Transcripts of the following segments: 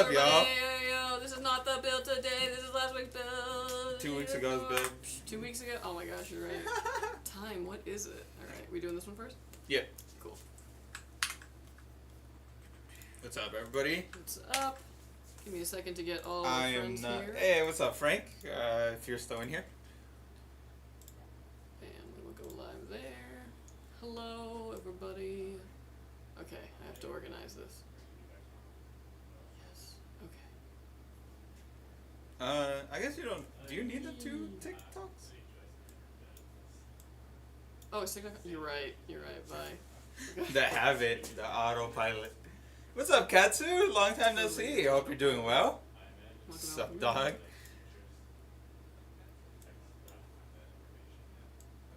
up, y'all? Yo, this is not the build today. This is last week's build. 2 weeks ago's build. 2 weeks ago? Oh my gosh, you're right. Time, what is it? Alright, we doing this one first? Yeah. Cool. What's up, everybody? What's up? Give me a second to get all my friends here. Hey, what's up, Frank? If you're still in here. And we'll go live there. Hello, everybody. Okay, I have to organize this. Yes. Okay. I guess you don't. Do you need the 2 TikToks? Oh, it's TikTok? You're right. Bye. Okay. The habit, the autopilot. What's up, Katsu? Long time no see. I hope you're doing well. What's up, dog?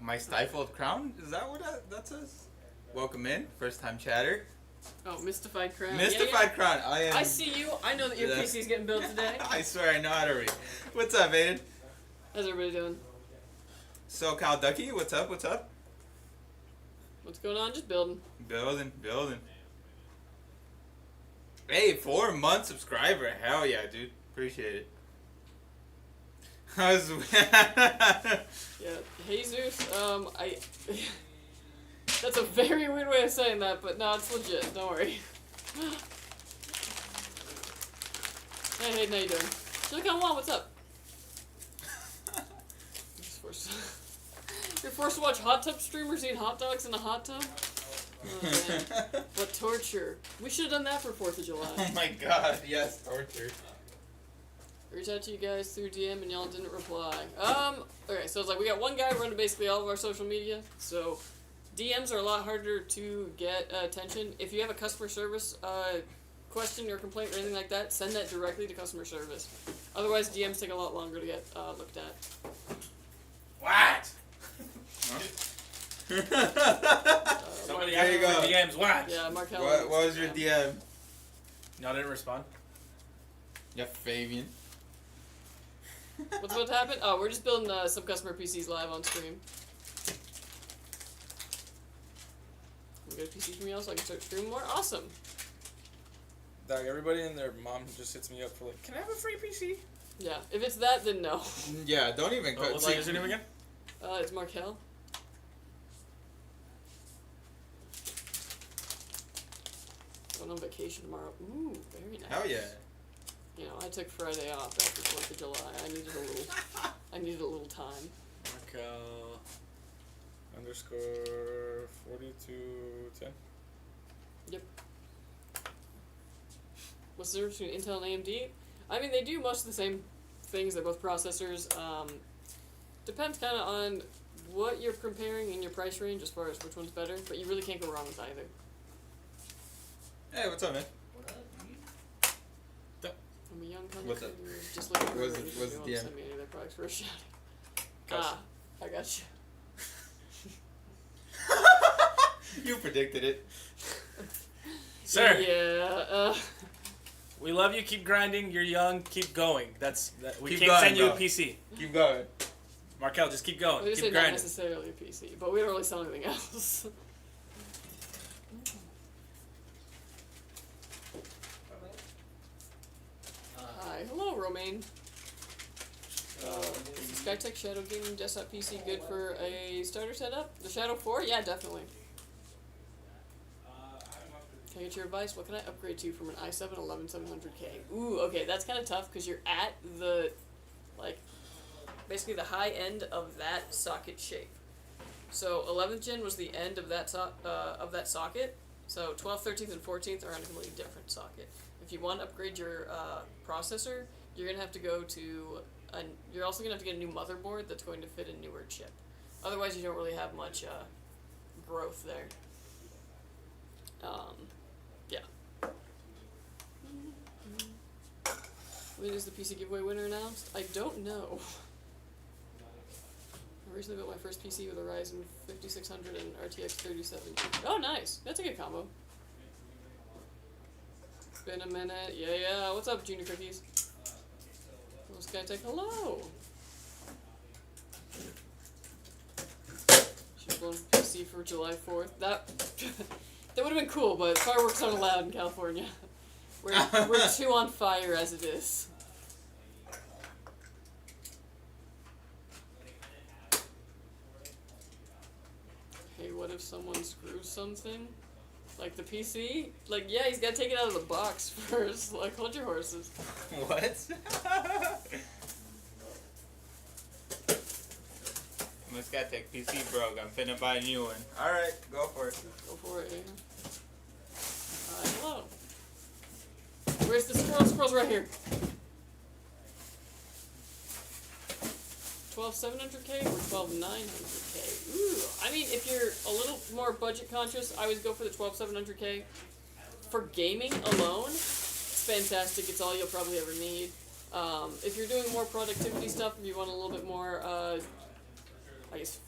My stifled crown? Is that what that says? Welcome in, first time chatter. Oh, Mystified Crown. Mystified Crown. I see you. I know that your PC's getting built today. I swear I know how to read. What's up, Aiden? How's everybody doing? SoCal Ducky, what's up? What's going on? Just building. Building. Hey, 4-month subscriber. Hell yeah, dude. Appreciate it. Yeah, Jesus. That's a very weird way of saying that, but no, it's legit. Don't worry. Hey, Hayden, how you doing? Silicon One, what's up? You're forced to watch hot tub streamers eat hot dogs in a hot tub? Oh, man. What torture. We should have done that for 4th of July. Oh my god, yes, torture. Reached out to you guys through DM and y'all didn't reply. Okay, so it's like we got one guy running basically all of our social media, so DMs are a lot harder to get attention. If you have a customer service question or complaint or anything like that, send that directly to customer service. Otherwise, DMs take a lot longer to get looked at. What? Somebody there you go. DMs, what? Yeah, Mark Helen. What was your DM? Y'all didn't respond? Yeah, Fabian. What's about to happen? Oh, we're just building some customer PCs live on stream. We got a PC from y'all so I can start streaming more? Awesome. Dog, everybody and their mom just hits me up for like, can I have a free PC? Yeah, if it's that, then no. Yeah, don't even cut. What's your name again? It's Markel. Going on vacation tomorrow. Ooh, very nice. Hell yeah. You know, I took Friday off after 4th of July. I needed a little time. Markel _ 4210. Yep. What's the difference between Intel and AMD? I mean, they do most of the same things. They're both processors. Depends kind of on what you're comparing in your price range as far as which one's better, but you really can't go wrong with either. Hey, what's up, man? I'm a young What's company up? who's just looking for What's a the reason to DM? send me any of their products for a shout. Gotcha. I got you. You predicted it. Sir, Yeah, we love you. Keep grinding. You're young. Keep going. We Keep can't going, send you bro. a PC. Keep going. Markel, just keep going. we just Keep say not grinding. necessarily a PC, but we don't really sell anything else. Hi, hello, Romaine. Is the Skytech Shadow Gaming Desktop PC good for a starter setup? The Shadow 4? Yeah, definitely. Can I get your advice? What can I upgrade to from an i7 11700K? Ooh, okay, that's kind of tough because you're at the, basically the high end of that socket shape. So 11th gen was the end of that socket. So 12th, 13th, and 14th are on a completely different socket. If you want to upgrade your processor, you're gonna have to go to you're also gonna have to get a new motherboard that's going to fit a newer chip. Otherwise, you don't really have much growth there. Yeah. When is the PC giveaway winner announced? I don't know. I recently built my first PC with a Ryzen 5600 and RTX 3070. Oh, nice. That's a good combo. It's been a minute. Yeah. What's up, Junior Cookies? Hello, Skytech. Hello. Should have blown PC for July 4th. That would have been cool, but fireworks aren't allowed in California. We're too on fire as it is. Hey, what if someone screws something? Like the PC? Like, yeah, he's gotta take it out of the box first. Like, hold your horses. What? My Skytech PC broke. I'm finna buy a new one. Alright, go for it. Go for it, hello. Where's the squirrel? Squirrel's right here. 12,700K or 12,900K? Ooh, I mean, if you're a little more budget conscious, I would go for the 12,700K. For gaming alone, it's fantastic. It's all you'll probably ever need. If you're doing more productivity stuff, if you want a little bit more, I guess,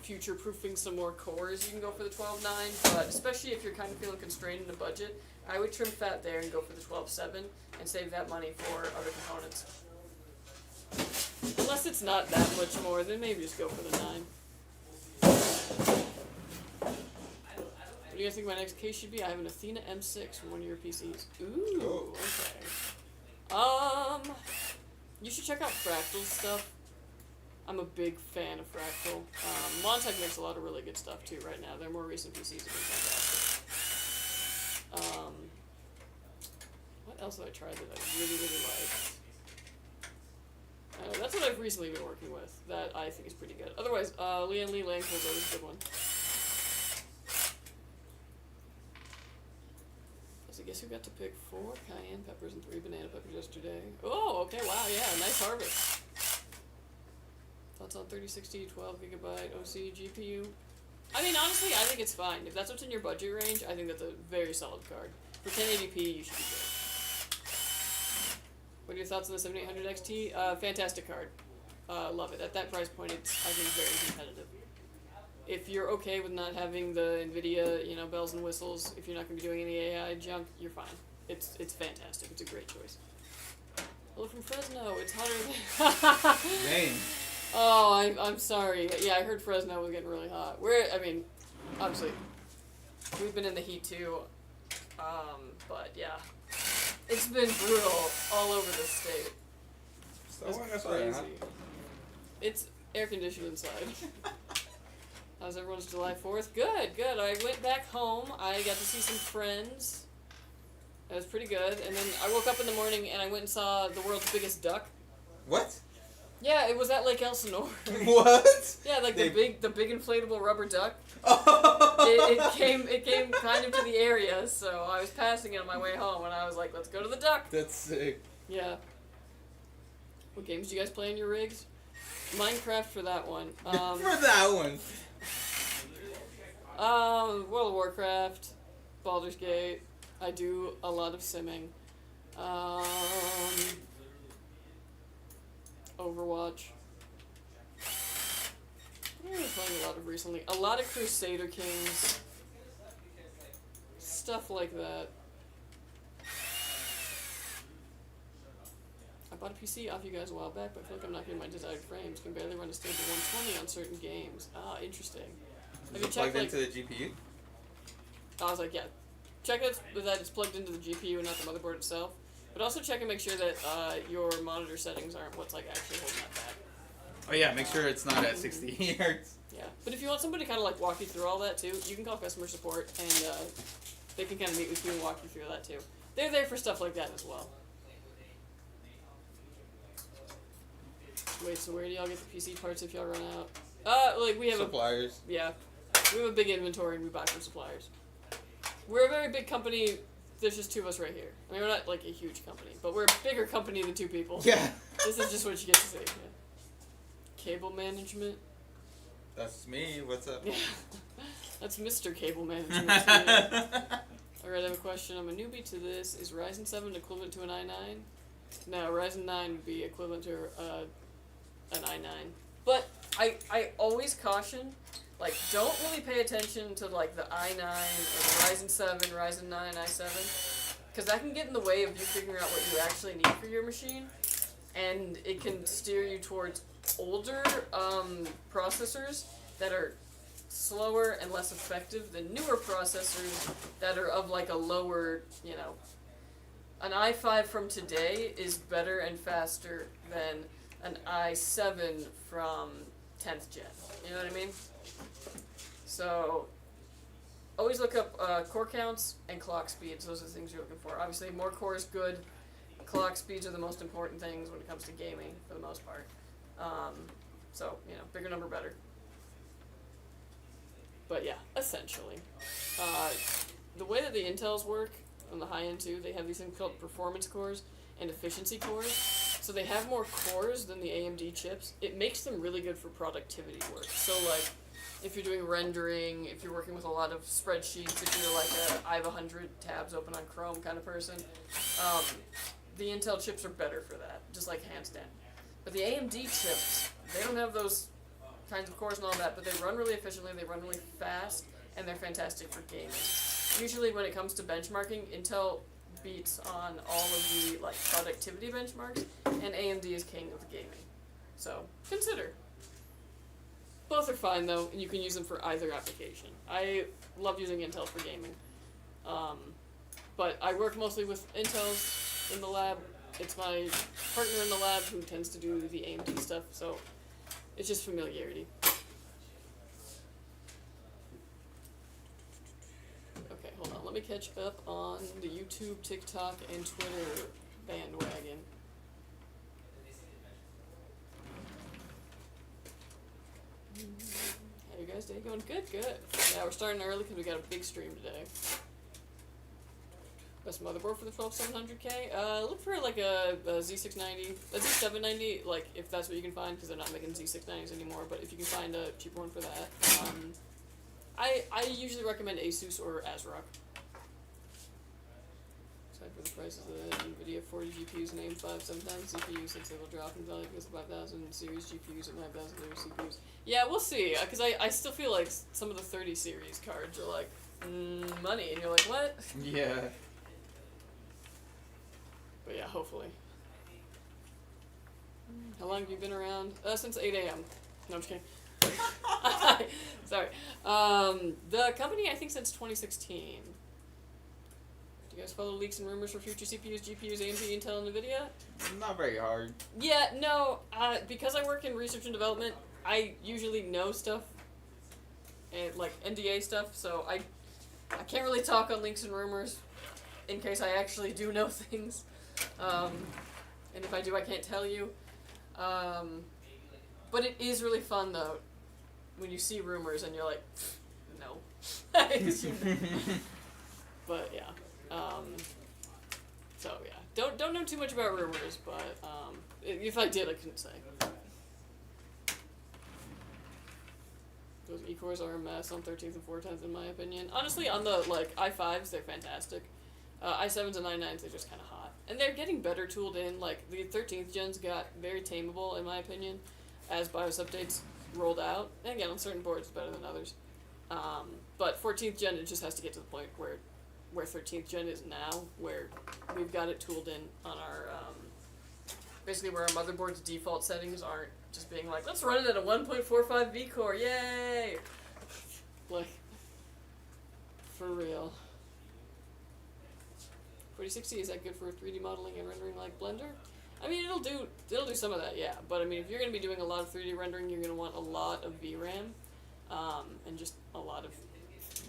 future-proofing some more cores, you can go for the 12.9, but especially if you're kind of feeling constrained in the budget, I would trim fat there and go for the 12.7 and save that money for other components. Unless it's not that much more, then maybe just go for the 9. What do you guys think my next case should be? I have an Athena M6 from one of your PCs. Ooh, okay. You should check out Fractal's stuff. I'm a big fan of Fractal. Montech makes a lot of really good stuff too right now. Their more recent PCs have been fantastic. What else have I tried that I really, really liked? That's what I've recently been working with. That I think is pretty good. Otherwise, Lian Li Lang was always a good one. So guess who got to pick 4 cayenne peppers and 3 banana peppers yesterday? Oh, okay, wow, yeah, nice harvest. Thoughts on 3060, 12 gigabyte OC GPU? I mean, honestly, I think it's fine. If that's what's in your budget range, I think that's a very solid card. For 1080p, you should be good. What are your thoughts on the 7800 XT? Fantastic card. Love it. At that price point, it's, I think, very competitive. If you're okay with not having the NVIDIA, you know, bells and whistles, if you're not going to be doing any AI junk, you're fine. It's fantastic. It's a great choice. Hello from Fresno. It's hotter than... Dang. Oh, I'm sorry. Yeah, I heard Fresno was getting really hot. I mean, obviously, we've been in the heat too. But yeah, it's been brutal all over the state. It's crazy. It's air conditioned inside. How's everyone's July 4th? Good, good. I went back home. I got to see some friends. That was pretty good. And then I woke up in the morning and I went and saw the world's biggest duck. What? Yeah, it was at Lake Elsinore. What? Yeah, like the big inflatable rubber duck. Oh. It came kind of to the area, so I was passing it on my way home, and I was like, let's go to the duck. That's sick. Yeah. What games do you guys play in your rigs? Minecraft for that one. For that one. World of Warcraft, Baldur's Gate. I do a lot of simming. Overwatch. What am I playing a lot of recently? A lot of Crusader Kings. Stuff like that. I bought a PC off you guys a while back, but I feel like I'm not getting my desired frames. Can barely run a stable 120 on certain games. Ah, interesting. Have you checked, plugged into the GPU? I was like, yeah. Check that it's plugged into the GPU and not the motherboard itself. But also check and make sure that your monitor settings aren't what's like actually holding that back. Oh yeah, make sure it's not at 60 hertz. Yeah, but if you want somebody to kind of like walk you through all that too, you can call customer support and they can kind of meet with you and walk you through that too. They're there for stuff like that as well. Wait, so where do y'all get the PC parts if y'all run out? Like we have suppliers. We have a big inventory and we buy from suppliers. We're a very big company. There's just 2 of us right here. I mean, we're not like a huge company, but we're a bigger company than 2 people. Yeah. This is just what you get to see. Yeah. Cable management. That's me. What's up? Yeah. That's Mr. Cable Management. Yeah. Alright, I have a question. I'm a newbie to this. Is Ryzen 7 equivalent to an i9? No, Ryzen 9 would be equivalent to an i9. But I always caution, like, don't really pay attention to, like, the i9 or the Ryzen 7, Ryzen 9, i7, because that can get in the way of you figuring out what you actually need for your machine, and it can steer you towards older processors that are slower and less effective than newer processors that are of, like, a lower, you know, an i5 from today is better and faster than an i7 from 10th gen. You know what I mean? So, always look up core counts and clock speeds. Those are the things you're looking for. Obviously, more core is good. Clock speeds are the most important things when it comes to gaming, for the most part. So, you know, bigger number better. But yeah, essentially. The way that the Intels work on the high end too, they have these things called performance cores and efficiency cores. So they have more cores than the AMD chips. It makes them really good for productivity work. So like, if you're doing rendering, if you're working with a lot of spreadsheets, if you're like I have 100 tabs open on Chrome kind of person, the Intel chips are better for that, just like hands down. But the AMD chips, they don't have those kinds of cores and all that, but they run really efficiently, they run really fast, and they're fantastic for gaming. Usually when it comes to benchmarking, Intel beats on all of the like productivity benchmarks, and AMD is king of the gaming. So consider. Both are fine though, and you can use them for either application. I love using Intel for gaming. But I work mostly with Intels in the lab. It's my partner in the lab who tends to do the AMD stuff, so it's just familiarity. Okay, hold on. Let me catch up on the YouTube, TikTok, and Twitter bandwagon. How you guys day going? Good, good. Yeah, we're starting early because we got a big stream today. Best motherboard for the 12700K? Look for like a Z690, a Z790, like if that's what you can find, because they're not making Z690s anymore, but if you can find a cheaper one for that. I usually recommend Asus or ASRock. Aside for the prices of the NVIDIA 40 GPUs and AM5 sometimes CPUs, since they will drop in value because of 5000 series GPUs and 5000 CPUs. Yeah, we'll see, because I still feel like some of the 30 series cards are like, money, and you're like, what? Yeah. But yeah, hopefully. How long have you been around? Since 8 a.m. No, I'm just kidding. Sorry. The company, I think, since 2016. Do you guys follow leaks and rumors for future CPUs, GPUs, AMD, Intel, and NVIDIA? Not very hard. Yeah, no. Because I work in research and development, I usually know stuff, and like NDA stuff, so I can't really talk on leaks and rumors in case I actually do know things. And if I do, I can't tell you. But it is really fun, though, when you see rumors and you're like, no. But, yeah. So, yeah. Don't know too much about rumors, but if I did, I couldn't say. Those E-cores are a mess on 13th and 410th, in my opinion. Honestly, on the, like, i5s, they're fantastic. i7s and i9s, they're just kind of hot. And they're getting better tooled in. Like, the 13th gens got very tameable, in my opinion, as BIOS updates rolled out. And again, on certain boards, it's better than others. But 14th gen, it just has to get to the point where 13th gen is now, where we've got it tooled in on our, basically where our motherboard's default settings aren't just being like, let's run it at a 1.45 V-core, yay! Like, for real. 4060, is that good for 3D modeling and rendering like Blender? I mean, it'll do some of that, yeah. But I mean, if you're going to be doing a lot of 3D rendering, you're going to want a lot of VRAM, and just a lot of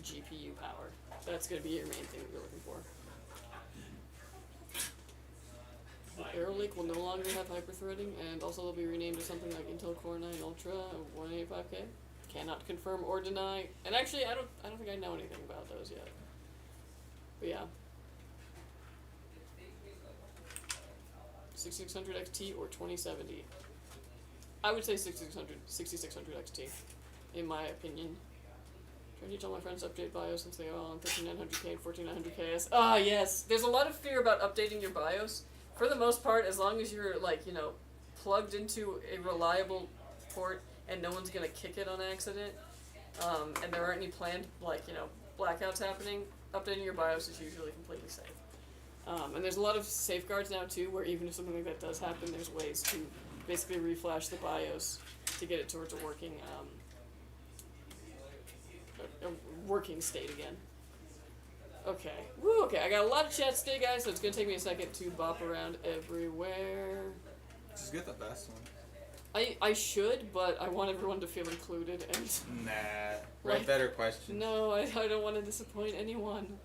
GPU power. That's going to be your main thing that you're looking for. Arrow Lake will no longer have hyperthreading, and also they'll be renamed to something like Intel Core 9 Ultra 185K. Cannot confirm or deny. And actually, I don't think I know anything about those yet. But yeah. 6600 XT or 2070. I would say 6600 XT, in my opinion. Trying to tell my friends to update BIOS since they are all on 13900K and 14900KS. Ah, yes! There's a lot of fear about updating your BIOS. For the most part, as long as you're, like, you know, plugged into a reliable port and no one's gonna kick it on accident, and there aren't any planned, like, you know, blackouts happening, updating your BIOS is usually completely safe. And there's a lot of safeguards now, too, where even if something like that does happen, there's ways to basically reflash the BIOS to get it towards a working state again. Okay. Woo, okay. I got a lot of chat today, guys, so it's gonna take me a second to bop around everywhere. Just get the best one. I should, but I want everyone to feel included, and... Nah. Write Like, better questions. No, I don't want to disappoint anyone.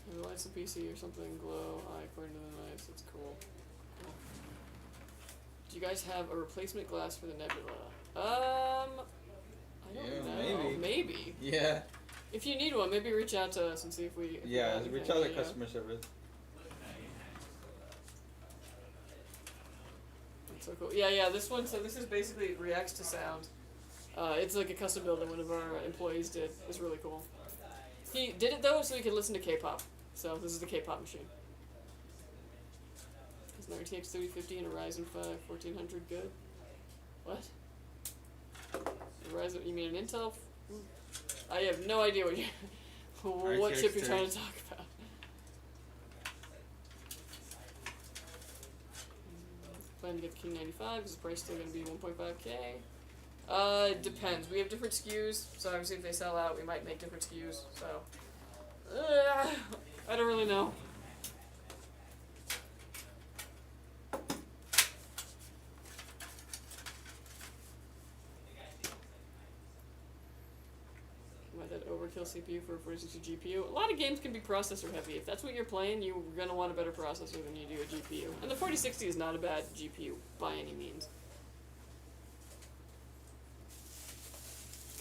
Maybe lights the PC or something, glow, eye according to the nights, that's cool. Do you guys have a replacement glass for the nebula? I don't know. Maybe. Yeah. If you need one, maybe reach out to us and see if we... Yeah, reach out to customer service. So cool. Yeah, this one, so this is basically, it reacts to sound. It's like a custom build that one of our employees did. It's really cool. He did it though so he could listen to K-pop. So this is the K-pop machine. Is an RTX 3050 and a Ryzen 5 1400 good? What? A Ryzen, you mean an Intel? I have no idea what you what chip you're trying to talk about. Plan to get the King 95. Is the price still going to be 1.5K? Depends. We have different SKUs, so obviously if they sell out, we might make different SKUs. So, I don't really know. Might that overkill CPU for a 4060 GPU? A lot of games can be processor heavy. If that's what you're playing, you're going to want a better processor than you do a GPU. And the 4060 is not a bad GPU by any means.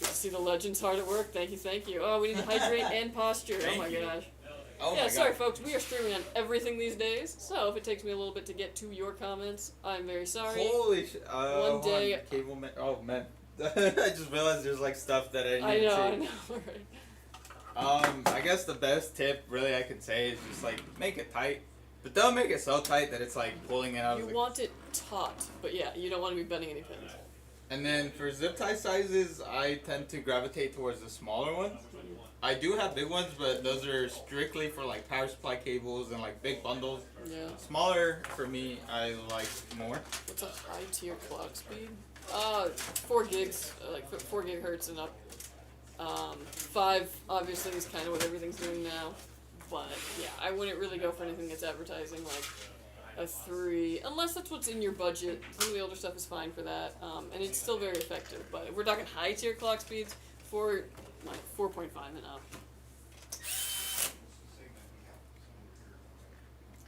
Good to see the Legends hard at work. Thank you. Oh, we need to hydrate and posture. Oh my gosh. Oh yeah, my sorry God. folks, we are streaming on everything these days, so if it takes me a little bit to get to your comments, I'm very sorry. Holy shit. One day... Cable man. Oh, man. I just realized there's like stuff that I need to I see. know, right. I guess the best tip really I could say is just like make it tight. But don't make it so tight that it's like pulling it out You of the... want it taut, but yeah, you don't want to be bending any pins. And then for zip tie sizes, I tend to gravitate towards the smaller ones. I do have big ones, but those are strictly for like power supply cables and like big bundles. Yeah. Smaller for me, I like more. What's a high tier clock speed? 4 gigs, like 4 gigahertz and up. 5 obviously is kind of what everything's doing now. But yeah, I wouldn't really go for anything that's advertising like a 3, unless that's what's in your budget. Some of the older stuff is fine for that, and it's still very effective. But if we're talking high tier clock speeds, for like 4.5 and up.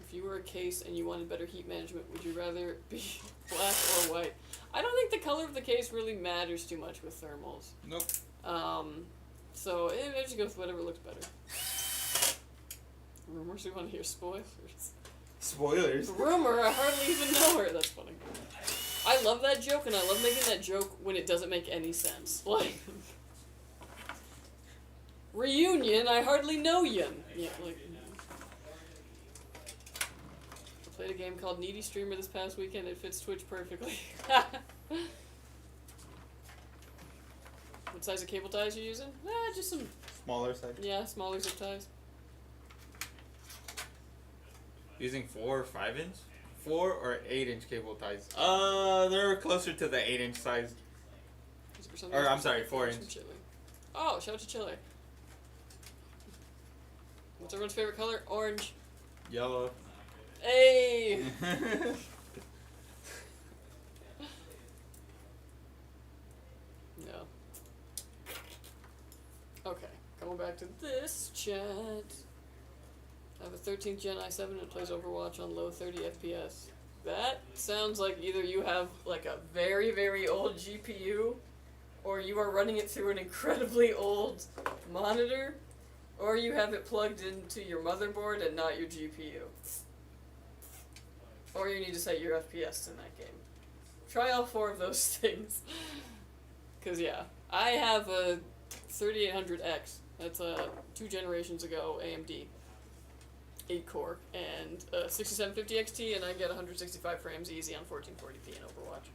If you were a case and you wanted better heat management, would you rather be black or white? I don't think the color of the case really matters too much with thermals. Nope. So I just go with whatever looks better. Rumors, we want to hear spoilers. Spoilers? Rumor, I hardly even know her. That's funny. I love that joke, and I love making that joke when it doesn't make any sense. Like, reunion, I hardly know yin. Yeah, like, I played a game called Needy Streamer this past weekend. It fits Twitch perfectly. What size of cable ties are you using? Just some... Smaller size. Yeah, smaller zip ties. Using 4 or 5 inch? 4 or 8 inch cable ties? They're closer to the 8 inch size. Or, I'm sorry, 4 inch. Oh, shout out to Chile. What's everyone's favorite color? Orange. Yellow. Hey! No. Okay, going back to this chat. I have a 13th Gen i7 and it plays Overwatch on low 30 FPS. That sounds like either you have like a very, very old GPU, or you are running it through an incredibly old monitor, or you have it plugged into your motherboard and not your GPU. Or you need to set your FPS in that game. Try all 4 of those things. Cause yeah, I have a 3800X. That's 2 generations ago AMD. 8 core and 6750 XT, and I get 165 frames easy on 1440p in Overwatch.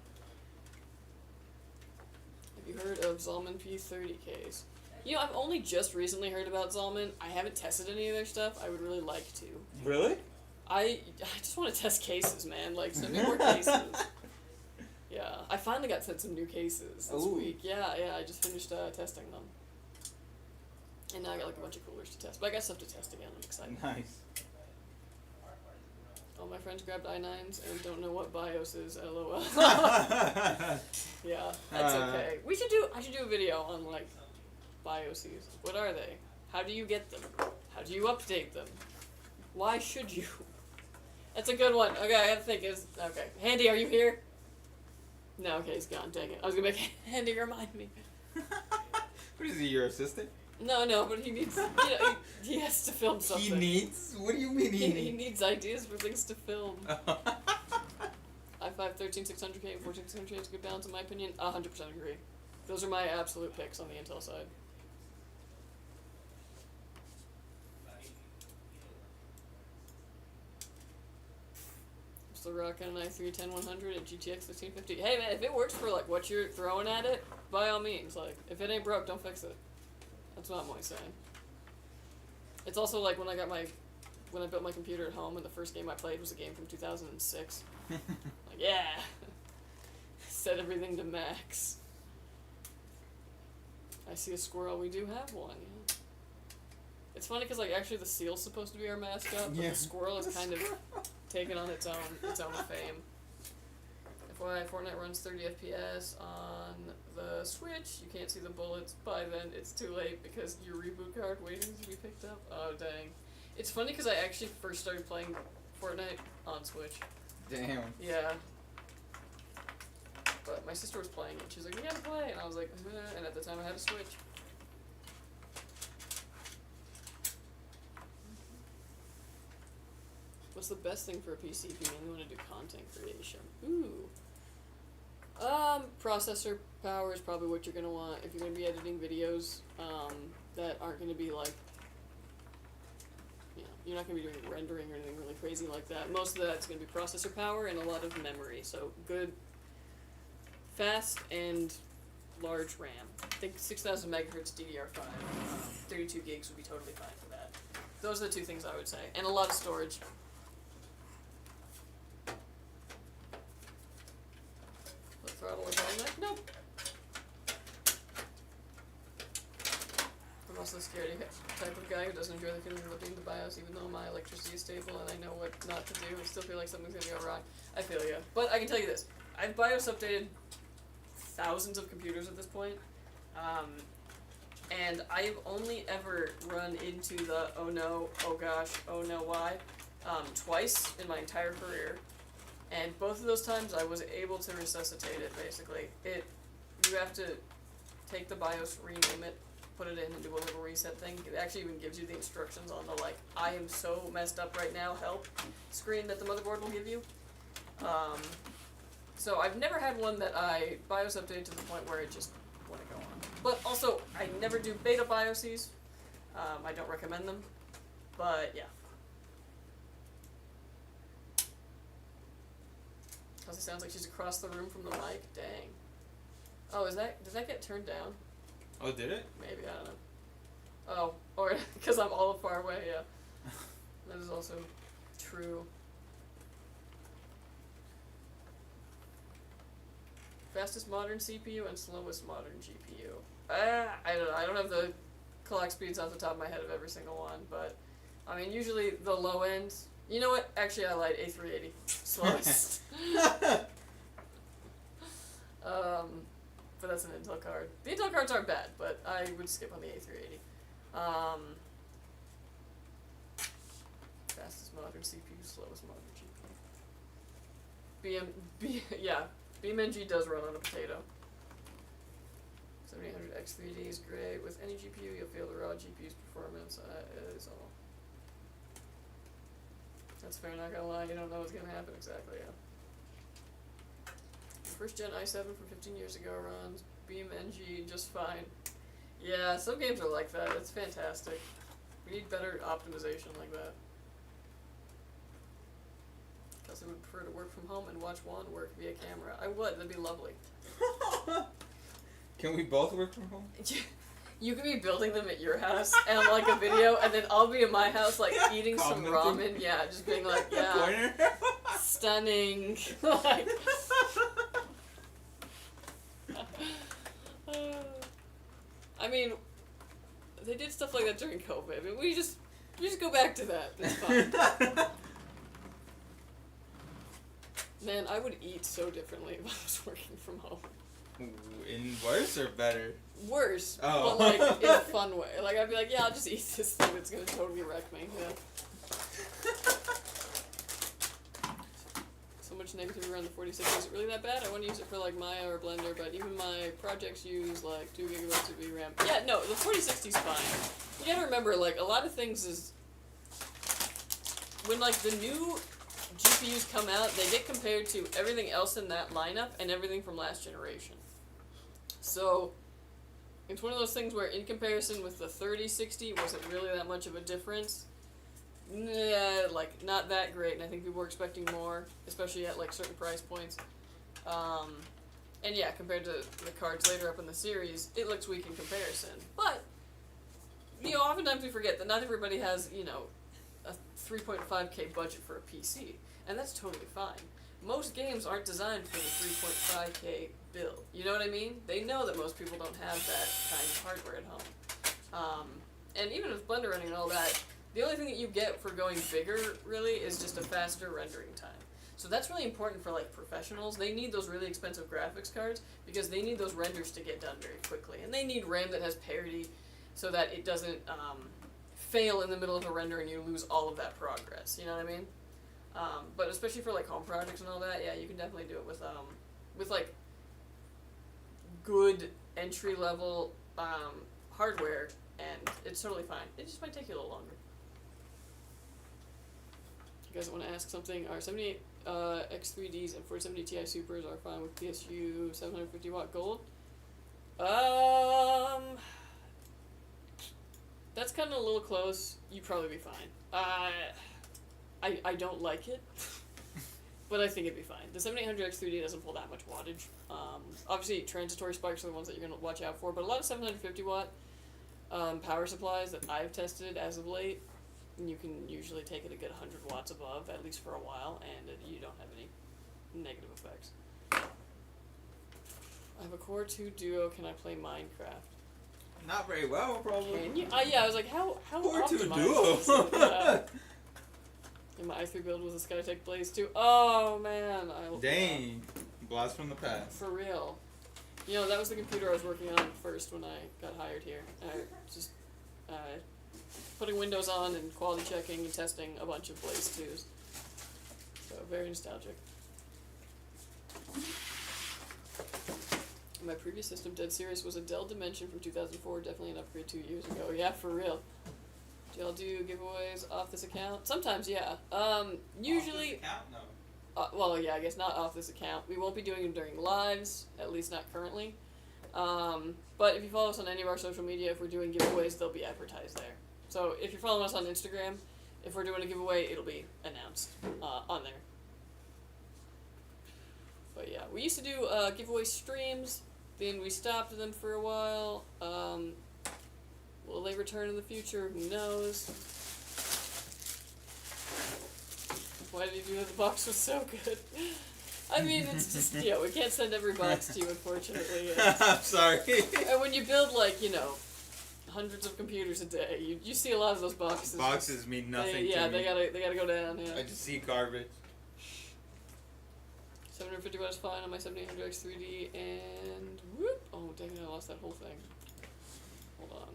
Have you heard of Zalman P30Ks? You know, I've only just recently heard about Zalman. I haven't tested any of their stuff. I would really like to. Really? I just want to test cases, man. Like, send me more cases. Yeah, I finally got sent some new cases this week. Yeah, I just finished testing them. And now I got like a bunch of coolers to test. But I got stuff to test again. I'm excited. Nice. All my friends grabbed i9s and don't know what BIOS is. LOL. Yeah, that's okay. I should do a video on like BIOSes. What are they? How do you get them? How do you update them? Why should you? That's a good one. Okay, I gotta think. Okay. Handy, are you here? No, okay, he's gone. Dang it. I was gonna make Handy remind me. What is he, your assistant? No, but he needs. He has to film something. He needs? What do you mean He needs ideas for things to film. i5 13600K and 14600K is a good balance in my opinion. 100% agree. Those are my absolute picks on the Intel side. Still rocking an i3 10100 and GTX 1550. Hey man, if it works for like what you're throwing at it, by all means. Like, if it ain't broke, don't fix it. That's what I'm always saying. It's also like when I built my computer at home and the first game I played was a game from 2006. Like, yeah! Set everything to max. I see a squirrel, we do have one, yeah. It's funny because like actually the seal's supposed to be our mascot, but the squirrel is kind of taken on its own fame. FYI, Fortnite runs 30 FPS on the Switch. You can't see the bullets. By then, it's too late because your reboot card waiting to be picked up. Oh, dang. It's funny because I actually first started playing Fortnite on Switch. Damn. Yeah. But my sister was playing it. She was like, we gotta play. And I was like, and at the time I had a Switch. What's the best thing for a PC if you mainly want to do content creation? Ooh. Processor power is probably what you're going to want if you're going to be editing videos that aren't going to be like, you're not going to be doing rendering or anything really crazy like that. Most of that's going to be processor power and a lot of memory. So good, fast, and large RAM. I think 6,000 megahertz DDR5, 32 gigs would be totally fine for that. Those are the two things I would say. And a lot of storage. Throttle or bottleneck? Nope. I'm also the scaredy type of guy who doesn't enjoy the feeling of looking at the BIOS, even though my electricity is stable and I know what not to do. I still feel like something's gonna go wrong. I feel ya. But I can tell you this: I've BIOS updated thousands of computers at this point, and I've only ever run into the oh no, oh gosh, oh no, why, twice in my entire career. And both of those times I was able to resuscitate it, basically. You have to take the BIOS, rename it, put it in and do a little reset thing. It actually even gives you the instructions on the like, I am so messed up right now, help screen that the motherboard will give you. So I've never had one that I BIOS updated to the point where it just wouldn't go on. But also, I never do beta BIOSes. I don't recommend them. But yeah. Plus it sounds like she's across the room from the mic. Dang. Oh, does that get turned down? Oh, did it? Maybe, I don't know. Oh, or because I'm all far away, yeah. That is also true. Fastest modern CPU and slowest modern GPU. I don't know. I don't have the clock speeds off the top of my head of every single one, but I mean, usually the low end. You know what? Actually, I lied. A380 slowest. But that's an Intel card. The Intel cards aren't bad, but I would skip on the A380. Fastest modern CPU, slowest modern GPU. BeamNG does run on a potato. 7800 X3D is great. With any GPU, you'll feel the raw GPU's performance. It is all. That's fair, not gonna lie. You don't know what's gonna happen exactly, yeah. First gen i7 from 15 years ago runs BeamNG just fine. Yeah, some games are like that. It's fantastic. We need better optimization like that. Kelsey would prefer to work from home and watch Juan work via camera. I would. That'd be lovely. Can we both work from home? You could be building them at your house and like a video, and then I'll be in my house like eating some ramen. Yeah, just being like, yeah, stunning. Like, I mean, They did stuff like that during COVID. I mean, we just go back to that. It's fine. Man, I would eat so differently if I was working from home. In worse or better? Worse, Oh. but like in a fun way. Like I'd be like, yeah, I'll just eat this thing that's gonna totally wreck me. Yeah. So much negativity around the 46. Is it really that bad? I want to use it for like Maya or Blender, but even my projects use like 2 gigabytes of VRAM. Yeah, no, the 4060 is fine. You gotta remember, like a lot of things is when like the new GPUs come out, they get compared to everything else in that lineup and everything from last generation. So it's one of those things where in comparison with the 3060, was it really that much of a difference? Nah, like not that great, and I think people were expecting more, especially at like certain price points. And yeah, compared to the cards later up in the series, it looks weak in comparison. But, you know, oftentimes we forget that not everybody has, you know, a 3.5K budget for a PC, and that's totally fine. Most games aren't designed for the 3.5K build. You know what I mean? They know that most people don't have that kind of hardware at home. And even with Blender running and all that, the only thing that you get for going bigger, really, is just a faster rendering time. So that's really important for, like, professionals. They need those really expensive graphics cards because they need those renders to get done very quickly. And they need RAM that has parity so that it doesn't fail in the middle of a render and you lose all of that progress. You know what I mean? But especially for, like, home projects and all that, yeah, you can definitely do it with like, good entry-level hardware, and it's totally fine. It just might take you a little longer. You guys want to ask something? Our 78 X3Ds and 470 Ti Supers are fine with PSU 750 watt gold. That's kind of a little close. You'd probably be fine. I don't like it, but I think it'd be fine. The 7800 X3D doesn't pull that much wattage. Obviously, transitory spikes are the ones that you're going to watch out for, but a lot of 750 watt power supplies that I've tested as of late, you can usually take it a good 100 watts above, at least for a while, and you don't have any negative effects. I have a Core 2 Duo. Can I play Minecraft? Not very well, probably. Can you? Yeah, I was like, how Core 2 optimized is it? Duo. And my i3 build was a Skytech Blaze too. Oh man, Dang. Blast from the past. For real. You know, that was the computer I was working on first when I got hired here. Just putting Windows on and quality checking and testing a bunch of Blaze 2s. So, very nostalgic. My previous system, dead serious, was a Dell Dimension from 2004. Definitely an upgrade 2 years ago. Yeah, for real. Do y'all do giveaways off this account? Sometimes, yeah. Usually... Off this account? No. Well, yeah, I guess not off this account. We won't be doing them during lives, at least not currently. But if you follow us on any of our social media, if we're doing giveaways, they'll be advertised there. So if you're following us on Instagram, if we're doing a giveaway, it'll be announced on there. But yeah, we used to do giveaway streams, then we stopped them for a while. Will they return in the future? Who knows? Why did you do that? The box was so good. I mean, it's just, you know, we can't send every box to you, unfortunately. I'm sorry. And when you build, like, you know, hundreds of computers a day, you see a lot of those boxes. Boxes mean nothing to me. they gotta go down, yeah. I just see garbage. 750 watts fine on my 7800 X3D, and whoop! Oh, dang it, I lost that whole thing. Hold on.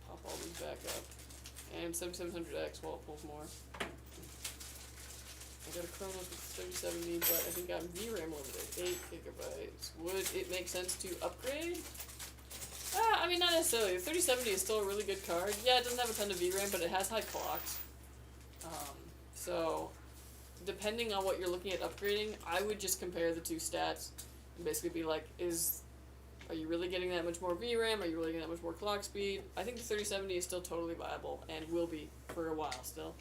Pop all these back up. And 7700X while it pulls more. I got a Chronos with 3070, but I think I'm VRAM limited, 8 gigabytes. Would it make sense to upgrade? I mean, not necessarily. The 3070 is still a really good card. Yeah, it doesn't have a ton of VRAM, but it has high clocks. So, depending on what you're looking at upgrading, I would just compare the two stats and basically be like, are you really getting that much more VRAM? Are you really getting that much more clock speed? I think the 3070 is still totally viable and will be for a while still.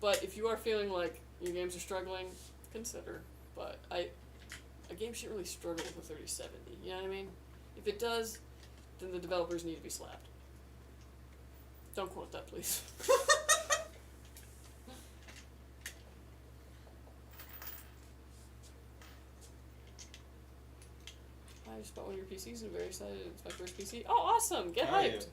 But if you are feeling like your games are struggling, consider. But a game shouldn't really struggle with a 3070, you know what I mean? If it does, then the developers need to be slapped. Don't quote that, please. I just bought one of your PCs and very excited. It's my first PC. Oh, awesome! Get Oh, yeah. hyped.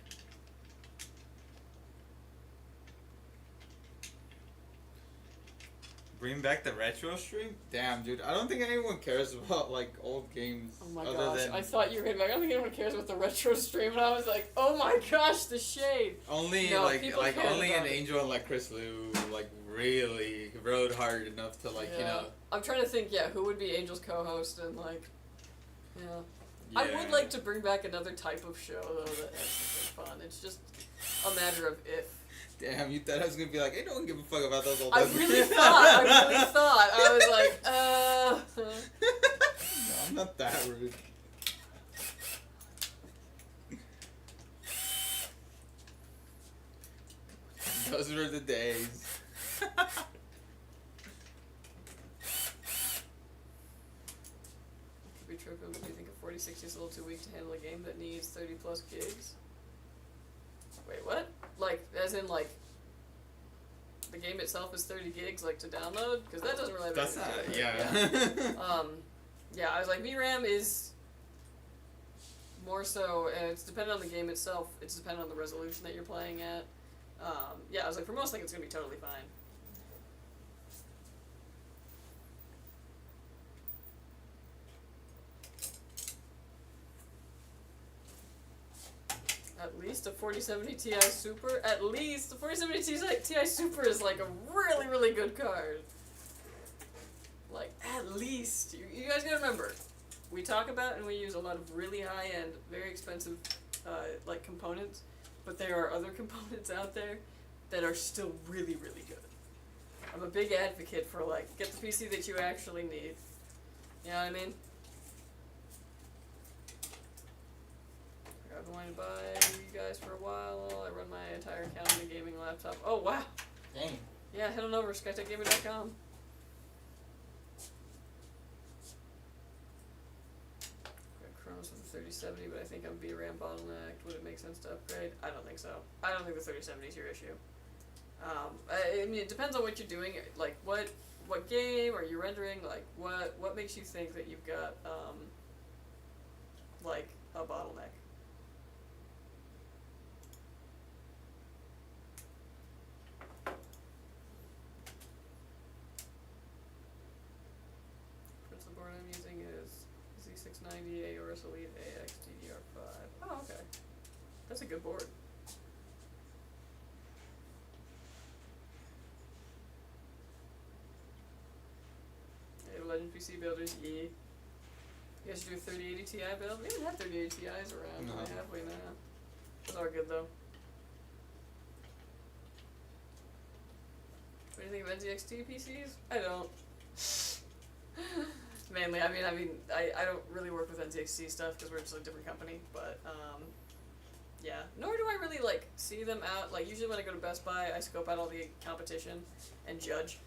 Bring back the retro stream? Damn, dude. I don't think anyone cares about like old games. Oh my other gosh, than I thought you were gonna be like, I don't think anyone cares about the retro stream, and I was like, oh my gosh, the shade. only No, like people like care only an about it. angel and like Chris Liu like really rode hard enough to like you know. I'm trying to think, who would be Angel's co-host and like, I would Yeah. like to bring back another type of show though that has something fun. It's just a matter of if. Damn, you thought I was gonna be like, hey, no one give a fuck about those old. I really thought. I was like, No, I'm not that rude. Those were the days. Could be true, but do you think a 4060 is a little too weak to handle a game that needs 30 plus gigs? Wait, what? Like, as in like, the game itself is 30 gigs, like, to download? Because that doesn't really have That's not. anything to do with Yeah. Yeah, I was like, VRAM is more so, and it's dependent on the game itself. It's dependent on the resolution that you're playing at. Yeah, I was like, for most things, it's gonna be totally fine. At least a 4070 Ti Super. At least the 4070 Ti Super is like a really, really good card. Like, at least. You guys gotta remember, we talk about and we use a lot of really high-end, very expensive, like, components, but there are other components out there that are still really, really good. I'm a big advocate for, like, get the PC that you actually need. You know what I mean? I've been wanting to buy you guys for a while. I run my entire account on a gaming laptop. Oh, wow. Dang. Yeah, head on over to skytechgaming.com. Chronos with the 3070, but I think I'm VRAM bottlenecked. Would it make sense to upgrade? I don't think so. I don't think the 3070 is your issue. I mean, it depends on what you're doing. Like, what game are you rendering? Like, what makes you think that you've got, like, a bottleneck? The board I'm using is Z690 AORS Elite AX DDR5. Oh, okay. That's a good board. Hey, Legend PC builders, yeah. You guys should do a 3080 Ti build? We haven't had 3080 Ti's around. No. Have we now? Those are good though. What do you think of NZXT PCs? I don't. Mainly, I don't really work with NZXT stuff because we're just a different company, but, yeah. Nor do I really, like, see them out. Like, usually when I go to Best Buy, I scope out all the competition and judge.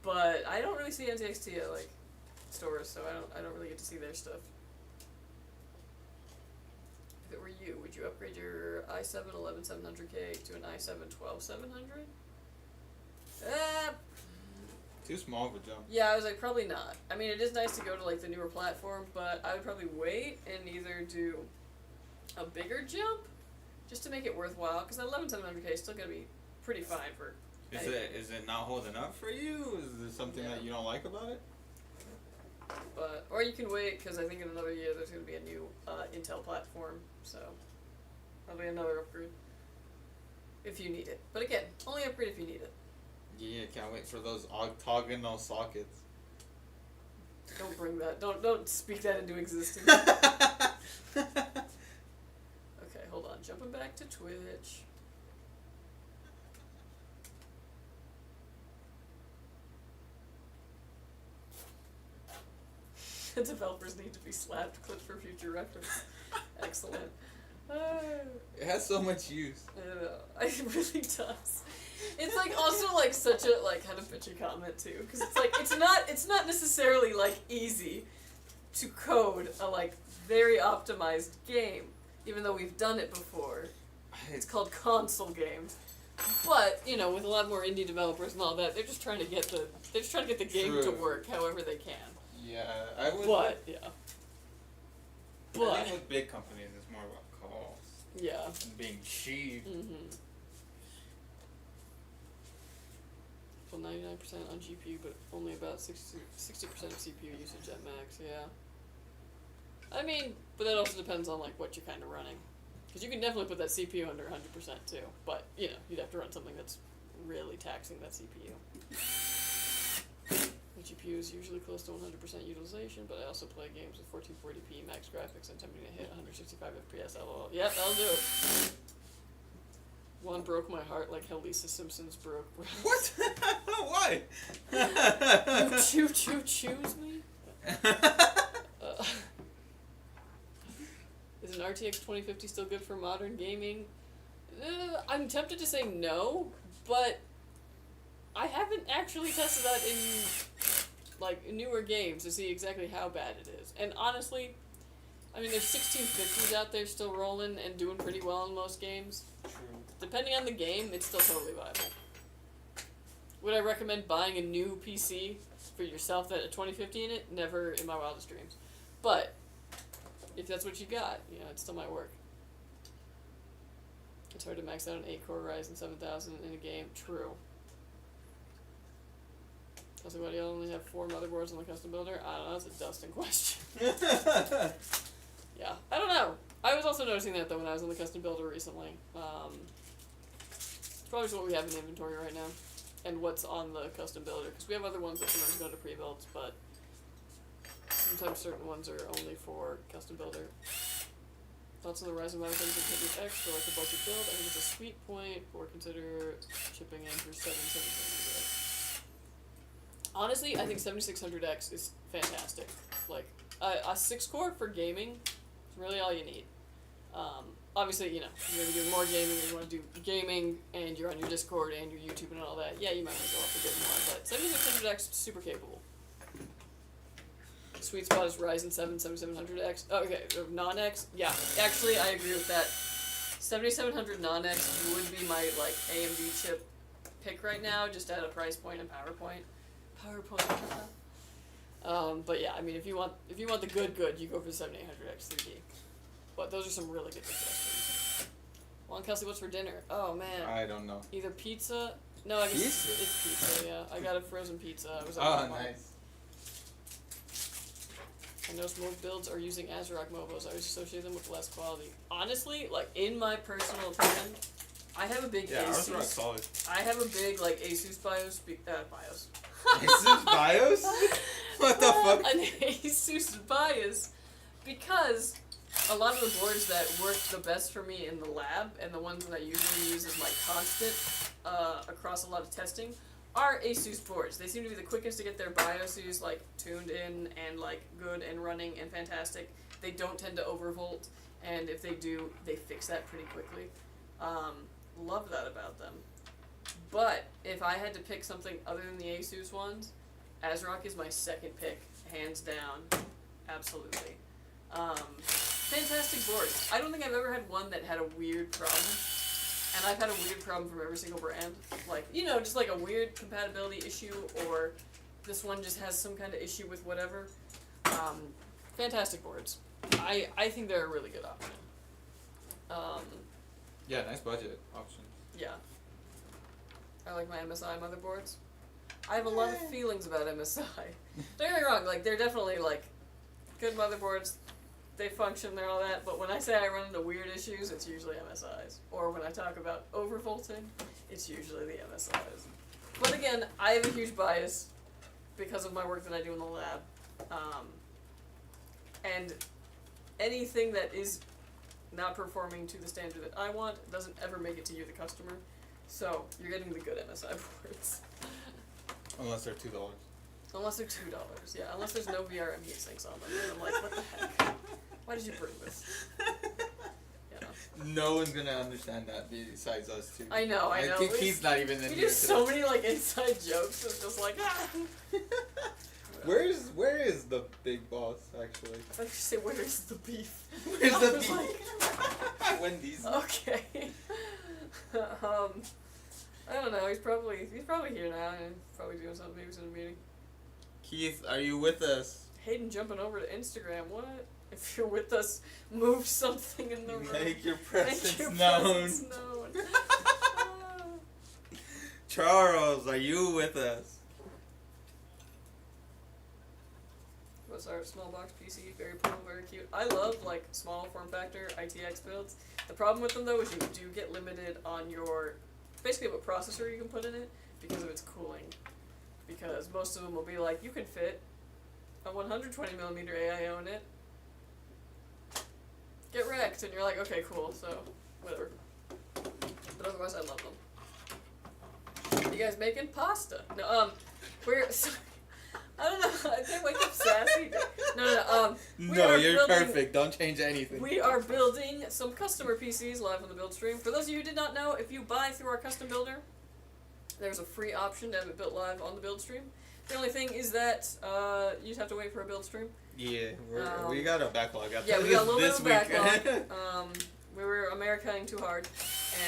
But I don't really see NZXT at, like, stores, so I don't really get to see their stuff. If it were you, would you upgrade your i7 11700K to an i7 12700? Too small of a jump. Yeah, I was like, probably not. I mean, it is nice to go to, like, the newer platform, but I would probably wait and either do a bigger jump, just to make it worthwhile, because that 11700K is still going to be pretty fine for Is it not holding up for you? Is there something that you don't like about it? But, or you can wait, because I think in another year there's going to be a new Intel platform, so probably another upgrade, if you need it. But again, only upgrade if you need it. Yeah, can't wait for those octagonal sockets. Don't bring that. Don't speak that into existence. Okay, hold on. Jumping back to Twitch. The developers need to be slapped. Clip for future reference. Excellent. It has so much use. It really does. It's like also like such a like kind of bitchy comment too, because it's like it's not necessarily like easy to code a like very optimized game, even though we've done it before. It's called console games, but you know, with a lot more indie developers and all that, they're just trying to get the game to True. work however they can. Yeah, I would. But yeah. I But think with big companies, it's more about cost yeah. and being cheap. Well, 99% on GPU, but only about 60% of CPU usage at max. Yeah. I mean, but that also depends on like what you're kind of running, because you can definitely put that CPU under 100% too. But you know, you'd have to run something that's really taxing that CPU. The GPU is usually close to 100% utilization, but I also play games with 1440p max graphics and tempting to hit 165 FPS. LOL. Yep, that'll do it. One broke my heart like how Lisa Simpson's broke. What? Why? You choose me? Is an RTX 2050 still good for modern gaming? I'm tempted to say no, but I haven't actually tested that in like newer games to see exactly how bad it is. And honestly, I mean, there's 1650s out there still rolling and doing pretty well in most games. True. Depending on the game, it's still totally viable. Would I recommend buying a new PC for yourself that had a 2050 in it? Never in my wildest dreams. But if that's what you got, you know, it still might work. It's hard to max out an 8-core Ryzen 7000 in a game. True. Does anybody else only have 4 motherboards on the custom builder? I don't know, that's a Dustin question. Yeah, I don't know. I was also noticing that though when I was on the custom builder recently. It's probably just what we have in inventory right now, and what's on the custom builder, because we have other ones that sometimes go to pre-builds, but sometimes certain ones are only for custom builder. Thoughts on the Ryzen 5700X for like a budget build? I think it's a sweet point, or consider chipping in for 7700X. Honestly, I think 7600X is fantastic. Like a 6-core for gaming is really all you need. Obviously, you know, you're going to be doing more gaming, and you want to do gaming, and you're on your Discord and your YouTube and all that. Yeah, you might want to go up a bit more, but 7600X is super capable. Sweet spot is Ryzen 7 7700X. Oh, okay, non-X. Yeah, actually, I agree with that. 7700 non-X would be my like AMD chip pick right now, just at a price point and PowerPoint. But yeah, I mean, if you want the good, you go for the 7800X 3D. But those are some really good suggestions. Well, and Kelsey, what's for dinner? Oh man. I don't know. Either pizza. No, I guess Pizza? it's pizza. Yeah, I got a frozen pizza. I was at Oh, Walmart. nice. I noticed more builds are using ASRock Mobos. I always associate them with less quality. Honestly, like in my personal opinion, I have a big ours ASUS. are solid. I have a big like ASUS BIOS. BIOS. ASUS BIOS? What the fuck? An ASUS BIOS, because a lot of the boards that work the best for me in the lab, and the ones that I usually use as my constant across a lot of testing, are ASUS boards. They seem to be the quickest to get their BIOSes like tuned in and like good and running and fantastic. They don't tend to overvolt, and if they do, they fix that pretty quickly. Love that about them. But if I had to pick something other than the ASUS ones, ASRock is my second pick, hands down. Absolutely. Fantastic boards. I don't think I've ever had one that had a weird problem. And I've had a weird problem from every single brand. Like, you know, just like a weird compatibility issue, or this one just has some kind of issue with whatever. Fantastic boards. I think they're a really good option. Yeah, nice budget option. Yeah. I like my MSI motherboards. I have a lot of feelings about MSI. Don't get me wrong, like, they're definitely, like, good motherboards. They function, they're all that, but when I say I run into weird issues, it's usually MSIs. Or when I talk about overvolting, it's usually the MSIs. But again, I have a huge bias because of my work that I do in the lab. And anything that is not performing to the standard that I want doesn't ever make it to you, the customer. So, you're getting the good MSI boards. Unless they're $2. Unless they're $2, yeah. Unless there's no VRM heatsinks on them. And I'm like, what the heck? Why did you bring this? Yeah. No one's gonna understand that besides us two. I know. I think he's not even in We here do so many like inside jokes. It's just like, ah. Where is the big boss actually? I thought you say, where is the beef? Where's I the was beef? like, Wendy's. okay. I don't know. He's probably here now and probably doing something. Maybe he's in a meeting. Keith, are you with us? Hayden jumping over to Instagram. What? If you're with us, move something in the room. Make your presence Make your known. presence known. Charles, are you with us? Was our small box PC very cool, very cute. I love like small form factor ITX builds. The problem with them though is you do get limited on your basically what processor you can put in it because of its cooling. Because most of them will be like you can fit a 120mm AIO in it. Get wrecked, and you're like, okay, cool, so whatever. But otherwise, I love them. You guys making pasta? No, we're. I don't know. I think wake up sassy. No. We No, are you're building, perfect. Don't change anything. We are building some customer PCs live on the build stream. For those of you who did not know, if you buy through our custom builder, there's a free option to have it built live on the build stream. The only thing is that you just have to wait for a build stream. Yeah, we got a backlog. Yeah, we got a little bit this of a week. backlog. We were Americaing too hard,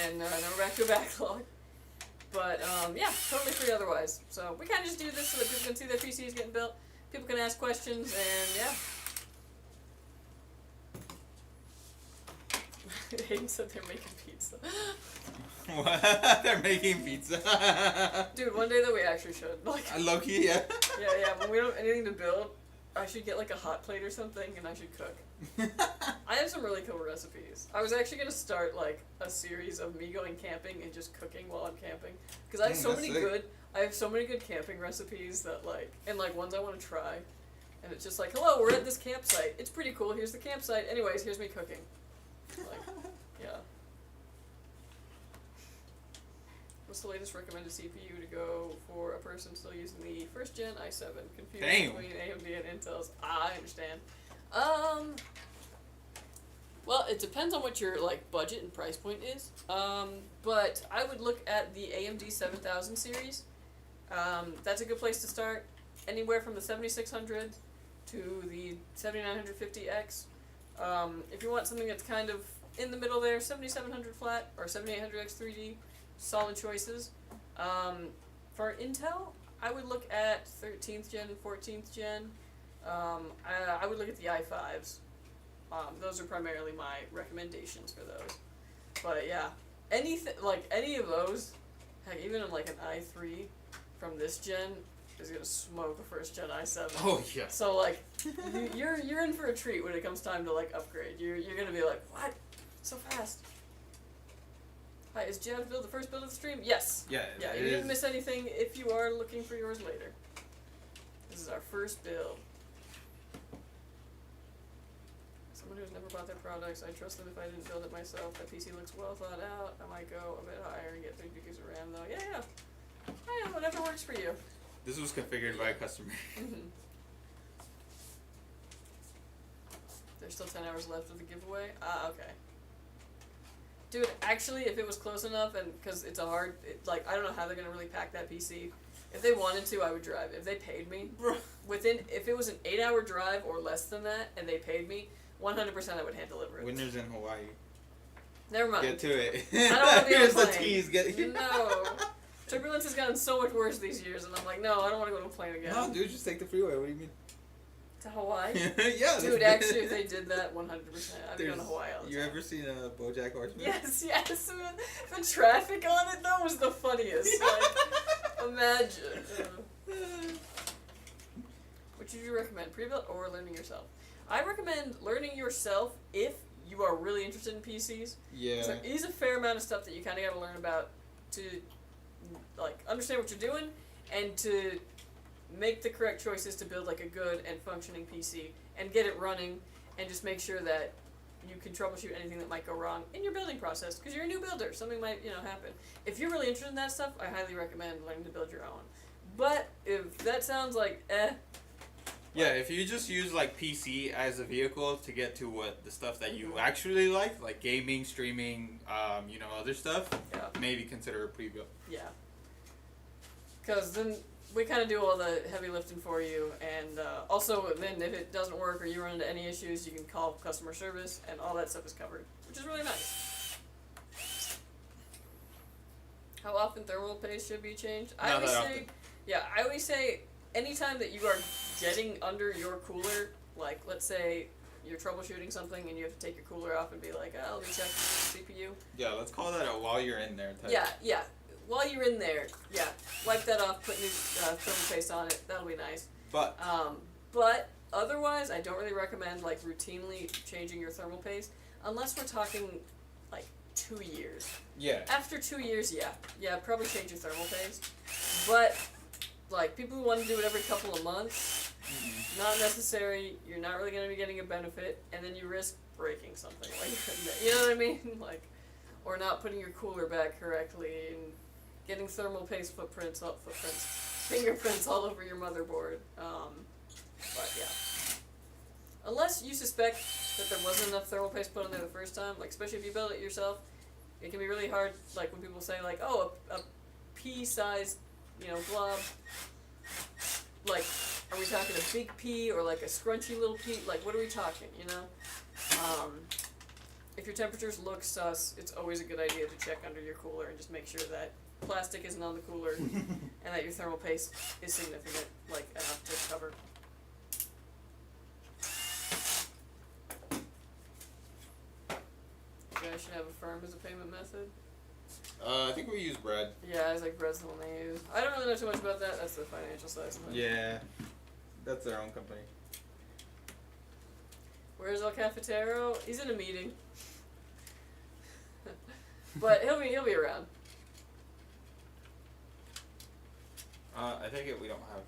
and now we're back to a backlog. But yeah, totally free otherwise. So we kind of just do this so that people can see their PCs getting built. People can ask questions, and yeah. Hayden said they're making pizza. What? They're making pizza. Dude, one day that we actually should. Like, Low key, yeah. yeah. When we don't have anything to build, I should get like a hot plate or something, and I should cook. I have some really cool recipes. I was actually gonna start like a series of me going camping and just cooking while I'm camping, because I have so many good. I have so many good camping recipes that like, and like ones I want to try, and it's just like, hello, we're at this campsite. It's pretty cool. Here's the campsite. Anyways, here's me cooking. Like, yeah. What's the latest recommended CPU to go for a person still using the first gen i7? Confused between AMD and Intel's. I understand. Well, it depends on what your like budget and price point is. But I would look at the AMD 7000 series. That's a good place to start. Anywhere from the 7600 to the 7950X. If you want something that's kind of in the middle there, 7700 flat or 7800X 3D, solid choices. For Intel, I would look at 13th gen and 14th gen. I would look at the i5s. Those are primarily my recommendations for those. But yeah, anything like any of those, heck, even like an i3 from this gen is gonna smoke a first gen i7. Oh yeah. So like, you're in for a treat when it comes time to like upgrade. You're gonna be like, what? So fast. Hi, is Jazz build the first build of the stream? Yes. Yeah. Yeah, you didn't miss anything if you are looking for yours later. This is our first build. Someone who's never bought their products, I trust them if I didn't build it myself. That PC looks well thought out. I might go a bit higher and get 3 gigs of RAM though. Yeah. Yeah, whatever works for you. This was configured by a customer. There's still 10 hours left of the giveaway? Okay. Dude, actually, if it was close enough, and because it's a hard, like, I don't know how they're going to really pack that PC. If they wanted to, I would drive. If they paid me, if it was an 8-hour drive or less than that, and they paid me, 100% I would hand deliver it. Winners in Hawaii. Never mind. Get to it. I don't want to be on a Here's the plane. tease. No. Turbulence has gotten so much worse these years, and I'm like, no, I don't want to go on a plane again. No, dude, just take the freeway. What do you mean? To Hawaii? Yeah. Dude, actually, if they did that, 100%, I'd be going to Hawaii all the time. You ever seen a BoJack Horseman? Yes. The traffic on it, though, was the funniest. Like, imagine. What would you recommend, pre-built or learning yourself? I recommend learning yourself if you are really interested in PCs. Yeah. So it is a fair amount of stuff that you kind of got to learn about to, like, understand what you're doing and to make the correct choices to build like a good and functioning PC and get it running and just make sure that you can troubleshoot anything that might go wrong in your building process because you're a new builder. Something might, happen. If you're really interested in that stuff, I highly recommend learning to build your own. But if that sounds like yeah, if you just use like PC as a vehicle to get to what the stuff that you actually like gaming, streaming, other stuff, maybe consider a pre-built. Yeah. Because then we kind of do all the heavy lifting for you, and also then if it doesn't work or you run into any issues, you can call customer service, and all that stuff is covered, which is really nice. How often thermal paste should be changed? I always say anytime that you are getting under your cooler, like let's say you're troubleshooting something and you have to take your cooler off and be like, oh, let me check the CPU. Yeah, let's call that a while you're in there type. Yeah. While you're in there, wipe that off, put new thermal paste on it. That'll be nice. But otherwise, I don't really recommend like routinely changing your thermal paste unless we're talking like 2 years. Yeah. After 2 years, probably change your thermal paste. But like people who want to do it every couple of months, not necessary. You're not really going to be getting a benefit, and then you risk breaking something. Like, you know what I mean? Like, or not putting your cooler back correctly and getting thermal paste fingerprints all over your motherboard. But yeah. Unless you suspect that there wasn't enough thermal paste put on there the first time, like especially if you build it yourself, it can be really hard. Like when people say like, oh, a pea-sized, blob. Like, are we talking a big pea or like a scrunchy little pea? Like, what are we talking? If your temperatures look sus, it's always a good idea to check under your cooler and just make sure that plastic isn't on the cooler and that your thermal paste is significant, like enough to cover. You guys should have a firm as a payment method. I think we use bread. Yeah, it's like bread's the one they use. I don't really know too much about that. That's the financial side of it. Yeah, that's their own company. Where's El Cafetero? He's in a meeting. But he'll be around. I take it we don't have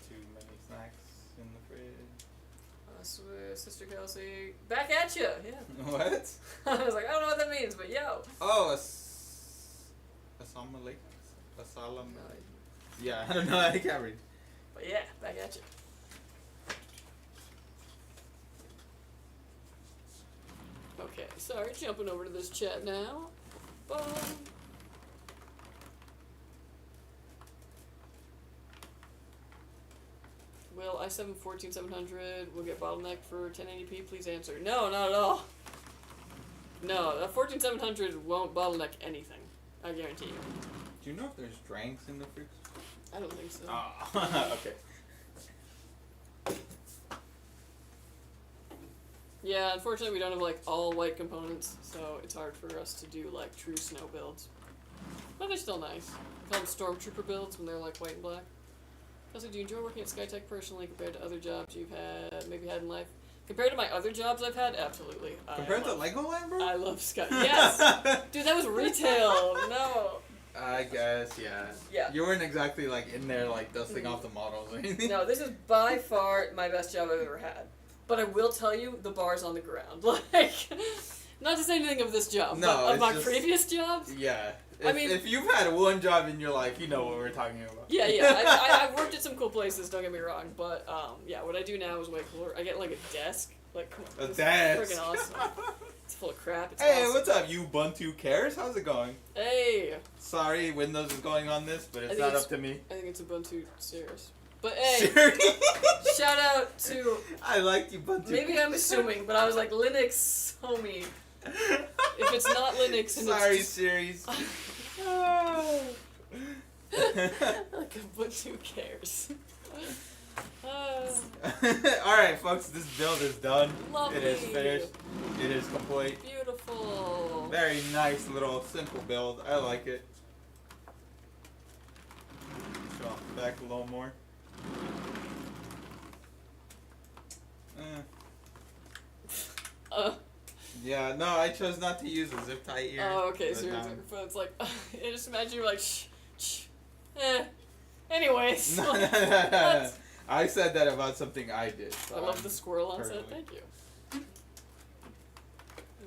too many snacks in the fridge. Sister Kelsey, back at you. Yeah. What? I was like, I don't know what that means, but yo. Oh, assalamu alaikum. Assalam. Yeah, I don't know. I can't read. But yeah, back at you. Okay, sorry, jumping over to this chat now. Boom. Will i7 14700 will get bottlenecked for 1080p? Please answer. No, not at all. No, a 14700 won't bottleneck anything. I guarantee you. Do you know if there's drinks in the fridge? I don't think so. Oh, okay. Yeah, unfortunately we don't have like all white components, so it's hard for us to do like true snow builds. But they're still nice. We call them Stormtrooper builds when they're like white and black. Also, do you enjoy working at Skytech personally compared to other jobs you've maybe had in life? Compared to my other jobs I've had, absolutely. Compared to Legoland, bro? I love Skytech. Yes! Dude, that was retail! No! I guess, yeah. Yeah. You weren't exactly like in there like dusting off the models or anything. No, this is by far my best job I've ever had. But I will tell you, the bar's on the ground. Like, not to say anything of this job, no, but of my just, previous jobs. Yeah. I mean, if you've had one job in your life, you know what we're talking about. Yeah. I've worked at some cool places, don't get me wrong. But, yeah, what I do now is way cooler. I get, like, a desk. Like, come on. A desk? Freaking awesome. It's full of crap. It's hey, awesome. what's up, you Ubuntu cares? How's it going? Hey. Sorry, Windows is going on this, but it's not up to me. I think it's Ubuntu serious. But hey, shout out to... I like Ubuntu. Maybe I'm assuming, but I was like, Linux, homie. If it's not Linux and sorry, it's just... series. Like Ubuntu cares. Alright, folks, this build is done. Lovely. It is finished. It is complete. Beautiful. Very nice little simple build. I like it. Show off the back a little more. Yeah, no, I chose not to use a zip tie here. Oh, okay, so it's like, I just imagine you're like, shh, anyways. No, I said that about something I did. So I love the squirrel on set, perfectly. thank you.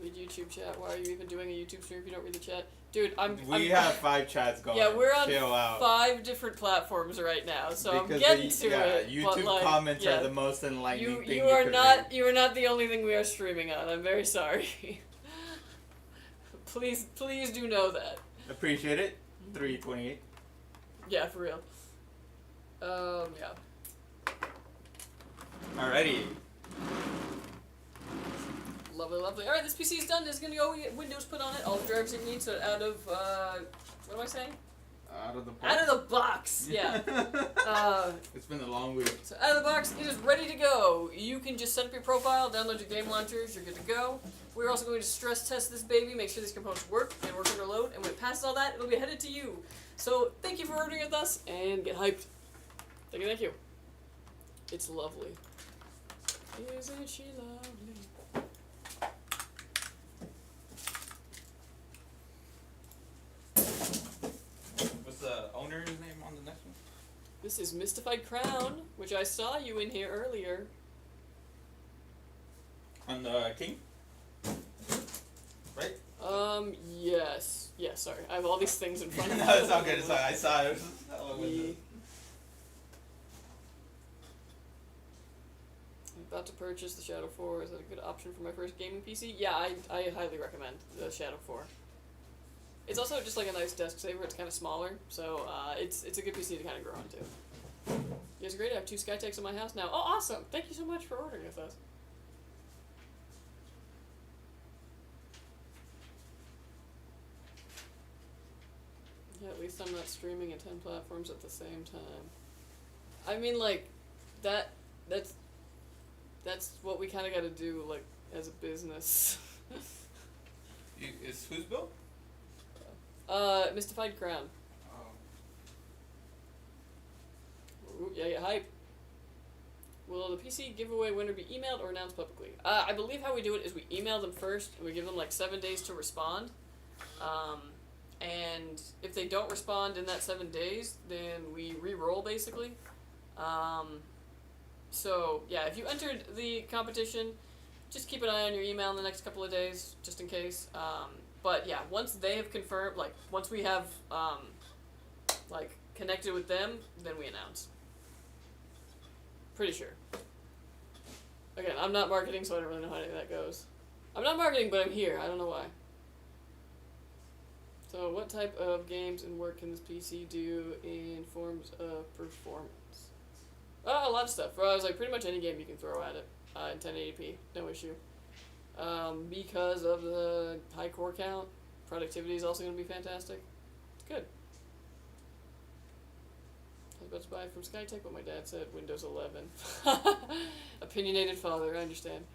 Read YouTube chat, why are you even doing a YouTube stream if you don't read the chat? Dude, We have 5 chats going. Yeah, we're on Chill out. 5 different platforms right now, so because I'm getting to it. YouTube but like, comments are the most enlightening thing you are could not read. you are not the only thing we are streaming on. I'm very sorry. Please do know that. Appreciate it. 328. Yeah, for real. Yeah. Alrighty. Lovely. Alright, this PC is done. It's gonna go get Windows put on it. All the drivers it needs. So out of what am I saying? Out of the box. Out of the box, yeah. It's been a long week. So out of the box, it is ready to go. You can just set up your profile, download your game launchers, you're good to go. We're also going to stress test this baby, make sure these components work and work under load, and when it passes all that, it'll be headed to you. So thank you for ordering with us, and get hyped. Thank you, thank you. It's lovely. Isn't she lovely? What's the owner's name on the next one? This is Mystified Crown, which I saw you in here earlier. On the king? Right? Yes. Yeah, sorry. I have all these things in front of me. No, it's all good. It's all, I saw it. I'm about to purchase the Shadow 4. Is that a good option for my first gaming PC? Yeah, I highly recommend the Shadow 4. It's also just like a nice desk saver. It's kind of smaller, so it's a good PC to kind of grow into. You guys are great. I have 2 Skytechs in my house now. Oh, awesome! Thank you so much for ordering with us. Yeah, at least I'm not streaming at 10 platforms at the same time. I mean, like, that's what we kind of got to do, like, as a business. Is whose bill? Mystified Crown. Ooh, yeah, hype. Will the PC giveaway winner be emailed or announced publicly? I believe how we do it is we email them first, and we give them like 7 days to respond. And if they don't respond in that 7 days, then we re-roll basically. So yeah, if you entered the competition, just keep an eye on your email in the next couple of days, just in case. But yeah, once they have confirmed, like once we have like connected with them, then we announce. Pretty sure. Again, I'm not marketing, so I don't really know how any of that goes. I'm not marketing, but I'm here. I don't know why. So what type of games and work can this PC do in forms of performance? A lot of stuff. I was like, pretty much any game you can throw at it in 1080p, no issue. Because of the high core count, productivity is also going to be fantastic. It's good. I was about to buy it from Skytech, but my dad said Windows 11. Opinionated father, I understand.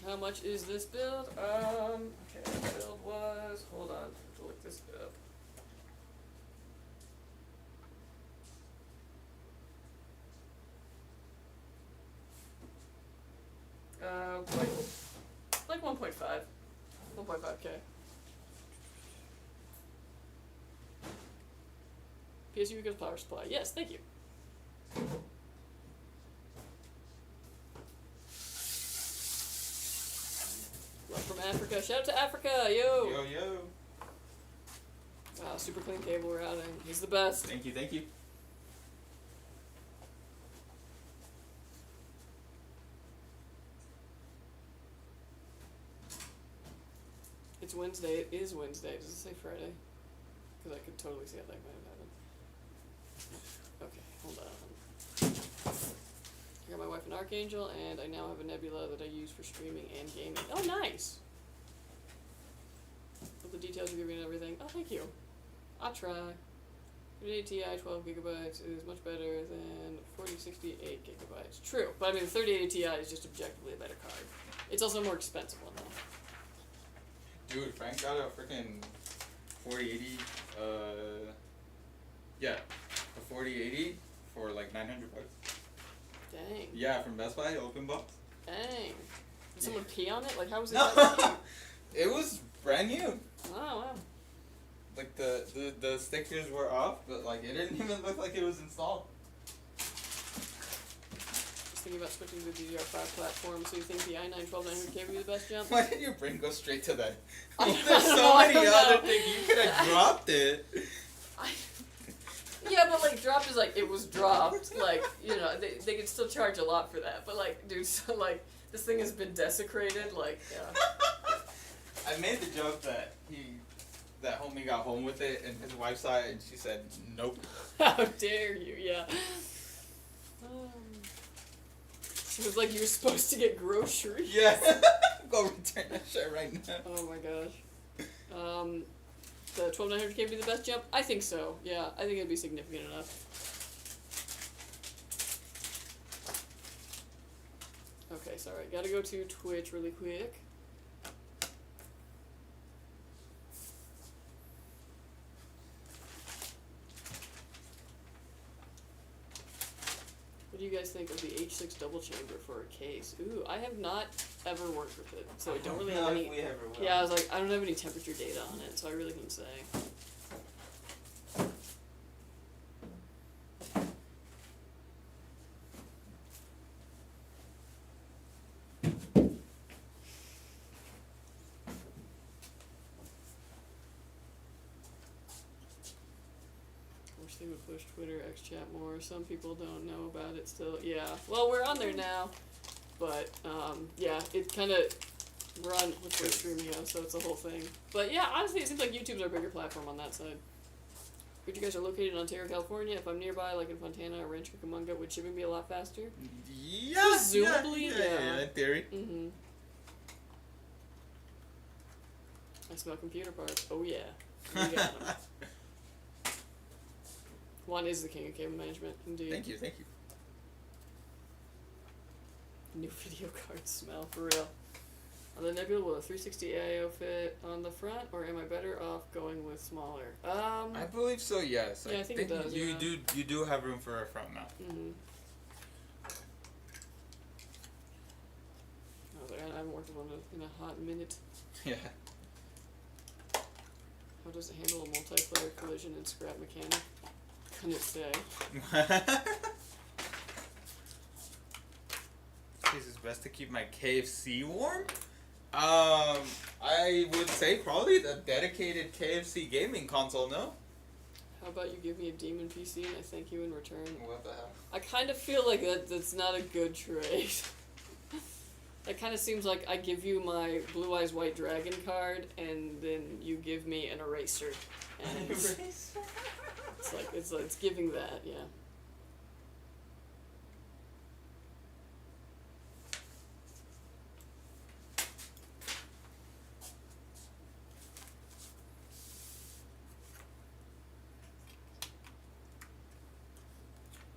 How much is this build? Okay, the build was, hold on, I have to look this up. Like 1.5. 1.5K. PSU equals power supply. Yes, thank you. Love from Africa. Shout out to Africa, yo! Yo, yo. Wow, super clean cable routing. He's the best. Thank you, thank you. It's Wednesday. It is Wednesday. Does it say Friday? Because I could totally see how that might have happened. Okay, hold on. I got my wife an Archangel, and I now have a Nebula that I use for streaming and gaming. Oh, nice! All the details are giving and everything. Oh, thank you. I'll try. 38 Ti 12 gigabytes is much better than 4068 gigabytes. True, but I mean the 3080 Ti is just objectively a better card. It's also a more expensive one though. Dude, Frank got a freaking 4080, yeah, a 4080 for like $900. Dang. Yeah, from Best Buy, open box. Dang. Did someone pee on it? Like, how was it? No, it was brand new. Oh, wow. Like the stickers were off, but like it didn't even look like it was installed. Just thinking about switching to the DDR5 platform, so you think the i9-12900K would be the best jump? Why did your brain go straight to that? I There's don't so know, many I don't other know. things. You could have dropped it. Yeah, but like dropped is like it was dropped. Like, you know, they could still charge a lot for that. But like, dude, so like this thing has been desecrated. Like, yeah. I made the joke that that homie got home with it, and his wife saw it, and she said, "Nope." How dare you? Yeah. She was like, you were supposed to get groceries. Yeah. Go return that shit right now. Oh my gosh. the 12900K would be the best jump? I think so. Yeah, I think it'd be significant enough. Okay, sorry. Gotta go to Twitch really quick. What do you guys think of the H6 double chamber for a case? Ooh, I have not ever worked with it, so I don't really have any. Yeah, I was like, I don't have any temperature data on it, so I really couldn't say. They would push Twitter, XChat more. Some people don't know about it still. Yeah. Well, we're on there now, but yeah, it kind of we're on with Twitch streaming now, so it's a whole thing. But yeah, honestly, it seems like YouTube's our bigger platform on that side. But you guys are located in Ontario, California. If I'm nearby, like in Fontana or Rancho Cucamonga, would shipping be a lot faster? Yeah. Presumably, yeah, in theory. Mhm. I smell computer parts. Oh yeah. We got 'em. Juan is the king of cable management, indeed. Thank you. New video card smell, for real. On the Nebula, will a 360 AIO fit on the front, or am I better off going with smaller? I believe so. Yes. Yeah, I think it does. You do have room for a front mount. Mhm. I was like, I haven't worked with one in a hot minute. Yeah. How does it handle a multiplayer collision and scrap mechanic? Couldn't say. It's best to keep my KFC warm. I would say probably the dedicated KFC gaming console. No. How about you give me a demon PC and I thank you in return? What the hell? I kind of feel like that's not a good trade. It kind of seems like I give you my Blue Eyes White Dragon card and then you give me an eraser. And it's giving that, yeah.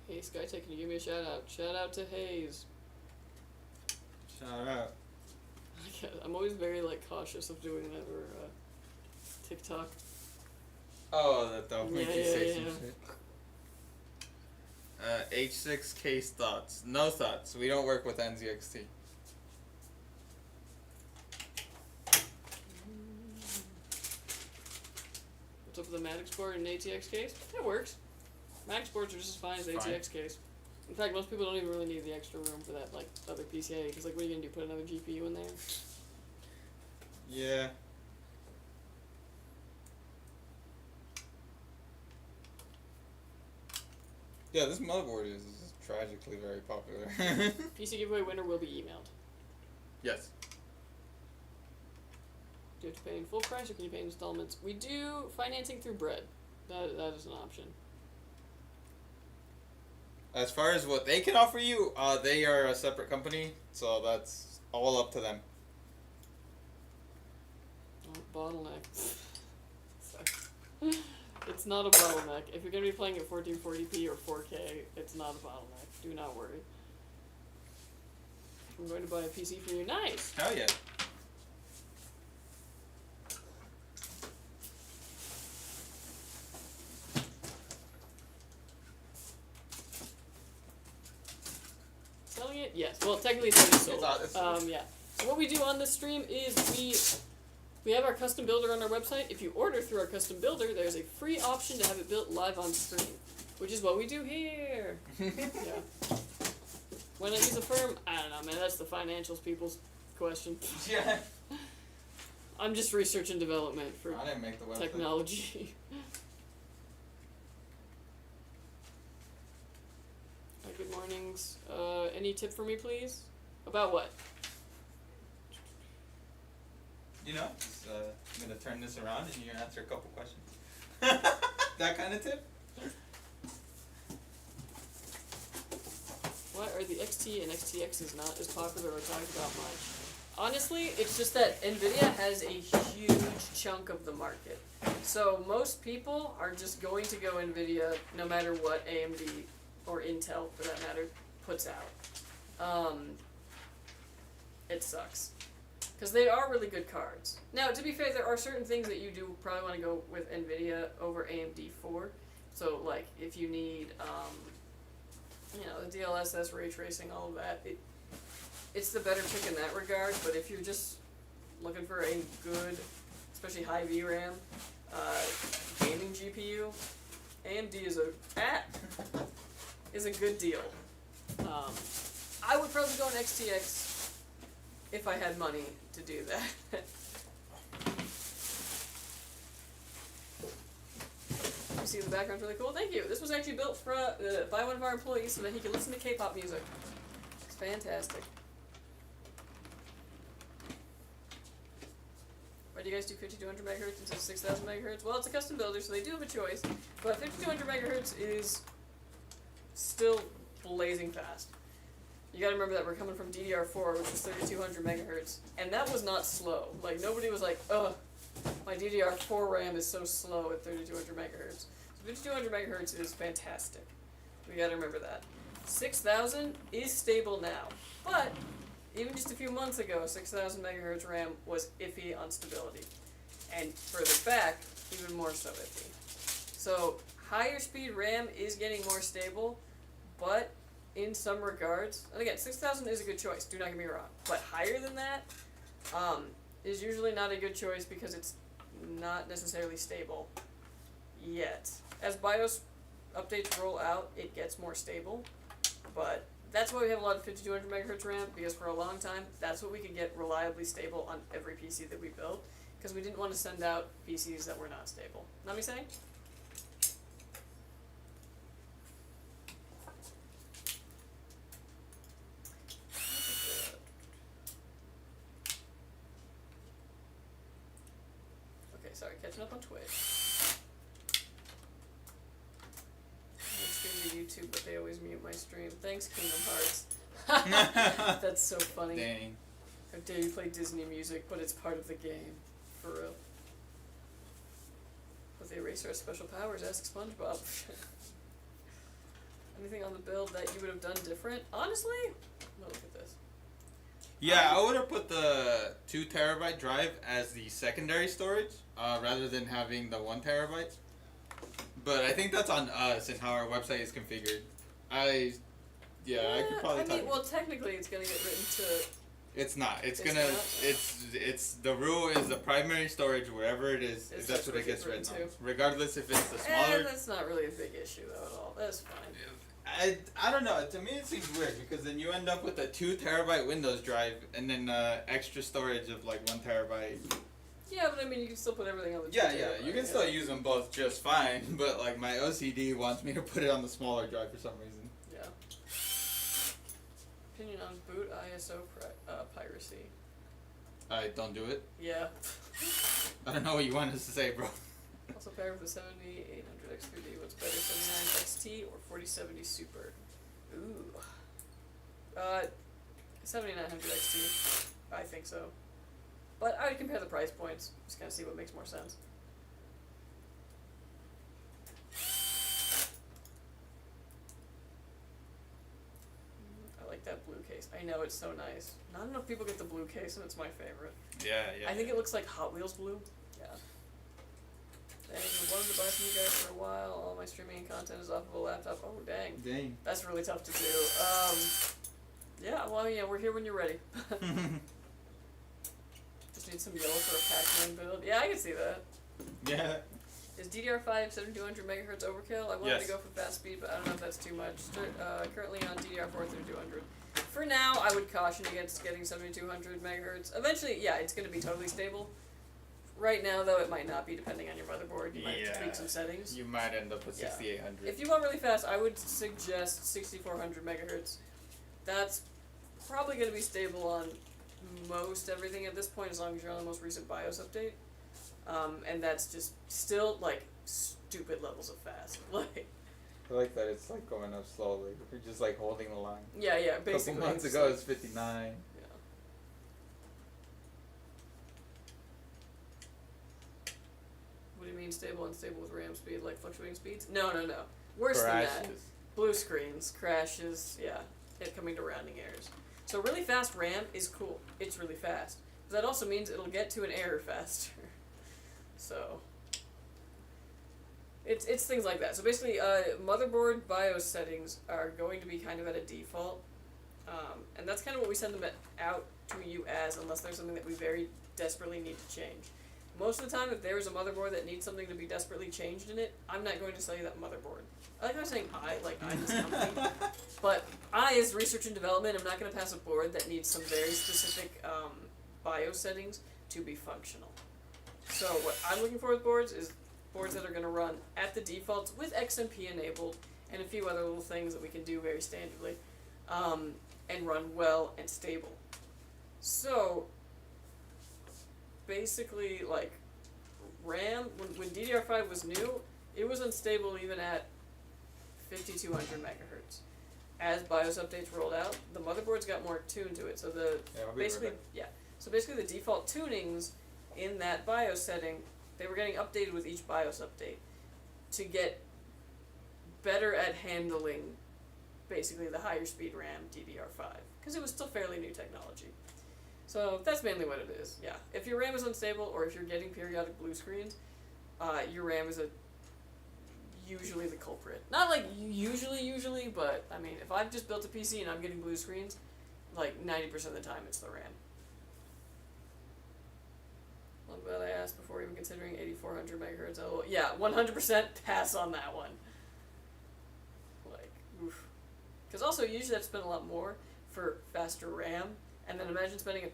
Hey Skytech, can you give me a shout out? Shout out to Hayes. Shout out. I'm always very cautious of doing that or TikTok. Oh, that'll make you say some yeah. shit. H6 case thoughts. No thoughts. We don't work with NZXT. What's up with the Maddox board and ATX case? It works. Maddox boards are just as fine as ATX case. In fact, most people don't even really need the extra room for that other PCIe because what are you gonna do? Put another GPU in there? Yeah. Yeah, this motherboard is tragically very popular. PC giveaway winner will be emailed. Yes. Do you have to pay in full price or can you pay in installments? We do financing through Bread. That is an option. As far as what they can offer you, they are a separate company, so that's all up to them. Oh, bottleneck. It's not a bottleneck. If you're going to be playing at 1440p or 4K, it's not a bottleneck. Do not worry. I'm going to buy a PC for you. Nice! Hell yeah. Selling it? Yes. Well, technically it's already sold. It's sold. Yeah. So what we do on this stream is we have our custom builder on our website. If you order through our custom builder, there's a free option to have it built live on screen, which is what we do here. Yeah. When I use a firm, I don't know, man. That's the financials people's question. Yeah. I'm just research and development for I didn't make the website. technology. Good mornings. Any tip for me, please? About what? You know, just, I'm going to turn this around and you're going to answer a couple questions. That kind of tip? Why are the XT and XTXs not as popular or talked about much? Honestly, it's just that NVIDIA has a huge chunk of the market. So most people are just going to go NVIDIA no matter what AMD, or Intel for that matter, puts out. It sucks. Because they are really good cards. Now, to be fair, there are certain things that you do probably want to go with NVIDIA over AMD for. So, like, if you need, the DLSS, ray tracing, all of that, it's the better pick in that regard. But if you're just looking for a good, especially high VRAM, gaming GPU, AMD is a good deal. I would probably go an XTX if I had money to do that. You see the background's really cool? Thank you. This was actually built by one of our employees so that he can listen to K-pop music. It's fantastic. Why do you guys do 5200 megahertz instead of 6000 megahertz? Well, it's a custom builder, so they do have a choice. But 5200 megahertz is still blazing fast. You gotta remember that we're coming from DDR4, which is 3200 megahertz, and that was not slow. Like, nobody was like, ugh, my DDR4 RAM is so slow at 3200 megahertz. So 5200 megahertz is fantastic. We gotta remember that. 6000 is stable now, but even just a few months ago, 6000 megahertz RAM was iffy on stability. And further back, even more so iffy. So, higher speed RAM is getting more stable, but in some regards, and again, 6000 is a good choice, do not get me wrong, but higher than that is usually not a good choice because it's not necessarily stable yet. As BIOS updates roll out, it gets more stable, but that's why we have a lot of 5200 megahertz RAM, because for a long time, that's what we could get reliably stable on every PC that we built, because we didn't want to send out PCs that were not stable. Know what I'm saying? Sorry, catching up on Twitch. I stream to YouTube, but they always mute my stream. Thanks, Kingdom Hearts. That's so funny. Dang. How dare you play Disney music, but it's part of the game. For real. With the eraser has special powers, ask SpongeBob. Anything on the build that you would have done different? Honestly? No, look at this. Yeah, I would have put the 2 terabyte drive as the secondary storage, rather than having the 1 terabyte. But I think that's on us and how our website is configured. I could probably. Well, technically, it's gonna get written to. It's not. It's not? It's the rule is the primary storage wherever it is. That's what it gets written to. Regardless if it's the smaller. That's not really a big issue though at all. That's fine. I don't know. To me, it seems weird because then you end up with a 2 terabyte Windows drive and then extra storage of like 1 terabyte. Yeah, but I mean, you can still put everything on the 2 Yeah, terabyte, you can still use them both just fine. But like my OCD wants me to put it on the smaller drive for some reason. Yeah. Opinion on boot ISO piracy. I don't do it. Yeah. I don't know what you want us to say, bro. Also paired with the 7800 X3D, what's better, 79 XT or 4070 Super? Ooh. 7900 XT. I think so. But I would compare the price points, just kind of see what makes more sense. I like that blue case. I know, it's so nice. Not enough people get the blue case, and it's my favorite. Yeah. I think it looks like Hot Wheels blue. Yeah. Dang, I wanted to buy from you guys for a while. All my streaming content is off of a laptop. Oh, dang. Dang. That's really tough to do. Yeah, well, yeah, we're here when you're ready. Just need some yellow for a Pac-Man build. Yeah, I can see that. Yeah. Is DDR5 7200 megahertz overkill? I wanted to go for fast speed, but I don't know if that's too much. Currently on DDR4 3200. For now, I would caution against getting 7200 megahertz. Eventually, yeah, it's going to be totally stable. Right now, though, it might not be, depending on your motherboard. You might have to tweak some settings. You might end up with 6800. If you want really fast, I would suggest 6400 megahertz. That's probably going to be stable on most everything at this point, as long as you're on the most recent BIOS update. And that's just still, like, stupid levels of fast. Like, I like that it's, like, going up slowly. We're just, like, holding the line. Yeah, basically. A couple months ago, it was 59. mean stable, unstable with RAM speed, like fluctuating speeds? No. Worse than that. Crashes. Blue screens, crashes, yeah, it coming to rounding errors. So really fast RAM is cool. It's really fast. That also means it'll get to an error faster. So it's things like that. So basically, motherboard BIOS settings are going to be kind of at a default, and that's kind of what we send them out to you as, unless there's something that we very desperately need to change. Most of the time, if there is a motherboard that needs something to be desperately changed in it, I'm not going to sell you that motherboard. I like how I'm saying I'm this company, but I, as research and development, am not going to pass a board that needs some very specific BIOS settings to be functional. So what I'm looking for with boards is boards that are going to run at the defaults with XMP enabled and a few other little things that we can do very standardly, and run well and stable. So basically, like, RAM, when DDR5 was new, it was unstable even at 5200 megahertz. As BIOS updates rolled out, the motherboards got more tuned to it. So So basically the default tunings in that BIOS setting, they were getting updated with each BIOS update to get better at handling basically the higher speed RAM DDR5, because it was still fairly new technology. So that's mainly what it is, yeah. If your RAM is unstable, or if you're getting periodic blue screens, your RAM is usually the culprit. Not like usually, but I mean, if I've just built a PC and I'm getting blue screens, like 90% of the time it's the RAM. I'm glad I asked before even considering 8400 megahertz. Oh, yeah, 100% pass on that one. Like, oof. Because also, you usually have to spend a lot more for faster RAM, and then imagine spending a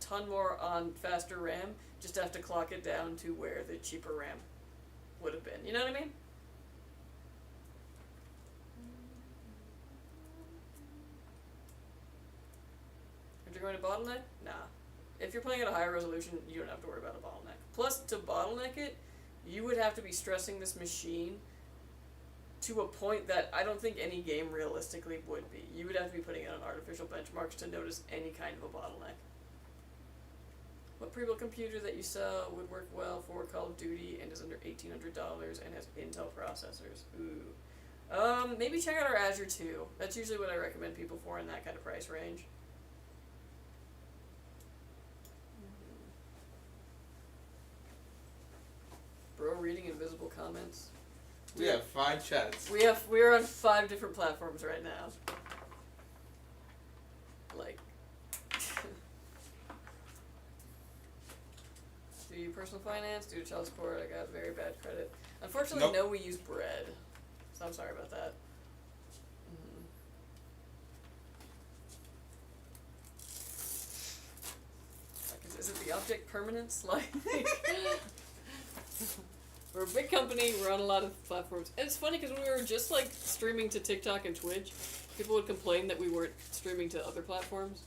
ton more on faster RAM just to have to clock it down to where the cheaper RAM would have been. You know what I mean? If you're going to bottleneck? Nah. If you're playing at a higher resolution, you don't have to worry about a bottleneck. Plus, to bottleneck it, you would have to be stressing this machine to a point that I don't think any game realistically would be. You would have to be putting it on artificial benchmarks to notice any kind of a bottleneck. What pre-built computer that you sell would work well for Call of Duty and is under $1,800 and has Intel processors? Ooh. Maybe check out our Azure 2. That's usually what I recommend people for in that kind of price range. Bro reading invisible comments. We have 5 chats. We're on 5 different platforms right now. Like, do you personal finance? Do child support? I got very bad credit. Unfortunately, Nope. no. We use bread, so I'm sorry about that. Like, is it the object permanence? Like. We're a big company, we're on a lot of platforms. And it's funny because when we were just like streaming to TikTok and Twitch, people would complain that we weren't streaming to other platforms.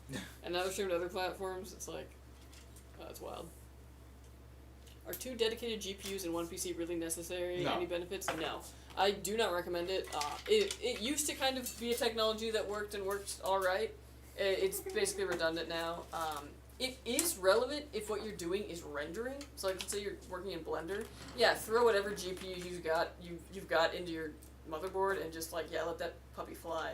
And now we're streaming to other platforms, it's like, it's wild. Are 2 dedicated GPUs in one PC really necessary? No. Any benefits? No. I do not recommend it. It used to kind of be a technology that worked alright. It's basically redundant now. It is relevant if what you're doing is rendering. So like, let's say you're working in Blender. Yeah, throw whatever GPU you've got into your motherboard and just like, yeah, let that puppy fly.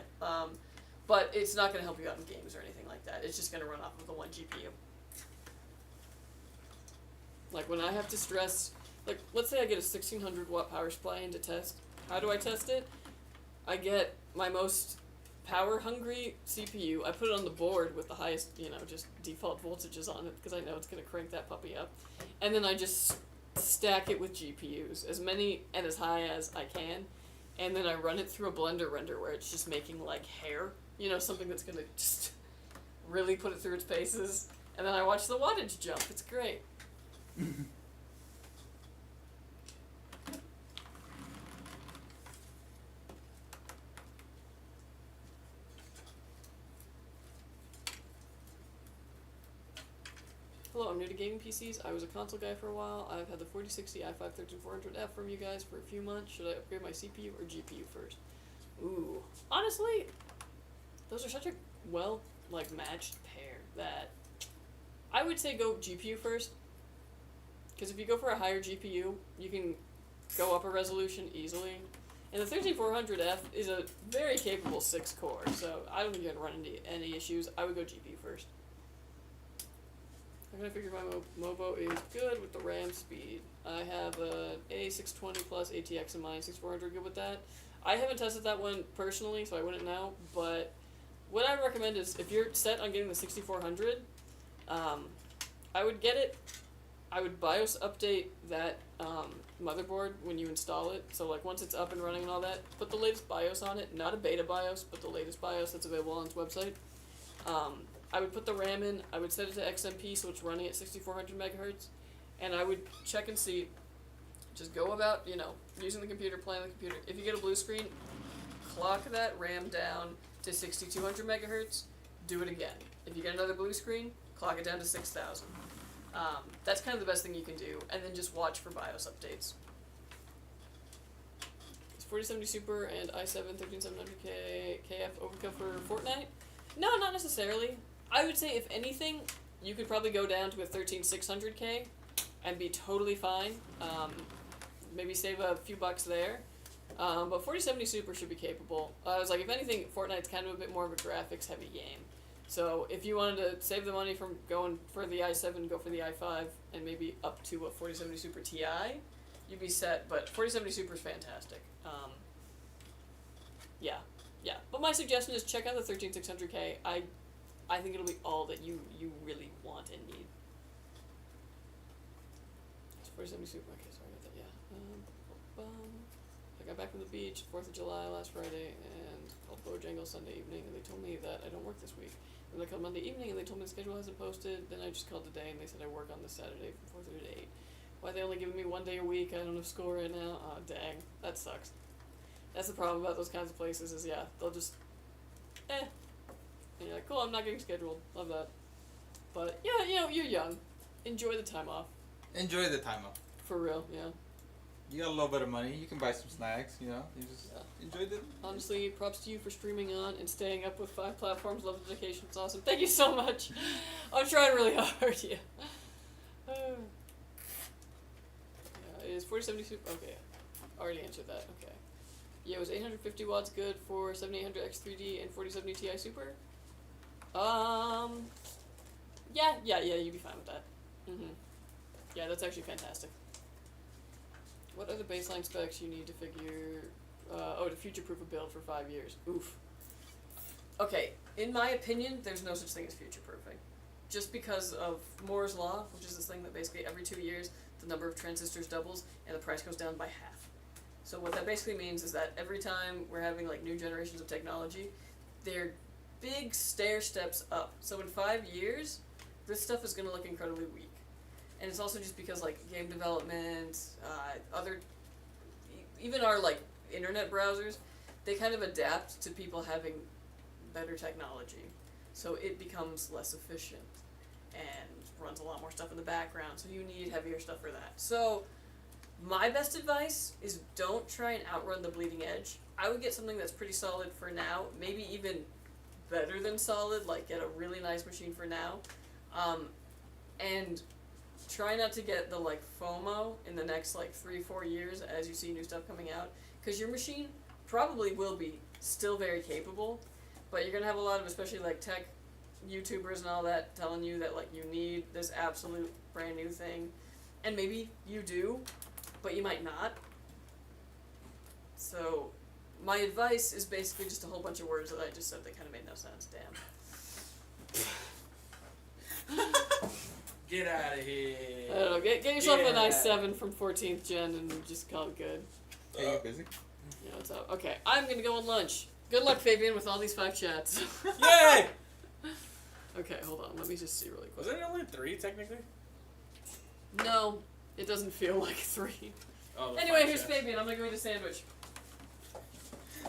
But it's not going to help you out in games or anything like that. It's just going to run off of the one GPU. Like when I have to stress, like let's say I get a 1600 watt power supply in to test. How do I test it? I get my most power hungry CPU. I put it on the board with the highest, just default voltages on it because I know it's going to crank that puppy up. And then I just stack it with GPUs, as many and as high as I can. And then I run it through a Blender render where it's just making like hair, something that's going to just really put it through its paces. And then I watch the wattage jump. It's great. Hello, I'm new to gaming PCs. I was a console guy for a while. I've had the 4060 i5-13400F from you guys for a few months. Should I upgrade my CPU or GPU first? Ooh. Honestly, those are such a matched pair that I would say go GPU first. Because if you go for a higher GPU, you can go up a resolution easily. And the 13400F is a very capable 6-core, so I don't think you're going to run into any issues. I would go GPU first. I'm going to figure my Mobo is good with the RAM speed. I have a A620 plus ATX in mine, 6400, good with that. I haven't tested that one personally, so I wouldn't know, but what I recommend is if you're set on getting the 6400, I would get it. I would BIOS update that motherboard when you install it. So like once it's up and running and all that, put the latest BIOS on it. Not a beta BIOS, but the latest BIOS that's available on its website. I would put the RAM in. I would set it to XMP so it's running at 6400 megahertz, and I would check and see. Just go about, using the computer, playing the computer. If you get a blue screen, clock that RAM down to 6200 megahertz. Do it again. If you get another blue screen, clock it down to 6000. That's kind of the best thing you can do, and then just watch for BIOS updates. Is 4070 Super and i7 13700K KF overkill for Fortnite? No, not necessarily. I would say if anything, you could probably go down to a 13600K and be totally fine. Maybe save a few bucks there. But 4070 Super should be capable. I was like, if anything, Fortnite's kind of a bit more of a graphics-heavy game. So if you wanted to save the money from going for the i7, go for the i5, and maybe up to a 4070 Super Ti, you'd be set. But 4070 Super is fantastic. Yeah. But my suggestion is check out the 13600K. I think it'll be all that you really want and need. It's 4070 Super. Okay, sorry about that. Yeah. I got back from the beach 4th of July last Friday and called Bojangles Sunday evening, and they told me that I don't work this week. And I called Monday evening, and they told me the schedule hasn't posted. Then I just called today, and they said I work on this Saturday from 4:30 to 8. Why are they only giving me 1 day a week? I don't have school right now. Oh, dang. That sucks. That's the problem about those kinds of places is, yeah, they'll just, And you're like, cool, I'm not getting scheduled. Love that. But, yeah, you're young. Enjoy the time off. Enjoy the time off. For real, yeah. You got a little bit of money. You can buy some snacks, You just enjoy it. Honestly, props to you for streaming on and staying up with 5 platforms. Love the dedication. It's awesome. Thank you so much. I'm trying really hard, yeah. Yeah, it is 4070 Super. Okay, already answered that. Okay. Yeah, it was 850 watts good for 7800 X3D and 4070 Ti Super. Yeah, you'd be fine with that. Yeah, that's actually fantastic. What are the baseline specs you need to figure, to future-proof a build for 5 years? Oof. Okay, in my opinion, there's no such thing as future-proofing. Just because of Moore's Law, which is this thing that basically every 2 years, the number of transistors doubles and the price goes down by half. So what that basically means is that every time we're having like new generations of technology, they're big stair steps up. So in 5 years, this stuff is going to look incredibly weak. And it's also just because like game development, even our like internet browsers, they kind of adapt to people having better technology. So it becomes less efficient and runs a lot more stuff in the background. So you need heavier stuff for that. So my best advice is don't try and outrun the bleeding edge. I would get something that's pretty solid for now, maybe even better than solid, like get a really nice machine for now. And try not to get the like FOMO in the next like 3-4 years as you see new stuff coming out, because your machine probably will be still very capable, but you're gonna have a lot of especially like tech YouTubers and all that telling you that like you need this absolute brand new thing, and maybe you do, but you might not. So my advice is basically just a whole bunch of words that I just said that kind of made no sense. Damn. Get out of here. I don't know. Get yourself an i7 from 14th gen and just call it good. Are you busy? Yeah, what's up? Okay, I'm gonna go on lunch. Good luck, Fabian, with all these 5 chats. Yay! Okay, hold on. Let me just see really quick. Was it only 3 technically? No, it doesn't feel like 3. Oh, Anyway, here's Fabian. I'm gonna go eat a sandwich.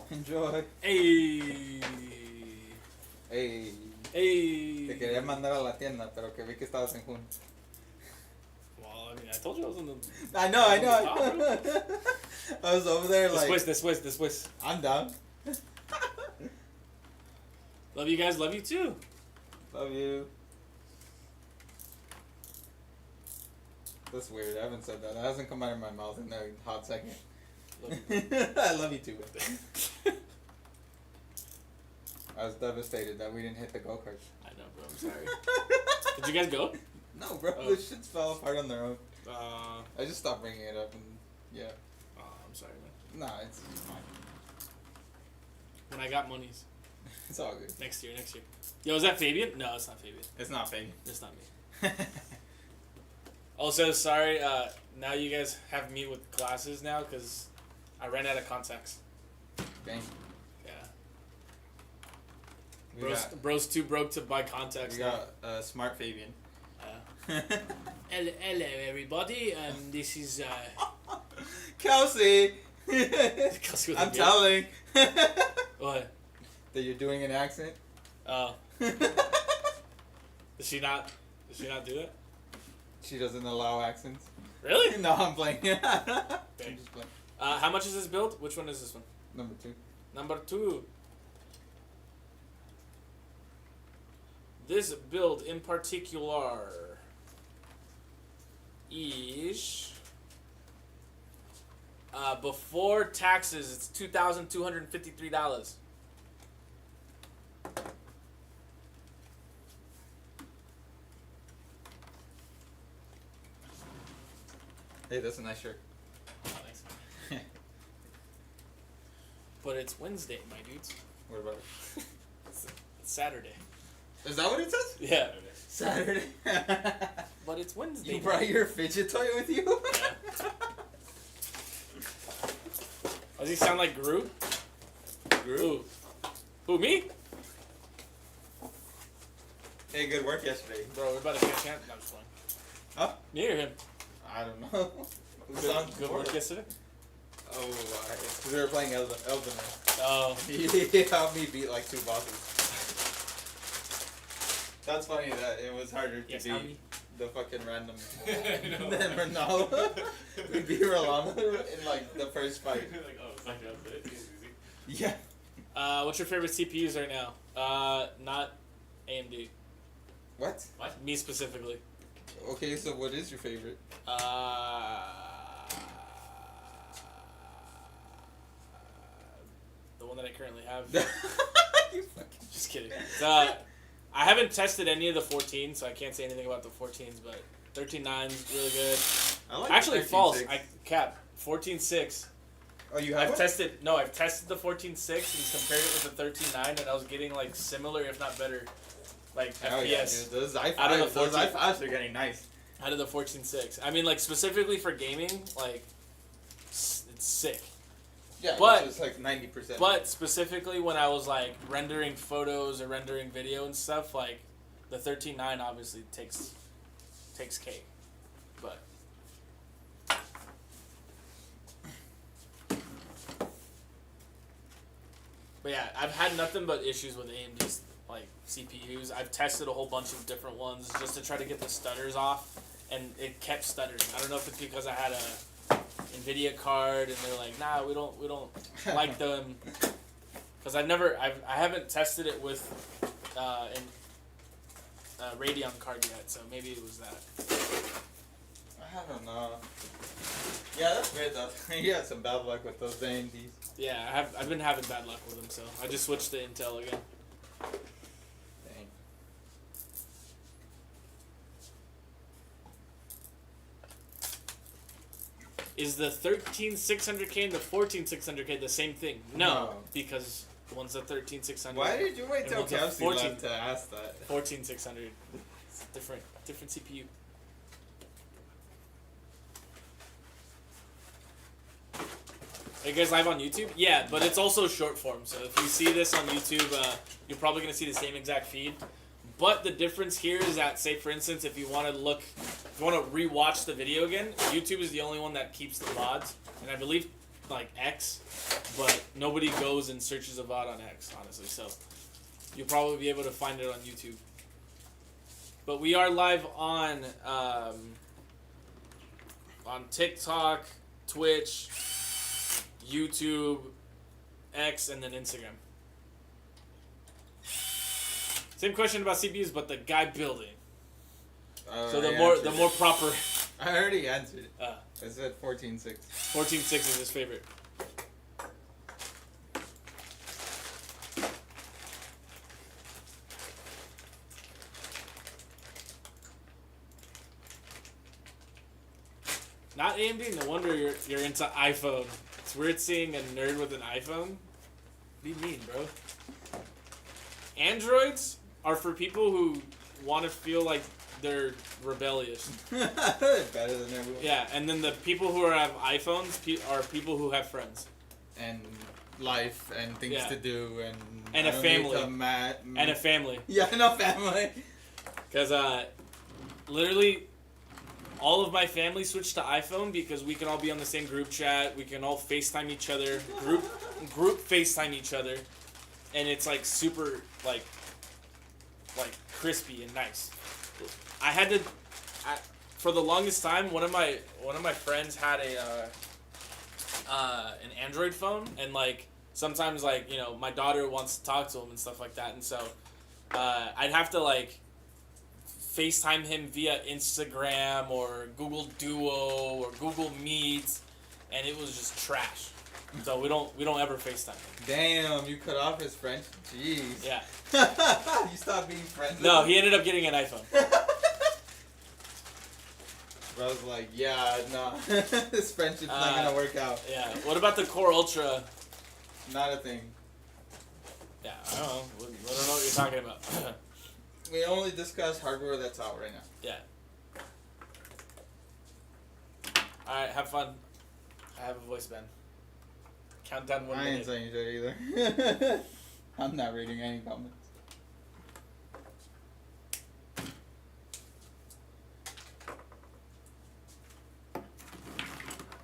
Enjoy. Hey. Hey. Hey. Te quería mandar a la tienda, pero que vi que estabas en junio. Well, I mean, I told you I was in the. I know. I was over there like. This. I'm down. Love you guys. Love you too. Love you. That's weird. I haven't said that. That hasn't come out of my mouth in a hot second. Love you. I love you too. I was devastated that we didn't hit the go-karts. I know, bro. I'm sorry. Did you guys go? No, bro. Oh. The shits fell apart on their own. Uh, I just stopped bringing it up and yeah. oh, I'm sorry, man. Nah, it's fine. When I got monies. It's all good. Next year. Yo, is that Fabian? No, it's not Fabian. It's not fake. It's not me. Also, sorry, now you guys have me with glasses now because I ran out of contacts. Dang. Yeah. We Bro's too broke to buy contacts. got smart Fabian. Hello, everybody. This is Kelsey! Kelsey with I'm a beard. telling What? that you're doing an accent. Oh. Does she not do it? She doesn't allow accents. Really? No, I'm playing. I'm just playing. How much is this build? Which one is this one? Number 2. Number 2. This build in particular is before taxes. It's $2,253. Hey, that's a nice shirt. Oh, thanks. But it's Wednesday, my dudes. What about it? It's Saturday. Is that what it says? Yeah. Saturday. But it's Wednesday. You brought your fidget toy with you? Yeah. Does he sound like Gru? Gru? Who, me? Hey, good work yesterday. Bro, we're about to catch hands. No, I'm just playing. Huh? Me or him? I don't know. Good work yesterday? Oh, because we were playing Elden Ring. Oh. He helped me beat like 2 bosses. That's funny that it was harder to Yes, beat Abby. the fucking random than Ronaldo. We beat Ronaldo in like the first fight. Like, oh, it's not good. It's easy. Yeah. What's your favorite CPUs right now? Not AMD. What? Me specifically. Okay, so what is your favorite? The one that I currently have. You fucking Just kidding. I haven't tested any of the 14s, so I can't say anything about the 14s, but 13.9's really good. I like Actually, 13.6. false. 14.6. Oh, you have I've one? tested the 14.6 and compared it with the 13.9, and I was getting like similar, if not better, like Hell FPS yeah, dude. Those out of the those 14. i5s are getting nice. out of the 14.6. I mean, like specifically for gaming, like it's sick. Yeah, But- it's like 90%. But specifically when I was like rendering photos or rendering video and stuff, like the 13.9 obviously takes cake. But yeah, I've had nothing but issues with AMD's like CPUs. I've tested a whole bunch of different ones just to try to get the stutters off, and it kept stuttering. I don't know if it's because I had a NVIDIA card and they're like, nah, we don't like them, because I haven't tested it with an Radeon card yet, so maybe it was that. I don't know. Yeah, that's weird though. You had some bad luck with those AMDs. Yeah, I've been having bad luck with them, so I just switched to Intel again. Dang. Is the 13600K and the 14600K the same thing? No, because one's the 13600. Why did you wait And till one's a Kelsey 14. left to ask that? 14600. It's different CPU. Are you guys live on YouTube? Yeah, but it's also short form. So if you see this on YouTube, you're probably gonna see the same exact feed. But the difference here is that, say for instance, if you want to rewatch the video again, YouTube is the only one that keeps the VODs, and I believe like X, but nobody goes and searches a VOD on X, honestly. So you'll probably be able to find it on YouTube. But we are live on TikTok, Twitch, YouTube, X, and then Instagram. Same question about CPUs, but the guy building. So the more proper. I already answered it. I said 14.6. 14.6 is his favorite. Not AMD. No wonder you're into iPhone. It's weird seeing a nerd with an iPhone. What do you mean, bro? Androids are for people who want to feel like they're rebellious. Better than everyone. Yeah, and then the people who have iPhones are people who have friends. And life and things to do and a a family. And a family. Yeah, and a family. Because literally all of my family switched to iPhone because we can all be on the same group chat. We can all FaceTime each other. Group FaceTime each other. And it's like super like crispy and nice. I had to for the longest time one of my friends had an Android phone, and like sometimes like, you know, my daughter wants to talk to him and stuff like that, and so I'd have to like FaceTime him via Instagram or Google Duo or Google Meet, and it was just trash. So we don't ever FaceTime him. Damn, you cut off his friendship. Jeez. Yeah. You stopped being friends with No, him? he ended up getting an iPhone. Bro, I was like, yeah, no, this friendship's not gonna work out. Yeah. What about the Core Ultra? Not a thing. Yeah, I don't know. I don't know what you're talking about. We only discuss hardware that's out right now. Yeah. Alright, have fun. I have a voice band. Count down 1 I minute. ain't saying shit either. I'm not reading any comments.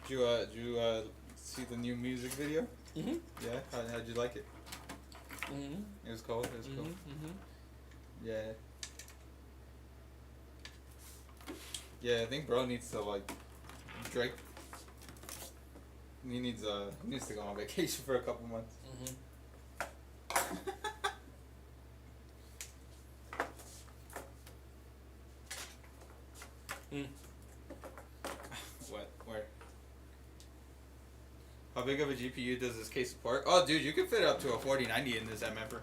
Did you see the new music video? Mm-hmm. Yeah? How'd you like it? Mm-hmm. It was cool? It was cool. Mm-hmm. Yeah. Yeah, I think bro needs to like Drake. He needs to go on vacation for a couple months. Mm. What? Where? How big of a GPU does this case support? Oh, dude, you can fit up to a 4090 in this MFR.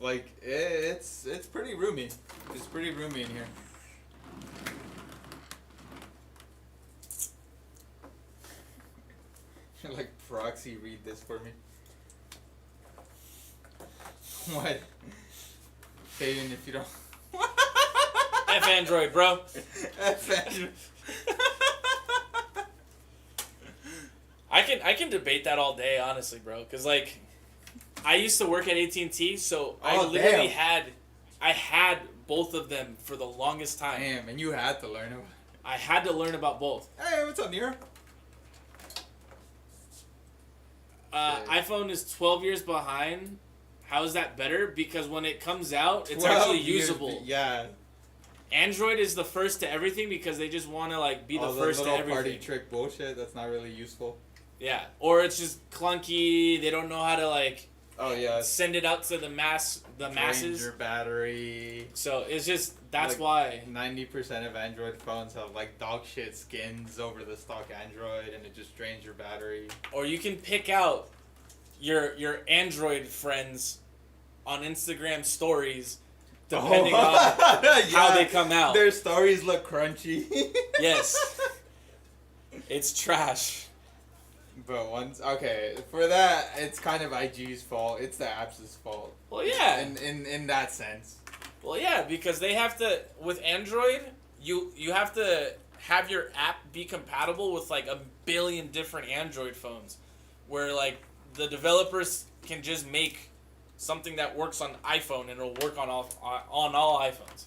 Like, it's pretty roomy. It's pretty roomy in here. Like, proxy read this for me. What? Fabian, if you don't... F Android, bro. F Android. I can debate that all day, honestly, bro. Cause like, I used to work at AT&T, so I literally had both of them for the longest time. Damn, and you had to learn about. I had to learn about both. Hey, what's up, Nero? iPhone is 12 years behind. How is that better? Because when it comes out, it's 12 actually years usable. Yeah. Android is the first to everything because they just want to like be the first to little everything. party trick bullshit that's not really useful. Yeah, or it's just clunky. They don't know how to like. Oh yeah. Send it out to the masses. Drains your battery. So it's just that's like, why 90% of Android phones have like dog shit skins over the stock Android, and it just drains your battery. Or you can pick out your Android friends on Instagram stories, depending on how they come out. Their stories look crunchy. Yes, it's trash. But for that, it's kind of IG's fault. It's the app's fault. Well, yeah. In that sense. Well, yeah, because they have to with Android, you have to have your app be compatible with like a billion different Android phones, where like the developers can just make something that works on iPhone and it'll work on all iPhones.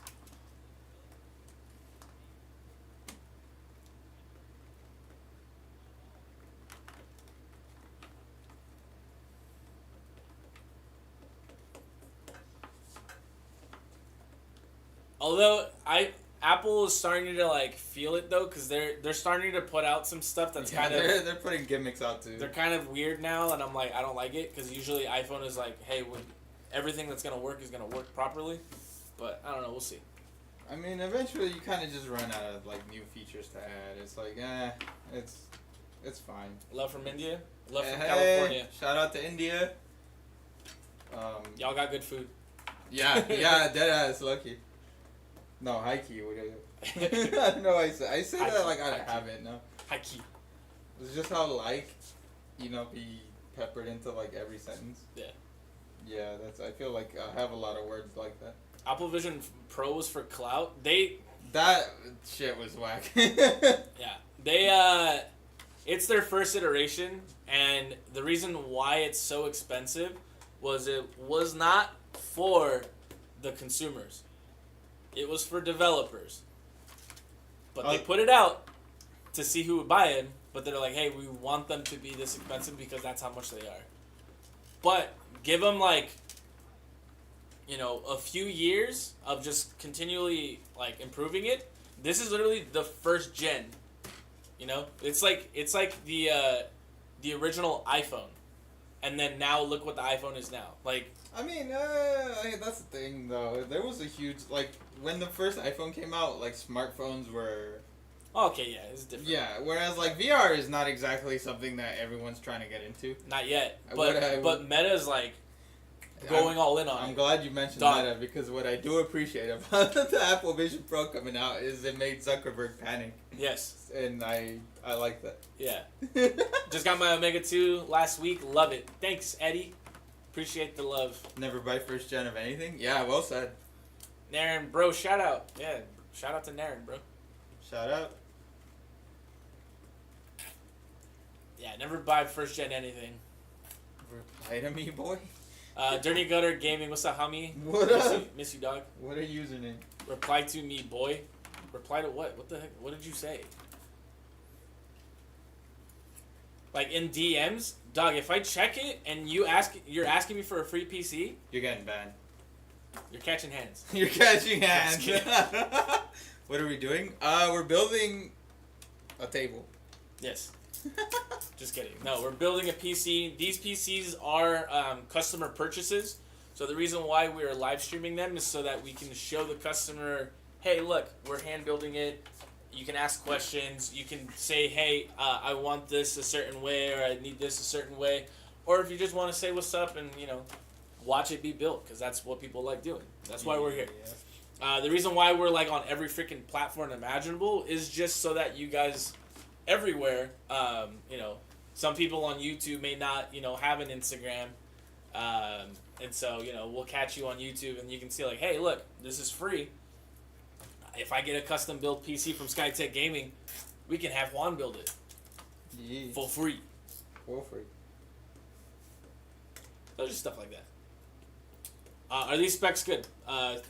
Although Apple is starting to like feel it though, because they're starting to put out some stuff that's they're putting gimmicks out too. They're kind of weird now, and I'm like, I don't like it, because usually iPhone is like, hey, everything that's gonna work is gonna work properly, but I don't know, we'll see. I mean, eventually you kind of just run out of like new features to add. It's like, it's fine. Love from India. Love from Hey, California. shout out to India. Y'all got good food. Yeah, dead ass lucky. No, high key. I don't know. I say that like out of habit. No, High key. it's just how like, be peppered into like every sentence. Yeah. Yeah, I feel like I have a lot of words like that. Apple Vision Pros for clout. That shit was whack. Yeah. It's their first iteration, and the reason why it's so expensive was it was not for the consumers. It was for developers. But they put it out to see who would buy it, but they're like, hey, we want them to be this expensive because that's how much they are. But give them like, a few years of just continually like improving it. This is literally the first gen. It's like the original iPhone, and then now look what the iPhone is now. Like, I mean, that's the thing though. There was a huge when the first iPhone came out, like smartphones were. Okay, yeah, it's different. Yeah, whereas like VR is not exactly something that everyone's trying to get into. Not yet, but Meta's like going all in on it. I'm glad you mentioned Meta, because what I do appreciate about the Apple Vision Pro coming out is it made Zuckerberg panic. Yes. And I like that. Yeah. Just got my Omega 2 last week. Love it. Thanks, Eddie. Appreciate the love. Never buy first gen of anything? Yeah, well said. Naren, bro, shout out. Yeah, shout out to Naren, bro. Shout out. Yeah, never buy first gen anything. Reply to me, boy. Dirty Gutter Gaming, what's up, homie? What up? Miss you, dog. What a username. Reply to me, boy. Reply to what? What the heck? What did you say? Like in DMs, dog. If I check it and you're asking me for a free PC, you're getting banned. You're catching hands. You're catching hands. What are we doing? We're building a table. Yes. Just kidding. No, we're building a PC. These PCs are customer purchases. So the reason why we are live streaming them is so that we can show the customer, hey, look, we're hand building it. You can ask questions. You can say, hey, I want this a certain way, or I need this a certain way. Or if you just want to say what's up and, watch it be built, because that's what people like doing. That's why we're here. The reason why we're like on every freaking platform imaginable is just so that you guys everywhere, some people on YouTube may not, have an Instagram. And so, we'll catch you on YouTube and you can see like, hey, look, this is free. If I get a custom built PC from Skytech Gaming, we can have Juan build it. Yeah. For free. For free. Those just stuff like that. Are these specs good? Yes.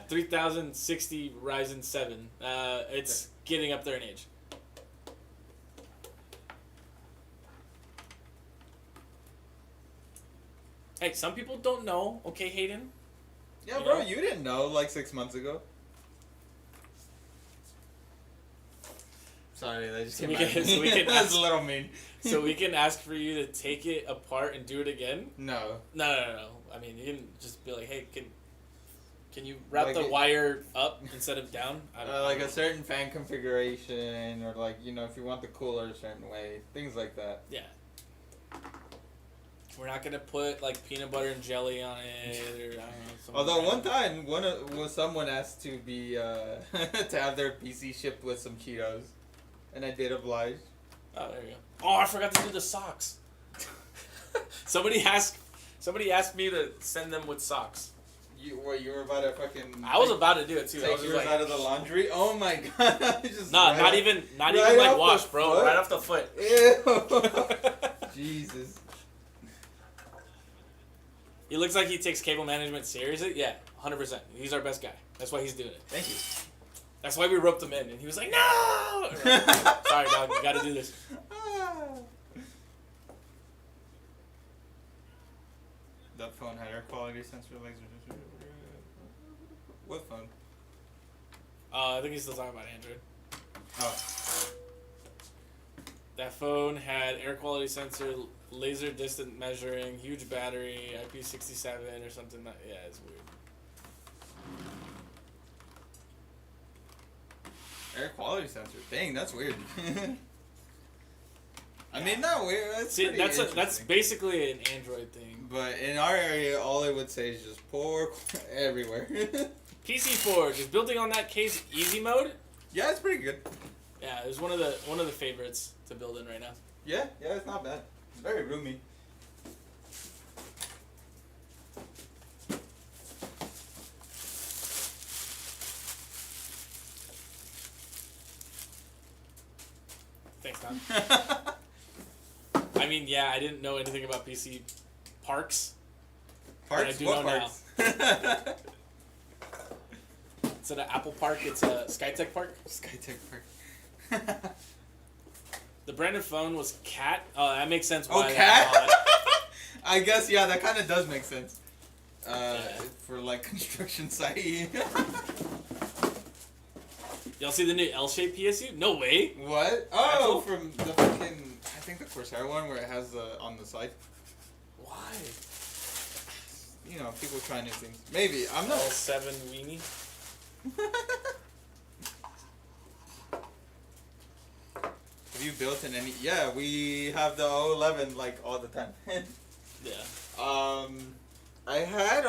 3060 Ryzen 7. It's getting up there in age. Hey, some people don't know. Okay, Hayden? Yeah, bro, you didn't know like 6 months ago. Sorry, that just came out. So we can That's a little mean. So we can ask for you to take it apart and do it again? No. No. I mean, you can just be like, hey, can you wrap like the wire up instead of down? Like a certain fan configuration, or like, if you want the cooler a certain way, things like that. Yeah. We're not gonna put like peanut butter and jelly on it, or I don't know. Although one time, someone asked to be to have their PC shipped with some Cheetos, and I did oblige. Oh, there you go. Oh, I forgot to do the socks. Somebody asked me to send them with socks. You were about to fucking. I was about to do it too. Take yours out of the laundry. Oh my god! Not even like wash, bro. Foot? Right off the foot. Ew. Jesus. He looks like he takes cable management seriously. Yeah, 100%. He's our best guy. That's why he's doing it. Thank you. That's why we roped him in, and he was like, "No!" Like, sorry, dog. You got to do this. That phone had air quality sensor laser. What phone? I think he's still talking about Android. Oh. That phone had air quality sensor, laser distant measuring, huge battery, IP67 or something. Yeah, it's weird. Air quality sensor. Dang, that's weird. I mean, not weird. See, that's basically an Android thing. But in our area, all it would say is just poor everywhere. PC Forge is building on that case easy mode. Yeah, it's pretty good. Yeah, it's one of the favorites to build in right now. Yeah, it's not bad. It's very roomy. Thanks, Tom. I mean, yeah, I didn't know anything about PC parks. Parks? I do What know parks? Instead of Apple Park, it's a Skytech Park. Skytech Park. The branded phone was Cat. Oh, that makes sense. Oh, Why Cat? that I guess, yeah, that kind of does make sense. Yeah. For, like, construction site. Y'all see the new L-shaped PSU? No way. What? Oh, from the fucking, I think the Corsair one where it has the, on the side. Why? You know, people try new things. Maybe. I'm not. L7 weenie. Have you built in any? Yeah, we have the 011 like all the time. Yeah. I had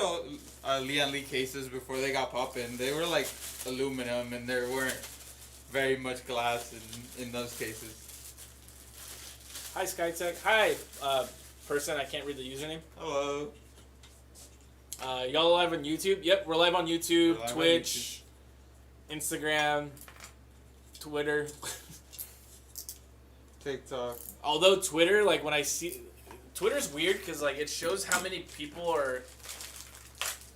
Lian Li cases before they got poppin'. They were like aluminum and there weren't very much glass in those cases. Hi, Skytech. Hi, person. I can't read the username. Hello. Y'all live on YouTube? Yep, we're live on YouTube, We're live on Twitch, Instagram, Twitter. TikTok. Although Twitter, like when I see, Twitter's weird because like it shows how many people are.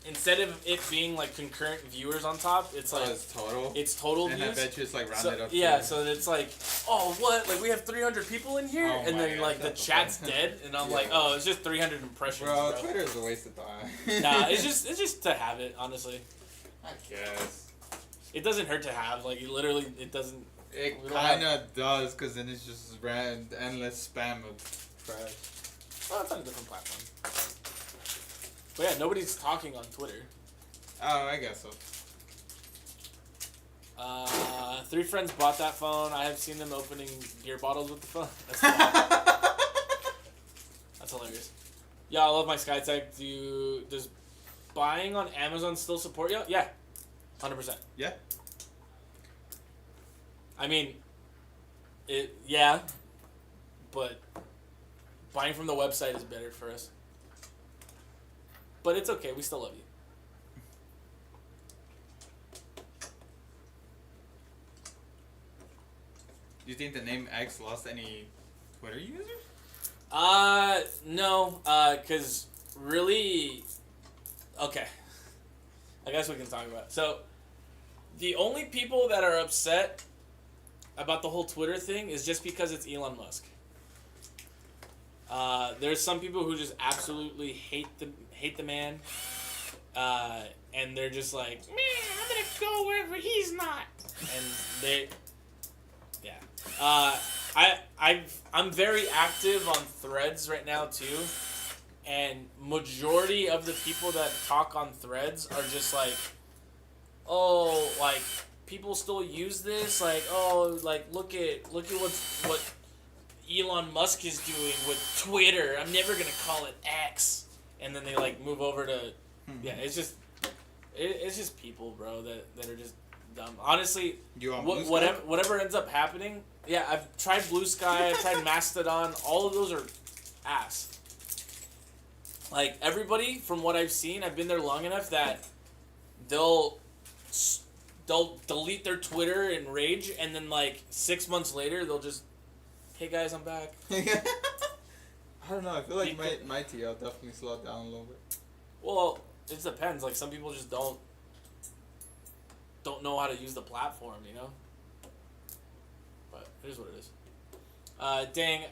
Instead of it being like concurrent viewers on top, it's like it's total. It's total and views. I bet you it's like So, rounded up. yeah, to- so it's like, oh, what? Like we have 300 people in here, Oh and my then God, like the shut the chat's fuck. dead, and I'm Yeah. like, oh, it's just 300 impressions, Bro, bro. Twitter is a waste of time. Nah, it's just to have it, honestly. I guess. It doesn't hurt to have, like, it doesn't. It We don't have- kind of does, because then it's just endless spam of trash. Well, it's on a different platform. But yeah, nobody's talking on Twitter. Oh, I guess so. 3 friends bought that phone. I have seen them opening beer bottles with the phone. That's fun. That's hilarious. Yeah, I love my Skytech. Does buying on Amazon still support you? Yeah, 100%. Yeah. I mean, but buying from the website is better for us. But it's okay. We still love you. Do you think the name X lost any Twitter users? No, cause really, okay. I guess we can talk about it. So, the only people that are upset about the whole Twitter thing is just because it's Elon Musk. There's some people who just absolutely hate the man, and they're just like, man, I'm gonna go wherever he's not, and they. Yeah. I'm very active on Threads right now too, and majority of the people that talk on Threads are just like, oh, like people still use this, like, oh, like look at what Elon Musk is doing with Twitter. I'm never gonna call it X, and then they like move over to, yeah, it's just people, bro, that are just dumb. Honestly, You on Blue Sky? whatever ends up happening, yeah, I've tried Blue Sky, I've tried Mastodon, all of those are ass. Like, everybody, from what I've seen, I've been there long enough that they'll delete their Twitter in rage, and then, like, 6 months later, they'll just, hey guys, I'm back. I don't know. I feel like my TL definitely slowed down a little bit. Well, it depends. Like, some people just don't know how to use the platform, you know? But it is what it is. Dang,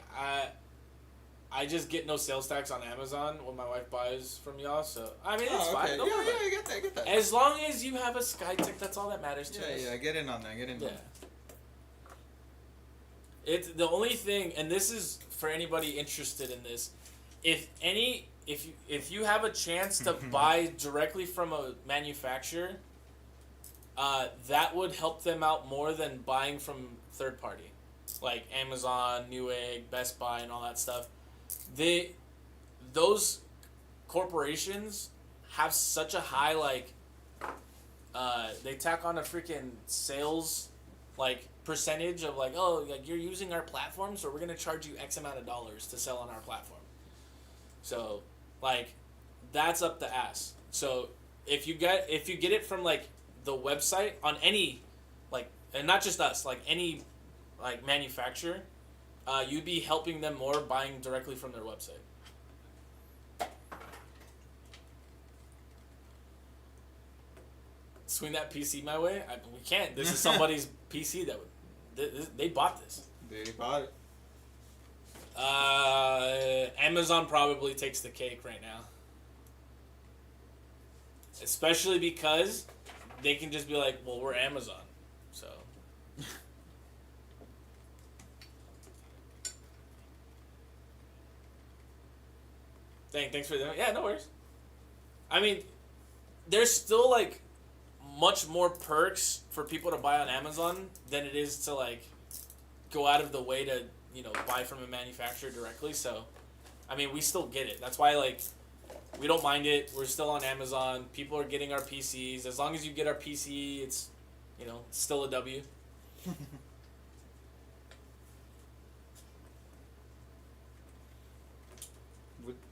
I just get no sales tax on Amazon when my wife buys from y'all, so I mean it's fine. Don't worry. I get that. I get that. As long as you have a Skytech, that's all that matters to us. Yeah, get in on that. Get in on Yeah. that. It's the only thing, and this is for anybody interested in this. If you have a chance to buy directly from a manufacturer, that would help them out more than buying from third party, like Amazon, Newegg, Best Buy, and all that stuff. Those corporations have such a high they tack on a freaking sales percentage of you're using our platform, so we're gonna charge you X amount of dollars to sell on our platform. So that's up the ass. So if you get it from the website on any and not just us, any manufacturer, you'd be helping them more buying directly from their website. Swing that PC my way? We can't. This is somebody's PC they bought this. They bought it. Amazon probably takes the cake right now. Especially because they can just be like, well, we're Amazon. So. Thanks for that. Yeah, no worries. I mean, there's still much more perks for people to buy on Amazon than it is to go out of the way to buy from a manufacturer directly. So, I mean, we still get it. That's why we don't mind it. We're still on Amazon. People are getting our PCs. As long as you get our PC, it's still a W.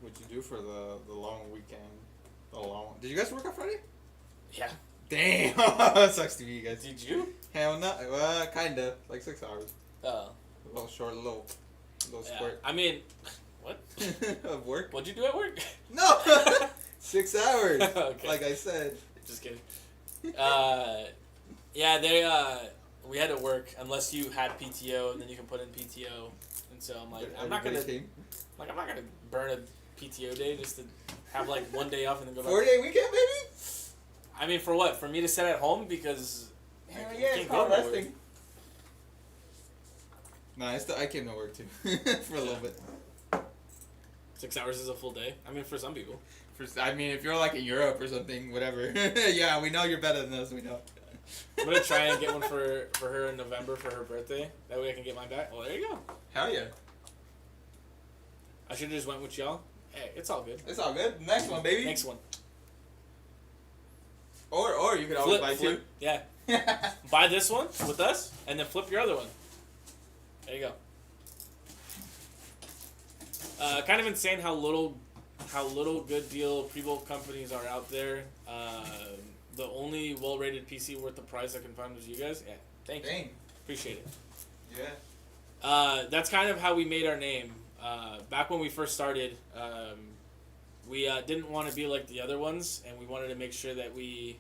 What'd you do for the long weekend? Did you guys work on Friday? Yeah. Damn, that sucks to be you guys. Did you? Hell no. Kinda. 6 hours. Oh. A little short, little squirt. I mean, what? Of work? What'd you do at work? No! 6 hours. Okay. Like I said. Just kidding. Yeah, we had to work unless you had PTO, and then you can put in PTO. And so I'm like, I'm not gonna burn a PTO day just to have 1 day off and then go back. 4-day weekend, baby? I mean, for what? For me to sit at home because Hell yeah, it's called resting. Nah, I came to work too for a little bit. 6 hours is a full day. I mean, for some people. I mean, if you're in Europe or something, whatever. Yeah, we know you're better than us. We know. I'm gonna try and get one for her in November for her birthday. That way I can get mine back. Well, there you go. Hell yeah. I should have just went with y'all. Hey, it's all good. It's all good. Next one, baby. Next one. Or you could always buy two. Yeah. Buy this one with us, and then flip your other one. There you go. Kind of insane how little good deal pre-built companies are out there. The only well-rated PC worth the price I can find was you guys. Yeah, thank you. Appreciate it. Yeah. That's kind of how we made our name. Back when we first started, we didn't want to be like the other ones, and we wanted to make sure that we,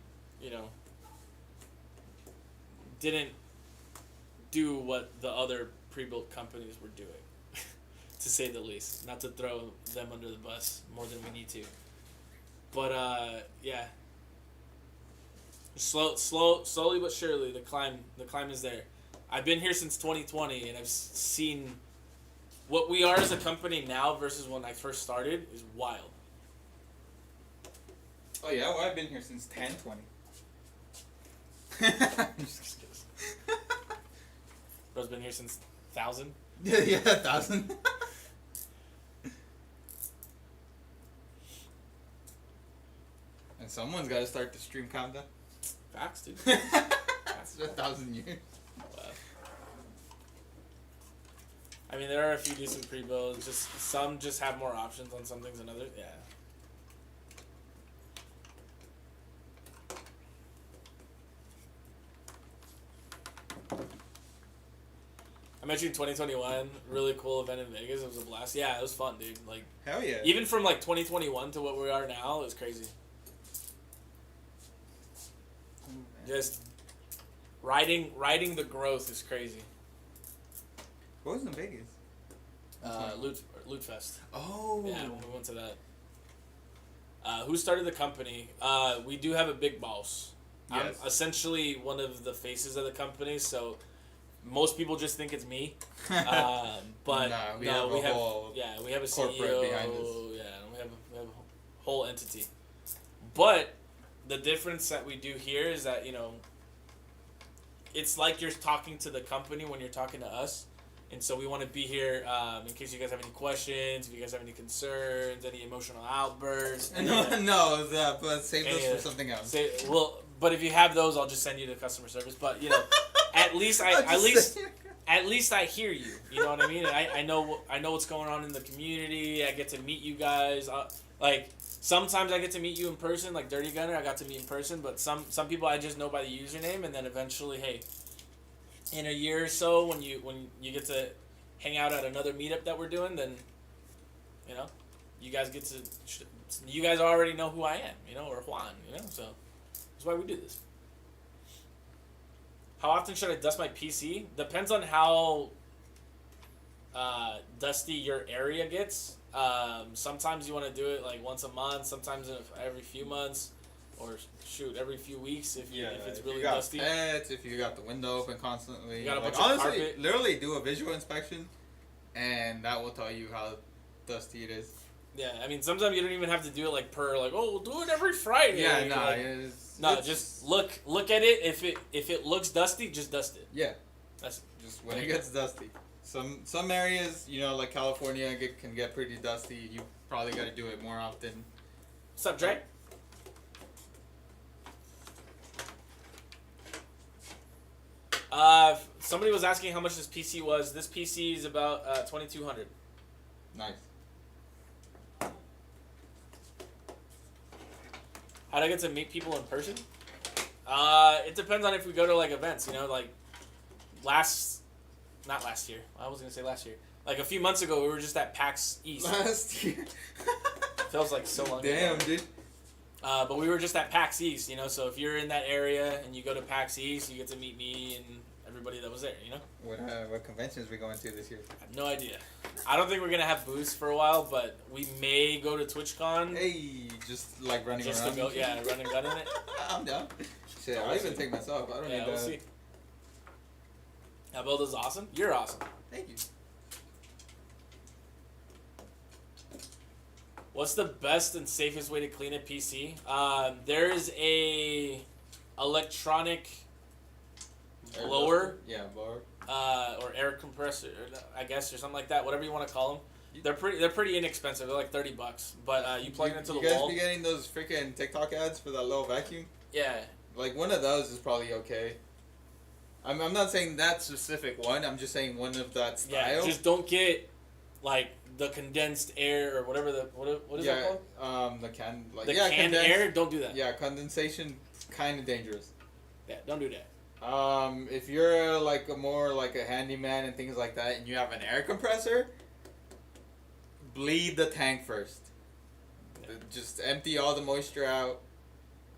didn't do what the other pre-built companies were doing, to say the least. Not to throw them under the bus more than we need to. But yeah, slowly but surely, the climb is there. I've been here since 2020, and I've seen what we are as a company now versus when I first started is wild. Oh yeah, well I've been here since 10/20. Bro's been here since 1,000. Yeah, 1,000. And someone's got to start the stream countdown. Facts, dude. That's 1,000 years. Wow. I mean, there are a few decent pre-builds. Just some just have more options on some things than others. Yeah. I met you in 2021. Really cool event in Vegas. It was a blast. Yeah, it was fun, dude. Hell yeah. Even from 2021 to what we are now, it was crazy. Just riding the growth is crazy. What was in Vegas? Loot Fest. Oh. Yeah, we went to that. Who started the company? We do have a big boss. Yes. I'm essentially one of the faces of the company, so most people just think it's me. But we have a CEO behind us. Yeah, we have a whole entity. But the difference that we do here is that it's like you're talking to the company when you're talking to us. And so we want to be here in case you guys have any questions, if you guys have any concerns, any emotional outbursts. No, but save those for something else. But if you have those, I'll just send you to customer service. But you know, at least I hear you. You know what I mean? I know what's going on in the community. I get to meet you guys. Like sometimes I get to meet you in person. Like Dirty Gunner, I got to meet in person. But some people I just know by the username, and then eventually, hey. In a year or so, when you get to hang out at another meetup that we're doing, then, you know, you guys already know who I am, you know, or Juan, you know, so that's why we do this. How often should I dust my PC? Depends on how dusty your area gets. Sometimes you want to do it like once a month, sometimes every few months. Or shoot, every few weeks if it's really dusty. Pets, if you got the window open constantly. You got a bunch honestly, of carpet. Literally do a visual inspection, and that will tell you how dusty it is. Yeah, I mean sometimes you don't even have to do it like we'll do it every Friday. Yeah, just look at it. If it looks dusty, just dust it. Yeah, that's just when it gets dusty. Some areas, you know, like California, can get pretty dusty. You probably got to do it more often. What's up, Dre? Somebody was asking how much this PC was. This PC is about $2,200. Nice. How'd I get to meet people in person? It depends on if we go to like events. You know, like not last year. I was gonna say last year. Like a few months ago, we were just at PAX East. Last year. Feels like so long. Damn, ago. dude. But we were just at PAX East, you know, so if you're in that area and you go to PAX East, you get to meet me and everybody that was there, you know? What conventions we going to this year? I have no idea. I don't think we're going to have booths for a while, but we may go to TwitchCon. Hey, just like running just around. Just to go, yeah, run and gun in it. I'm down. Shit, I'll even take myself. I don't need we'll that. see. That build is awesome. You're awesome. Thank you. What's the best and safest way to clean a PC? There is a electronic blower. Yeah, blower. Or air compressor, I guess, or something like that. Whatever you want to call them. They're pretty inexpensive. They're like $30, but you plug it into the wall. You guys be getting those freaking TikTok ads for that little vacuum? Yeah. Like one of those is probably okay. I'm not saying that specific one. I'm just saying one of that style. Yeah. Just don't get like the condensed air or whatever what is that called? The can canned air. Don't do that. Yeah, condensation, kind of dangerous. Yeah, don't do that. If you're like more like a handyman and things like that, and you have an air compressor, bleed the tank first. Yeah. Just empty all the moisture out,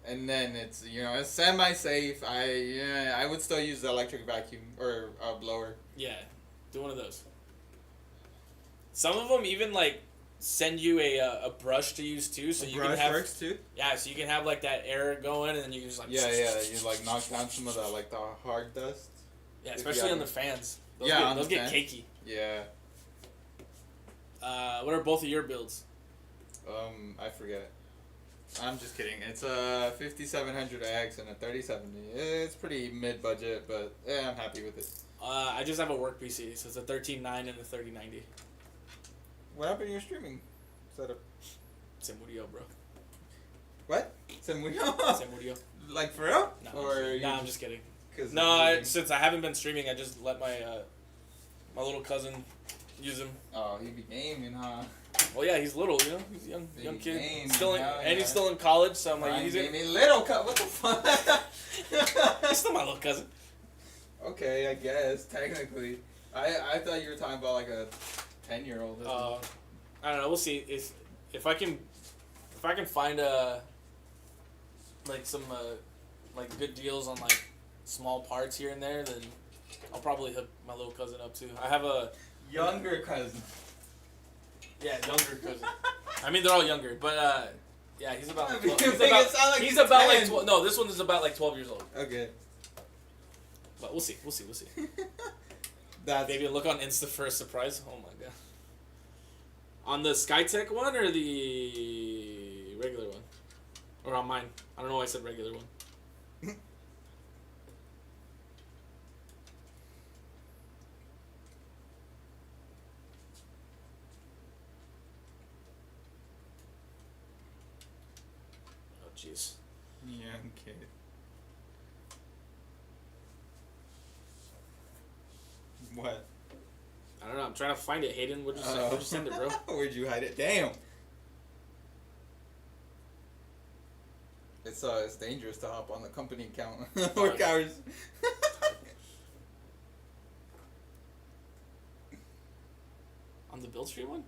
and then it's it's semi-safe. I would still use the electric vacuum or blower. Yeah, do one of those. Some of them even like send you a brush to use too, so you can have works too. Yeah, so you can have like that air going, and then you can just like you like knock down some of that like the hard dust. Yeah, especially on the fans. Those get cakey. Yeah. What are both of your builds? I forget. I'm just kidding. It's a 5700X and a 3070. It's pretty mid-budget, but I'm happy with it. I just have a work PC, so it's a 1390 and a 3090. What happened to your streaming setup? Se murió, bro. What? Se murió? Se murió. Like for real? No, I'm just kidding. No, since I haven't been streaming, I just let my my little cousin use him. Oh, he be gaming, huh? Well, yeah, he's little, you know. He's a young kid. Gaming, he's still in college, so I'm like, he's a little cousin. What the fuck? He's still my little cousin. Okay, I guess technically. I thought you were talking about like a 10-year-old. I don't know. We'll see if I can find like some like good deals on like small parts here and there, then I'll probably hook my little cousin up too. I have a younger cousin. Yeah, younger cousin. I mean, they're all younger, but yeah, he's about. Like 12, he's about like 12. No, this one is about like 12 years old. Okay. But we'll see. Maybe look on Insta for a surprise. Oh my god. On the Skytech one or the regular one? Or on mine? I don't know why I said regular one. Jeez. Young kid. What? I don't know. I'm trying to find it. Hayden, what'd you send it, bro? Where'd you hide it? Damn. It's dangerous to hop on the company account. Work hours. On the Build Street one?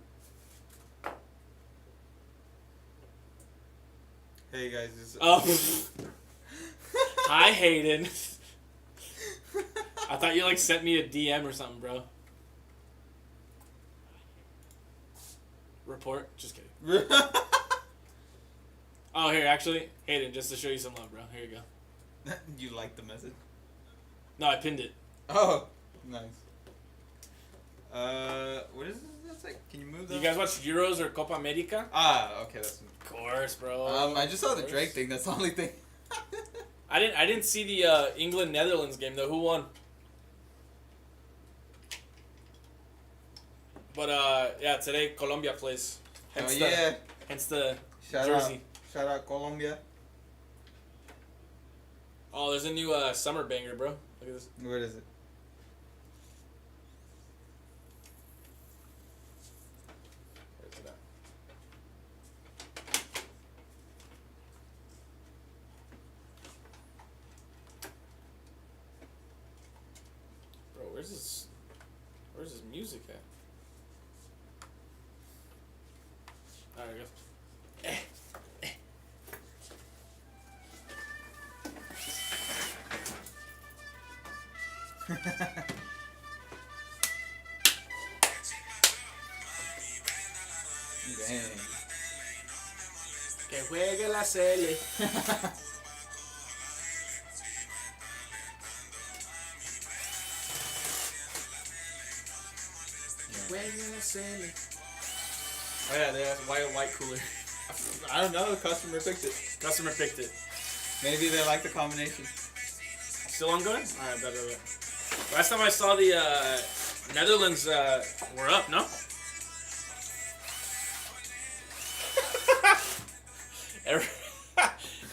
Hey guys, this Oh. Hi, Hayden. I thought you like sent me a DM or something, bro. Report? Just kidding. Oh, here, actually, Hayden, just to show you some love, bro. Here you go. You like the message? No, I pinned it. Oh, nice. What is this? That's like, can you move that? You guys watch Euros or Copa America? Ah, okay, that's. Of course, bro. I just saw the Drake thing. That's the only thing. I didn't see the England Netherlands game though. Who won? But yeah, today Colombia plays. Oh yeah. Hence the Shout jersey. Shout out Colombia. Oh, there's a new summer banger, bro. Look at this. What is it? Where's it at? Bro, where's this music at? There we go. Dang. Que juegue la Cele. Juegue la Cele. Oh yeah, they have white cooler. I don't know. The customer picked it. Customer picked it. Maybe they like the combination. Still ongoing? Alright, better. Last time I saw the Netherlands were up, no?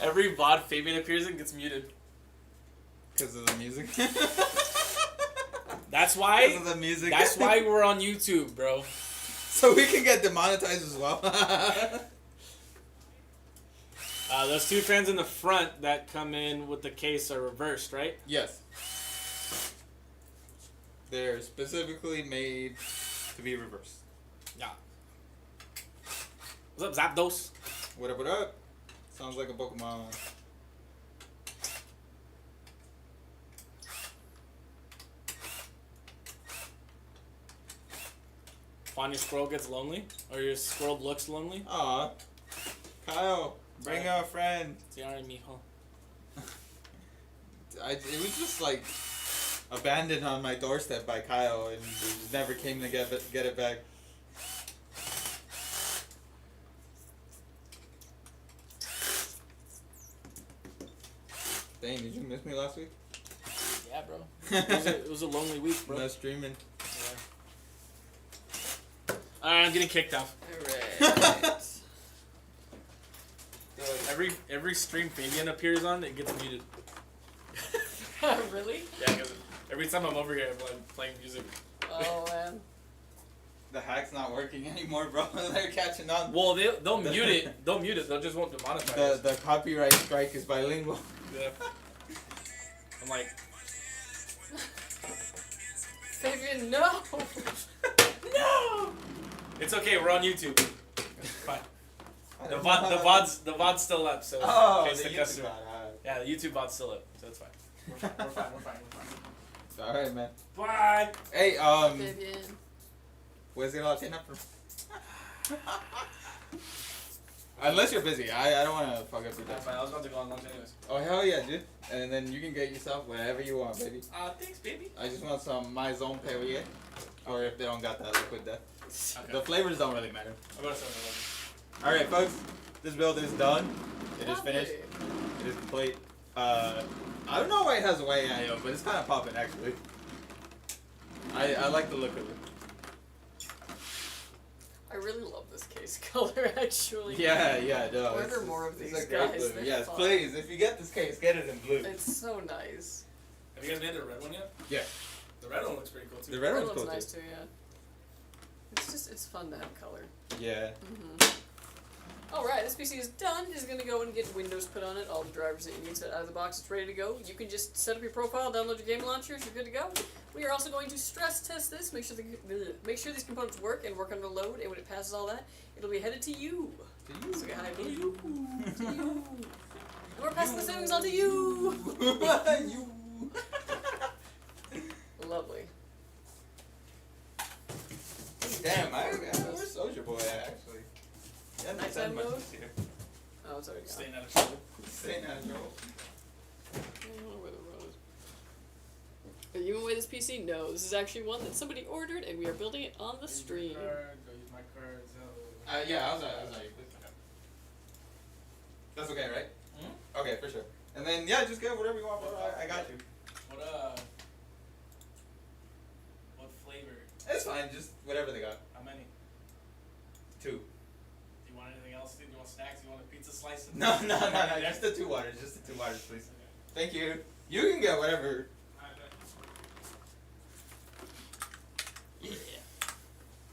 every VOD Fabian appears in gets muted. Because of the music. That's why. Because of the music. That's why we're on YouTube, bro. So we can get demonetized as well. Those two fans in the front that come in with the case are reversed, right? Yes. They're specifically made to be reversed. Yeah. What's up, Zapdos? What up, what up? Sounds like a Pokemon. Find your squirrel gets lonely? Or your squirrel looks lonely? Aw. Kyle, bring a friend. Sorry, mijo. It was just like abandoned on my doorstep by Kyle and he never came to get it back. Dang, did you miss me last week? Yeah, bro. It was a lonely week, bro. No streaming. Yeah. Alright, I'm getting kicked off. Alright. Every stream Fabian appears on, it gets muted. Really? Yeah, because every time I'm over here, I'm playing music. Oh man. The hack's not working anymore, bro. They're catching on. Well, they'll mute it. They'll mute it. They'll just won't demonetize. The copyright strike is bilingual. Yeah. I'm like, Fabian, no! no. It's okay. We're on YouTube. It's fine. The VOD's still up, so Oh, it's the the YouTube customer. bot, Yeah, the YouTube VOD's still up, so it's fine. We're fine. We're fine. It's alright, man. Bye. Hey, Fabian. where's the Latina from? Unless you're busy, I don't want to fuck up your Yeah, time. fine. I was about to go on lunch anyways. Oh hell yeah, dude! And then you can get yourself whatever you want, baby. Thanks, baby. I just want some My Zone Perrier, or if they don't got that, Liquid Death. Okay. The flavors don't really matter. I'm about to start All right, folks, this build is done. It is finished. It is complete. I don't know why it has a white IO, but it's kind of popping actually. I like the look of it. I really love this case color, actually. Yeah, no. Order more of these it's a great guys. blue. They're Yes, fun. please. If you get this case, get it in blue. It's so nice. Have you guys made the red one yet? Yeah. The red one looks pretty cool too. The red That one's one's cool nice too. too, yeah. It's fun to have color. Yeah. Alright, this PC is done. Just gonna go and get Windows put on it, all the drivers that you need set out of the box, it's ready to go. You can just set up your profile, download your game launchers, you're good to go. We are also going to stress test this, make sure these components work and work under load, and when it passes all that, it'll be headed to you. So say hi to you. To you. And we're passing the savings on to you. You. Lovely. Damn, where's Soldier Boy at, actually? Yeah, Nighttime much mode? this year. Oh, it's already gone. Staying out of trouble. Staying out of trouble. I don't know where the road is. Are you giving away this PC? No, this is actually one that somebody ordered, and we are building it on the stream. Go use my card. Yeah, I was not you, please. That's okay, right? Hmm? Okay, for sure. And then, yeah, just get whatever you want, bro. I got you. What flavor? It's fine, just whatever they got. How many? 2. Do you want anything else? Do you want snacks? Do you want a pizza slice? No, just the 2 waters. Just the 2 waters, please. Thank you. You can get whatever. Yeah.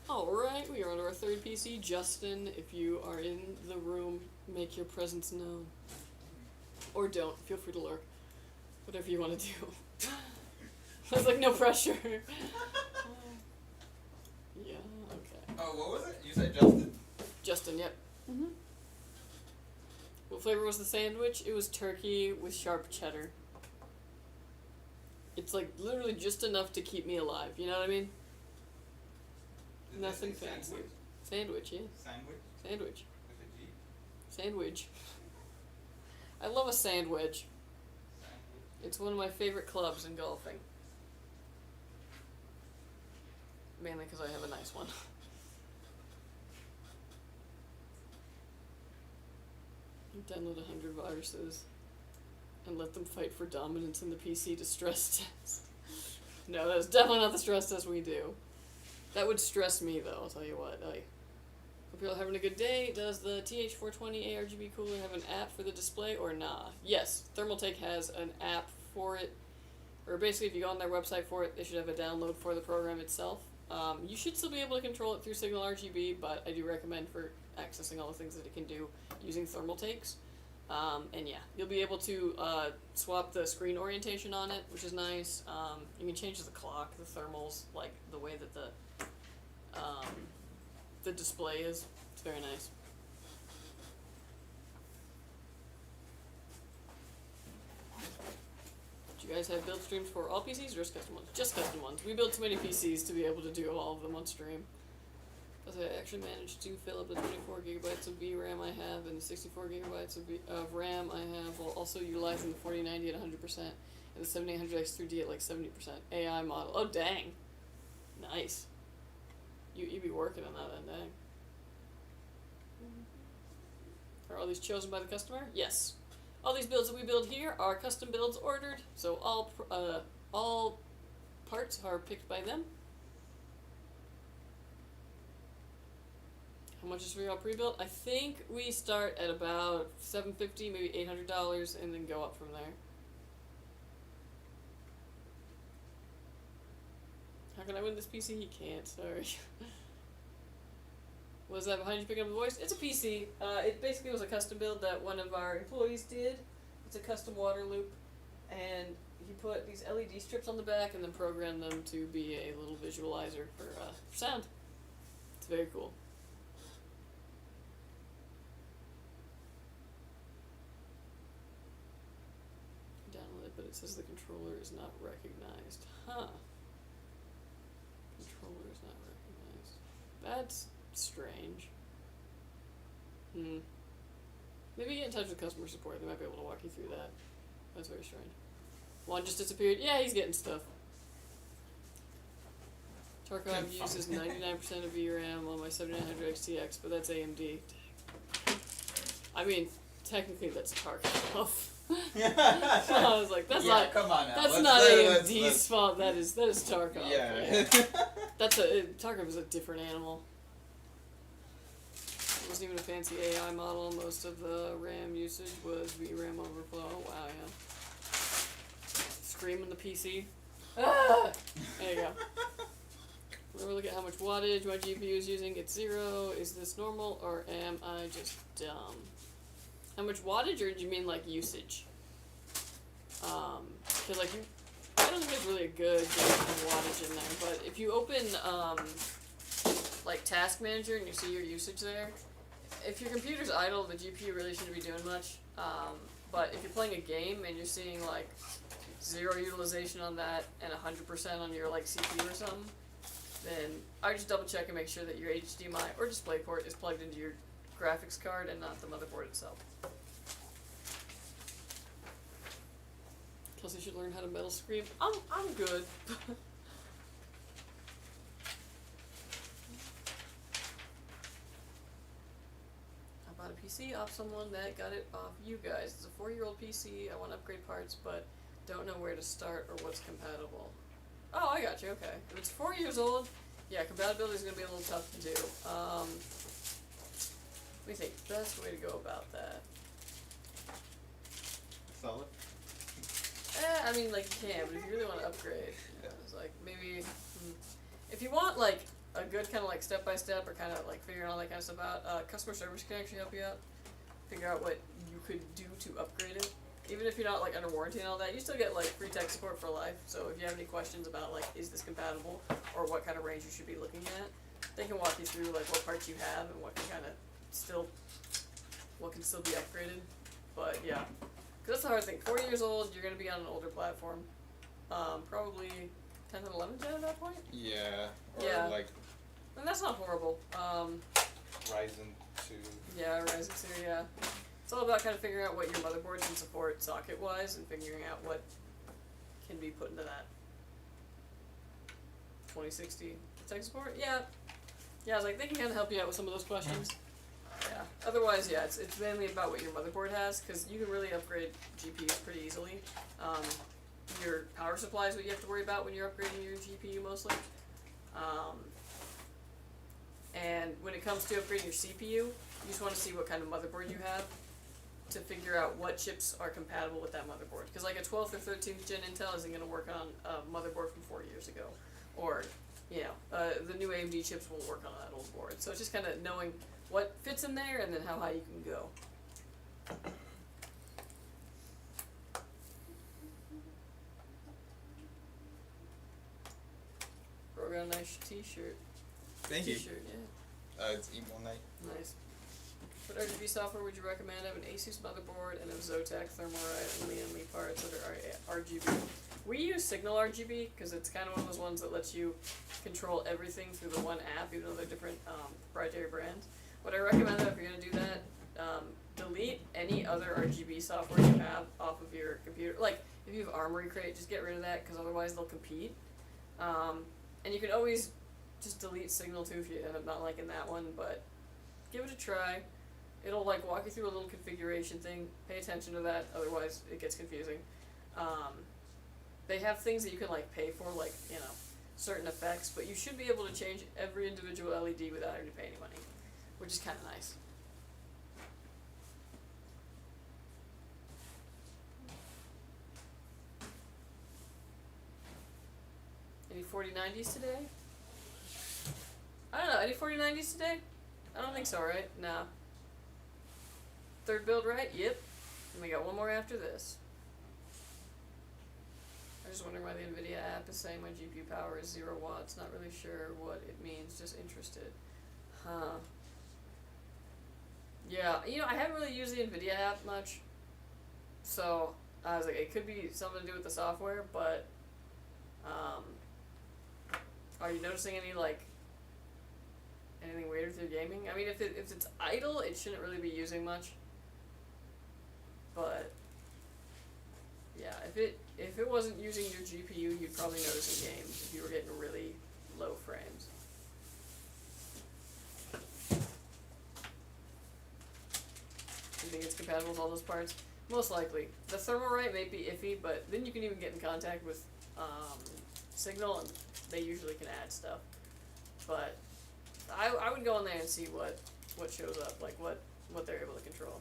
Alright, we are on our third PC. Justin, if you are in the room, make your presence known. Or don't. Feel free to lurk. Whatever you want to do. I was like, no pressure. Yeah, okay. Oh, what was it? You said Justin? Justin, yep. What flavor was the sandwich? It was turkey with sharp cheddar. It's like literally just enough to keep me alive, you know what I mean? Did Nothing they say fancy. Sandwich? Sandwich, yeah. Sandwich? Sandwich. With a G? Sandwich. I love a sandwich. Sandwich. It's one of my favorite clubs in golfing. Mainly because I have a nice one. Download 100 viruses and let them fight for dominance in the PC to stress test. No, that's definitely not the stress test we do. That would stress me though, I'll tell you what. Hope you're all having a good day. Does the TH420 ARGB cooler have an app for the display or nah? Yes, Thermaltake has an app for it. Or basically if you go on their website for it, they should have a download for the program itself. You should still be able to control it through Signal RGB, but I do recommend for accessing all the things that it can do using Thermaltakes. And yeah, you'll be able to swap the screen orientation on it, which is nice. You can change the clock, the thermals, like the way that the display is. It's very nice. Do you guys have build streams for all PCs or just custom ones? Just custom ones. We build too many PCs to be able to do all of them on stream. Because I actually managed to fill up the 24 gigabytes of VRAM I have and the 64 gigabytes of RAM I have, while also utilizing the 4090 at 100% and the 7800X3D at like 70%. AI model. Oh dang! Nice. You be working on that then, dang. Are all these chosen by the customer? Yes. All these builds that we build here are custom builds ordered, so all parts are picked by them. How much is for y'all pre-built? I think we start at about $750, maybe $800, and then go up from there. How can I win this PC? You can't, sorry. Was that behind you picking up the voice? It's a PC. It basically was a custom build that one of our employees did. It's a custom water loop, and he put these LED strips on the back and then programmed them to be a little visualizer for sound. It's very cool. Download it, but it says the controller is not recognized. Huh. Controller is not recognized. That's strange. Maybe get in touch with customer support. They might be able to walk you through that. That's very strange. Juan just disappeared. Yeah, he's getting stuff. Tarkov uses 99% of VRAM on my 7900 XTX, but that's AMD. I mean, technically that's Tarkov. I was like, that's not. Come on now. That's not AMD's fault. That is Tarkov. Yeah. That's Tarkov is a different animal. wasn't even a fancy AI model. Most of the RAM usage was VRAM overflow. Oh, wow, yeah. Screaming the PC. Ah! There you go. We're looking at how much wattage my GPU is using. It's 0. Is this normal or am I just dumb? How much wattage, or do you mean like usage? Because like I don't think there's really a good definition of wattage in there. But if you open like Task Manager and you see your usage there, if your computer's idle, the GPU really shouldn't be doing much. But if you're playing a game and you're seeing like 0 utilization on that and 100% on your like CPU or something, then I just double check and make sure that your HDMI or DisplayPort is plugged into your graphics card and not the motherboard itself. Plus, you should learn how to metal scream. I'm good. I bought a PC off someone that got it off you guys. It's a 4-year-old PC. I want to upgrade parts, but don't know where to start or what's compatible. Oh, I got you. Okay. If it's 4 years old, yeah, compatibility is going to be a little tough to do. Let me think. Best way to go about that. Solid. I mean, like, you can, but if you really want to upgrade, it's like, maybe, if you want, like, a good kind of, like, step-by-step or kind of, like, figuring all that kind of stuff out, customer service can actually help you out. Figure out what you could do to upgrade it. Even if you're not, like, under warranty and all that, you still get, like, free tech support for life. So if you have any questions about, like, is this compatible or what kind of range you should be looking at, they can walk you through, like, what parts you have and what can kind of what can still be upgraded. But, yeah. Because that's the hard thing. 4 years old, you're going to be on an older platform. Probably 10th and 11th gen at that point? Yeah. Or Yeah. like And that's not horrible. Ryzen 2. Yeah, Ryzen 2, yeah. It's all about kind of figuring out what your motherboard can support socket-wise and figuring out what can be put into that. 2060 tech support? Yeah. Yeah, I was like, they can kind of help you out with some of those questions. Yeah. Otherwise, yeah, it's mainly about what your motherboard has, because you can really upgrade GPUs pretty easily. Your power supply is what you have to worry about when you're upgrading your GPU mostly. And when it comes to upgrading your CPU, you just want to see what kind of motherboard you have to figure out what chips are compatible with that motherboard. Because like a 12th or 13th gen Intel isn't going to work on a motherboard from 4 years ago. Or, you know, the new AMD chips won't work on that old board. So it's just kind of knowing what fits in there and then how high you can go. Bro got a nice t-shirt. Thank you. T-shirt, yeah. It's Emo Night. Nice. What RGB software would you recommend? I have an Asus motherboard and a Zotac Thermalright and Lian Li parts that are RGB. We use Signal RGB because it's kind of one of those ones that lets you control everything through the one app, even though they're different proprietary brands. What I recommend, though, if you're going to do that, delete any other RGB software you have off of your computer. Like, if you have Armory Crate, just get rid of that because otherwise they'll compete. And you can always just delete Signal, too, if you end up not liking that one, but give it a try. It'll like walk you through a little configuration thing. Pay attention to that, otherwise it gets confusing. They have things that you can like pay for, like, you know, certain effects, but you should be able to change every individual LED without having to pay any money, which is kind of nice. Any 4090s today? I don't know, any 4090s today? I don't think so, right? No. Third build, right? Yep. And we got one more after this. I'm just wondering why the NVIDIA app is saying my GPU power is 0 watts. Not really sure what it means, just interested. Huh. Yeah, you know, I haven't really used the NVIDIA app much. So, I was like, it could be something to do with the software, but, are you noticing any, like, anything weird with your gaming? I mean, if it's idle, it shouldn't really be using much. But yeah, if it wasn't using your GPU, you'd probably notice in games if you were getting really low frames. You think it's compatible with all those parts? Most likely. The Thermalright may be iffy, but then you can even get in contact with Signal, and they usually can add stuff. But I would go in there and see what what shows up, like what they're able to control.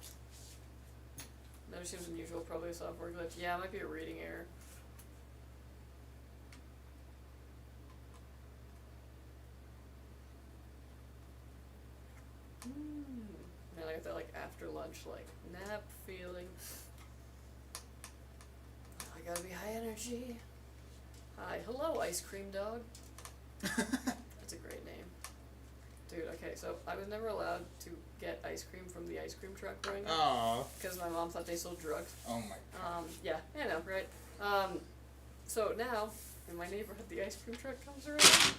Never seems unusual, probably a software glitch. Yeah, it might be a reading error. Man, I got that like after lunch like nap feeling. I gotta be high energy. Hi, hello, ice cream dog. That's a great name. Dude, okay, so I was never allowed to get ice cream from the ice cream truck growing up. Aww. Because my mom thought they sold drugs. Oh my god. Yeah, I know, right? So now, in my neighborhood, the ice cream truck comes around.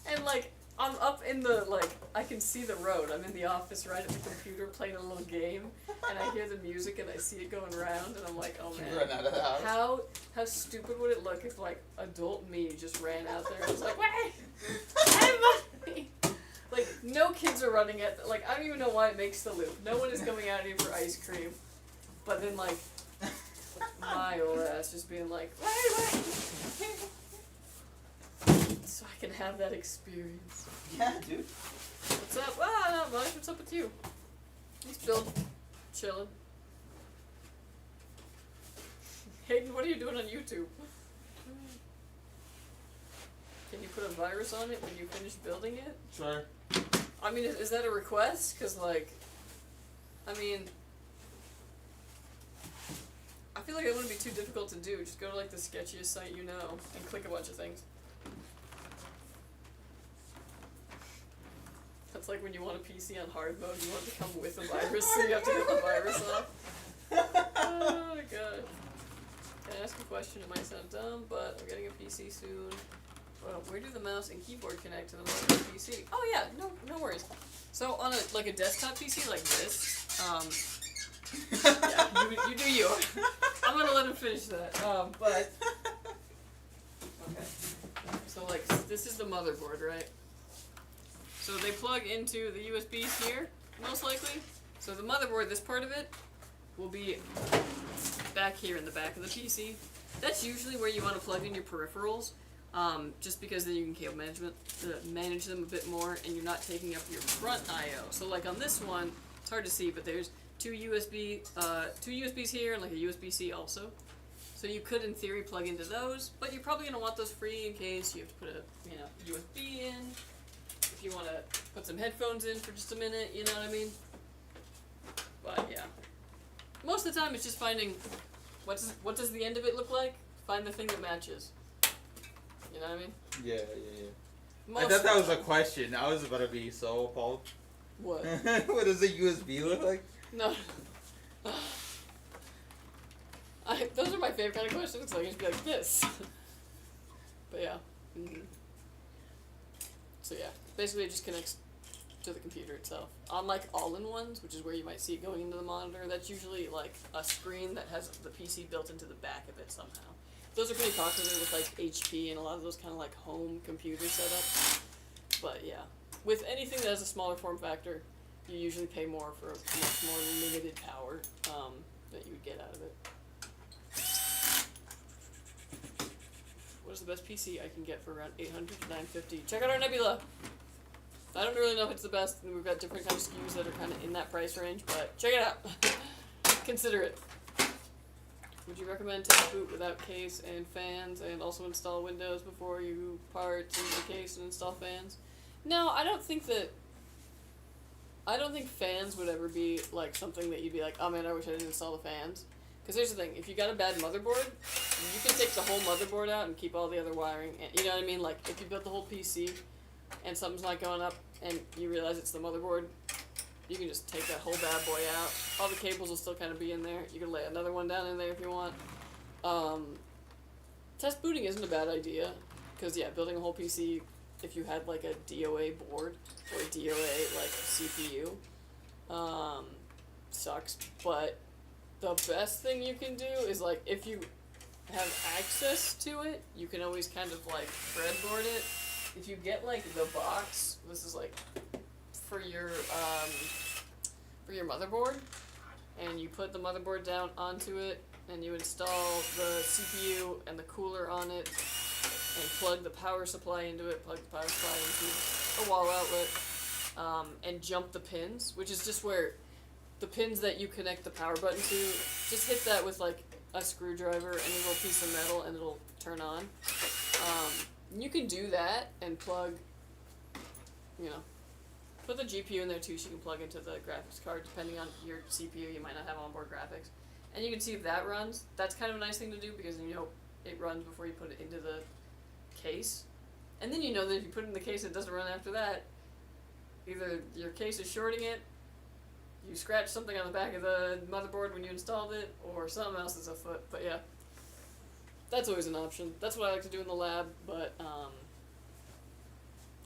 And, like, I'm up in the, like, I can see the road. I'm in the office right at the computer playing a little game. And I hear the music and I see it going around. And I'm like, oh man. You run out of the house. How stupid would it look if, like, adult me just ran out there and was like, wait! I have money! Like, no kids are running at, like, I don't even know why it makes the loop. No one is coming out here for ice cream. But then, like, my old ass just being like, wait! So I can have that experience. Yeah, dude. What's up? Ah, not much. What's up with you? Just Bill. Chilling. Hayden, what are you doing on YouTube? Can you put a virus on it when you finish building it? Sure. I mean, is that a request? Because, like, I mean, I feel like it wouldn't be too difficult to do. Just go to, like, the sketchiest site you know and click a bunch of things. That's like when you want a PC on hard mode, you want it to come with a virus, so you have to get the virus off. Oh my god. Can I ask a question? It might sound dumb, but I'm getting a PC soon. Well, where do the mouse and keyboard connect to the motherboard PC? Oh yeah, no worries. So on a desktop PC like this, yeah, you do you. I'm gonna let him finish that. But okay. So like this is the motherboard, right? So they plug into the USBs here, most likely. So the motherboard, this part of it, will be back here in the back of the PC. That's usually where you want to plug in your peripherals. Just because then you can cable manage them a bit more, and you're not taking up your front I/O. So like on this one, it's hard to see, but there's two USBs here and like a USB-C also. So you could, in theory, plug into those, but you're probably gonna want those free in case you have to put a USB in. If you want to put some headphones in for just a minute, you know what I mean? But yeah, most of the time it's just finding what does the end of it look like. Find the thing that matches. You know what I mean? Yeah. I thought that was a question. I was about to be so appalled. What? What does a USB look like? No. Those are my favorite kind of questions. So I can just be like this. But yeah. Mm-hmm. So yeah, basically it just connects to the computer itself. Unlike all-in-ones, which is where you might see it going into the monitor, that's usually like a screen that has the PC built into the back of it somehow. Those are pretty popular with like HP and a lot of those kind of like home computer setups. But yeah, with anything that has a smaller form factor, you usually pay more for a much more limited power that you would get out of it. What is the best PC I can get for around $800 to $950? Check out our Nebula! I don't really know if it's the best, and we've got different kind of SKUs that are kind of in that price range, but check it out! Consider it. Would you recommend test boot without case and fans, and also install Windows before you part into the case and install fans? No, I don't think fans would ever be like something that you'd be like, oh man, I wish I didn't install the fans. Because here's the thing, if you got a bad motherboard, you can take the whole motherboard out and keep all the other wiring. And, you know what I mean? Like, if you built the whole PC and something's not going up and you realize it's the motherboard, you can just take that whole bad boy out. All the cables will still kind of be in there. You can lay another one down in there if you want. Test booting isn't a bad idea. Because, yeah, building a whole PC, if you had, like, a DOA board or a DOA, like, CPU, sucks. But the best thing you can do is, like, if you have access to it, you can always kind of, like, breadboard it. If you get, like, the box, this is, like, for your motherboard, and you put the motherboard down onto it, and you install the CPU and the cooler on it, and plug the power supply into it, plug the power supply into a wall outlet, and jump the pins, which is just where the pins that you connect the power button to, just hit that with like a screwdriver and a little piece of metal and it'll turn on. You can do that and plug, you know, put the GPU in there too so you can plug into the graphics card. Depending on your CPU, you might not have onboard graphics. And you can see if that runs. That's kind of a nice thing to do because then you know it runs before you put it into the case. And then you know that if you put it in the case and it doesn't run after that, either your case is shorting it, you scratched something on the back of the motherboard when you installed it, or something else is afoot. But yeah, that's always an option. That's what I like to do in the lab, but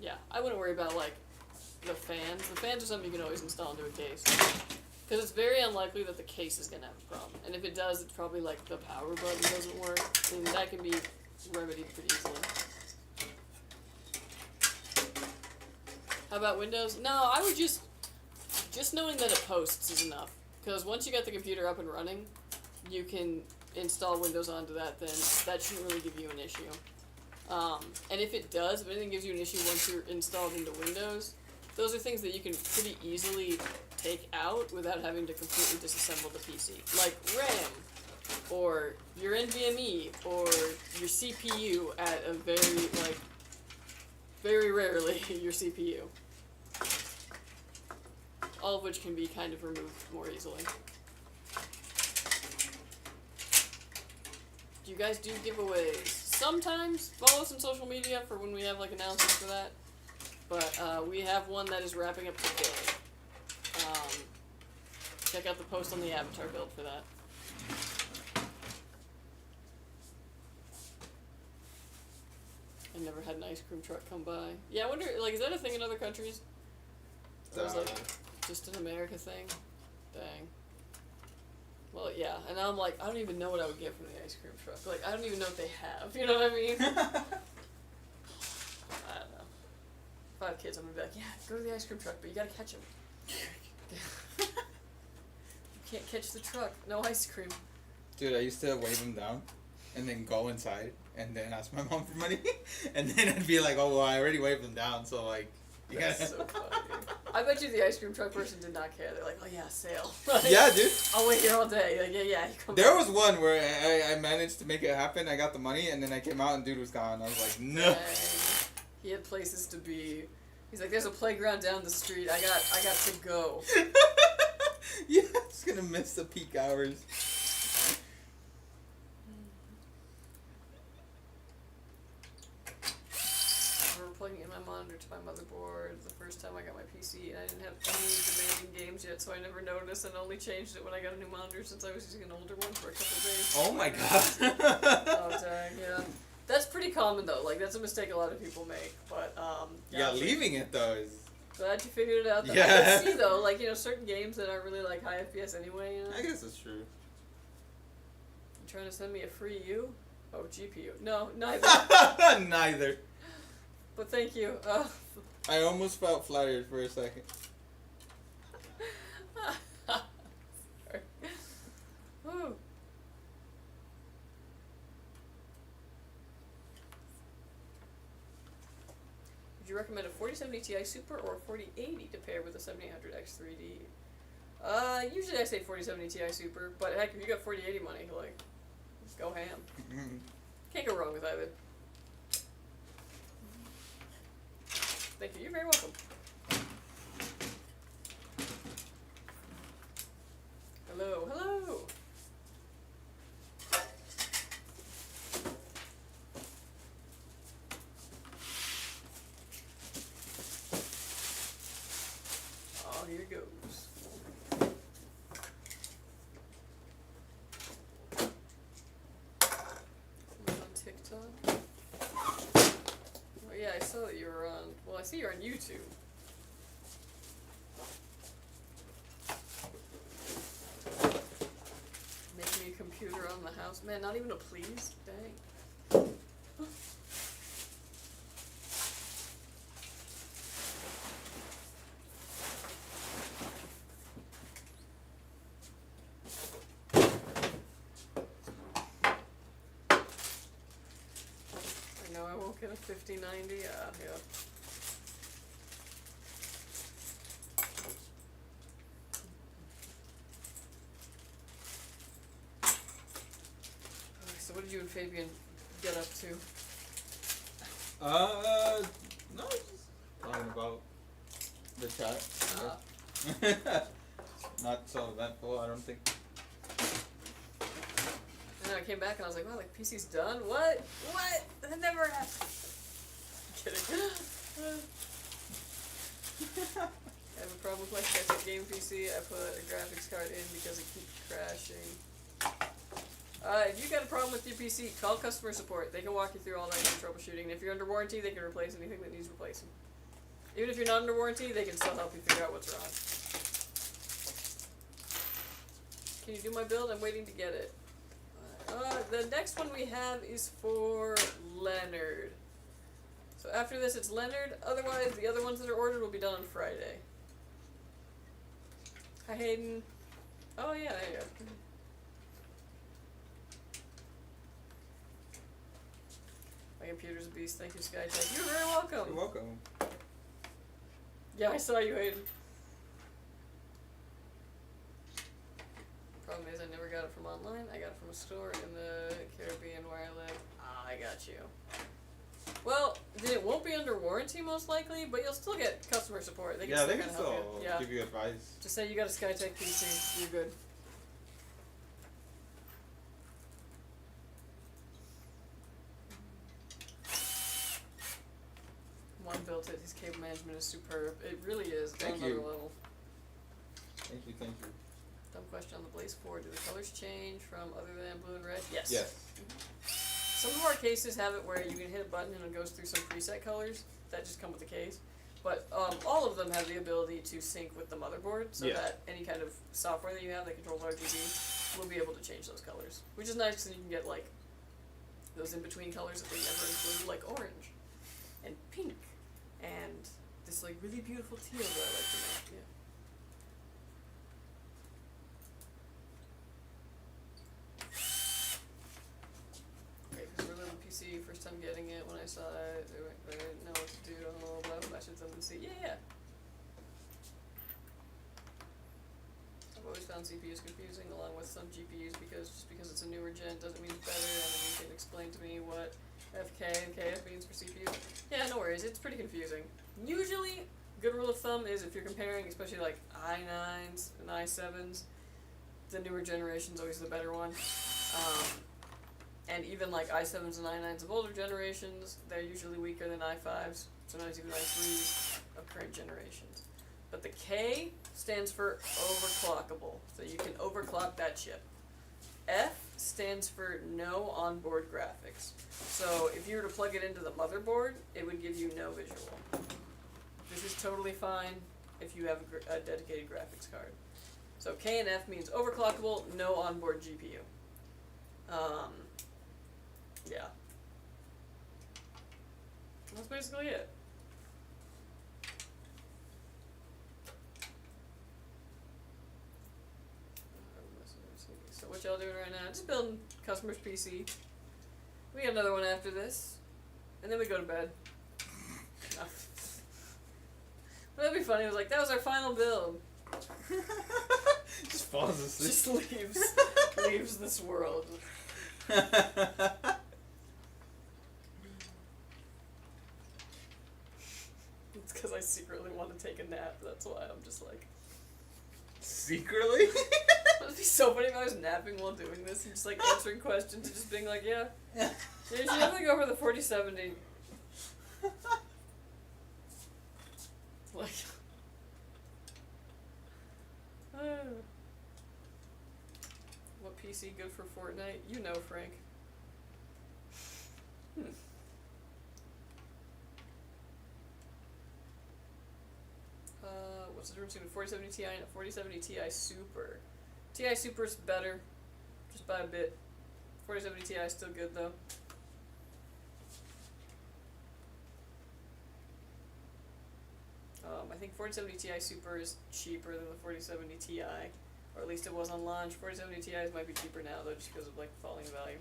yeah, I wouldn't worry about like the fans. The fans are something you can always install into a case. Because it's very unlikely that the case is going to have a problem. And if it does, it's probably like the power button doesn't work, and that can be remedied pretty easily. How about Windows? No, I would just knowing that it posts is enough. Because once you get the computer up and running, you can install Windows onto that, then that shouldn't really give you an issue. And if it does, if anything gives you an issue once you're installed into Windows, those are things that you can pretty easily take out without having to completely disassemble the PC. Like RAM, or your NVMe, or your CPU at a very rarely your CPU. All of which can be kind of removed more easily. Do you guys do giveaways? Sometimes. Follow us on social media for when we have like announcements for that. But we have one that is wrapping up today. Check out the post on the avatar build for that. I never had an ice cream truck come by. Yeah, I wonder, like, is that a thing in other countries? Or is like just an America thing? Dang. Well, yeah, and now I'm like, I don't even know what I would get from the ice cream truck. Like, I don't even know what they have. You know what I mean? I don't know. If I have kids, I'm gonna be like, yeah, go to the ice cream truck, but you gotta catch them. You can't catch the truck. No ice cream. Dude, I used to wave them down and then go inside and then ask my mom for money. And then I'd be like, oh, well, I already waved them down, so, like, you gotta... That's so funny. I bet you the ice cream truck person did not care. They're like, oh, yeah, sale. Yeah, dude. I'll wait here all day. Like, yeah, you come There back. was one where I managed to make it happen. I got the money, and then I came out, and dude was gone. I was like, no. Dang. He had places to be. He's like, there's a playground down the street. I got to go. Yeah, I'm just gonna miss the peak hours. I remember plugging in my monitor to my motherboard the first time I got my PC, and I didn't have any demanding games yet, so I never noticed, and only changed it when I got a new monitor since I was using an older one for a couple days. Oh my god. Oh, dang, yeah. That's pretty common, though. Like, that's a mistake a lot of people make, but, Yeah, leaving it, though, is... Glad you figured it out, though. Yeah. I can see, though, like, you know, certain games that aren't really, like, high FPS anyway, you know? I guess it's true. You trying to send me a free U? Oh, GPU. No, neither. Neither. But thank you. I almost felt flattered for a second. Sorry. Woo. Would you recommend a 4070 Ti Super or a 4080 to pair with a 7800X 3D? Usually I say 4070 Ti Super, but heck, if you got 4080 money, like, go ham. Can't go wrong with either. Thank you. You're very welcome. Hello, hello. Oh, here goes. You on TikTok? Oh yeah, I saw that you were on. Well, I see you're on YouTube. Make me a computer on the house. Man, not even a please? Dang. I know I won't get a 5090. Yeah. what did you and Fabian get up to? No, just talking about the chat. Not so eventful, I don't think. And then I came back and I was like, wow, like PC's done? What? What? That never happened. Kidding. I have a problem with my Skytech game PC. I put a graphics card in because it keeps crashing. If you got a problem with your PC, call customer support. They can walk you through all that kind of troubleshooting. And if you're under warranty, they can replace anything that needs replacing. Even if you're not under warranty, they can still help you figure out what's wrong. Can you do my build? I'm waiting to get it. The next one we have is for Leonard. So after this, it's Leonard. Otherwise, the other ones that are ordered will be done on Friday. Hi, Hayden. Oh, yeah, there you go. My computer's a beast. Thank you, Skytech. You're very welcome. You're welcome. Yeah, I saw you, Hayden. Problem is, I never got it from online. I got it from a store in the Caribbean where I live. Ah, I got you. Well, then it won't be under warranty most likely, but you'll still get customer support. They can They can help still you. Yeah. give you advice. Just say you got a Skytech PC. You're good. One built it. His cable management is superb. It really is. It's on Thank another you. level. Thank you. Dumb question on the Blaze 4. Do the colors change from other than blue and red? Yes. Yes. Some of our cases have it where you can hit a button and it goes through some preset colors that just come with the case. But all of them have the ability to sync with the motherboard so that any kind of software that you have that controls RGB will be able to change those colors. Which is nice because you can get like those in-between colors that they never include, like orange and pink and this like really beautiful teal that I like to make. Yeah. PC, first time getting it, when I saw it, I didn't know what to do, but I messaged them and see, yeah. I've always found CPUs confusing along with some GPUs because just because it's a newer gen doesn't mean it's better, and then you can explain to me what FK and KF means for CPU. Yeah, no worries, it's pretty confusing. Usually, good rule of thumb is if you're comparing, especially like i9s and i7s, the newer generation's always the better one. And even like i7s and i9s of older generations, they're usually weaker than i5s, sometimes even i3s of current generations. But the K stands for overclockable, so you can overclock that chip. F stands for no onboard graphics. So if you were to plug it into the motherboard, it would give you no visual. This is totally fine if you have a dedicated graphics card. So K and F means overclockable, no onboard GPU. Yeah. That's basically it. So what y'all doing right now? Just building customer's PC. We got another one after this. And then we go to bed. No. That'd be funny. It was like, that was our final build. Just falls asleep. Just leaves this world. It's because I secretly want to take a nap. That's why I'm just like. Secretly? It would be so funny if I was napping while doing this and just like answering questions and just being like, yeah. Yeah, you should definitely go for the 4070. Like. What PC good for Fortnite? You know, Frank. What's the difference between a 4070 Ti and a 4070 Ti Super? Ti Super's better, just by a bit. 4070 Ti is still good though. I think 4070 Ti Super is cheaper than the 4070 Ti, or at least it was on launch. 4070 Ti's might be cheaper now though, just because of like falling value.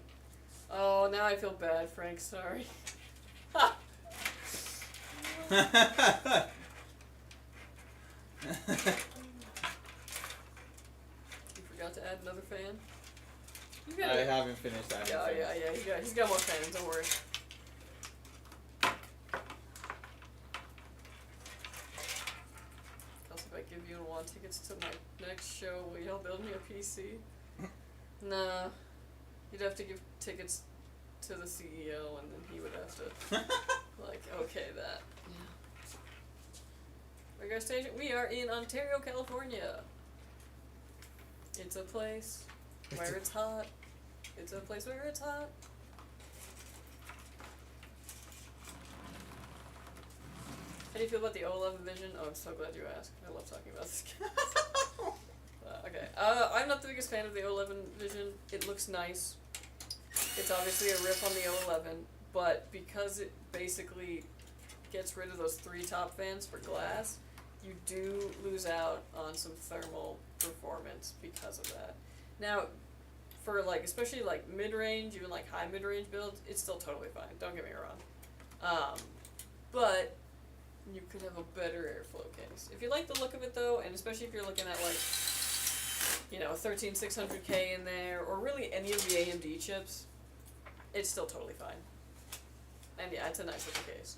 Oh, now I feel bad, Frank. Sorry. You forgot to add another fan? I haven't finished that. Yeah, Okay, he's got more fans, don't worry. Also, if I give you and want tickets to my next show, will y'all build me a PC? Nah. You'd have to give tickets to the CEO, and then he would have to, like, okay that. Yeah. Regard station, we are in Ontario, California. It's a place where it's hot. It's a place where it's hot. How do you feel about the O11 Vision? Oh, I'm so glad you asked. I love talking about this game. Okay. I'm not the biggest fan of the O11 Vision. It looks nice. It's obviously a riff on the O11, but because it basically gets rid of those 3 top fans for glass, you do lose out on some thermal performance because of that. Now, for like, especially like mid-range, even like high mid-range builds, it's still totally fine. Don't get me wrong. But you could have a better airflow case. If you like the look of it though, and especially if you're looking at like, you know, a 13600K in there, or really any of the AMD chips, it's still totally fine. And yeah, it's a nice looking case.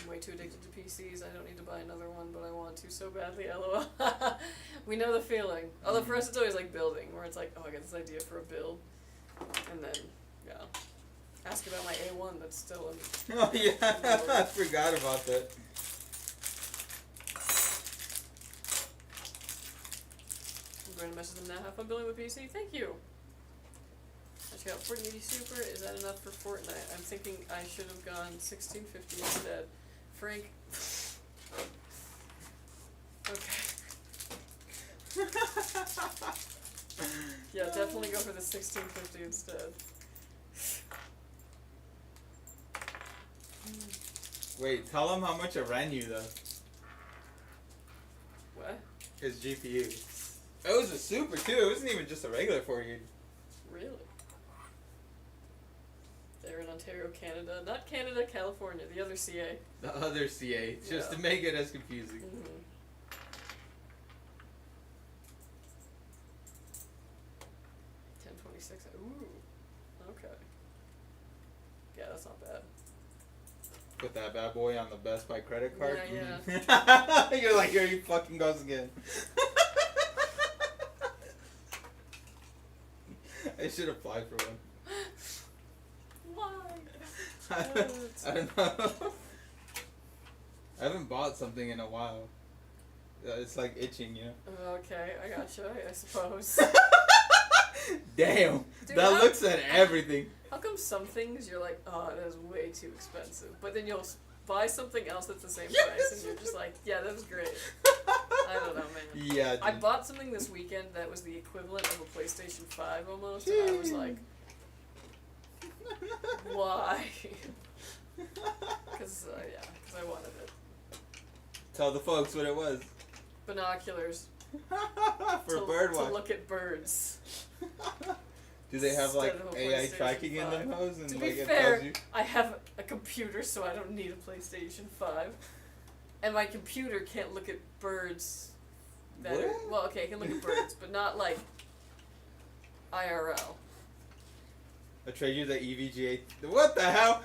I'm way too addicted to PCs. I don't need to buy another one, but I want to so badly, LOL. We know the feeling. Although for us it's always like building, where it's like, oh, I got this idea for a build. And then, yeah. Ask about my A1 that's still in. Oh yeah, I forgot about that. I'm going to message them now. Have fun building with PC. Thank you. I just got 4080 Super. Is that enough for Fortnite? I'm thinking I should have gone 1650 instead. Frank. Okay. Yeah, definitely go for the 1650 instead. Wait, tell him how much it ran you though. What? His GPU. It was a super too. It wasn't even just a regular 480. Really? They're in Ontario, Canada. Not Canada, California. The other CA. The other CA, just Yeah. to make it as confusing. Mm-hmm. Ooh. Okay. Yeah, that's not bad. Put that bad boy on the Best Buy credit card. Yeah, You're like, here he fucking goes again. I should apply for one. Why? I don't know. I haven't bought something in a while. It's like itching, you know? Okay, I gotcha, I suppose. Damn, Dude, that looks at everything. How come some things you're like, oh, that is way too expensive, but then you'll buy something else at the same price and you're just like, yeah, that was great. I don't know, man. Yeah, dude. I bought something this weekend that was the equivalent of a PlayStation 5 almost, and I was like, why? Because I wanted it. Tell the folks what it was. Binoculars. For to birdwatch. To look at birds. Do they have like Instead of a AI PlayStation tracking in them 5. hoes and To like be it fair, tells you? I have a computer, so I don't need a PlayStation 5. And my computer can't look at birds that are, What? well, okay, it can look at birds, but not like IRL. I trade you the EVGA. What the hell?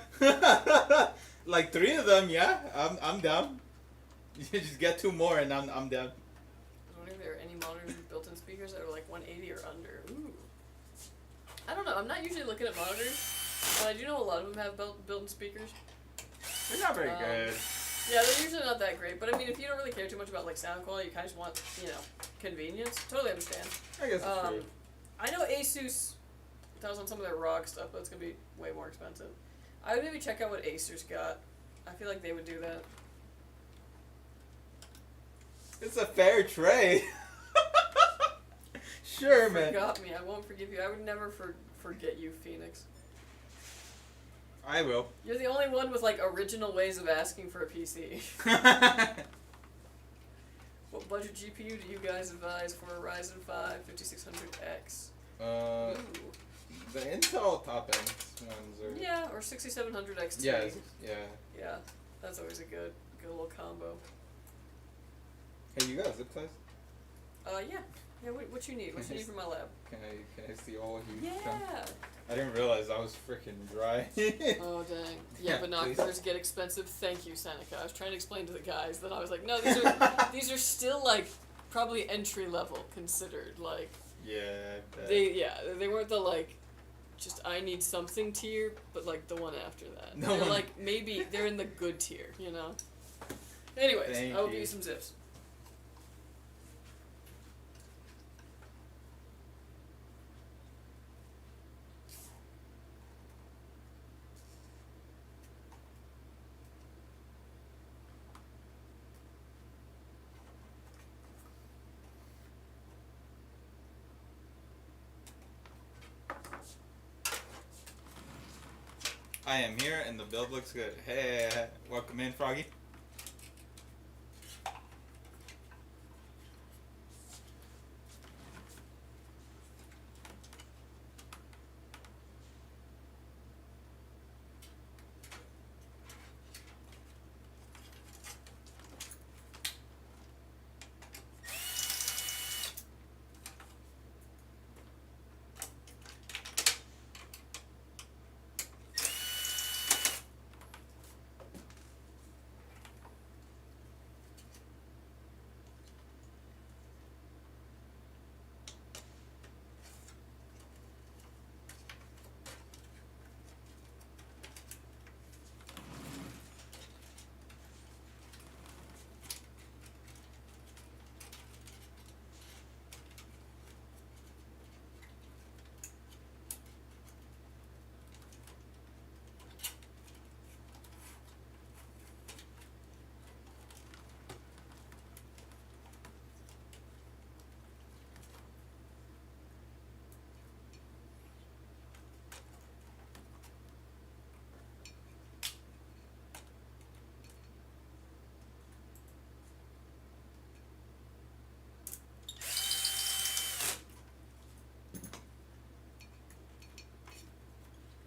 Like 3 of them, yeah. I'm down. You just get 2 more and I'm down. I was wondering if there are any monitors with built-in speakers that are like 180 or under. Ooh. I don't know. I'm not usually looking at monitors, but I do know a lot of them have built-in speakers. They're not very good. Yeah, they're usually not that great. But I mean, if you don't really care too much about like sound quality, you kind of just want, you know, convenience. Totally understand. I guess it's true. I know Asus does on some of their ROG stuff, but it's gonna be way more expensive. I would maybe check out what Acer's got. I feel like they would do that. It's a fair trade. Sure, You man. forgot me. I won't forgive you. I would never forget you, Phoenix. I will. You're the only one with like original ways of asking for a PC. What budget GPU do you guys advise for a Ryzen 5 5600X? Ooh. The Intel top end ones are. Yeah, or 6700 XT. Yes. Yeah. Yeah, that's always a good little combo. Hey, you got a zip size? Yeah. Yeah, what you need? What you need from my lab? Can I see all of you? Yeah. I didn't realize I was freaking dry. Oh dang. Yeah, Yeah, please. binoculars get expensive. Thank you, Seneca. I was trying to explain to the guys that I was like, no, these are still like probably entry level considered. Like Yeah, I bet. they weren't the like just I need something tier, but like the one after that. No They're one- like maybe they're in the good tier, you know. Anyways, Thank I will you. give you some zips. I am here and the build looks good. Hey, welcome in, Froggy.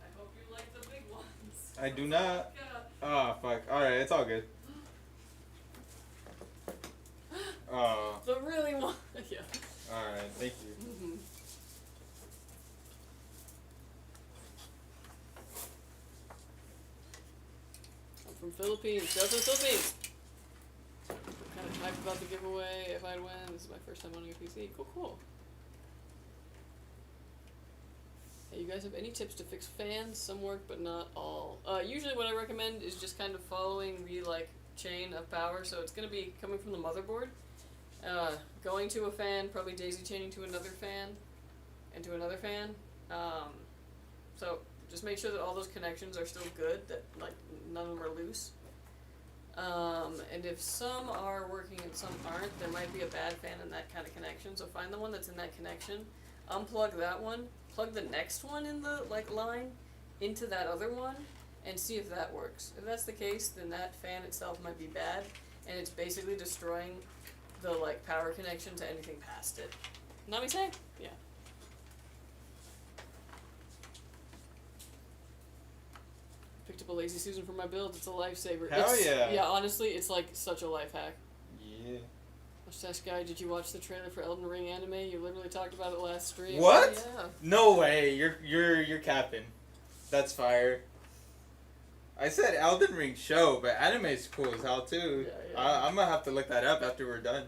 I hope you like the big ones. I do not. Oh, fuck. Alright, it's all good. Oh, The really one. Yeah. alright, thank you. Mm-hmm. I'm from Philippines. Shout out to the Philippines. I'm kind of hyped about the giveaway. If I'd win, this is my first time owning a PC. Cool. Hey, you guys have any tips to fix fans? Some work, but not all. Usually, what I recommend is just kind of following the chain of power. So it's gonna be coming from the motherboard, going to a fan, probably daisy chaining to another fan, and to another fan. So just make sure that all those connections are still good. That none of them are loose. And if some are working and some aren't, there might be a bad fan in that kind of connection. So find the one that's in that connection, unplug that one, plug the next one in the line into that other one, and see if that works. If that's the case, then that fan itself might be bad, and it's basically destroying the power connection to anything past it. Not me saying? Yeah. Picked up a Lazy Susan for my build. It's a lifesaver. Hell yeah. Yeah, honestly, it's such a life hack. Yeah. Mustache Guy, did you watch the trailer for Elden Ring anime? You literally talked about it last stream. What? Yeah. No way, you're capping. That's fire. I said Elden Ring show, but anime's cool as hell too. Yeah. I'm gonna have to look that up after we're done.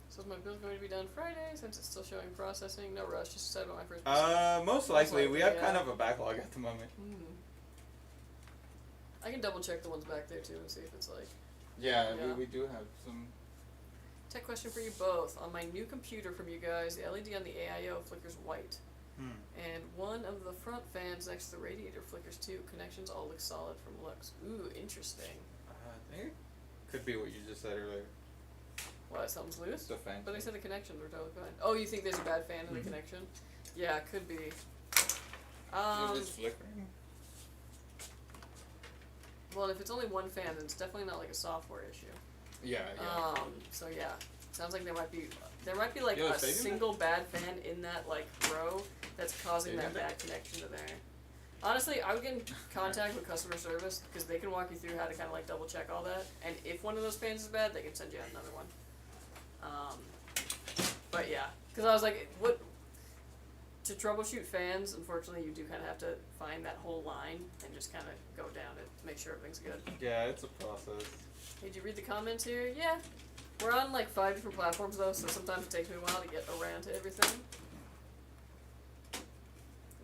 So is my build going to be done Friday since it's still showing processing? No rush, just excited about my first PC. Most likely. We have likely, kind yeah. of a backlog at the moment. I can double check the ones back there too and see if it's Yeah, Yeah. We do have some. Tech question for you both. On my new computer from you guys, the LED on the AIO flickers white. And one of the front fans next to the radiator flickers too. Connections all look solid from looks. Ooh, interesting. I think it could be what you just said earlier. What, something's loose? The fan. But they said the connections were totally fine. Oh, you think there's a bad fan in the connection? Yeah, it could be. If it's flickering. Well, if it's only one fan, then it's definitely not a software issue. Yeah. So yeah, sounds like there might be Yo, a saving single bad fan in that row that's causing that Saving bad connection to there. Honestly, I would get in contact with customer service because they can walk you through how to kind of double check all that. And if one of those fans is bad, they can send you out another one. But yeah, because I was like, what? To troubleshoot fans, unfortunately, you do kind of have to find that whole line and just kind of go down it, make sure everything's good. Yeah, it's a process. Did you read the comments here? Yeah. We're on like 5 different platforms though, so sometimes it takes me a while to get around to everything.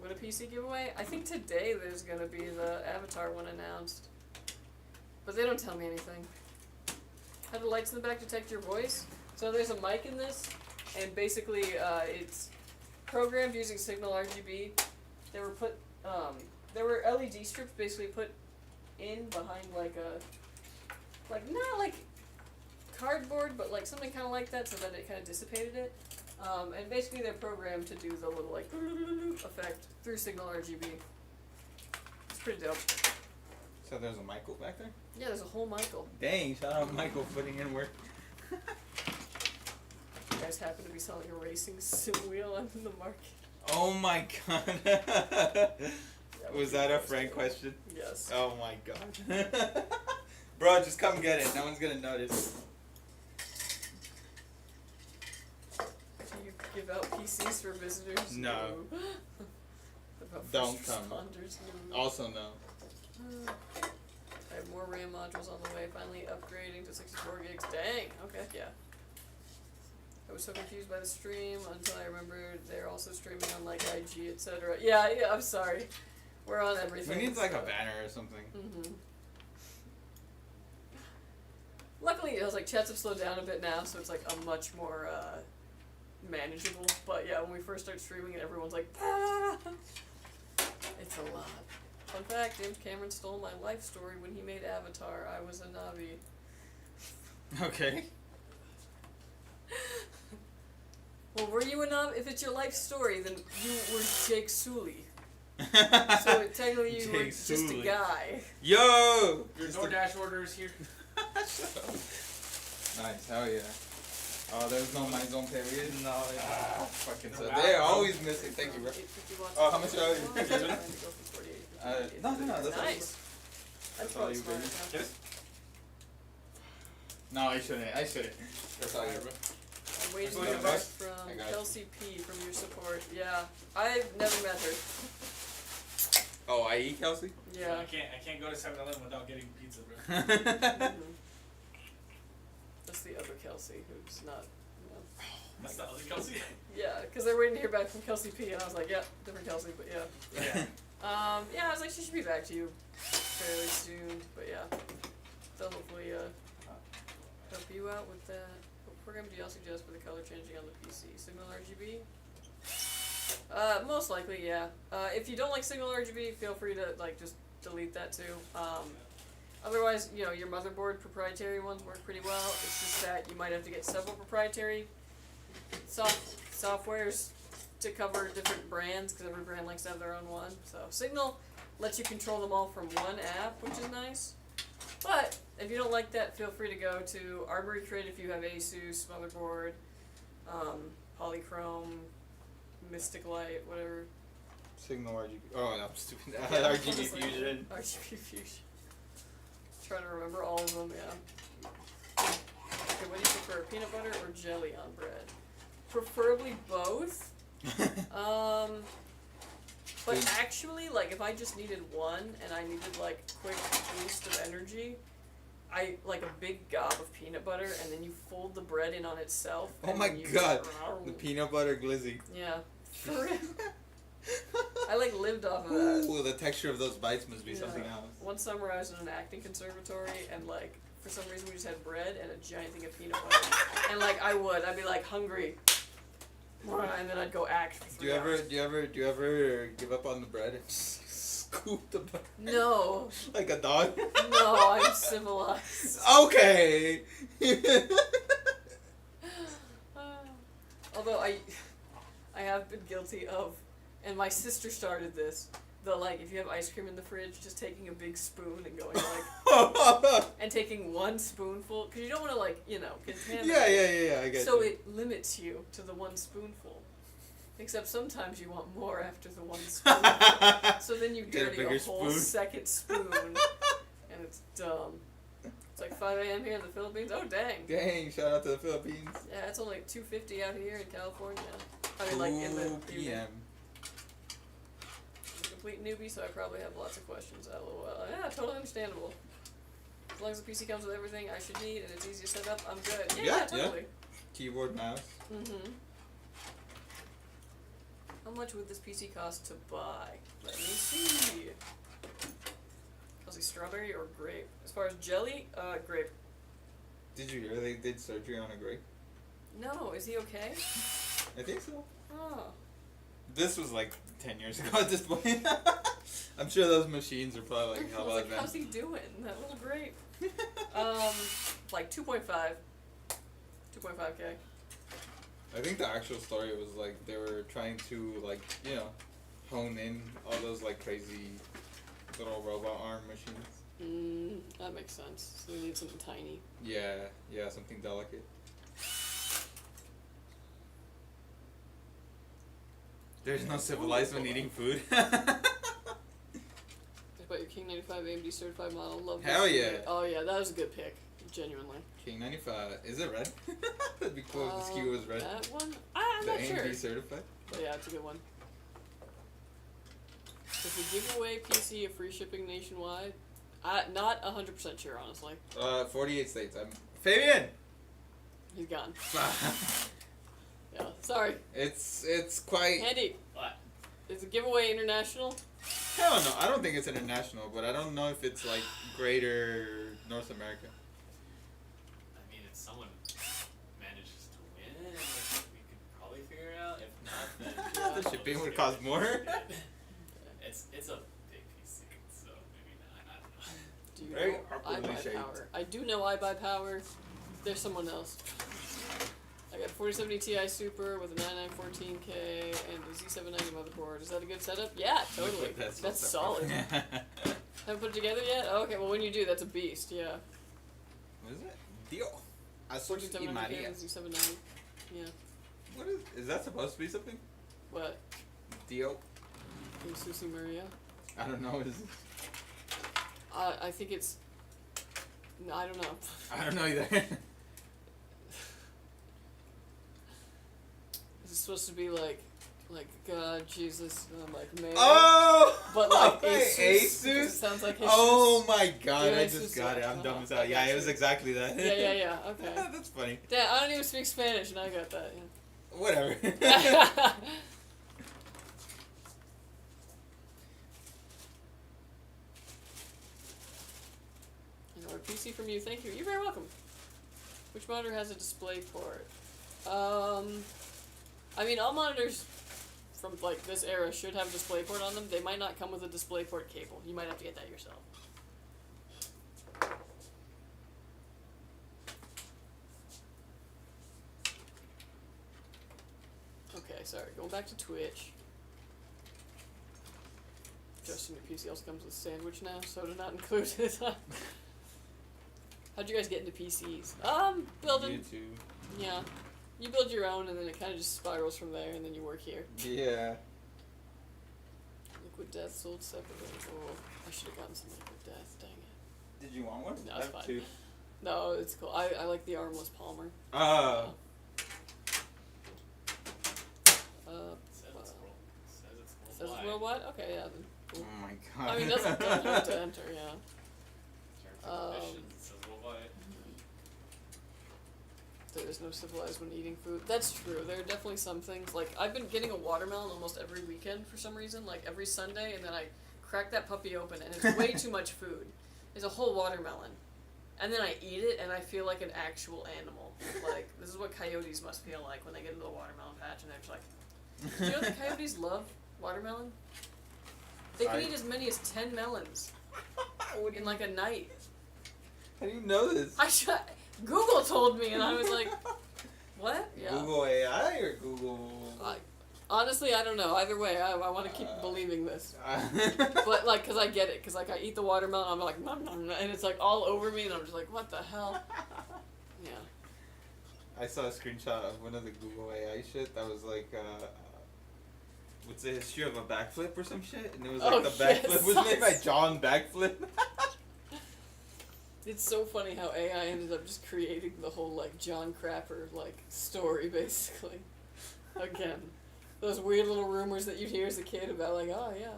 What a PC giveaway? I think today there's gonna be the Avatar one announced. But they don't tell me anything. How do lights in the back detect your voice? So there's a mic in this, and basically it's programmed using Signal RGB. They were put, there were LED strips basically put in behind like not like cardboard, but like something kind of like that, so that it kind of dissipated it. And basically they're programmed to do the little like effect through Signal RGB. It's pretty dope. So there's a Michael back there? Yeah, there's a whole Michael. Dang, shout out Michael putting in work. You guys happen to be selling a racing sim wheel on the market. Oh my god. That Was that a Frank question? Yes. Oh my god. Bro, just come get it. No one's gonna notice. Do you give out PCs for visitors? No. About Don't first come. responders? No. Also no. I have more RAM modules on the way, finally upgrading to 64 gigs. Dang, okay, yeah. I was so confused by the stream until I remembered they're also streaming on like IG, etc. Yeah, I'm sorry. We're on everything. We need like a banner or something. Mm-hmm. Luckily, I was like, chats have slowed down a bit now, so it's like a much more manageable. But yeah, when we first start streaming and everyone's like, ah! It's a lot. Fun fact, James Cameron stole my life story when he made Avatar. I was a Navi. Okay. Well, were you a Navi? If it's your life story, then you were Jake Sully. So technically you were Jake just a Sully. guy. Yo! Your DoorDash order is here. Nice, hell yeah. Oh, there's no my zone period? No, Fucking No, so. wow. They're always missing. Thank you, bro. 850 watts. Oh, how much are you? I'm trying to go from 48 to No, that's all you. nice. That's all you, smart, baby. huh? Get it? No, I shouldn't. That's all you, bro. I'm waiting Just to look hear at back that. from I got you. Kelsey P from your support. Yeah, I've never met her. Oh, I eat Kelsey? Yeah. I can't go to 7-Eleven without getting pizza, bro. Mhm. That's the other Kelsey who's not, you know. That's the other Kelsey. Yeah, because they're waiting to hear back from Kelsey P, and I was like, yeah, different Kelsey, but yeah. Yeah, I was like, she should be back to you fairly soon, but yeah. They'll hopefully help you out with that. What program do y'all suggest for the color changing on the PC? Signal RGB? Most likely, yeah. If you don't like Signal RGB, feel free to like just delete that too. Otherwise, you know, your motherboard proprietary ones work pretty well. It's just that you might have to get several proprietary softwares to cover different brands because every brand likes to have their own one. So Signal lets you control them all from one app, which is nice. But if you don't like that, feel free to go to Armory Crate if you have Asus motherboard, Polychrome, Mystic Light, whatever. Signal RGB. Oh, no, I'm stupid. Yeah, RGB just like Fusion. RGB Fusion. Trying to remember all of them, yeah. Okay, what do you prefer, peanut butter or jelly on bread? Preferably both. But actually, like, if I just needed one and I needed, like, quick boost of energy, I like a big gob of peanut butter and then you fold the bread in on itself. Oh and my then you god, the peanut butter glizzy. Yeah. For real. I like lived off of that. Ooh, the texture of those bites must be Yeah. something else. One summer I was in an acting conservatory and like for some reason we just had bread and a giant thing of peanut butter. And like I'd be like hungry. And then I'd go act for 3 hours. Do you ever give up on the bread and just scoop the butter? No. Like a dog? No, I'm civilized. Okay. Although I have been guilty of, and my sister started this, the like if you have ice cream in the fridge, just taking a big spoon and going like, and taking one spoonful, because you don't want to like, you know, contaminate. Yeah, I get So you. it limits you to the one spoonful. Except sometimes you want more after the one spoonful. So then you Get a dirty bigger a whole spoon. second spoon, and it's dumb. It's like 5 a.m. here in the Philippines. Oh, dang. Dang, shout out to the Philippines. Yeah, it's only 2:50 out here in California. I mean, like, in the 2 evening. p.m. I'm a complete newbie, so I probably have lots of questions. LOL. Yeah, totally understandable. As long as the PC comes with everything I should need and it's easy to set up, I'm good. Yeah, totally. Keyboard, mouse. Mm-hmm. How much would this PC cost to buy? Let me see. Was he strawberry or grape? As far as jelly, grape. Did you hear they did surgery on a grape? No, is he okay? I think so. Oh. This was like 10 years ago at this point. I'm sure those machines are probably like, I how was about like, that? how's he doing? That little grape. Like 2.5. 2.5K. I think the actual story was like they were trying to like, you know, hone in all those like crazy little robot arm machines. That makes sense. So we need something tiny. Yeah, something delicate. There's no civilized when eating food. About your King 95 AMD certified model. Love Hell this. yeah. Oh yeah, that was a good pick. Genuinely. King 95. Is it red? That'd be cool if the SKU was red. That one? I'm The not sure. AMD certified? But yeah, it's a good one. If we give away PC a free shipping nationwide, not 100% sure, honestly. 48 states. Fabian! He's gone. Yeah, sorry. It's quite... Andy, What? is the giveaway international? Hell no. I don't think it's international, but I don't know if it's like greater North America. I mean, if someone manages to win, we could probably figure it out. If not, then The shipping would cost more. It's a big PC, so maybe not. I don't know. Do you Very know I awkwardly buy shaped. power? I do know I buy power. There's someone else. I got a 4070 Ti Super with a 9914K and a Z790 motherboard. Is that a good setup? Yeah, totally. That's solid. Haven't put it together yet? Oh, okay, well when you do, that's a beast, yeah. What is it? Dio. Asus y 4700K Maria. and Z790. Yeah. What is that supposed to be something? What? Dio? Susie Maria? I don't know. Is it? I think it's... No, I don't know. I don't know either. Is it supposed to be like God, Jesus, and I'm like, Mary? Oh! But like Hey, Asus? Because it sounds like Jesus. Oh my god, Yeah, I it's just just got like, it. I'm dumb as I hell. got Yeah, it was you. exactly that. Yeah, okay. That's funny. Damn, I don't even speak Spanish and I got that, Whatever. yeah. Another PC from you, thank you. You're very welcome. Which monitor has a display port? I mean, all monitors from like this era should have a display port on them. They might not come with a display port cable. You might have to get that yourself. Okay, sorry. Going back to Twitch. Justin, your PC also comes with a sandwich now, soda not included. How'd you guys get into PCs? Building. YouTube. Yeah. You build your own and then it kind of just spirals from there and then you work here. Yeah. Liquid Death sold separately. Oh, I should have gotten some Liquid Death, dang it. Did you want one? No, I it's have fine. two. No, it's cool. I like the armless Palmer. Oh. Says it's Says it's worldwide? Okay, yeah. Then cool. Oh my god. I mean, doesn't have to enter, yeah. Says worldwide. There is no civilized when eating food. That's true. There are definitely some things. Like, I've been getting a watermelon almost every weekend for some reason. Like, every Sunday, and then I crack that puppy open, and it's way too much food. It's a whole watermelon. And then I eat it, and I feel like an actual animal. Like, this is what coyotes must feel like when they get into the watermelon patch, and they're just like... Do you know that coyotes love watermelon? They can eat as many as 10 melons in, like, a night. How do you know this? Google told me, and I was like, what? Yeah. Google AI or Google... Honestly, I don't know. Either way, I want to keep believing this. But, like, because I get it. Because, like, I eat the watermelon, I'm like, nom, nom, nom, and it's, like, all over me, and I'm just like, what the hell? Yeah. I saw a screenshot of one of the Google AI shit that was like, what's the history of a backflip or some shit? And it was like the backflip was made by John Backflip. It's so funny how AI ended up just creating the whole like John Crapper like story basically. Again, those weird little rumors that you'd hear as a kid about like, oh yeah.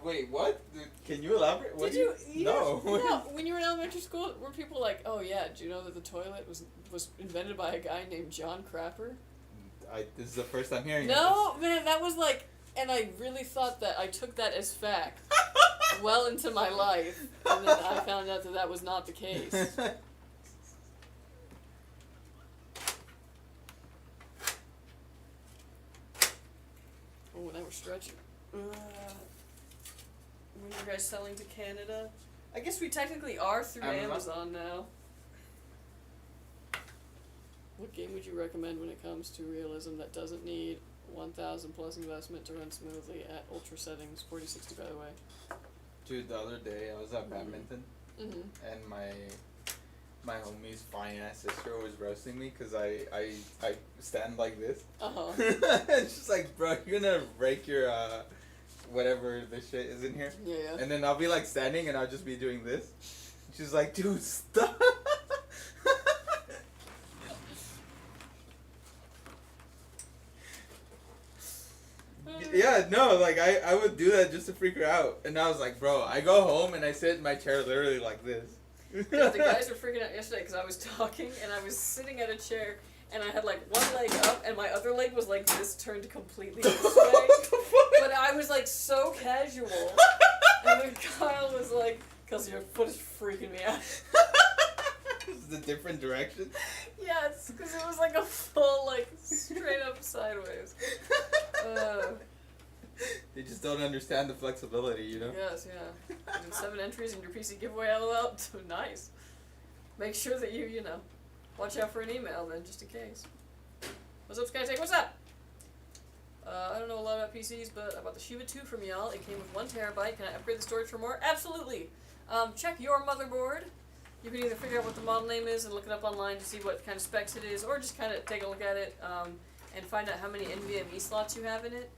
Wait, what? Can you elaborate? What Did you? No. No. When you were in elementary school, were people like, oh yeah, do you know that the toilet was invented by a guy named John Crapper? This is the first time hearing No, man, that was like, and I really thought that I took that as fact well into my life, and then I found out that that was not the case. Oh, now we're stretching. When are you guys selling to Canada? I guess we technically are through Amazon now. What game would you recommend when it comes to realism that doesn't need 1,000 plus investment to run smoothly at ultra settings? 4060 by the way. Dude, the other day I was at badminton, and my homie's fine ass sister was roasting me because I stand like this. It's just like, bro, you're gonna break your whatever this shit is in here. Yeah. And then I'll be like standing and I'll just be doing this. She's like, dude, stop. Yeah, no, like I would do that just to freak her out. And I was like, bro, I go home and I sit in my chair literally like this. Yeah, the guys were freaking out yesterday because I was talking and I was sitting at a chair and I had like one leg up and my other leg was like this, turned completely this way. But I was like so casual. And then Kyle was like, "Cause your foot is freaking me out." It's a different direction. Yeah, it's because it was like a full like straight up sideways. They just don't understand the flexibility, you know? Yes, yeah. You did 7 entries in your PC giveaway, LOL. Nice. Make sure that you know, watch out for an email then, just in case. What's up, Skytech? What's up? I don't know a lot about PCs, but I bought the Shiba 2 from y'all. It came with 1 terabyte. Can I upgrade the storage for more? Absolutely. Check your motherboard. You can either figure out what the model name is and look it up online to see what kind of specs it is, or just kind of take a look at it and find out how many NVMe slots you have in it.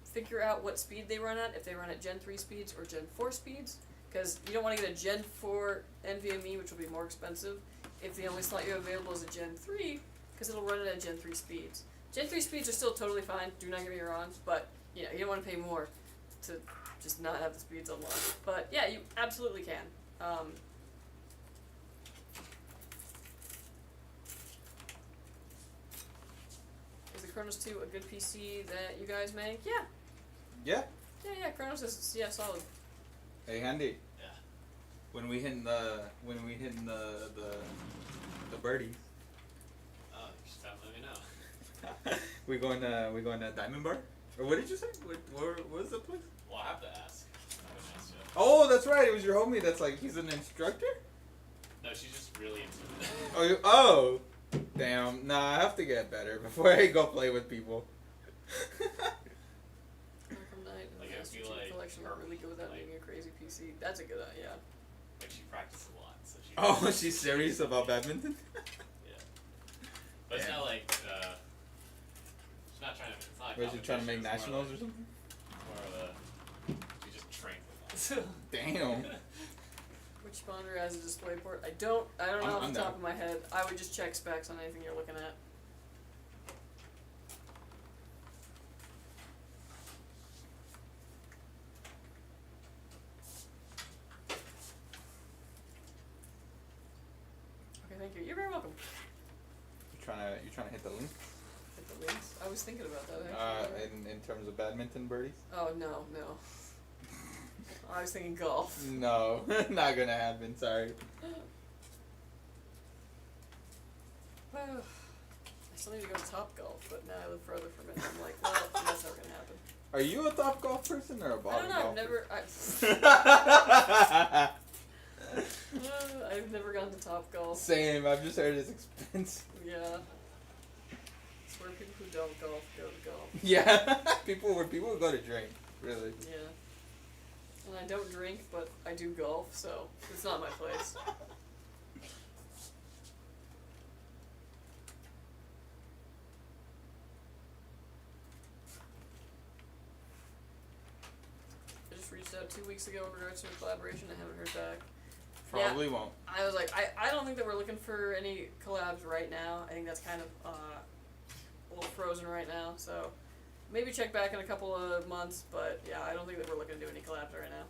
Figure out what speed they run at, if they run at Gen 3 speeds or Gen 4 speeds, because you don't want to get a Gen 4 NVMe, which will be more expensive, if the only slot you have available is a Gen 3, because it'll run it at Gen 3 speeds. Gen 3 speeds are still totally fine, do not get me wrong, but you know, you don't want to pay more to just not have the speeds unlocked. But yeah, you absolutely can. Is the Chronos 2 a good PC that you guys make? Yeah. Yeah. Yeah, Chronos is solid. Hey, Handy. Yeah. When we hit the birdies. Oh, you just have to let me know. we going to Diamond Bar? Or what did you say? What was the place? Well, I have to ask. I haven't asked yet. Oh, that's right. It was your homie. That's like he's an instructor. No, she's just really into it. Oh, damn. Nah, I have to get better before I go play with people. Arkham Knight and Like, the I Master feel Chief like Collection are really good without like- being a crazy PC. That's a good idea. Like, she practices a lot, so she. Oh, she's serious about badminton? Yeah. But it's Damn. not like, she's not trying to, it's not. Was she trying to make competition, it's more nationals or something? More of a, she just trained with us. Damn. Which spawner has a display port? I don't know off I'm the top down. of my head. I would just check specs on anything you're looking at. Okay, thank you. You're very welcome. You trying to hit the link? Hit the links. I was thinking about that actually. In terms of badminton birdies? Oh no. I was thinking golf. No, not gonna happen. Sorry. I still need to go to Top Golf, but now I live further from it. I'm like, well, that's never gonna happen. Are you a top golf person or a I bottom don't know. golfer? I've never gone to Top Golf. Same. I've just heard it's expensive. Yeah. It's where people who don't golf go to golf. Yeah, people go to drink. Really. Yeah. And I don't drink, but I do golf, so it's not my place. I just reached reached out 2 weeks ago in regards to a collaboration. I haven't heard back. Probably won't. I was like, I don't think that we're looking for any collabs right now. I think that's kind of a little frozen right now. So maybe check back in a couple of months. But yeah, I don't think that we're looking to do any collabs right now.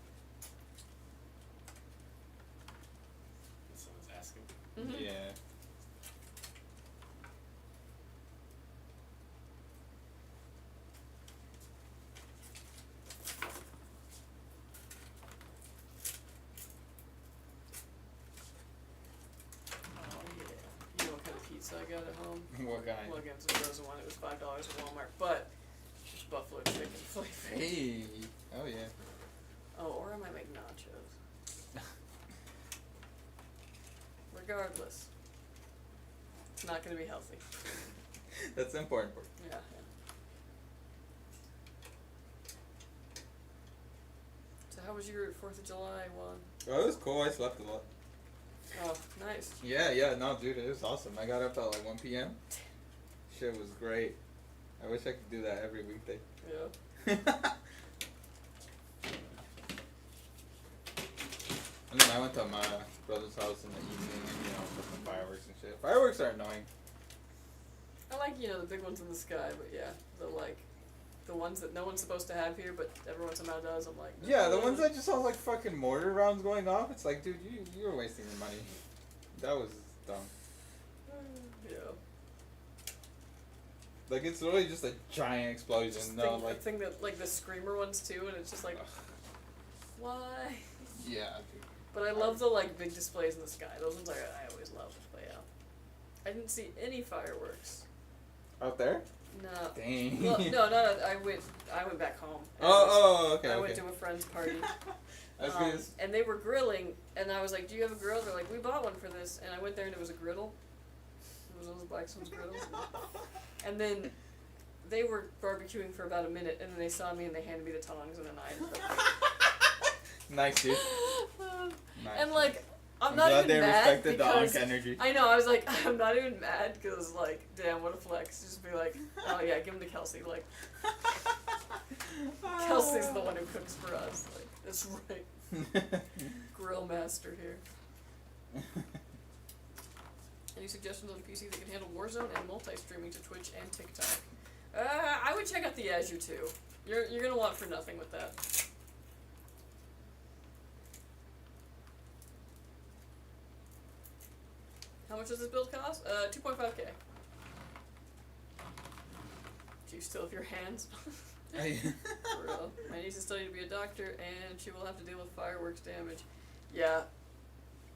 Someone's asking. Mm-hmm. Yeah. Oh yeah. You know what kind of pizza I got at home? What kind? Well, again, it's a frozen one. It was $5 at Walmart, but it's just buffalo chicken flavor. Hey. Oh yeah. Oh, or I might make nachos. Regardless, it's not going to be healthy. That's the important part. Yeah. So how was your 4th of July one? Oh, it was cool. I slept a lot. Oh, nice. Yeah. No, dude, it was awesome. I got up at like 1 p.m. Shit was great. I wish I could do that every weekday. Yeah. And then I went to my brother's house in the evening and, put some fireworks and shit. Fireworks are annoying. I like, the big ones in the sky, but yeah, the ones that no one's supposed to have here, but everyone somehow does. I'm like, Yeah, the ones that just sound like fucking mortar rounds going off. It's like, dude, you're wasting your money. That was dumb. Yeah. Like, it's literally just a giant explosion. Just No, thing that like the screamer ones too, and it's just like, why? Yeah, dude. But I love the big displays in the sky. Those ones I always love. But yeah, I didn't see any fireworks. Out there? No. Dang. Well, no. I went back home. Okay. I went to a friend's party. I was gonna and they were grilling, and I was like, "Do you have a grill?" They're like, "We bought one for this." And I went there, and it was a griddle. It was one of those Black Stones griddles. And then they were barbecuing for about a minute, and then they saw me, and they handed me the tongs, and then I ended up. Nice, dude. Nice. And I'm glad not they even mad respected the because Ankh energy. I know, I was like, I'm not even mad because damn, what a flex. Just be like, oh yeah, give him to Kelsey. Kelsey's the one who cooks for us. That's right. Grill master here. Any suggestions on a PC that can handle Warzone and multi-streaming to Twitch and TikTok? I would check out the Azure 2. You're gonna want for nothing with that. How much does this build cost? 2.5K. Do you still have your hands? For real. My niece is studying to be a doctor, and she will have to deal with fireworks damage. Yeah.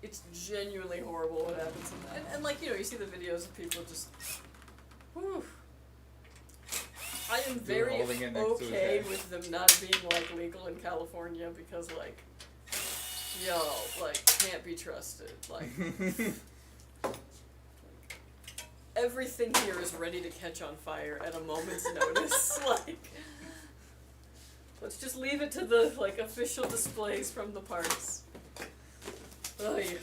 It's genuinely horrible what happens in that. And you see the videos of people just... Whew. I am very okay with them not being, legal in California because, y'all, can't be trusted. Everything here is ready to catch on fire at a moment's notice. Let's just leave it to the, official displays from the parks. Oh, yeah.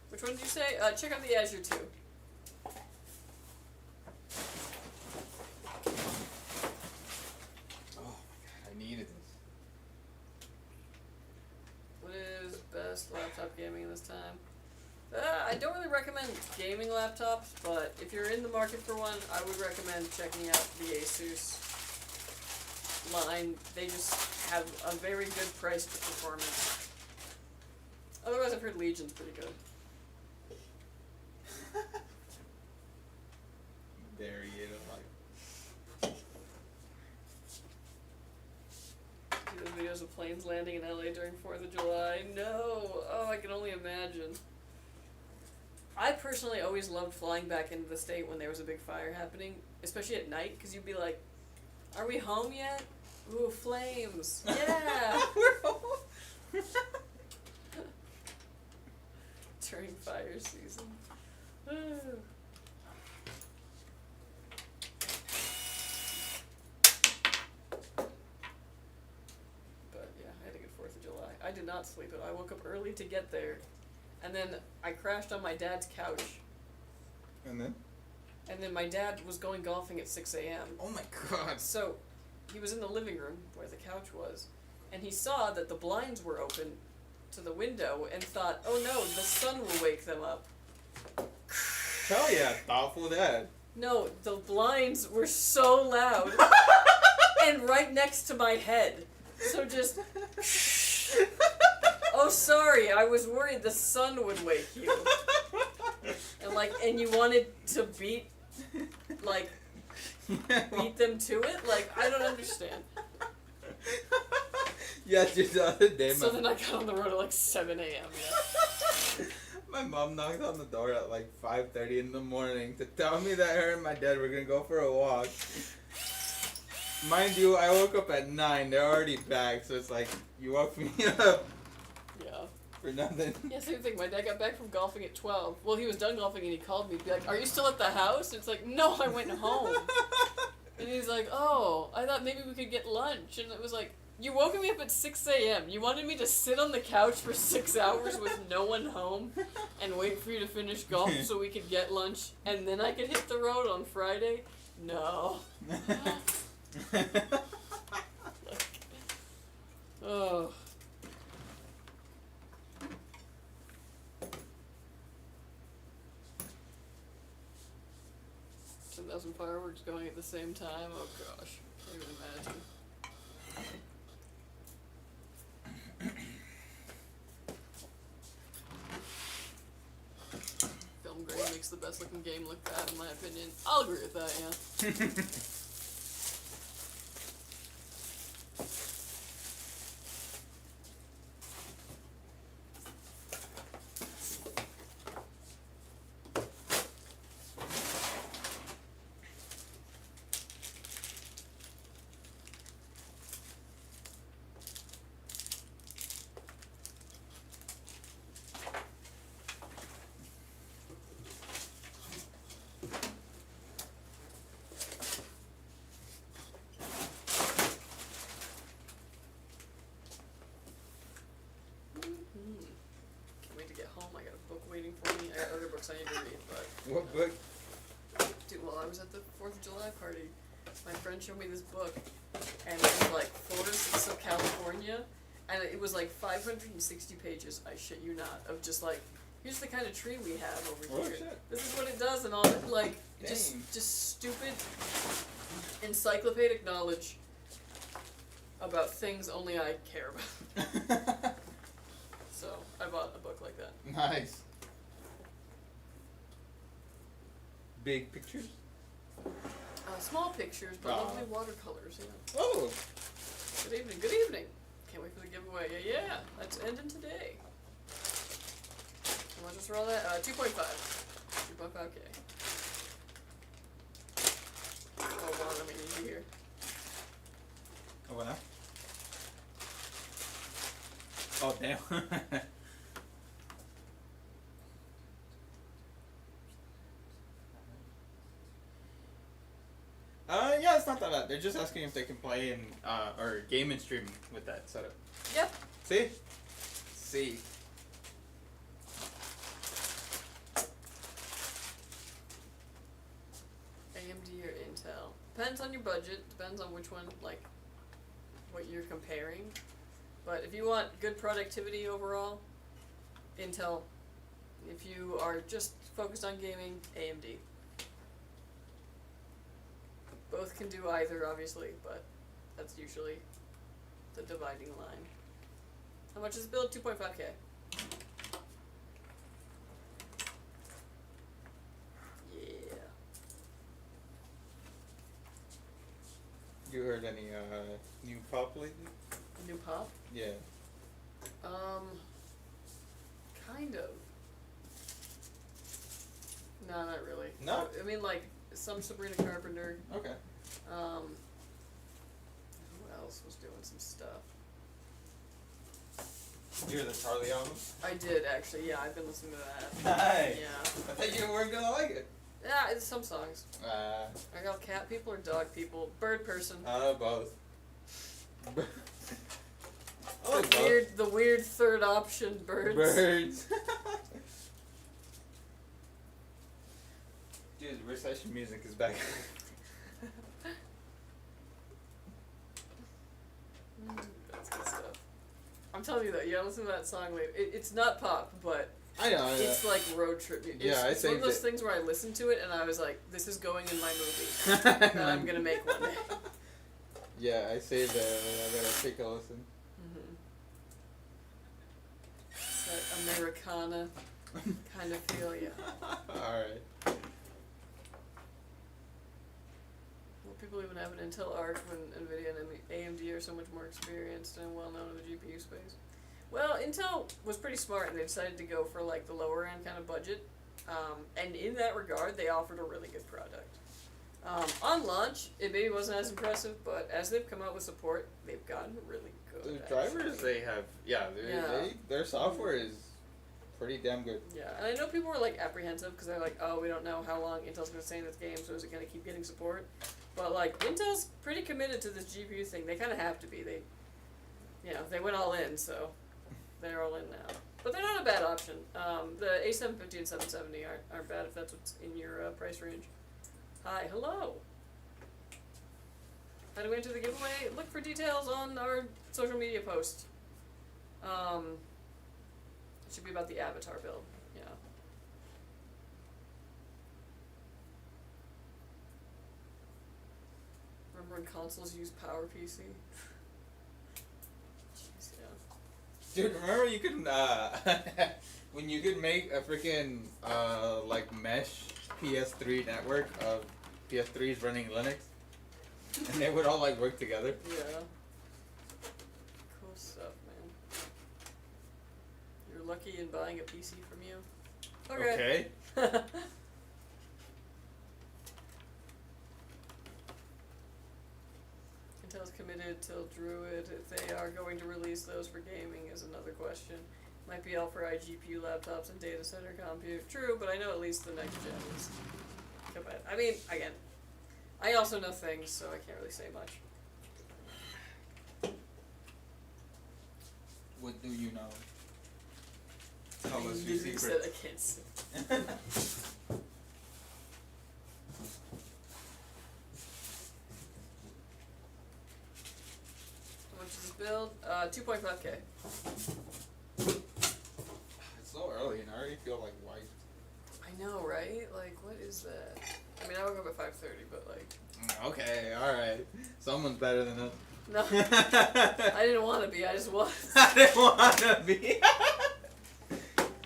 Which one did you say? Check out the Azure 2. Oh my god, I needed this. What is best laptop gaming this time? I don't really recommend gaming laptops, but if you're in the market for one, I would recommend checking out the Asus line. They just have a very good price to performance. Otherwise, I've heard Legion's pretty good. There he is. See those videos of planes landing in LA during 4th of July? No! Oh, I can only imagine. I personally always loved flying back into the state when there was a big fire happening, especially at night, because you'd be like, are we home yet? Ooh, flames! Yeah! We're home. During fire season. But yeah, I had a good 4th of July. I did not sleep it. I woke up early to get there, and then I crashed on my dad's couch. And then? And then my dad was going golfing at 6 a.m. Oh my god. So he was in the living room where the couch was, and he saw that the blinds were open to the window and thought, oh no, the sun will wake them up. Hell yeah, thoughtful dad. No, the blinds were so loud and right next to my head. So just, oh sorry, I was worried the sun would wake you. And you wanted to beat them to it? Like, I don't understand. Yeah, just the other day, So then I got on the road at like 7 a.m. Yeah. my mom knocked on the door at like 5:30 in the morning to tell me that her and my dad were gonna go for a walk. Mind you, I woke up at 9. They're already back, so it's like, you woke me up Yeah. for nothing. Yeah, same thing. My dad got back from golfing at 12. Well, he was done golfing and he called me. Be like, are you still at the house? And it's like, no, I went home. And he's like, oh, I thought maybe we could get lunch. And it was like, you woke me up at 6 a.m. You wanted me to sit on the couch for 6 hours with no one home and wait for you to finish golf so we could get lunch and then I could hit the road on Friday? No. Oh. $10,000 fireworks going at the same time? Oh gosh. Can't even imagine. Film grade makes the best looking game look bad in my opinion. I'll agree with that, yeah. Can't wait to get home. I got a book waiting for me. I got other books I need to read, but What book? dude, while I was at the 4th of July party, my friend showed me this book, and it was like Forests of California, and it was like 560 pages, I shit you not, of just like, here's the kind of tree we have over Oh, here. shit. This is what it does, and all that, like, just stupid encyclopedic knowledge about things only I care about. So, I bought a book like that. Nice. Big pictures? Small pictures, but Aw. lovely watercolors, yeah. Oh! Good evening, good evening. Can't wait for the giveaway. Yeah, that's ending today. How much was for all that? 2.5. 2.5K. Hold on, let me need you here. Oh, what now? Oh, damn. Yeah, it's not that bad. They're just asking if they can play and or game and stream with that setup. Yep. See? See. AMD or Intel. Depends on your budget. Depends on which one, like, what you're comparing. But if you want good productivity overall, Intel. If you are just focused on gaming, AMD. Both can do either, obviously, but that's usually the dividing line. How much is the build? 2.5K. Yeah. You heard any new pop lately? New pop? Yeah. Kind of. No, not really. No? I mean, like, some Sabrina Carpenter. Okay. Who else was doing some stuff? You hear the Charlie album? I did, actually. Yeah, I've been listening to that. Nice. Yeah. I thought you weren't gonna like it. Yeah, it's some songs. Uh, I got cat people or dog people. Bird person. both. Oh, The weird third option, birds. Birds. Dude, recession music is back. That's good stuff. I'm telling you though, you gotta listen to that song later. It's not pop, but I know. it's like road trip music. Yeah, It's one of saved those it. things where I listened to it and I was like, this is going in my movie that I'm gonna make one day. Yeah, I saved it. I gotta take a listen. It's that Americana kind of feel, yeah. Alright. Well, people even have an Intel Arc when NVIDIA and AMD are so much more experienced and well known in the GPU space. Well, Intel was pretty smart and they decided to go for like the lower end kind of budget. And in that regard, they offered a really good product. On launch, it maybe wasn't as impressive, but as they've come out with support, they've gotten really good. The drivers they have, their software is pretty damn good. Yeah, and I know people were like apprehensive because they're like, oh, we don't know how long Intel's going to stay in this game, so is it going to keep getting support? But like, Intel's pretty committed to this GPU thing. They kind of have to be. They went all in, so they're all in now. But they're not a bad option. The A750 and 770 aren't bad if that's what's in your price range. Hi, hello. How do we enter the giveaway? Look for details on our social media post. It should be about the avatar build. Yeah. Remember when consoles used PowerPC? Jeez, yeah. Dude, remember you could when you could make a freaking like mesh PS3 network of PS3s running Linux, and they would all like work together. Yeah. Cool stuff, man. You're lucky in buying a PC from you. Okay. Intel's committed till Druid. If they are going to release those for gaming is another question. Might be out for iGPU laptops and data center compute. True, but I know at least the next gen is. I mean, again, I also know things, so I can't really say much. What do you know? Tell us You your said secrets. I can't say. How much is this build? 2.5K. It's so early and I already feel like white. I know, right? Like, what is that? I mean, I woke up at 5:30, but like. Okay, alright. Someone's better than us. No. I didn't want to be, I just was. I didn't want to be.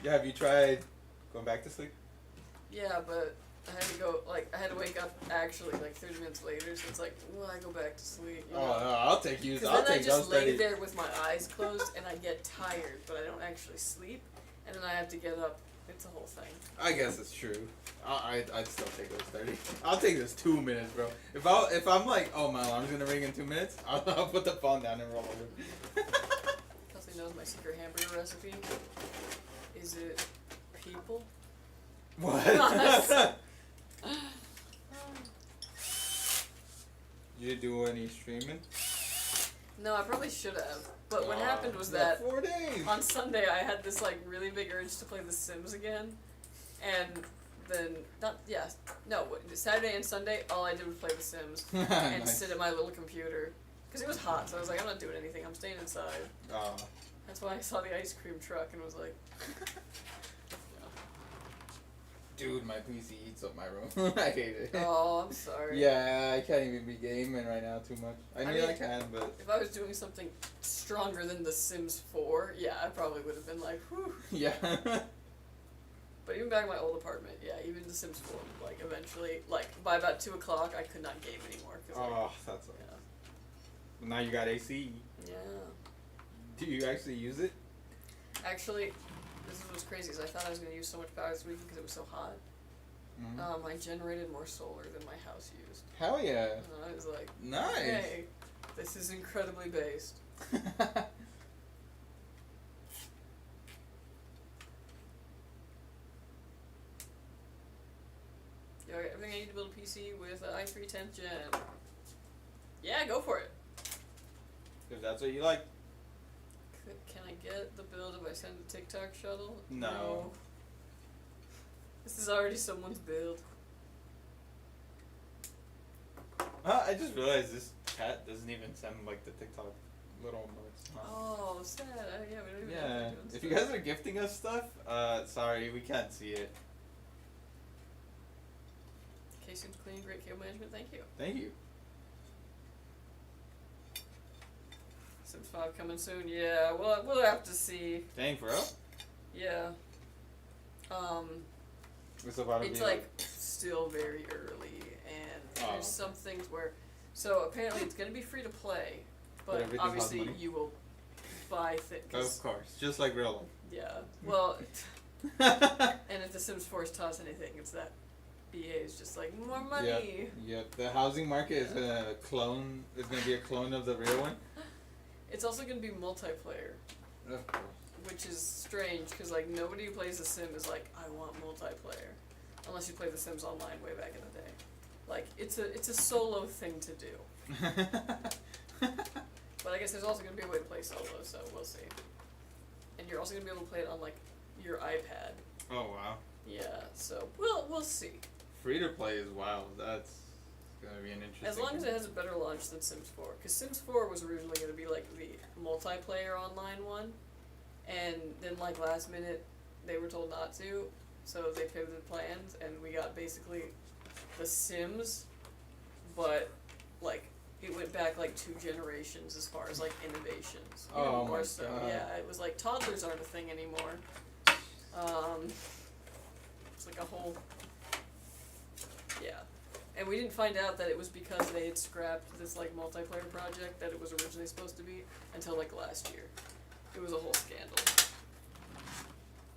Yeah, have you tried going back to sleep? Yeah, but I had to go, like, I had to wake up actually, like, 30 minutes later, so it's like, well, I go back to sleep, you know? Oh, no, I'll take you. Because I'll then I take just those lay 30. there with my eyes closed, and I get tired, but I don't actually sleep, and then I have to get up. It's a whole thing. I guess it's true. I'd still take those 30. I'll take this 2 minutes, bro. If I'm like, oh, my alarm's gonna ring in 2 minutes, I'll put the phone down and roll over. Kelsey knows my secret hamburger recipe. Is it people? What? You do any streaming? No, I probably should have. But what happened was that 4 days. on Sunday I had this like really big urge to play The Sims again, and then Saturday and Sunday all I did was play The Sims and Nice. sit at my little computer because it was hot. So I was like, I'm not doing anything. I'm staying inside. Oh. That's why I saw the ice cream truck and was like, Dude, my PC eats up my room. I hate it. oh, I'm sorry. Yeah, I can't even be gaming right now too much. I mean, I can, but If I was doing something stronger than The Sims 4, yeah, I probably would have been like, whew. yeah. But even back in my old apartment, yeah, even The Sims 4, like, eventually, like, by about 2 o'clock, I could not game anymore. Cause, like, Oh, that's. yeah. Now you got AC. Yeah. Do you actually use it? Actually, this is what's crazy, is I thought I was going to use so much power this weekend because it was so hot. Mm-hmm. I generated more solar than my house used. Hell yeah. And I was like, Nice. hey, this is incredibly based. Yo, I got everything I need to build a PC with i3 10th gen. Yeah, go for it. If that's what you like. Can I get the build if I send a TikTok shuttle? No. This is already someone's build. I just realized this cat doesn't even send like the TikTok little emotes. Huh? Oh, sad. Yeah, we don't even know Yeah. if they're doing If you stuff. guys are gifting us stuff, sorry, we can't see it. K-Soon's clean, great cable management. Thank you. Thank you. Sims 5 coming soon. Yeah, we'll have to see. Dang, for real? Yeah. It's about to It's be like still very early, and Oh, there's some things where. So apparently it's gonna be free to play, But but everything costs obviously money? you will buy things. Of course, just like real Yeah. Well, life. and if The Sims 4 has taught us anything, it's that EA is just like more money. Yep. Yep. The housing market is gonna clone. Is gonna be a clone of the real one. It's also gonna be multiplayer, Of course. which is strange because like nobody who plays The Sim is like I want multiplayer, unless you play The Sims Online way back in the day. Like it's a solo thing to do. But I guess there's also gonna be a way to play solo, so we'll see. And you're also gonna be able to play it on like your iPad. Oh wow. Yeah, so we'll see. Free to play is wild. That's gonna be an interesting. As long as it has a better launch than Sims 4, because Sims 4 was originally gonna be like the multiplayer online one, and then like last minute they were told not to, so they pivoted plans, and we got basically The Sims, but like it went back like 2 generations as far as like innovations. Even Oh more my so. God. Yeah, it was like toddlers aren't a thing anymore. It's like a whole. Yeah, and we didn't find out that it was because they had scrapped this like multiplayer project that it was originally supposed to be until like last year. It was a whole scandal.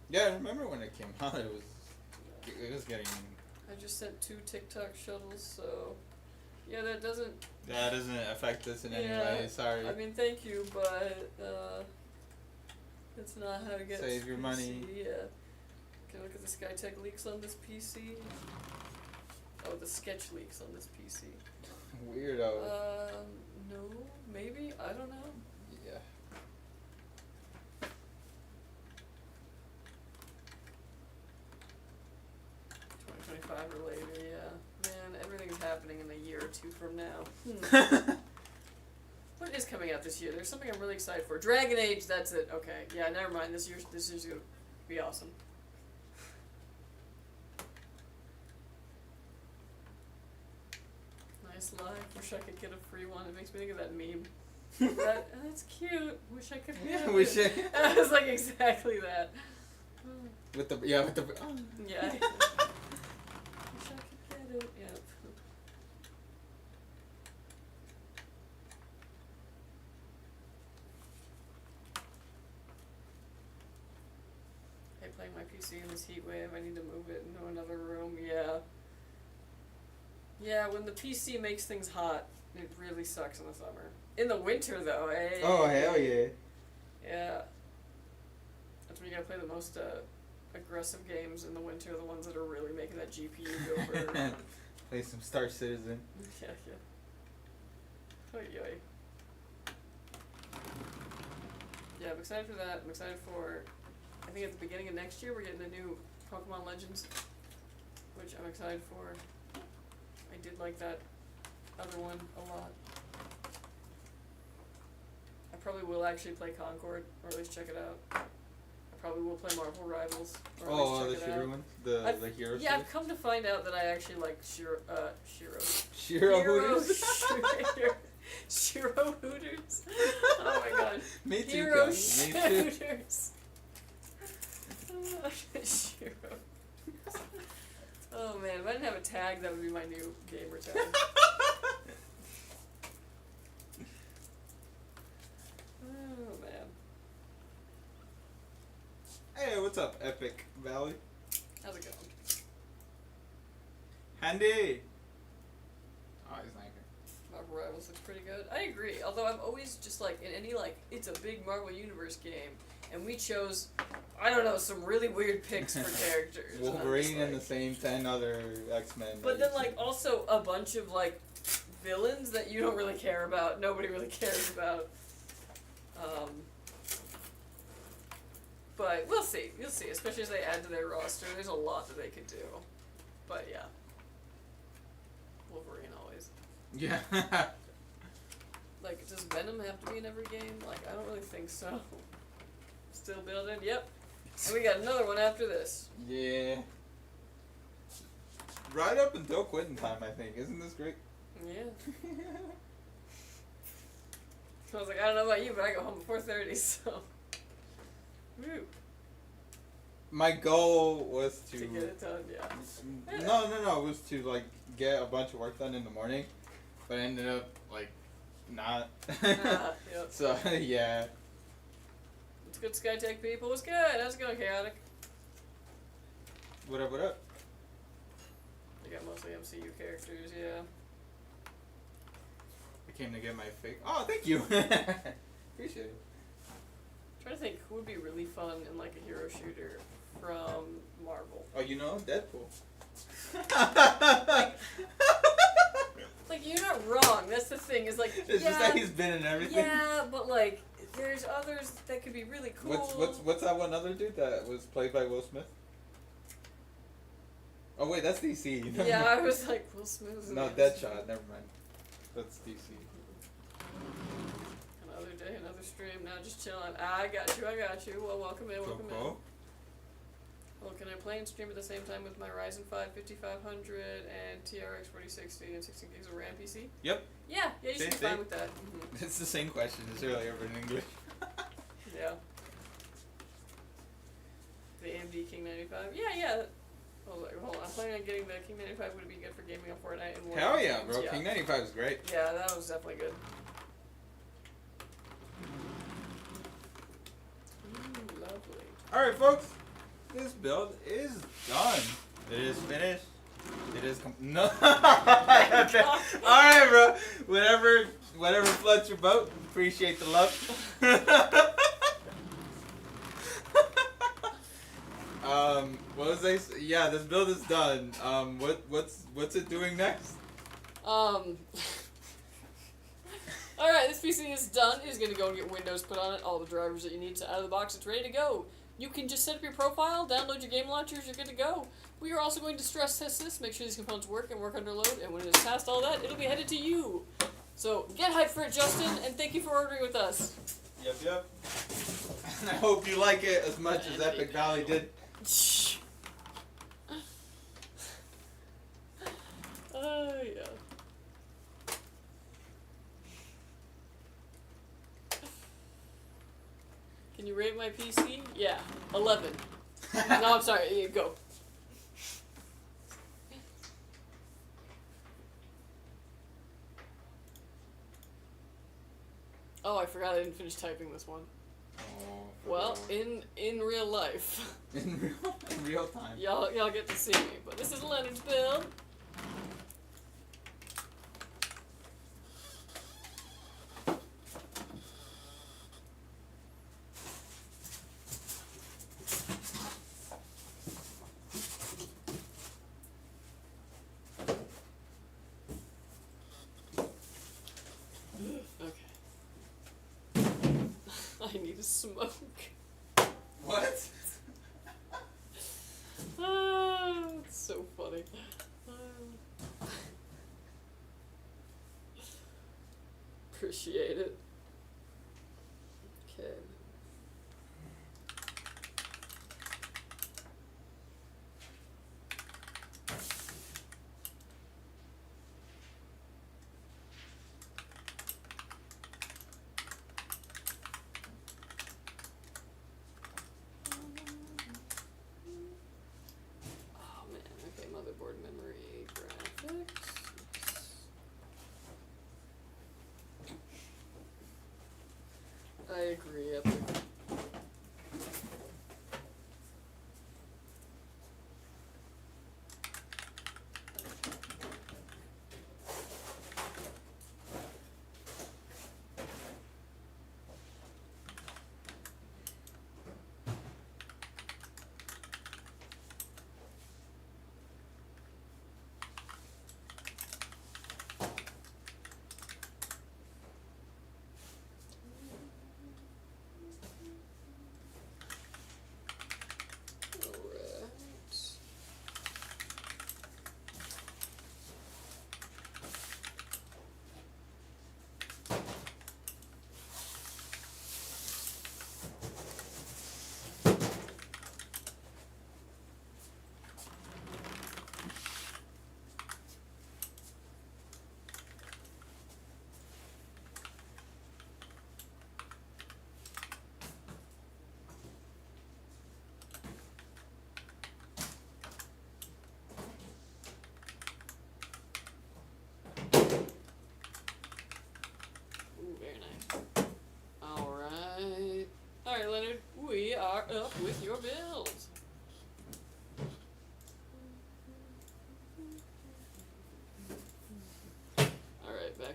Yeah, I remember when it came out. It was getting. I just sent 2 TikTok shuttles, so yeah, that doesn't. That doesn't affect us in any Yeah, way. Sorry. I mean, thank you, but that's not how to get. Save your PC. money. Yeah. Can I look at the Skytech leaks on this PC? Oh, the sketch leaks on this PC. Weirdo. No, maybe, I don't know. Yeah. $2025 or later, yeah. Man, everything's happening in a year or 2 from now. What is coming out this year? There's something I'm really excited for. Dragon Age, that's it. Okay, yeah, never mind. This year's gonna be awesome. Nice life. Wish I could get a free one. It makes me think of that meme. That's cute. Wish I could have Yeah, it. wish I. It was like exactly that. With the yeah with the. Yeah. Wish I could get it. Yep. Hey, playing my PC in this heat wave. I need to move it into another room. Yeah. Yeah, when the PC makes things hot, it really sucks in the summer. In the winter, though, eh? Oh hell yeah. Yeah. That's when you gotta play the most aggressive games in the winter, the ones that are really making that GPU go for. Play some Star Citizen. Yeah, yeah. Oy, oy. Yeah, I'm excited for that. I'm excited for. I think at the beginning of next year we're getting a new Pokemon Legends, which I'm excited for. I did like that other one a lot. I probably will actually play Concord, or at least check it out. I probably will play Marvel Rivals, or at Oh, least the check it Shiro out. one, I've- the hero. Yeah, I've come to find out that I actually like Shiro. Shiro Hooters. Shiro Hooters. Oh my god. Me too. Hero Cuz. Me too. Hooters. Shiro. Oh man, if I didn't have a tag, that would be my new gamer tag. Oh man. Hey, what's up, Epic Valley? How's it going? Handy. Oh, he's not here. Marvel Rivals looks pretty good. I agree. Although I'm always just like in any like it's a big Marvel Universe game, and we chose, I don't know, some really weird picks for characters. and I'm just Wolverine and the like- same 10 other X-Men. But then like also a bunch of like villains that you don't really care about. Nobody really cares about. But we'll see. You'll see. Especially as they add to their roster. There's a lot that they could do. But yeah. Wolverine always. Yeah. Like, does Venom have to be in every game? Like, I don't really think so. Still building? Yep. And we got another one after this. Yeah. Right up until quitting time, I think. Isn't this great? Yeah. I was like, I don't know about you, but I go home before 30, so. Woo. My goal was To get it done, yeah. No. It was to like get a bunch of work done in the morning, but I ended up like not. Yep. So yeah. What's good, Skytech people? What's good? How's it going, Chaotic? What up? What up? I got mostly MCU characters, yeah. I came to get my fake. Oh, thank you. Appreciate it. I'm trying to think who would be really fun in like a hero shooter from Marvel. Oh, you know Deadpool. Like, you're not wrong. That's the thing. Is like, It's just that he's been in everything. Yeah, but like, there's others that could be really cool. What's that one other dude that was played by Will Smith? Oh wait, that's DC. Yeah, I was like, Will Smith. No, Deadshot. Never mind. That's DC. Another day, another stream. Now just chilling. I got you. Well, welcome in. Welcome in. Well, can I play and stream at the same time with my Ryzen 5 5500 and TRX 4060 and 16 gigs of RAM PC? Yep. Yeah, you should be Same. fine with that. Mm-hmm. It's the same question as earlier, but in English. Yeah. The AMD King 95. Yeah. Hold on. I'm planning on getting the King 95. Would it be good for gaming on Fortnite? And Hell yeah, games? bro. Yeah. King 95 is great. Yeah, that was definitely good. Lovely. Alright, folks. This build is done. It is finished. It is no. Alright, bro. Whatever floats your boat. Appreciate the love. What was I? Yeah, this build is done. What's it doing next? Alright, this PC is done. It's gonna go and get Windows put on it, all the drivers that you need. So out of the box, it's ready to go. You can just set up your profile, download your game launchers, you're good to go. We are also going to stress test this, make sure these components work and work under load, and when it is past all that, it'll be headed to you. So get hyped for it, Justin, and thank you for ordering with us. Yep. I hope you like it as much as Epic Valley did. Yeah. Can you rate my PC? Yeah, 11. No, I'm sorry. Go. Oh, I forgot I didn't finish typing this one. Oh, Well, in real life, in real time. y'all get to see me. But this is Leonard's build. I need to smoke. What? It's so funny. Appreciate it. Okay. Oh man, okay, motherboard memory, graphics. I agree, Epic.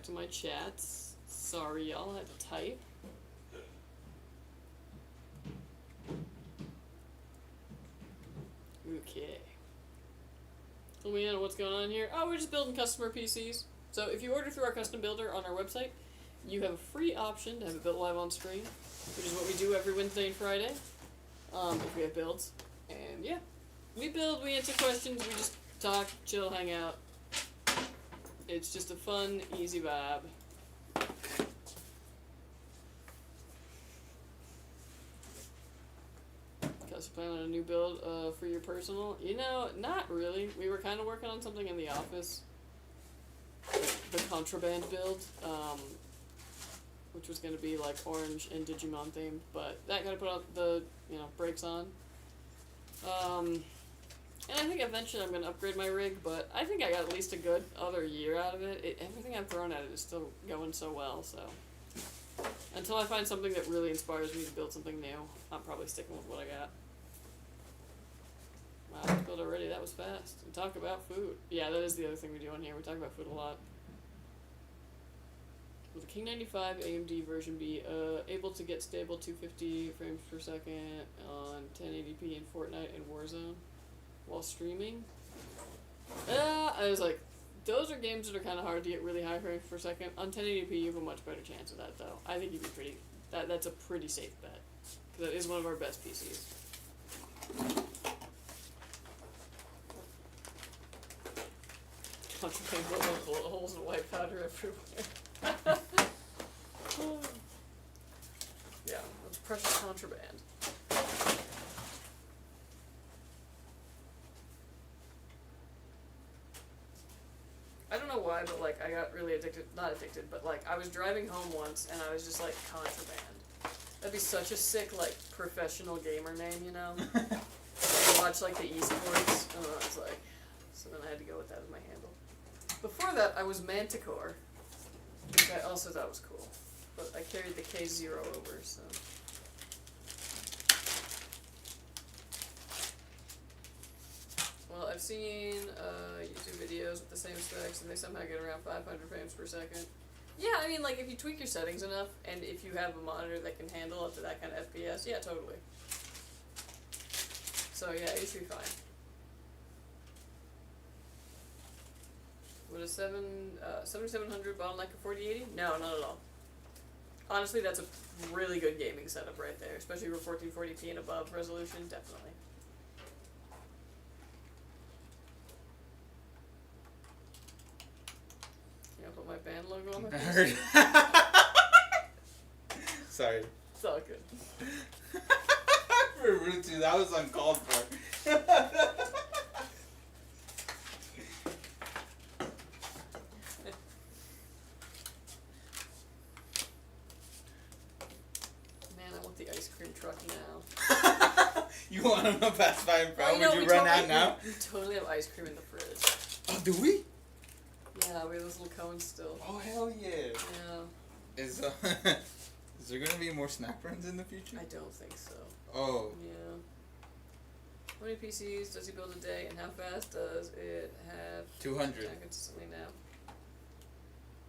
to my chats. Sorry, y'all, I had to type. Okay. So Leanna, what's going on here? Oh, we're just building customer PCs. So if you order through our custom builder on our website, you have a free option to have it built live on stream, which is what we do every Wednesday and Friday, if we have builds. And yeah, we build, we answer questions, we just talk, chill, hang out. It's just a fun, easy vibe. Guys, you plan on a new build for your personal? You know, not really. We were kind of working on something in the office. The contraband build, which was going to be like orange and Digimon themed, but that kind of put out the, brakes on. And I think eventually I'm going to upgrade my rig, but I think I got at least a good other year out of it. Everything I've thrown at it is still going so well, so. Until I find something that really inspires me to build something new, I'm probably sticking with what I got. Wow, built already. That was fast. And talk about food. Yeah, that is the other thing we do on here. We talk about food a lot. Will the King 95 AMD version be able to get stable 250 frames per second on 1080p in Fortnite and Warzone while streaming? I was like, those are games that are kind of hard to get really high frames per second. On 1080p, you have a much better chance of that, though. I think you'd be pretty. That's a pretty safe bet. Because that is one of our best PCs. Contraband bullet holes and white powder everywhere. Yeah, that's precious contraband. I don't know why, but like I got really addicted, not addicted, but like I was driving home once and I was just like, contraband. That'd be such a sick like professional gamer name, you know? I watch like the esports, and I was like, so then I had to go with that as my handle. Before that, I was Manticore, which I also thought was cool, but I carried the K0 over, so. Well, I've seen YouTube videos with the same specs, and they somehow get around 500 frames per second. Yeah, I mean, like, if you tweak your settings enough, and if you have a monitor that can handle up to that kind of FPS, yeah, totally. So, yeah, you should be fine. Would a 7700 bottleneck a 4080? No, not at all. Honestly, that's a really good gaming setup right there, especially for 1440p and above resolution, definitely. You know, put my band logo on my face. Sorry. It's all good. For Rutu, that was uncalled for. The ice cream truck now. You want them to pass by in front? Well, Would you run out now? We totally have ice cream in the fridge. Oh, do we? Yeah, we have those little cones still. Oh, hell yeah. Yeah. Is there gonna be more snack runs in the future? I don't think so. Oh. Yeah. How many PCs does he build a day, and how fast does it have? 200. Consistently now.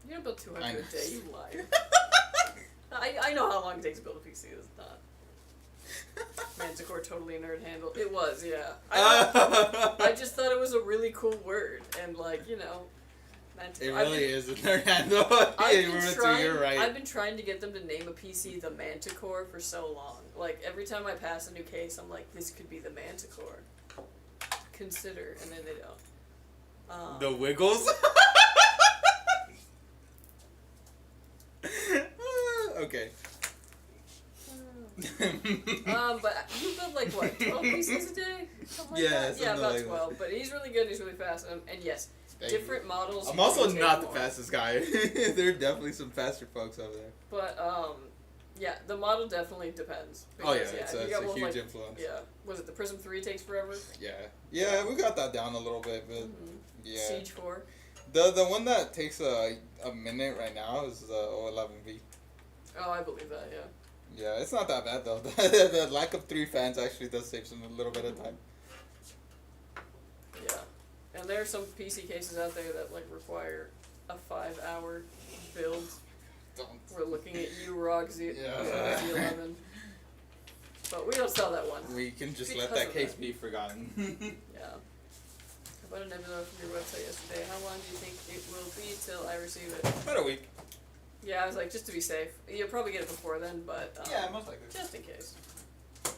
You don't build 200 a day, you liar. I know how long it takes to build a PC. It's not. Manticore totally a nerd handle. It was, yeah. I just thought it was a really cool word, and like, you know, Manticore. It really is a nerd handle. You're right. I've been trying to get them to name a PC the Manticore for so long. Like every time I pass a new case, I'm like, this could be the Manticore. Consider, and then they don't. The Wiggles. Okay. But you build like what, 12 pieces a day? Something like that? Yeah, about 12. But he's really good. He's really fast. And yes, different models. I'm also not the fastest guy. There are definitely some faster folks over there. But yeah, the model definitely depends. Because, it's a huge influence. Yeah, was it the Prism 3 takes forever? Yeah, we got that down a little bit, but yeah. Siege 4. The one that takes a minute right now is the O11V. Oh, I believe that, yeah. Yeah, it's not that bad though. The lack of 3 fans actually does save some a little bit of time. Yeah, and there are some PC cases out there that like require a 5-hour build. Don't. We're looking at you, Roxy. Yeah. 11. But we don't sell that one. We can just Because let that of case that. be forgotten. Yeah. I bought a nebula from your website yesterday. How long do you think it will be till I receive it? About a week. Yeah, I was like, just to be safe. You'll probably get it before then, but Yeah, most likely. just in case. I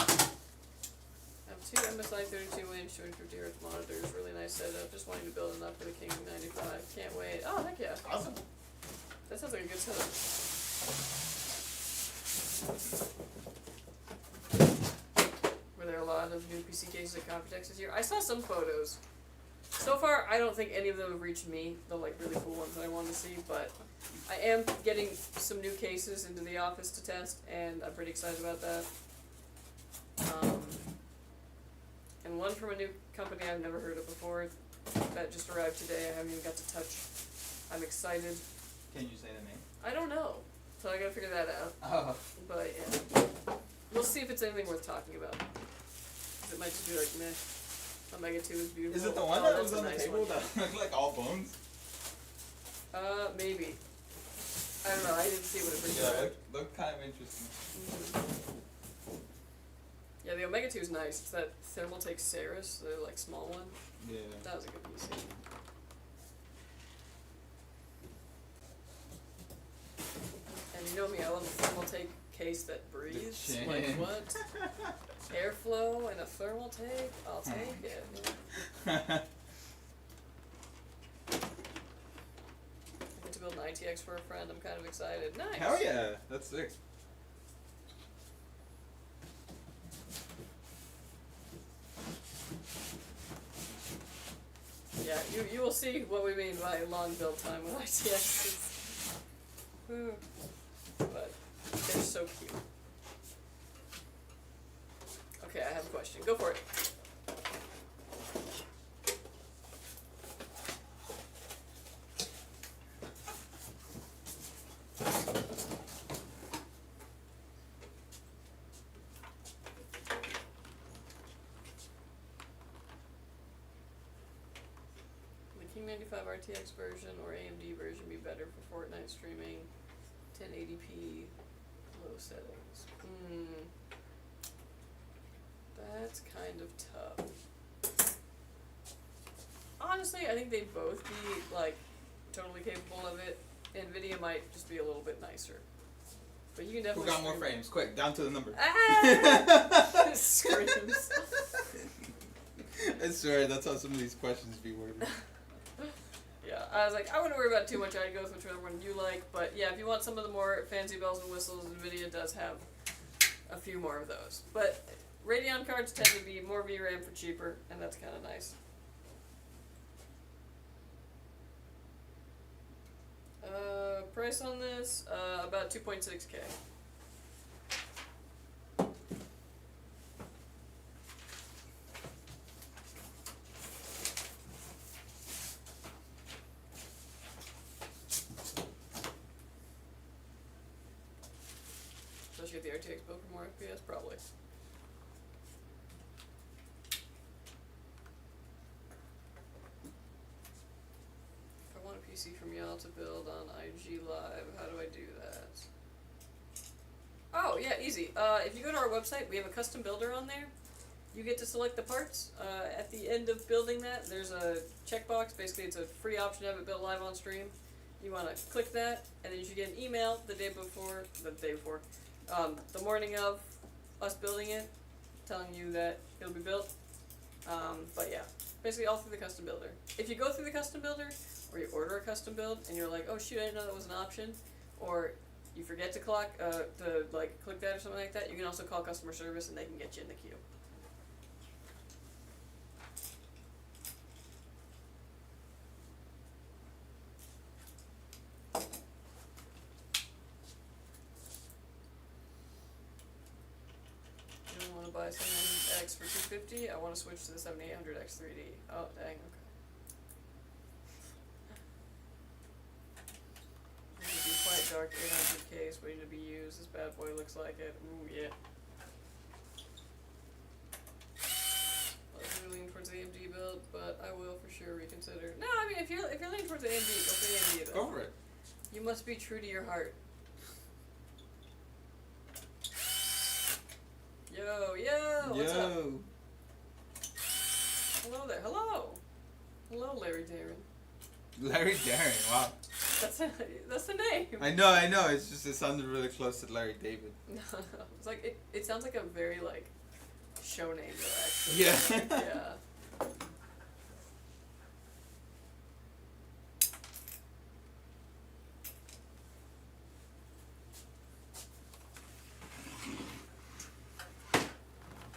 have 2 MSI 32-inch 250 Hz monitors. Really nice setup. Just wanting to build enough for the King 95. Can't wait. Oh, heck yeah. Awesome. That sounds like a good setup. Were there a lot of new PC cases at Computex this year? I saw some photos. So far, I don't think any of them have reached me, the like really cool ones that I wanted to see, but I am getting some new cases into the office to test, and I'm pretty excited about that. And one from a new company I've never heard of before that just arrived today. I haven't even got to touch. I'm excited. Can you say the name? I don't know, so I gotta figure that out. Oh. But yeah, we'll see if it's anything worth talking about. 'Cause it might just be like, meh. Omega 2 is beautiful. Is it the one Oh, that that's was a on the nice table one. that looked like all bones? Maybe. I don't know. I didn't see what it brings Yeah, out. looked kind of interesting. Yeah, the Omega 2 is nice. It's that Thermaltake Ceres, the like small one. Yeah. That was a good PC. And you know me, I love a Thermaltake case that breathes. chin. Like what? Airflow and a Thermaltake? I'll take it. I get to build an ITX for a friend. I'm kind of excited. Nice. Hell yeah, that's sick. Yeah, you will see what we mean by long build time with ITXs. But they're so cute. Okay, I have a question. Go for it. The King 95 RTX version or AMD version be better for Fortnite streaming? 1080p, low settings. That's kind of tough. Honestly, I think they'd both be like totally capable of it. Nvidia might just be a little bit nicer. But you can Who definitely got more stream- frames? Quick, down to the number. Ah! Screams. I swear, that's how some of these questions be worded. Yeah, I was like, I wouldn't worry about too much. I'd go with whichever one you like. But yeah, if you want some of the more fancy bells and whistles, NVIDIA does have a few more of those. But Radeon cards tend to be more VRAM for cheaper, and that's kind of nice. Price on this, about 2.6K. Especially get the RTX built for more FPS, probably. If I want a PC from y'all to build on IG Live, how do I do that? Oh, yeah, easy. If you go to our website, we have a custom builder on there. You get to select the parts. At the end of building that, there's a checkbox. Basically, it's a free option to have it built live on stream. You want to click that, and then you should get an email the morning of us building it, telling you that it'll be built. But yeah, basically all through the custom builder. If you go through the custom builder, or you order a custom build, and you're like, oh shoot, I didn't know that was an option, or you forget to click that or something like that, you can also call customer service and they can get you in the queue. Buy 700X for $250. I want to switch to the 7800X 3D. Oh, dang, okay. Need to be quite dark 800K is waiting to be used. This bad boy looks like it. Ooh, yeah. I was really leaning towards the AMD build, but I will for sure reconsider. No, I mean, if you're leaning towards AMD, go for AMD though. Go for it. You must be true to your heart. Yo, what's up? Hello there. Hello, Larry Darren. Larry Darren, wow. That's the name. I know. It's just it sounded really close to Larry David. It's like it sounds like a very like show name though, actually. Yeah. Yeah.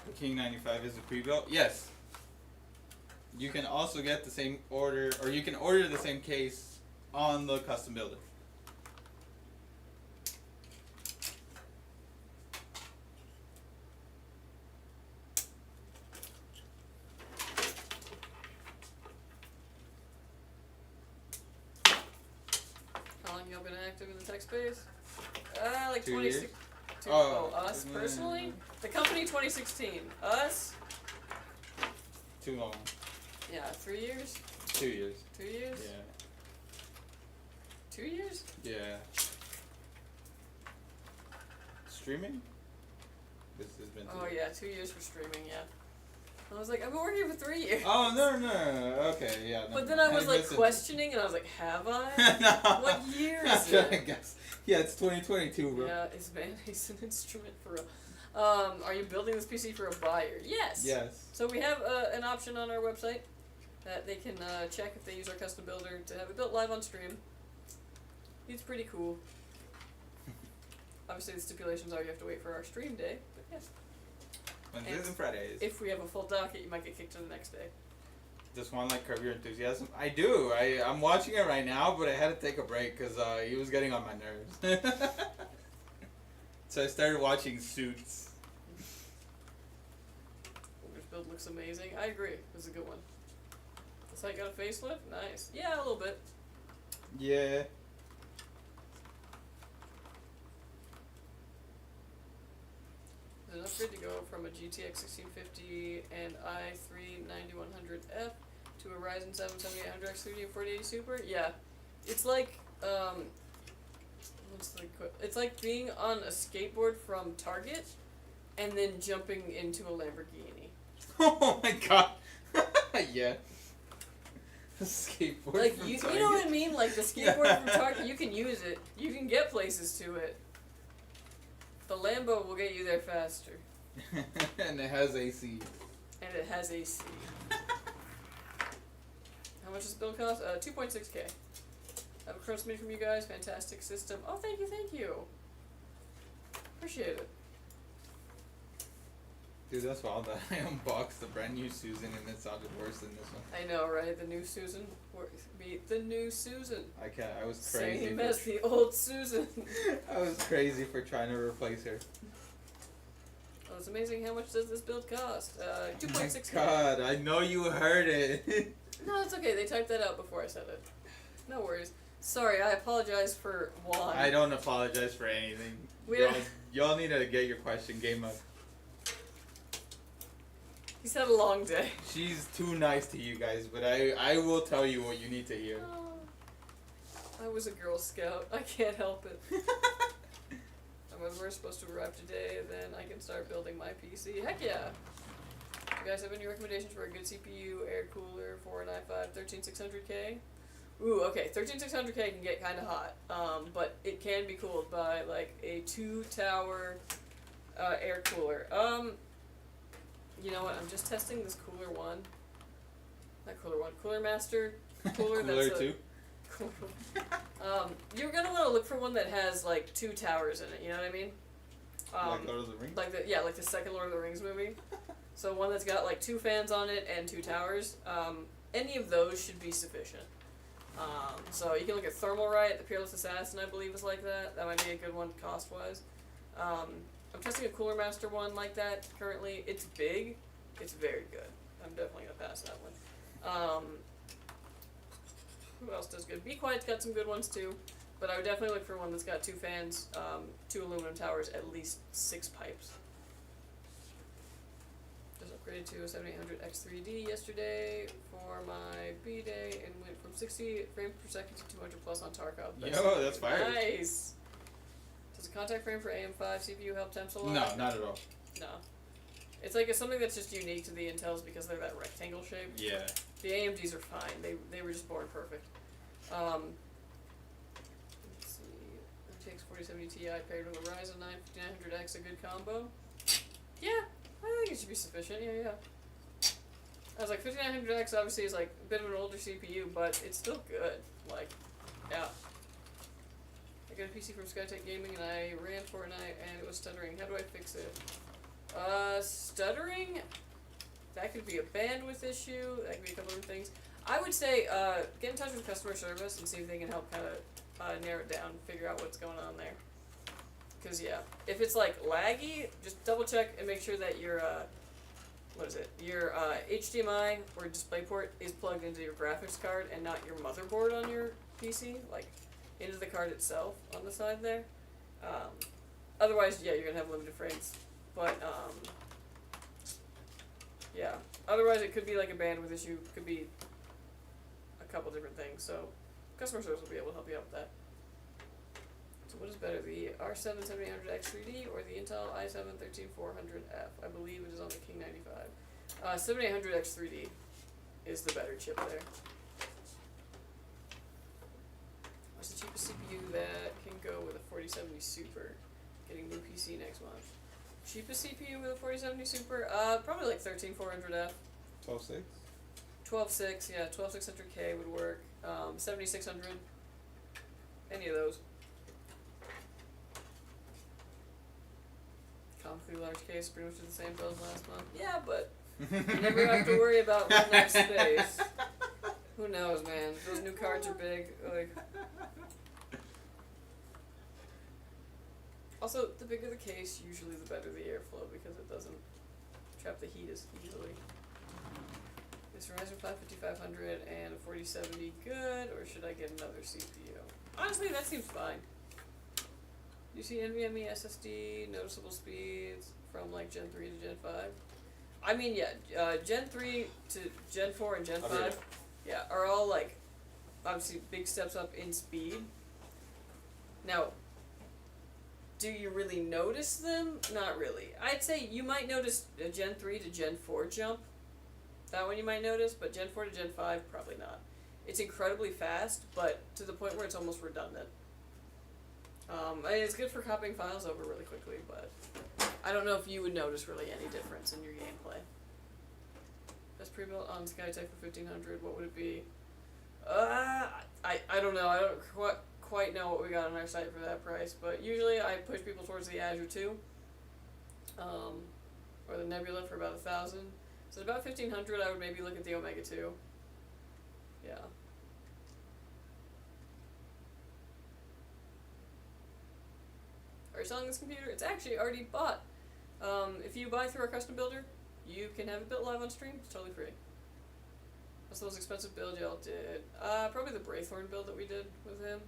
The King 95 is a pre-built. Yes. You can also get the same order, or you can order the same case on the custom builder. How long y'all been active in the tech space? Like 2 26. years? Us personally? The company 2016. Us? Too long. Yeah, 3 years. 2 years. 2 years. Yeah. 2 years. Yeah. Streaming? This has been. Oh yeah, 2 years for streaming. Yeah. I was like, I've been working for 3 years. Oh no. Okay, yeah. But then I was like missed it. questioning, and I was like, have I? No. What year I'm is trying to it? guess. Yeah, it's 2022, bro. Yeah, is mayonnaise an instrument for real? Are you building this PC for a buyer? Yes. Yes. So we have an option on our website that they can check if they use our custom builder to have it built live on stream. It's pretty cool. Obviously, the stipulations are you have to wait for our stream day, but yes. Wednesdays and Fridays. If we have a full docket, you might get kicked to the next day. Just want to like curb your enthusiasm. I do. I'm watching it right now, but I had to take a break because he was getting on my nerves. So I started watching Suits. This build looks amazing. I agree. It was a good one. The site got a facelift? Nice. Yeah, a little bit. Yeah. There's an upgrade to go from a GTX 1650 and i3 9100F to a Ryzen 7 7800X 4080 Super. Yeah, it's like it's like being on a skateboard from Target, and then jumping into a Lamborghini. Oh my god. Yeah. A skateboard. Like from you Target. know what I mean? Like the skateboard from Target, you can use it. You can get places to it. The Lambo will get you there faster. And it has AC. And it has AC. How much does this build cost? 2.6K. I have a Chrome submission from you guys. Fantastic system. Oh, thank you. Appreciate it. Dude, that's wild that I unboxed the brand new Susan and it sounded worse than this one. I know, right? The new Susan. Meet the new Susan. I was crazy. Same as the old Susan. I was crazy for trying to replace her. Oh, it's amazing. How much does this build cost? 2.6K. God, I know you heard it. No, it's okay. They typed that out before I said it. No worries. Sorry, I apologize for Juan. I don't apologize for anything. Y'all need to get your question game up. He's had a long day. She's too nice to you guys, but I will tell you what you need to hear. I was a Girl Scout. I can't help it. We're supposed to arrive today, then I can start building my PC. Heck yeah! You guys have any recommendations for a good CPU, air cooler, 4 and i5, 13600K? Ooh, okay, 13600K can get kind of hot, but it can be cooled by like a 2-tower air cooler. You know what? I'm just testing this Cooler One. Not Cooler One. Cooler Master. Cooler. Cooler that's 2. You're gonna want to look for one that has like 2 towers in it. You know what I mean? Like Lord of the Rings? Like the second Lord of the Rings movie. So one that's got like 2 fans on it and 2 towers. Any of those should be sufficient. So you can look at Thermalright, the Peerless Assassin, I believe is like that. That might be a good one cost-wise. I'm testing a Cooler Master one like that currently. It's big. It's very good. I'm definitely gonna pass that one. Who else does good? Be Quiet's got some good ones too, but I would definitely look for one that's got 2 fans, 2 aluminum towers, at least 6 pipes. Just upgraded to a 7800 X3D yesterday for my B-Day and went from 60 frames per second to 200 plus on Tarkov. Yo, that's fire. Nice. Does a contact frame for AM5 CPU help temps a lot? No, not at all. No. It's like it's something that's just unique to the Intels because they're that rectangle shape. Yeah. The AMDs are fine. They were just born perfect. Let's see. RTX 4070 Ti paired with a Ryzen 9 5900X, a good combo. Yeah, I think it should be sufficient. Yeah. I was like, 5900X obviously is like a bit of an older CPU, but it's still good. Like, yeah. I got a PC from Skytech Gaming and I ran Fortnite and it was stuttering. How do I fix it? Stuttering? That could be a bandwidth issue. That could be a couple other things. I would say, get in touch with customer service and see if they can help kind of narrow it down, figure out what's going on there. Because, yeah, if it's like laggy, just double check and make sure that your, your HDMI or DisplayPort is plugged into your graphics card and not your motherboard on your PC, like into the card itself on the side there. Otherwise, yeah, you're going to have limited frames. But, yeah. Otherwise, it could be like a bandwidth issue, could be a couple different things. So, customer service will be able to help you out with that. So what is better, the R7 7800X 3D or the Intel i7 13400F? I believe it is on the King 95. 7800X 3D is the better chip there. What's the cheapest CPU that can go with a 4070 Super? Getting new PC next month. Cheapest CPU with a 4070 Super? Probably like 13400F. 12.6? 12.6, yeah, 12600K would work. 7600. Any of those. Comically large case, pretty much the same build last month. Yeah, but you never have to worry about running out of space. Who knows, man? Those new cards are big. Like. Also, the bigger the case, usually the better the airflow because it doesn't trap the heat as easily. Is Ryzen 5 5500 and a 4070 good, or should I get another CPU? Honestly, that seems fine. You see NVMe SSD, noticeable speeds from like Gen 3 to Gen 5? I mean, yeah, Gen 3 to Gen 4 and Gen 5, yeah, are all like, obviously big steps up in speed. Now, do you really notice them? Not really. I'd say you might notice a Gen 3 to Gen 4 jump. That one you might notice, but Gen 4 to Gen 5, probably not. It's incredibly fast, but to the point where it's almost redundant. I mean, it's good for copying files over really quickly, but I don't know if you would notice really any difference in your gameplay. Best pre-built on Skytech for 1500, what would it be? I don't know. I don't quite know what we got on our site for that price, but usually I push people towards the Azure 2, or the Nebula for about 1,000. So about 1,500, I would maybe look at the Omega 2. Yeah. Are you selling this computer? It's actually already bought. If you buy through our custom builder, you can have it built live on stream. It's totally free. What's the most expensive build y'all did? Probably the Braithorn build that we did with him.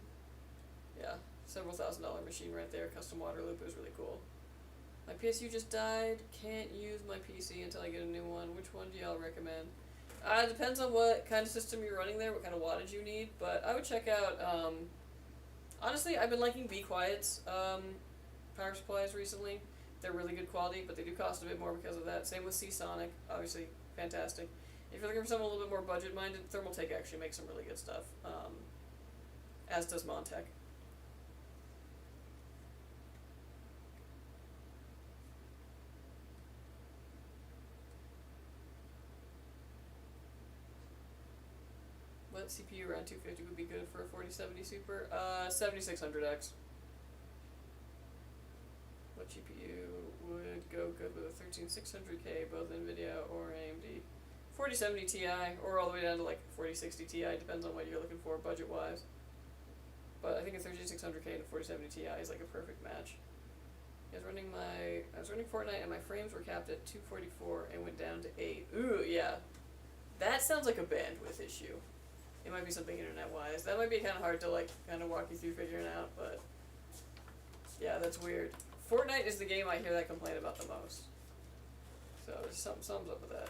Yeah, several $1,000 machine right there. Custom water loop. It was really cool. My PSU just died. Can't use my PC until I get a new one. Which one do y'all recommend? It depends on what kind of system you're running there, what kind of wattage you need. But I would check out. Honestly, I've been liking Be Quiet's power supplies recently. They're really good quality, but they do cost a bit more because of that. Same with Seasonic, obviously fantastic. If you're looking for something a little bit more budget-minded, Thermaltake actually makes some really good stuff, as does Montech. What CPU around 250 would be good for a 4070 Super? 7600X. What GPU would go good with a 13600K, both NVIDIA or AMD? 4070 Ti, or all the way down to like 4060 Ti, depends on what you're looking for budget-wise. But I think a 13600K and a 4070 Ti is like a perfect match. I was running Fortnite and my frames were capped at 244 and went down to 8. Ooh, yeah. That sounds like a bandwidth issue. It might be something internet-wise. That might be kind of hard to like kind of walk you through figuring out, but yeah, that's weird. Fortnite is the game I hear that complaint about the most. So there's something's up with that.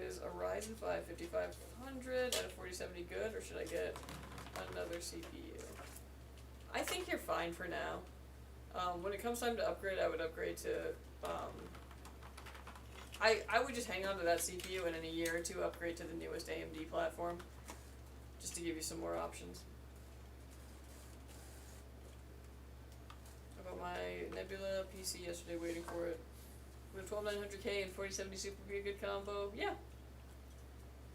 Is a Ryzen 5 5500 3900 and a 4070 good, or should I get another CPU? I think you're fine for now. When it comes time to upgrade, I would upgrade to, I would just hang on to that CPU and in a year or two upgrade to the newest AMD platform, just to give you some more options. I got my Nebula PC yesterday waiting for it. Would a 12900K and 4070 Super be a good combo? Yeah.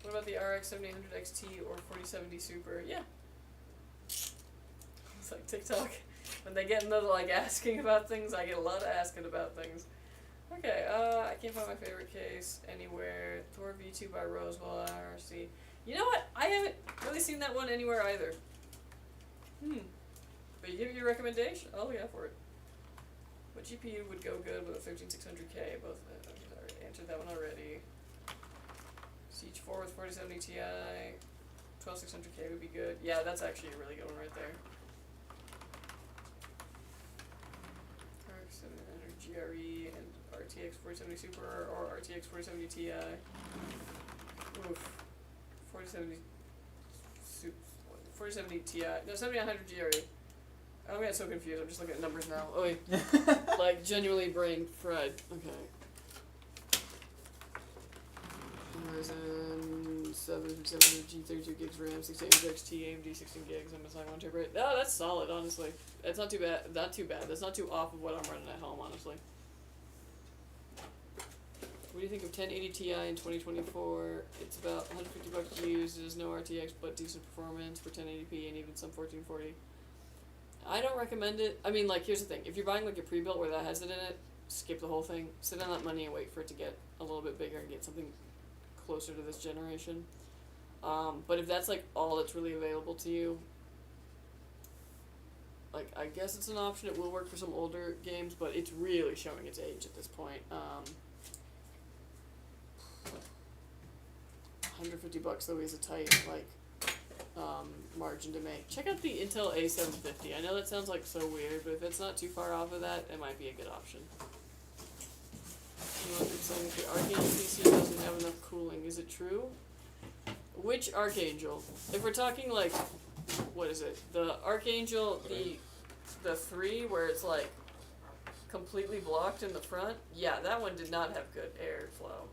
What about the RX 7800 XT or 4070 Super? Yeah. It's like TikTok. When they get into like asking about things, I get a lot of asking about things. Okay, I can't find my favorite case anywhere. Thor V2 by Roswell IRC. You know what? I haven't really seen that one anywhere either. But you give me your recommendation, I'll look out for it. What GPU would go good with a 15600K? Both. I answered that one already. Siege 4 with 4070 Ti. 12600K would be good. Yeah, that's actually a really good one right there. RX 700 GRE and RTX 4070 Super or RTX 4070 Ti. Oof. 4070 4070 Ti. No, 7900 GRE. I got so confused. I'm just looking at numbers now. Oh wait. Like genuinely brain fried. Okay. Ryzen 7 G32 gigs RAM, 6800 XT, AMD 16 gigs, MSI 1 TB. Oh, that's solid, honestly. That's not too bad. Not too bad. That's not too off of what I'm running at home, honestly. What do you think of 1080 Ti in 2024? It's about $150 used. There's no RTX, but decent performance for 1080p and even some 1440. I don't recommend it. I mean, like, here's the thing. If you're buying, like, a pre-built where that has it in it, skip the whole thing. Sit on that money and wait for it to get a little bit bigger and get something closer to this generation. But if that's, like, all that's really available to you, like, I guess it's an option. It will work for some older games, but it's really showing its age at this point. $150 though is a tight, like, margin to make. Check out the Intel A750. I know that sounds like so weird, but if it's not too far off of that, it might be a good option. You know what they're saying? The Archangel PC doesn't have enough cooling. Is it true? Which Archangel? If we're talking like, what is it? The Archangel, the 3 where it's like completely blocked in the front. Yeah, that one did not have good airflow.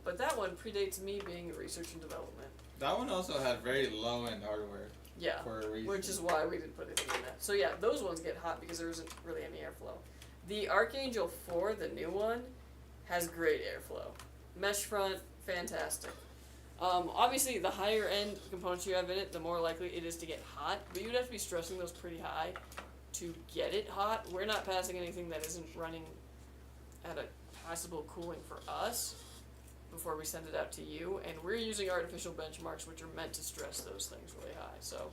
But that one predates me being in research and development. That one also had very low-end hardware. Yeah, for a reason. Which is why we didn't put anything in that. So yeah, those ones get hot because there isn't really any airflow. The Archangel 4, the new one, has great airflow. Mesh front, fantastic. Obviously, the higher end components you have in it, the more likely it is to get hot, but you would have to be stressing those pretty high to get it hot. We're not passing anything that isn't running at a passable cooling for us before we send it out to you, and we're using artificial benchmarks which are meant to stress those things really high. So,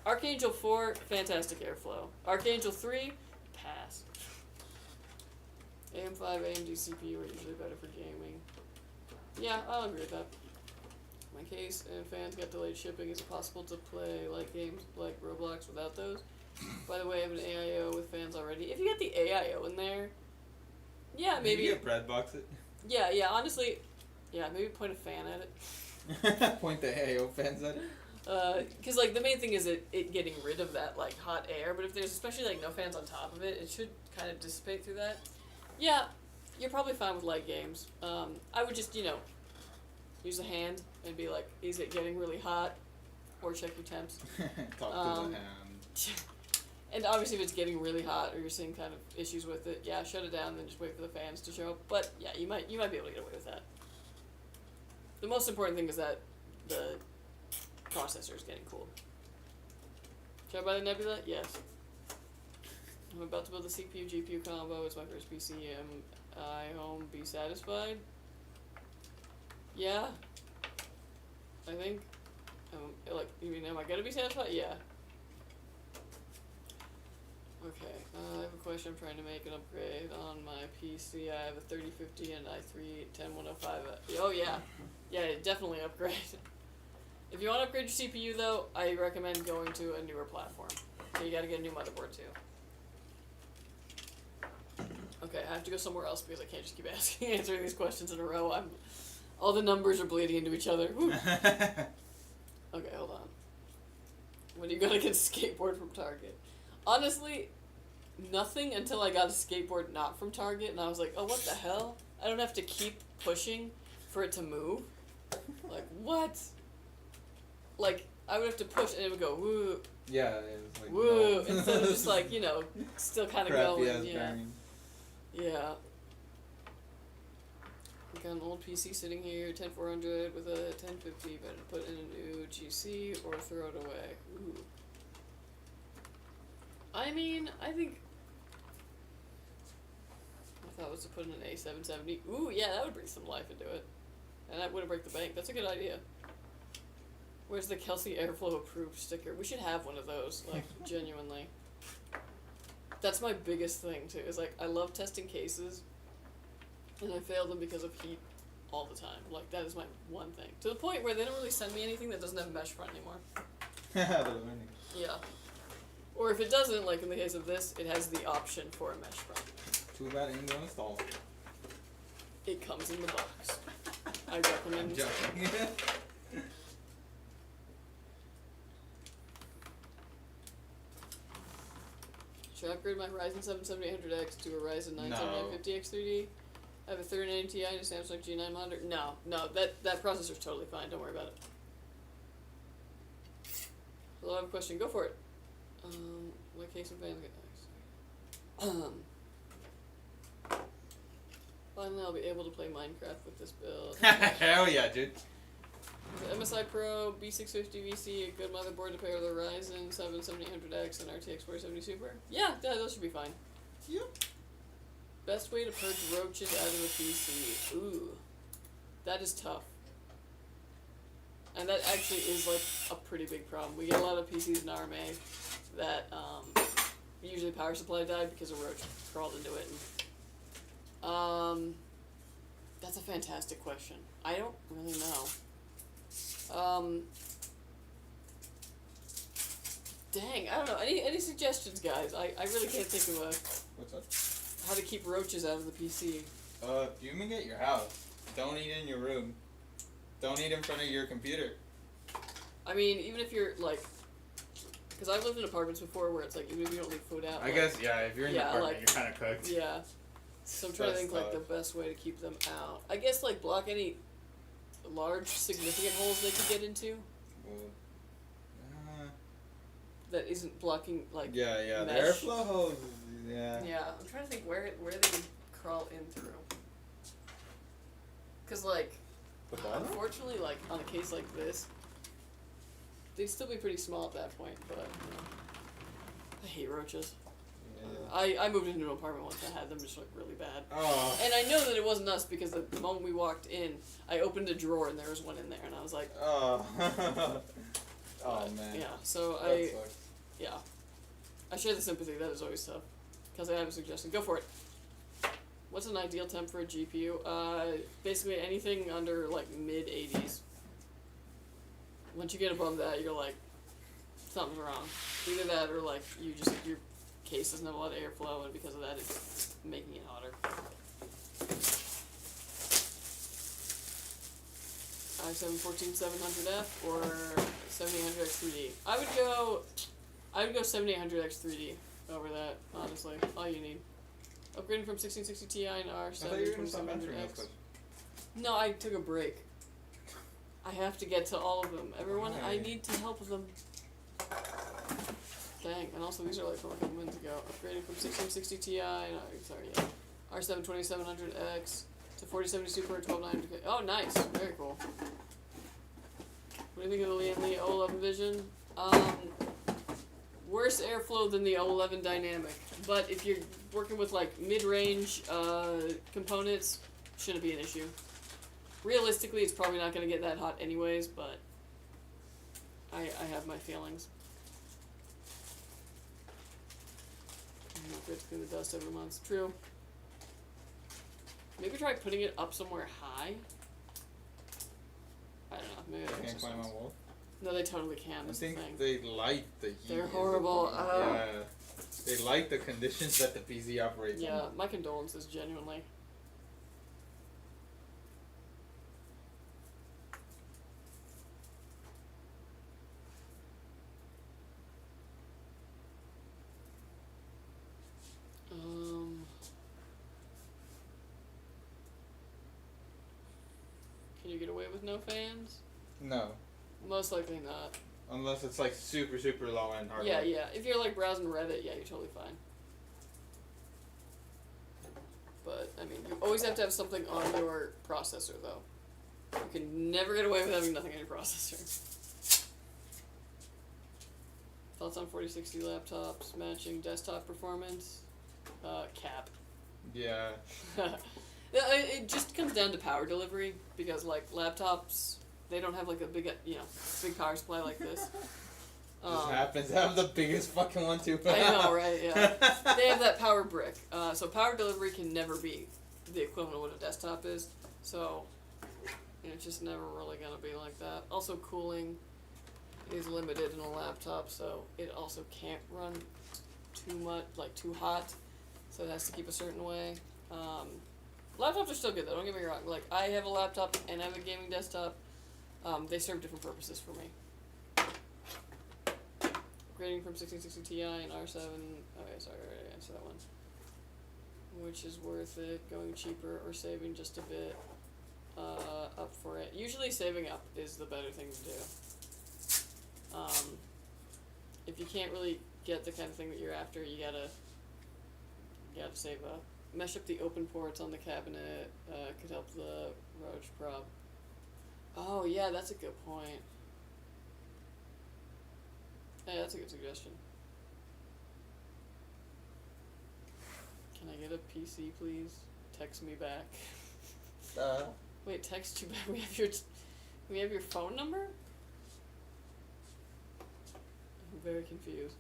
Archangel 4, fantastic airflow. Archangel 3, pass. AM5, AMD CPU are usually better for gaming. Yeah, I'll agree with that. My case and fans got delayed shipping. Is it possible to play like games like Roblox without those? By the way, I have an AIO with fans already. If you get the AIO in there, yeah, maybe. You get breadbox it. Yeah, honestly, yeah, maybe point a fan at it. Point the AIO fans at it. Because like the main thing is it getting rid of that like hot air, but if there's especially like no fans on top of it, it should kind of dissipate through that. Yeah, you're probably fine with light games. I would just, use a hand and be like, is it getting really hot? Or check your temps. Talk to the hand. And obviously if it's getting really hot or you're seeing kind of issues with it, yeah, shut it down and then just wait for the fans to show up. But yeah, you might be able to get away with that. The most important thing is that the processor is getting cooled. Should I buy the Nebula? Yes. I'm about to build a CPU GPU combo. It's my first PC. Am I home? Be satisfied? Yeah. I think. You mean, am I gonna be satisfied? Yeah. Okay. I have a question. I'm trying to make an upgrade on my PC. I have a 3050 and i3-10105. Oh yeah. Yeah, definitely upgrade. If you want to upgrade your CPU though, I recommend going to a newer platform. So you gotta get a new motherboard too. Okay, I have to go somewhere else because I can't just keep answering these questions in a row. All the numbers are bleeding into each other. When you gotta get a skateboard from Target. Honestly, nothing until I got a skateboard not from Target, and I was like, oh, what the hell? I don't have to keep pushing for it to move. Like, what? Like, I would have to push, and it would go, woo, Yeah, it's like woo, no. instead of just like, you know, still kind of Crappy going. ass Yeah. bearing. Yeah. Got an old PC sitting here, 10400 with a 1050. Better put in a new GC or throw it away. Ooh. I mean, I think. I thought it was to put in an A770. Ooh, yeah, that would bring some life into it. And that wouldn't break the bank. That's a good idea. Where's the Kelsey Airflow approved sticker? We should have one of those, like, genuinely. That's my biggest thing, too, is, like, I love testing cases, and I fail them because of heat all the time. Like, that is my one thing. To the point where they don't really send me anything that doesn't have a mesh front anymore. They're learning. Yeah. Or if it doesn't, like in the case of this, it has the option for a mesh front. Too bad it ain't gonna install. It comes in the box. I recommend. Joking. Should I upgrade my Ryzen 7 7800X to a Ryzen 9 No. 7950X3D? I have a 3090 Ti and a Samsung G9 monitor. No, that processor's totally fine. Don't worry about it. Hello, I have a question. Go for it. What case of fan? Finally, I'll be able to play Minecraft with this build. Hell yeah, dude. The MSI Pro B650 VC, a good motherboard to pair with a Ryzen 7 7800X and RTX 4070 Super. Yeah, those should be fine. Yep. Best way to purge roaches out of a PC. Ooh, that is tough. And that actually is like a pretty big problem. We get a lot of PCs in RMA that usually power supply died because a roach crawled into it. And, that's a fantastic question. I don't really know. Dang, I don't know. Any suggestions, guys? I really can't think of What's up? how to keep roaches out of the PC. Fumigate your house. Don't eat in your room. Don't eat in front of your computer. I mean, even if you're like, because I've lived in apartments before where it's like, even if you don't leave food out. I like, guess, yeah, if you're in your yeah, apartment, like- you're kind of cooked. Yeah. So I'm trying to That's think like tough. the best way to keep them out. I guess like block any large significant holes they could get into Well, that isn't blocking like. yeah, the mesh. airflow hose, yeah. Yeah, I'm trying to think where they can crawl in through. Cause like, The bottom? unfortunately, like on a case like this, they'd still be pretty small at that point. But I hate roaches. Yeah. I moved into an apartment once that had them just like really bad. Oh. And I know that it wasn't us because the moment we walked in, I opened a drawer and there was one in there, and I was like, Oh. Oh, man. yeah. So That sucks. yeah, I share the sympathy. That is always tough. Because I have a suggestion. Go for it. What's an ideal temp for a GPU? Basically anything under like mid 80s. Once you get above that, you're like, something's wrong. Either that or like your case doesn't have a lot of airflow, and because of that, it's making it hotter. i7 14700F or 7800X3D. I would go 7800X3D over that, honestly. All you need. Upgrading from 1660 Ti and I thought you were gonna stop answering those R7 questions. No, I took a break. I have to get to all of them. Everyone, I Why? need to help them. Dang, and also these are like from a couple minutes ago. Upgrading from 1660 Ti, R7 2700X to 4070 Super and 12900K. Oh, nice. Very cool. What do you think of the Lian Li O11 Vision? Worse airflow than the O11 Dynamic. But if you're working with like mid-range components, shouldn't be an issue. Realistically, it's probably not going to get that hot anyways, but I have my feelings. Not good to clean the dust every month. True. Maybe try putting it up somewhere high. I don't know. Maybe They can't climb on walls. No, they totally can. I That's the think thing. they like the heat. They're is the horrible. point. Yeah. They like the conditions that the PC operates in. Yeah, my condolences, genuinely. you get away with no fans? No. Most likely not. Unless it's like super, super low end hardware. Yeah. If you're like browsing Reddit, yeah, you're totally fine. But, I mean, you always have to have something on your processor, though. You can never get away with having nothing on your processor. Thoughts on 4060 laptops matching desktop performance? Cap. Yeah. It just comes down to power delivery, because, like, laptops, they don't have, like, a big, big power supply like this. Just happens to have the biggest fucking one, too. I know, right? Yeah. They have that power brick. So power delivery can never be the equivalent of what a desktop is. So it's just never really going to be like that. Also, cooling is limited in a laptop, so it also can't run too much, like too hot. So it has to keep a certain way. Laptops are still good, though. Don't get me wrong. Like, I have a laptop and I have a gaming desktop. They serve different purposes for me. Upgrading from 1660 Ti and R7. Okay, sorry, I already answered that one. Which is worth it? Going cheaper or saving just a bit up for it? Usually saving up is the better thing to do. If you can't really get the kind of thing that you're after, you gotta save up. Mesh up the open ports on the cabinet. Could help the Roach prob. Oh yeah, that's a good point. Hey, that's a good suggestion. Can I get a PC, please? Text me back. Wait, text you back. We have your phone number? I'm very confused.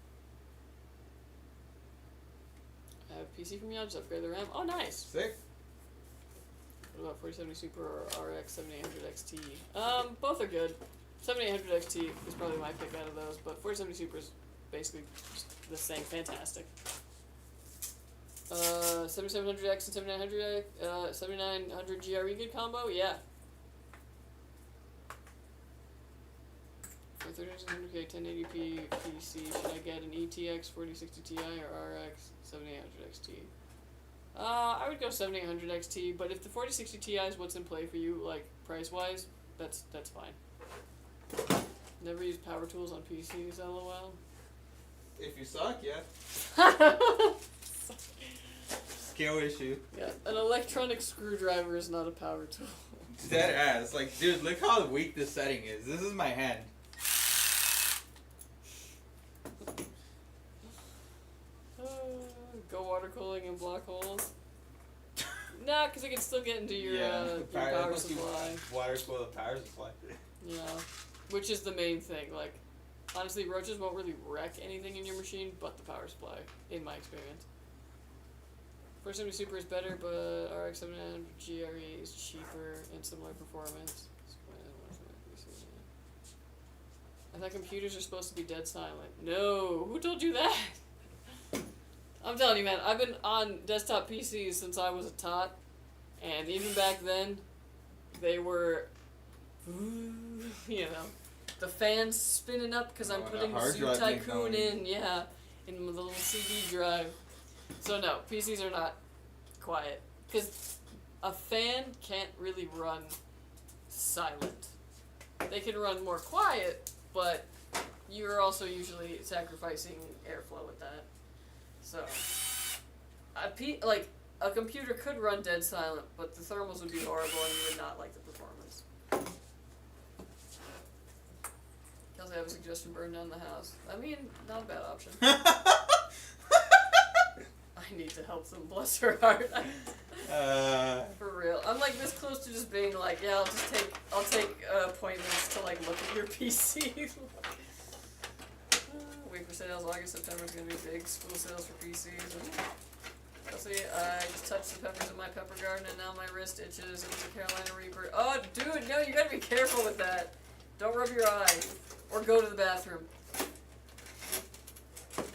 I have a PC from you. I'll just upgrade the RAM. Oh, nice. Sick. What about 4070 Super or RX 7800 XT? Both are good. 7800 XT is probably my pick out of those, but 4070 Super is basically just the same. Fantastic. 7700X and 7900 GRE good combo? Yeah. For 3600K 1080p PC, should I get an ETX 4060 Ti or RX 7800 XT? I would go 7800 XT, but if the 4060 Ti is what's in play for you, like price-wise, that's fine. Never use power tools on PCs, lol. If you suck, yeah. Skill issue. Yeah, an electronic screwdriver is not a power tool. Dead ass. Like, dude, look how weak this setting is. This is my hand. Go water cooling and block holes. Nah, because it can still get into your, your power power supply. Water cool the power supply. Yeah, which is the main thing. Like, honestly, roaches won't really wreck anything in your machine but the power supply, in my experience. 470 Super is better, but RX 7900 GRE is cheaper and similar performance. I thought computers are supposed to be dead silent. No, who told you that? I'm telling you, man, I've been on desktop PCs since I was a tot, and even back then, they were, you know, the fans spinning up because I'm putting Zoo Tycoon in the little CD drive. So no, PCs are not quiet, because a fan can't really run silent. They can run more quiet, but you're also usually sacrificing airflow with that. So, a computer could run dead silent, but the thermals would be horrible and you would not like the performance. Kelsey, I have a suggestion, burn down the house. I mean, not a bad option. I need to help them, bless her heart. For real. I'm like this close to just being like, yeah, I'll take appointments to like look at your PC. Wait for sales. August, September is gonna be big school sales for PCs. I'll see. I just touched the peppers in my pepper garden, and now my wrist itches. It was a Carolina Reaper. Oh, dude, no, you gotta be careful with that. Don't rub your eye, or go to the bathroom.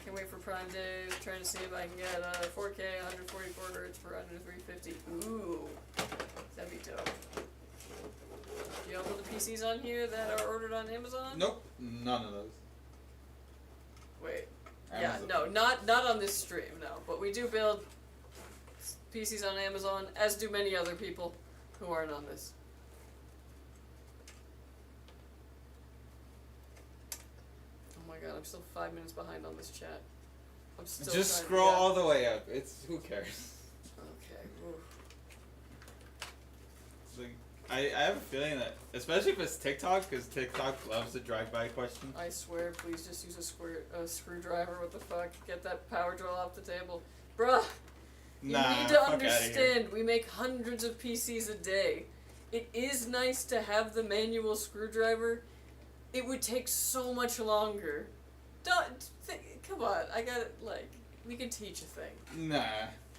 Can't wait for Prime Day. Trying to see if I can get 4K, 144 hertz for under 350. Ooh, that'd be dope. Do you all know the PCs on here that are ordered on Amazon? Nope, none of those. Wait. Amazon. Yeah, no, not on this stream, no. But we do build PCs on Amazon, as do many other people who aren't on this. my god, I'm still 5 minutes behind on this chat. I'm still Just trying- scroll yeah. all the way up. It's who cares. Okay. Oof. Like, I have a feeling that, especially if it's TikTok, because TikTok loves the drive-by question. I swear, please just use a screwdriver. What the fuck? Get that power drill off the table. Bruh! You Nah, need to fuck outta here. understand, we make hundreds of PCs a day. It is nice to have the manual screwdriver. It would take so much longer. Come on, I got it, like, we can teach a thing. Nah.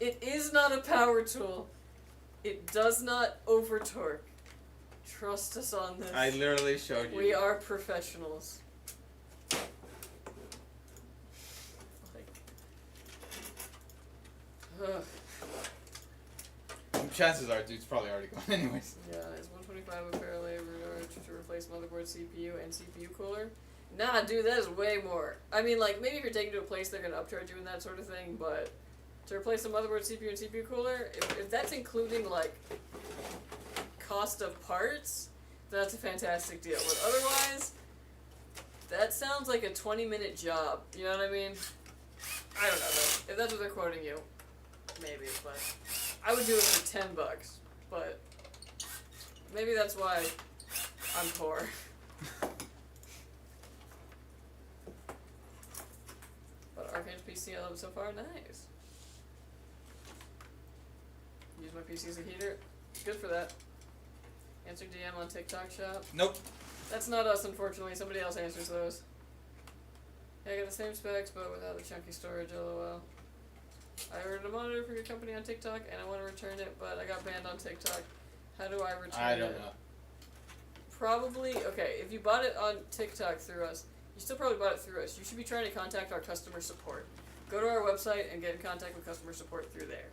It is not a power tool. It does not over torque. Trust us on this. I literally showed you. We are professionals. Like, ugh. Chances are, dude's probably already gone anyways. Yeah, is 125 a fair labor to replace motherboard, CPU, and CPU cooler? Nah, dude, that is way more. I mean, like, maybe if you're taking it to a place, they're gonna upcharge you and that sort of thing, but to replace the motherboard, CPU, and CPU cooler, if that's including, like, cost of parts, that's a fantastic deal. But otherwise, that sounds like a 20-minute job. You know what I mean? I don't know, though. If that's what they're quoting you, maybe, but I would do it for $10, but maybe that's why I'm poor. But Arcane's PC I love it so far, nice. Use my PC as a heater, good for that. Answer DM on TikTok shop. Nope. That's not us, unfortunately. Somebody else answers those. Yeah, I got the same specs, but without the chunky storage, lol. I ordered a monitor for your company on TikTok, and I want to return it, but I got banned on TikTok. How do I return it? I don't know. Probably, okay, if you bought it on TikTok through us, you still probably bought it through us. You should be trying to contact our customer support. Go to our website and get in contact with customer support through there.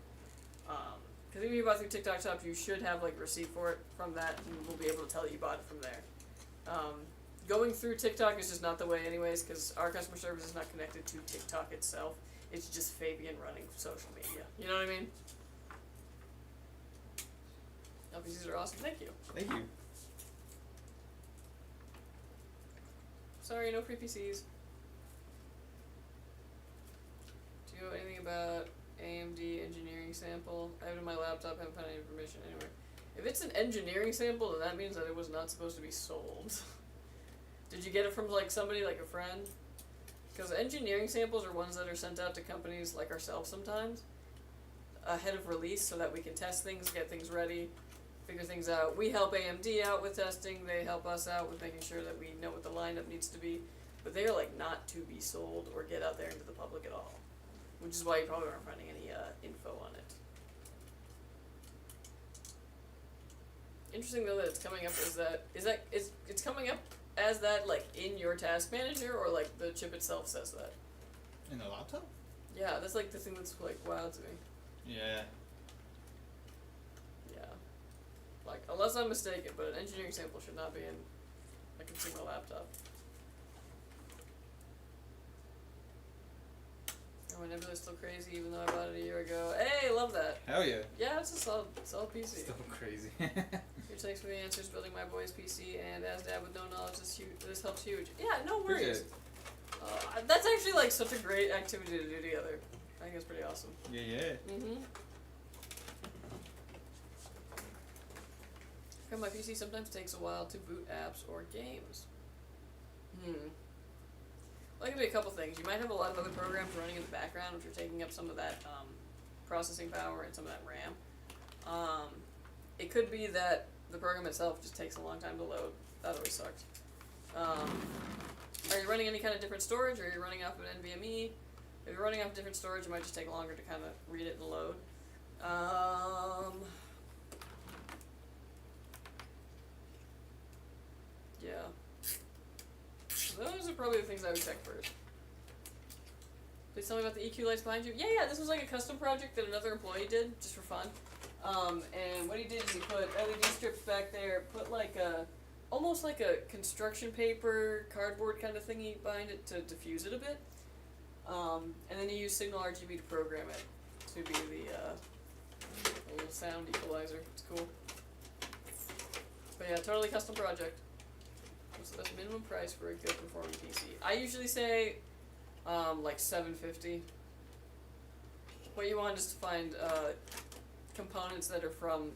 Because if you bought through TikTok shop, you should have like receipt for it from that, and we'll be able to tell you bought it from there. Going through TikTok is just not the way anyways, because our customer service is not connected to TikTok itself. It's just Fabian running social media. You know what I mean? LPCs are awesome. Thank you. Thank you. Sorry, no free PCs. Do you know anything about AMD engineering sample? I have it in my laptop, haven't found any information anywhere. If it's an engineering sample, then that means that it was not supposed to be sold. Did you get it from like somebody, like a friend? Because engineering samples are ones that are sent out to companies like ourselves sometimes ahead of release so that we can test things, get things ready, figure things out. We help AMD out with testing, they help us out with making sure that we know what the lineup needs to be, but they are like not to be sold or get out there into the public at all, which is why you probably aren't finding any info on it. Interesting though that it's coming up it's coming up as that like in your task manager, or like the chip itself says that? In the laptop? Yeah, that's like the thing that's like wild to me. Yeah. Yeah. Like, unless I'm mistaken, but an engineering sample should not be in a consumer laptop. Oh, my Nebula's still crazy even though I bought it a year ago. Hey, love that. Hell yeah. Yeah, it's a solid PC. Still crazy. Here, thanks for the answers, building my boy's PC, and as dad with no knowledge, this helps huge. Yeah, no worries. That's actually like such a great activity to do together. I think it's pretty awesome. Yeah, yeah. Mm-hmm. Okay, my PC sometimes takes a while to boot apps or games. Well, it could be a couple things. You might have a lot of other programs running in the background which are taking up some of that processing power and some of that RAM. It could be that the program itself just takes a long time to load. That always sucks. Are you running any kind of different storage, or are you running off of an NVMe? If you're running off different storage, it might just take longer to kind of read it and load. Yeah. Those are probably the things I would check first. Please tell me about the EQ lights behind you. Yeah, this was like a custom project that another employee did, just for fun. And what he did is he put LED strips back there, put like almost like a construction paper, cardboard kind of thingy behind it to diffuse it a bit. And then he used Signal RGB to program it to be the little sound equalizer. It's cool. But yeah, totally custom project. What's What's the minimum price for a good performing PC? I usually say, like $750. What you want is to find components that are from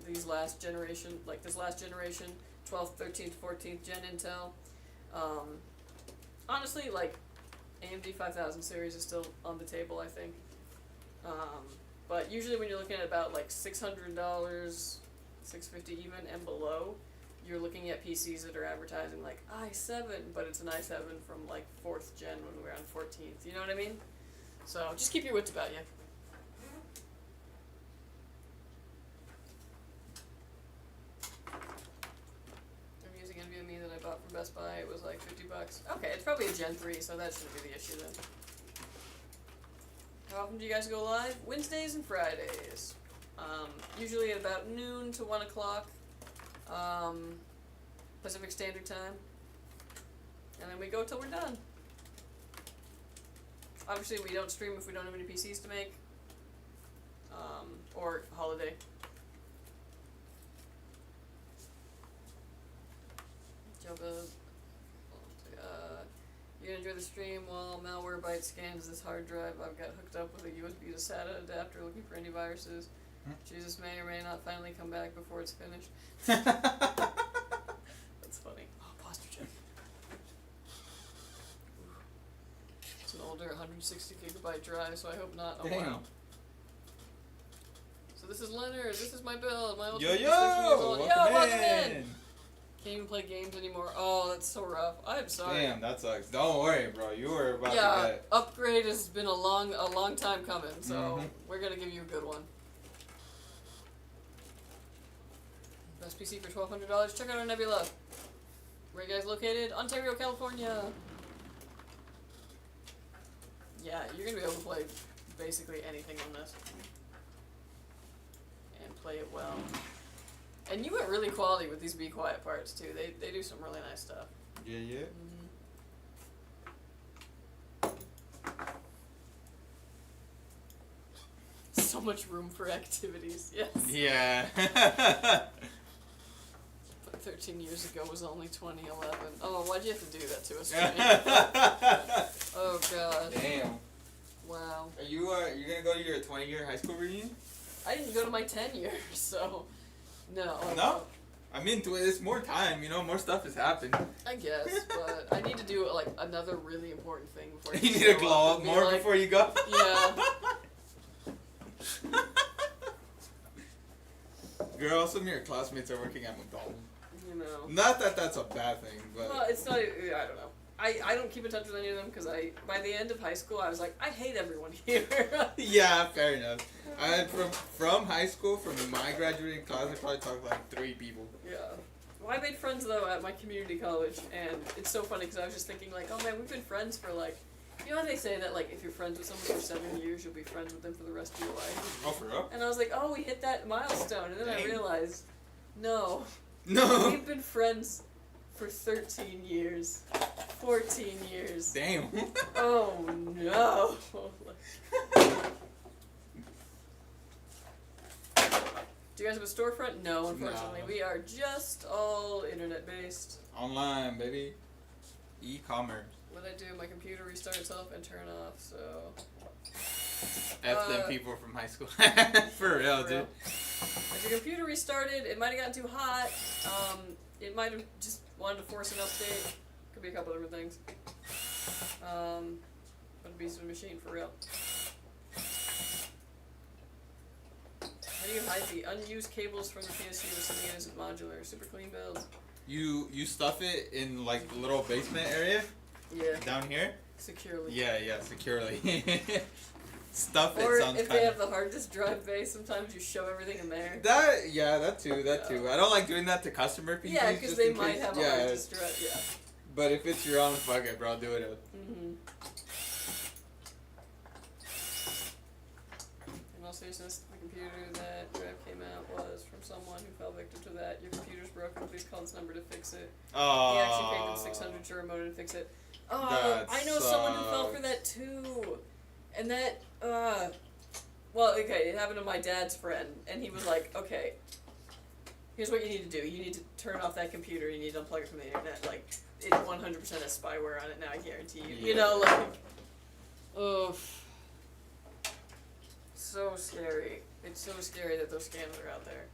these last generation, like this last generation, 12th, 13th, 14th gen Intel. Honestly, like AMD 5000 series is still on the table, I think. But usually when you're looking at about like $600, $650 even and below, you're looking at PCs that are advertising like i7, but it's an i7 from like 4th gen when we were on 14th. You know what I mean? So just keep your wits about you. I'm using NVMe that I bought from Best Buy. It was like $50. Okay, it's probably a Gen 3, so that shouldn't be the issue then. How often do you guys go live? Wednesdays and Fridays. Usually at about noon to 1 o'clock. Pacific Standard Time. And then we go till we're done. Obviously we don't stream if we don't have any PCs to make. Or holiday. Jabba. You gonna enjoy the stream while Malwarebytes scans this hard drive I've got hooked up with a USB to SATA adapter looking for any viruses. Jesus may or may not finally come back before it's finished. That's funny. Oh, posture check. It's an older 160 gigabyte drive, so I hope not. Oh, Damn. wow. So this is Leonard. This is my build. My old Yo, welcome in. Can't even play games anymore. Oh, that's so rough. I'm sorry. Damn, that sucks. Don't worry, bro. You were about to get... upgrade has been a long time coming, so we're gonna give you a good one. Best PC for $1,200. Check out our Nebula. Where are you guys located? Ontario, California. Yeah, you're gonna be able to play basically anything on this. And play it well. And you went really quality with these Be Quiet parts too. They do some really nice stuff. Yeah, yeah. So much room for activities. Yes. Yeah. But 13 years ago was only 2011. Oh, why'd you have to do that to us, Jimmy? Oh god. Damn. Wow. Are you gonna go to your 20-year high school reunion? I didn't go to my 10 years, so no. No? I mean, it's more time, you know, more stuff has happened. I guess, but I need to do like another really important thing before You need to glow up more before you go? Yeah. Girl, some of your classmates are working at McDonald's. You know. Not that that's a bad thing, but... Well, it's not, I don't know. I don't keep in touch with any of them because by the end of high school, I was like, I hate everyone here. Yeah, fair enough. From high school, from my graduating class, I probably talked to like 3 people. Yeah. Well, I made friends though at my community college, and it's so funny because I was just thinking like, oh man, we've been friends for like, you know how they say that like if you're friends with someone for 7 years, you'll be friends with them for the rest of your life. Oh, for real? And I was like, oh, we hit that milestone, and then I realized, no, we've been friends for 13 years, 14 years. Damn. Oh no. Do you guys have a storefront? No, unfortunately. No. We are just all internet based. Online, baby. E-commerce. What I do, my computer restart itself and turn off, so... F them people from high school. For real, dude. If your computer restarted, it might have gotten too hot. It might have just wanted to force an update. Could be a couple different things. But a beast of a machine, for real. How do you hide the unused cables from the PSU to something that isn't modular? Super clean builds. You stuff it in like the little basement area? Yeah. Down here? Securely. Yeah, securely. Stuff it or sounds if they have the hard disk drive bay, sometimes you shove everything in there. That too. I don't like doing that to customer PCs. Yeah, because they might have a hard disk drive, yeah. But if it's your own, fuck it, bro, do it. In all seriousness, the computer that drive came out was from someone who fell victim to that. Your computer's broken, please call this number to fix it. Oh. He actually paid them 600 to remote and fix it. Oh, That I know someone who fell for that too. And that, well, okay, it happened to my dad's friend, and he was like, okay. here's what you need to do. You need to turn off that computer. You need to unplug it from the internet. Like, it 100% has spyware on it now. I guarantee you. Yeah. You know, like, ugh. So scary. It's so scary that those scams are out there.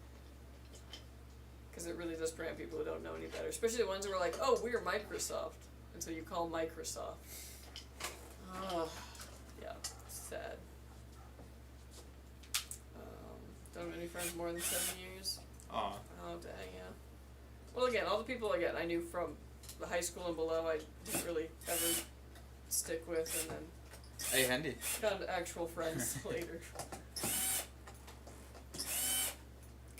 Because it really does prey on people who don't know any better. Especially the ones who are like, oh, we're Microsoft. And so you call Microsoft. Oh, yeah, sad. Don't have any friends more than 7 years. Aw. Oh, dang, yeah. Well, again, all the people, again, I knew from the high school and below, I didn't really ever stick with, and then Hey, handy. found actual friends later.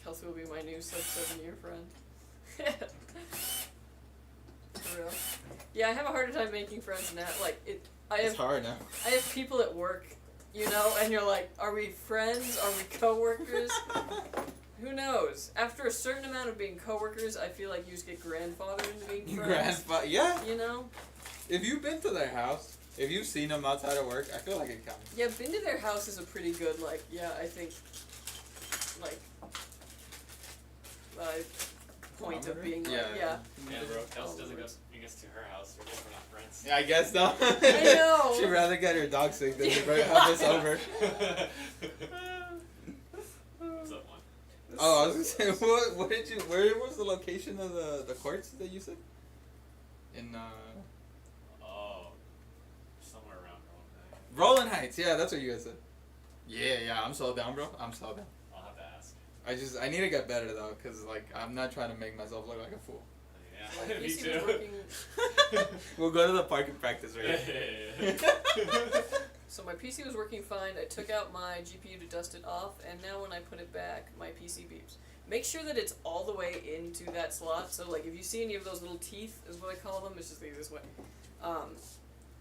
Kelsey will be my new sub-7-year friend. For real. Yeah, I have a harder time making friends now. Like, It's hard now. I have people at work, you know, and you're like, are we friends? Are we coworkers? Who knows? After a certain amount of being coworkers, I feel like you just get grandfathered into being friends. Yeah. You know? If you've been to their house, if you've seen them outside of work, I feel like it counts. Yeah, been to their house is a pretty good, like, yeah, I think, like, point of being, like, yeah. Yeah, bro. Kelsey doesn't go. He gets to her house. We're not friends. Yeah, I guess so. I know. She'd rather get her dog sick than to have this over. What's up, one? Oh, I was gonna say, where was the location of the courts that you said? In, Oh, somewhere around Rolling. Rolling Heights, yeah, that's what you guys said. Yeah, I'm so down, bro. I'm so down. I'll have to ask. I need to get better, though, because, like, I'm not trying to make myself look like a fool. Yeah, Like, me PC too. was working, We'll go to the park and practice, right? Yeah. so my PC was working fine. I took out my GPU to dust it off, and now when I put it back, my PC beeps. Make sure that it's all the way into that slot. So, like, if you see any of those little teeth, is what I call them, it's just like this way.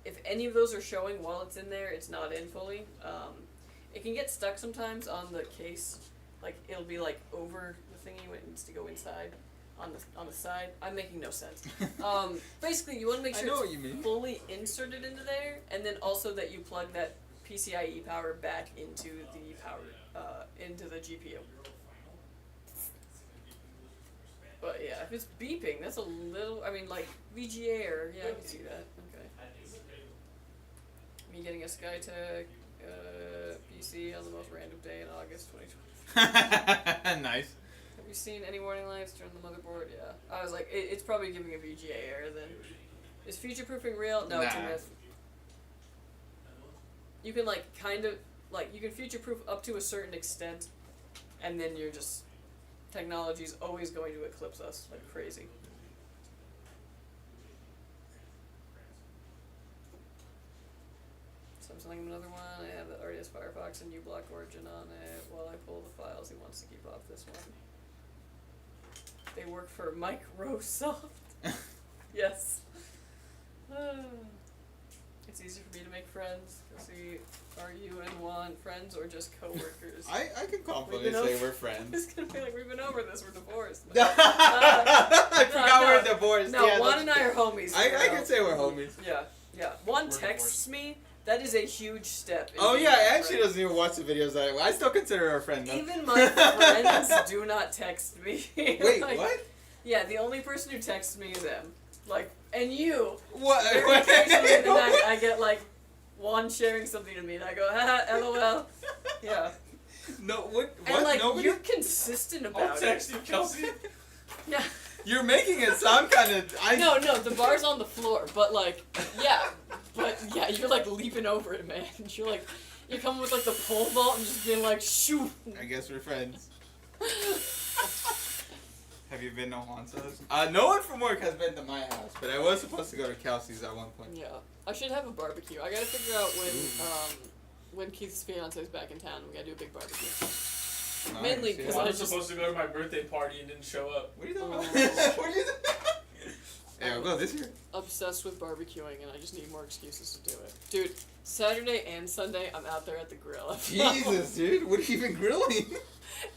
If any of those are showing while it's in there, it's not in fully. It can get stuck sometimes on the case. Like, it'll be, like, over the thingy when it needs to go inside. On the side. I'm making no sense. Basically, you want to make I sure know it's what you mean. fully inserted into there, and then also that you plug that PCIe power back into the power, into the GPU. But yeah, if it's beeping, that's a little. I mean, like VGA error. Yeah, I can see that. Okay. Me getting a Skytech PC on the most random day in August 2020. Nice. Have you seen any warning lights during the motherboard? Yeah. I was like, it's probably giving a VGA error then. Is future-proofing real? No, it's a Nah. myth. You can, like, kind of, like, you can future-proof up to a certain extent, and then you're just, technology's always going to eclipse us like crazy. So I'm selling him another one. I have the RDS Firefox and uBlock Origin on it. While I pull the files, he wants to keep off this one. They work for Microsoft. Yes. It's easy for me to make friends. See, are you and Juan friends or just coworkers? I can confidently We've been say over- we're friends. It's gonna be like we've been over this. We're divorced. I forgot no. we're divorced. No, yeah, Juan and I are homies. I for real. can say we're homies. Yeah. Juan We're texts me. That is a huge step. in Oh being yeah, a and she friend. doesn't even watch the videos. I still consider her a friend. Though. Even my friends do not text me. Wait, Like, what? Yeah, the only person who texts me is them. Like, and you. What? Very occasionally in the night, I get like Juan sharing something to me, and I go, haha, lol. Yeah. No, what? And like, Nobody? you're consistent about I'll it. text you, Kelsey. Yeah. You're making it sound kind of. No, the bar's on the floor, but like, yeah, you're like leaping over it, man. You're like, you're coming with like the pole vault and just being like, shoot. I guess we're friends. Have you been to Juan's house? No one from work has been to my house, but I was supposed to go to Kelsey's at one point. Yeah, I should have a barbecue. I gotta figure out when Keith's fiance's back in town. We gotta do a big barbecue. Nice, Mainly yeah. 'cause I I was just- supposed to go to my birthday party and didn't show up. What are you talking Oh. about? What are you Hey, I'll go this year. Obsessed with barbecuing, and I just need more excuses to do it. Dude, Saturday and Sunday, I'm out there at the grill. Jesus, dude. What are you even grilling?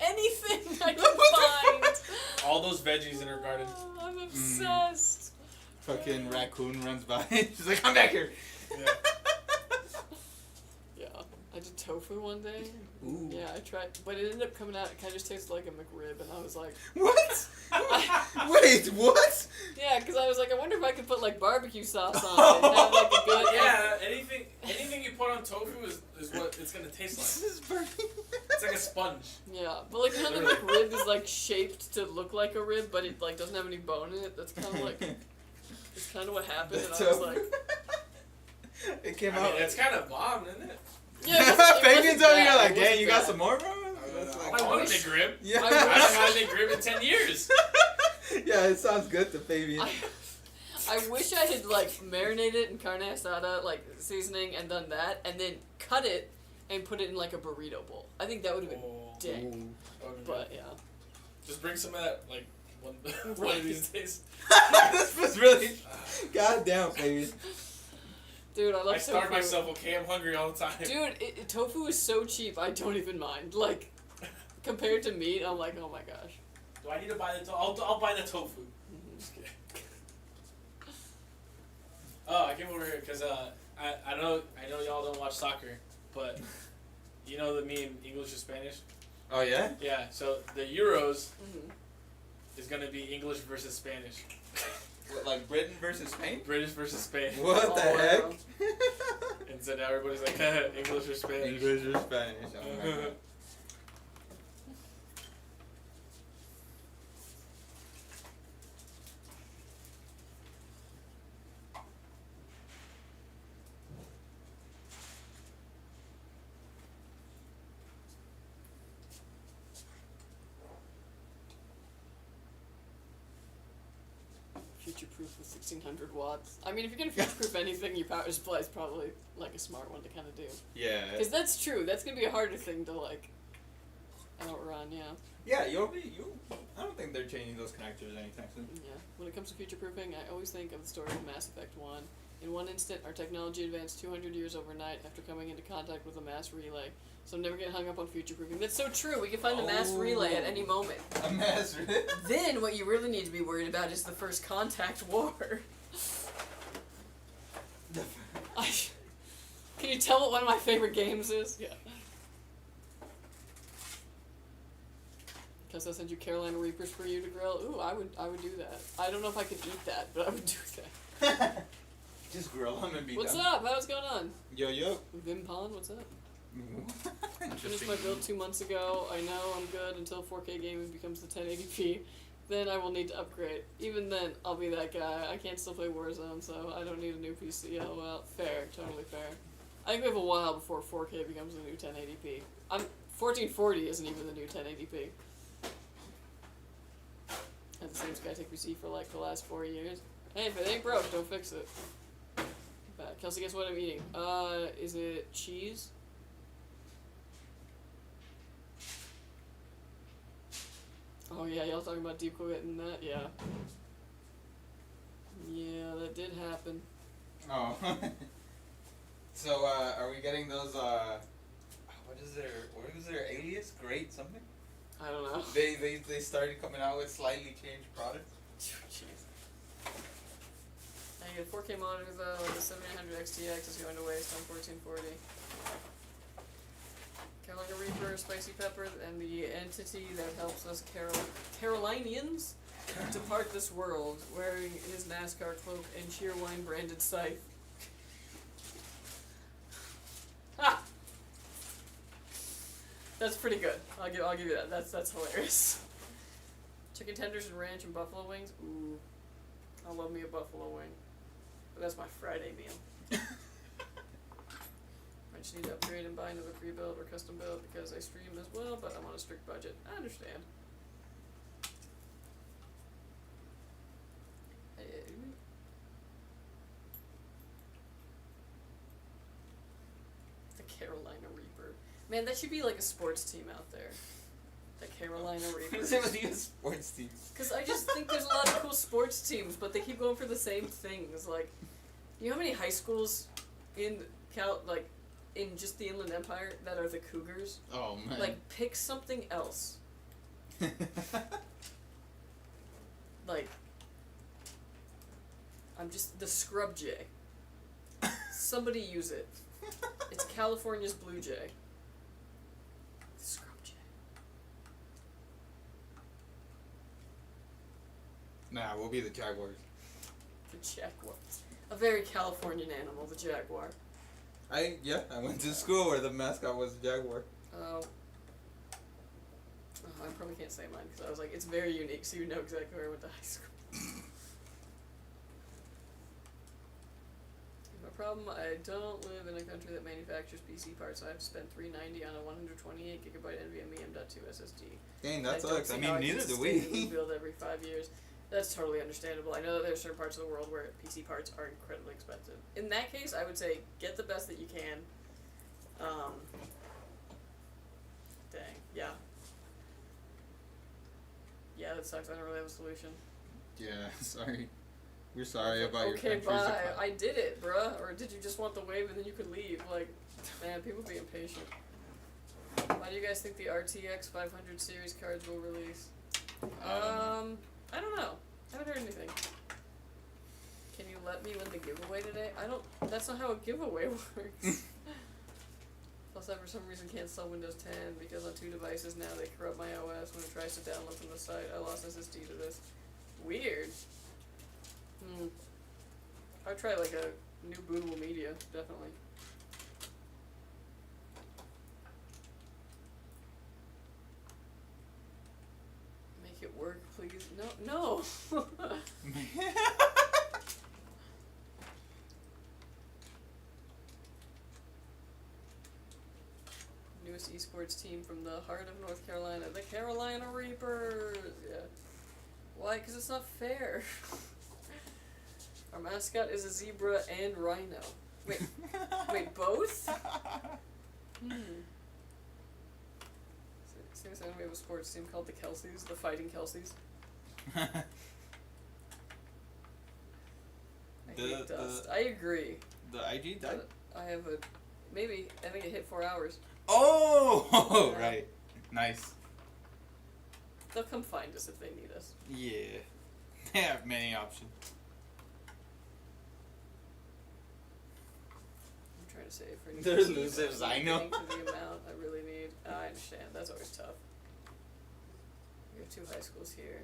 Anything I can What the find. All those veggies in her garden. Oh, I'm obsessed. Fucking raccoon runs by. She's like, I'm back here. Yeah. Yeah, I I did tofu one day. Ooh. Yeah, I tried, but it ended up coming out. It kind of just tasted like a McRib, and I was like, What? Wait, what? yeah, because I was like, I wonder if I could put like barbecue sauce on it and have like a good. Yeah, anything you put on tofu is what it's gonna taste This like. is burning. It's like a sponge. Yeah, but like you know the McRib is like shaped to look like a rib, but it like doesn't have any bone in it. That's kind of like it's kind of what happened, and I was like, It came I out. mean, it's kind of bomb, isn't it? yeah. Fabian's over here like, it "Dang, wasn't you got bad. some more, bro?" That's I like- want a wish- McRib. Yeah. I haven't had a McRib in 10 years. Yeah, it sounds good to Fabian. I wish I had like marinated it in carne asada like seasoning and done that, and then cut it and put it in like a burrito bowl. I think that would have been dank. Ooh. But yeah. Just bring some of that, like, one of these days. This was really. God damn, Fabian. Dude, I love I starve tofu. myself, okay? I'm hungry all the time. Dude, tofu is so cheap, I don't even mind. Like, compared to meat, I'm like, oh my gosh. Do I need to buy the tofu? I'll buy the tofu. Just kidding. Oh, I came over here because I know y'all don't watch soccer, but you know the meme English or Spanish? Oh yeah. Yeah, so the Euros Mhm. is going to be English versus Spanish. What, like Britain versus Spain? British versus Spain. What Oh, the heck? wow. And so now everybody's like, English or Spanish. English or Spanish? Oh my God. Future-proof with 1600 watts. I mean, if you're gonna future-proof anything, your power supply is probably like a smart one to kind of do. Yeah. Because that's true. That's gonna be a harder thing to like outrun. Yeah. Yeah, I don't think they're changing those connectors anytime soon. Yeah. When it comes to future-proofing, I always think of the story of Mass Effect 1. In one instant, our technology advanced 200 years overnight after coming into contact with a mass relay. So never get hung up on future-proofing. That's so true. We can find a mass relay at any moment. A master. Then what you really need to be worried about is the first contact war. Can you tell what one of my favorite games is? Yeah. Because I send you Carolina Reapers for you to grill. Ooh, I would do that. I don't know if I could eat that, but I would do that. Just grill them and be What's done. up? How's going on? Yo yo. Vim Pond, what's up? Finished Interesting. my build 2 months ago. I know I'm good until 4K gaming becomes the 1080p. Then I will need to upgrade. Even then, I'll be that guy. I can't still play Warzone, so I don't need a new PC. LOL. Fair. Totally fair. I think we have a while before 4K becomes the new 1080p. 1440 isn't even the new 1080p. Had the same Skytech PC for like the last 4 years. Hey, if it ain't broke, don't fix it. Kelsey, guess what I'm eating? Is it cheese? Oh yeah, y'all talking about Deep Quit and that? Yeah. Yeah, that did happen. Oh. So, are we getting those, what is their alias? Great something? I don't know. They started coming out with slightly changed products. Jeez. I get a 4K monitor though, the 7900 XTX is going to waste on 1440. Carolina Reaper, Spicy Pepper, and the entity that helps us Carolinians depart this world, wearing his NASCAR cloak and Cheerwine branded scythe. Ha! That's pretty good. I'll give you that. That's hilarious. Chicken tenders and ranch and buffalo wings. Ooh, I love me a buffalo wing. But that's my Friday meal. I just need to upgrade and buy another pre-build or custom build because I stream as well, but I'm on a strict budget. I understand. The Carolina Reaper. Man, that should be like a sports team out there. The Carolina Reapers. It was a sports team. Because I just think there's a lot of cool sports teams, but they keep going for the same things. Like, you know how many high schools in in just the Inland Empire that are the Cougars? Oh man. Like, pick something else. Like, I'm just the Scrub J. Somebody use it. It's California's Blue Jay. Scrub Jay. Nah, we'll be the Jaguars. The Jaguar. A very Californian animal, the jaguar. I went to school where the mascot was the Jaguar. Oh. Oh, I probably can't say mine because I was like, it's very unique, so you know exactly where I went to high school. My problem, I don't live in a country that manufactures PC parts, so I have to spend $390 on a 128 gigabyte NVMe M.2 SSD. Dang, that don't sucks. I see how mean, neither can do we. sustain a new build every 5 years. That's totally understandable. I know that there are certain parts of the world where PC parts are incredibly expensive. In that case, I would say get the best that you can. Dang, yeah. Yeah, that sucks. I don't really have a solution. Yeah, sorry. We're sorry about your Okay, country's bye. economy. I did it, bruh. Or did you just want the wave and then you could leave? Like, man, people be impatient. Why do you guys think the RTX 500 series cards will release? I don't know. I haven't heard anything. Can you let me win the giveaway today? That's not how a giveaway works. Plus, I for some reason can't sell Windows 10 because on 2 devices now they corrupt my OS when it tries to download from the site. I lost SSD to this. Weird. I'd try like a new bootable media, definitely. Make it work, please. No. Newest esports team from the heart of North Carolina, the Carolina Reapers. Yeah. Why? Because it's not fair. Our mascot is a zebra and rhino. Wait, both? Seriously, we have a sports team called the Kelseys, the Fighting Kelseys. I hate dust. I agree. The IG died? I have maybe, I think it hit 4 hours. Oh, Yeah. right. Nice. They'll come find us if they need us. Yeah. They have many options. I'm trying to save for new There's PCs. losers, I'm I know. getting to the amount I really need. I understand. That's always tough. We have 2 high schools here.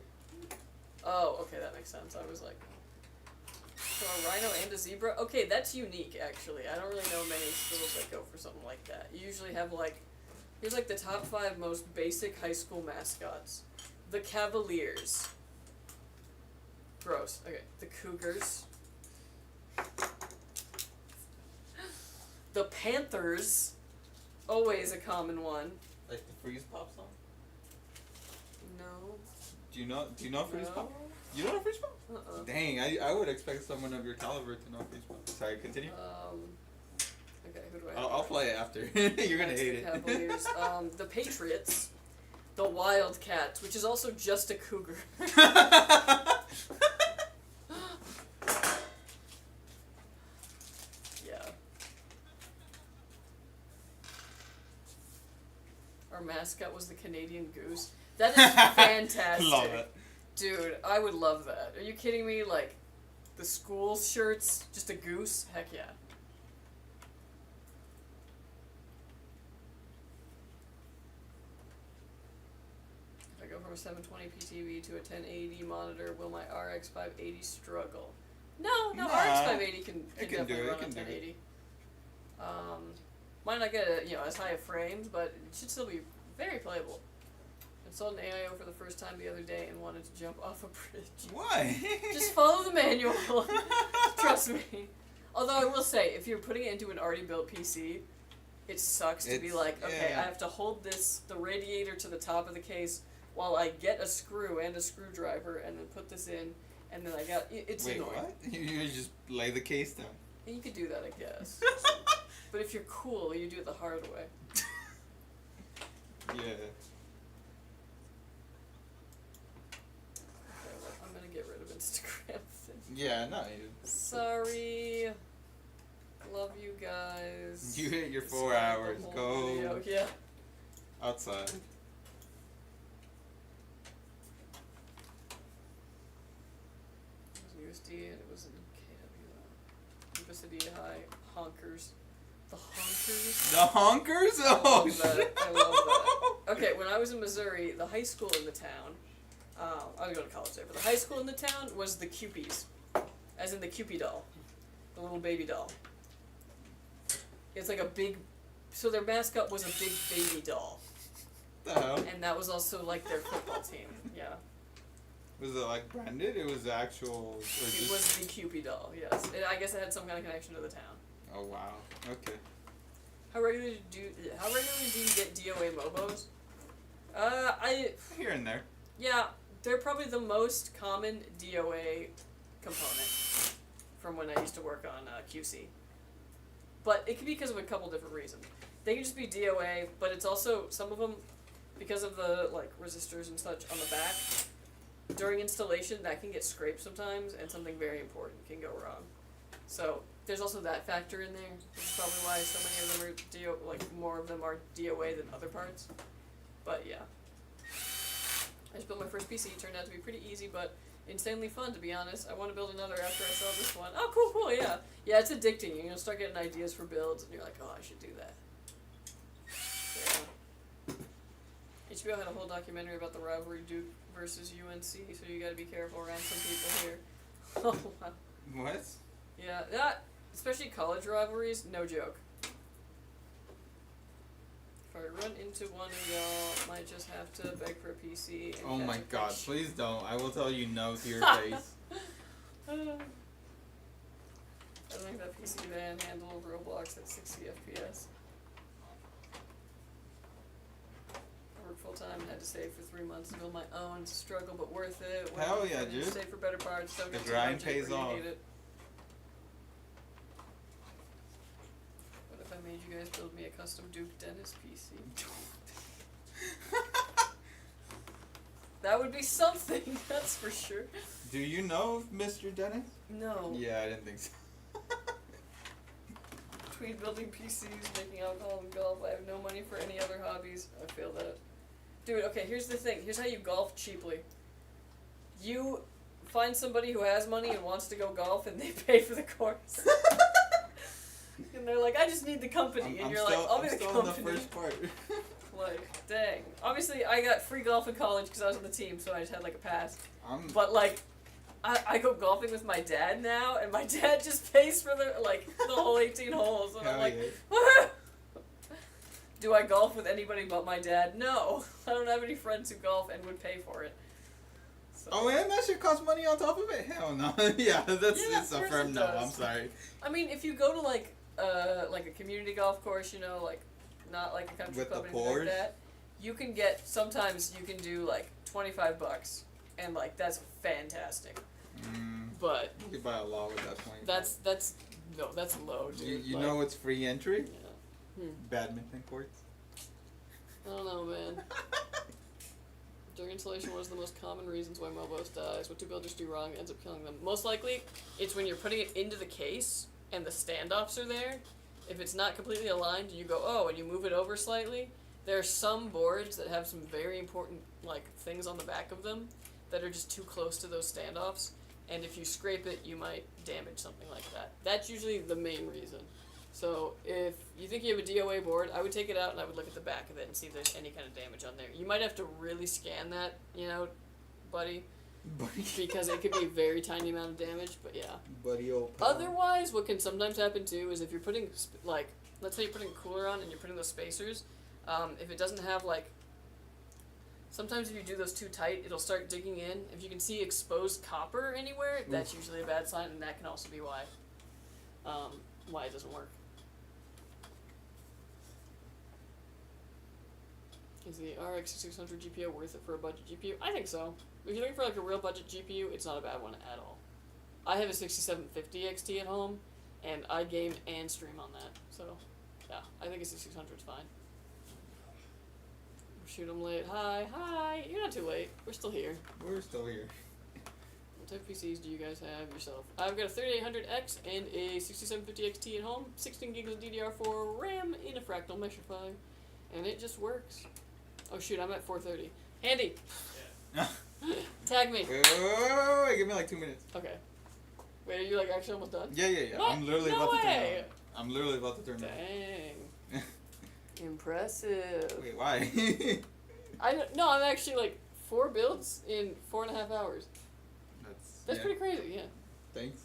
Oh, okay, that makes sense. I was like, so a rhino and a zebra? Okay, that's unique, actually. I don't really know many schools that go for something like that. You usually have, like, here's, like, the top 5 most basic high school mascots. The Cavaliers. Gross. Okay. The Cougars. The Panthers. Always a common one. Like the Freeze Pop song? No. Do you know Freeze No. Pop? You don't know Freeze Pop? Uh-uh. Dang, I would expect someone of your caliber to know Freeze Pop. Sorry, continue. Okay, who do I have? I'll play it after. You're gonna That's hate the it. Cavaliers. The Patriots. The Wildcats, which is also just a cougar. Yeah. Our mascot was the Canadian Goose. That is fantastic. Love it. Dude, I would love that. Are you kidding me? Like, the school shirts, just a goose? Heck yeah. If I go from a 720p TV to a 1080 monitor, will my RX 580 struggle? No, Nah, RX 580 can it can definitely do it, run it can on do it. 1080. Might not get as high of frames, but it should still be very playable. Installed an AIO for the first time the other day and wanted to jump off a bridge. Why? Just follow the manual. Trust me. Although I will say, if you're putting it into an already built PC, it sucks to be like, okay, yeah. I have to hold the radiator to the top of the case while I get a screw and a screwdriver and then put this in, and then it's Wait, annoying. what? You just lay the case down. You could do that, I guess. But if you're cool, you do it the hard way. Yeah. Okay, well, I'm gonna get rid of Instagram. Yeah, no. Sorry. Love you guys. You hit your 4 Subscribe the hours. whole Go video. Yeah. outside. It was USD and it was in KWO. University High Honkers. The honkers. The honkers? I Oh, love that. I love that. Okay, when I was in Missouri, the high school in the town, I was going to college there, but the high school in the town was the Cupies. As in the Cupid doll. The little baby doll. It's like a big, so their mascot was a big baby doll. The hell? And that was also like their football team, yeah. Was it like branded? It was the actual. Or It just... was the Cupid doll, yes. I guess it had some kind of connection to the town. Oh wow. Okay. How regularly do you get DOA Mobos? Here and there. Yeah, they're probably the most common DOA component from when I used to work on QC. But it could be because of a couple different reasons. They can just be DOA, but it's also, some of them, because of the like resistors and such on the back, during installation that can get scraped sometimes, and something very important can go wrong. So there's also that factor in there. That's probably why so many of them are more of them are DOA than other parts. But yeah. I just built my first PC. It turned out to be pretty easy, but insanely fun, to be honest. I want to build another after I saw this one. Oh, cool, yeah. Yeah, it's addicting. You're going to start getting ideas for builds, and you're like, oh, I should do that. Yeah. HBO had a whole documentary about the rivalry Duke versus UNC, so you got to be careful around some people here. Oh, wow. What? Yeah, that, especially college rivalries, no joke. If I run into one of y'all, might just have to beg for a PC. And Oh my catch a god, fish. please don't. I will tell you no to your face. I don't think that PC van handle Roblox at 60 FPS. I worked full time and had to save for 3 months to build my own. It's a struggle, but worth it. Hell yeah, dude. Save for better parts. Don't The get too grind much pays where you off. need it. What if I made you guys build me a custom Duke Dennis PC? That would be something, that's for sure. Do you know Mr. Dennis? No. Yeah, I didn't think so. Between building PCs, making alcohol, and golf, I have no money for any other hobbies. I feel that. Dude, okay, here's the thing. Here's how you golf cheaply. You find somebody who has money and wants to go golf, and they pay for the course. And they're like, I just need the company. And you're like, I'll be the still company. in the first part. Like, dang. Obviously, I got free golf in college because I was on the team, so I just had like a pass. But But like, I go golfing with my dad now, and my dad just pays for the whole 18 holes, and I'm like, yeah. do I golf with anybody but my dad? No, I don't have any friends who golf and would pay for it. So. Oh, and that should cost money on top of it? Hell no. Yeah, that's Yeah, it's of a course firm it no. does. I'm sorry. I mean, if you go to like a community golf course, you know, like not like a country With club the or anything like pours? that, you can get sometimes you can do like $25, and like that's fantastic. But You could buy a law with that point. that's low, dude. You like, know it's free entry? Yeah. Badminton courts. I don't know, man. During installation, what is the most common reasons why Mobos dies? What do builders do wrong that ends up killing them? Most likely, it's when you're putting it into the case and the standoffs are there. If it's not completely aligned, you go, oh, and you move it over slightly. There are some boards that have some very important things on the back of them that are just too close to those standoffs. And if you scrape it, you might damage something like that. That's usually the main reason. So if you think you have a DOA board, I would take it out and I would look at the back of it and see if there's any kind of damage on there. You might have to really scan that, buddy, because it could be a very tiny amount of damage, but yeah. Buddy old pal. Otherwise, what can sometimes happen too is if you're putting, let's say you're putting a cooler on and you're putting those spacers, if it doesn't have sometimes if you do those too tight, it'll start digging in. If you can see exposed copper anywhere, that's usually a bad sign, and that can also be why it doesn't work. Is the RX 6600 GPU worth it for a budget GPU? I think so. If you're looking for a real budget GPU, it's not a bad one at all. I have a 6750 XT at home, and I game and stream on that. So, yeah, I think a 6600 is fine. Shoot 'em late. Hi. You're not too late. We're still here. We're still here. What type of PCs do you guys have yourself? I've got a 3800X and a 6750 XT at home, 16 gigs of DDR4 RAM in a fractal Meshify, and it just works. Oh shoot, I'm at 430. Handy! Yeah. Tag me! Wait, give me 2 minutes. Okay. Wait, are you actually almost done? Yeah. What? I'm literally No about to turn way! it I'm literally about to turn it. Dang. Impressive. Wait, why? No, I'm actually like 4 builds in 4.5 hours. That's yeah. pretty crazy, yeah. Thanks.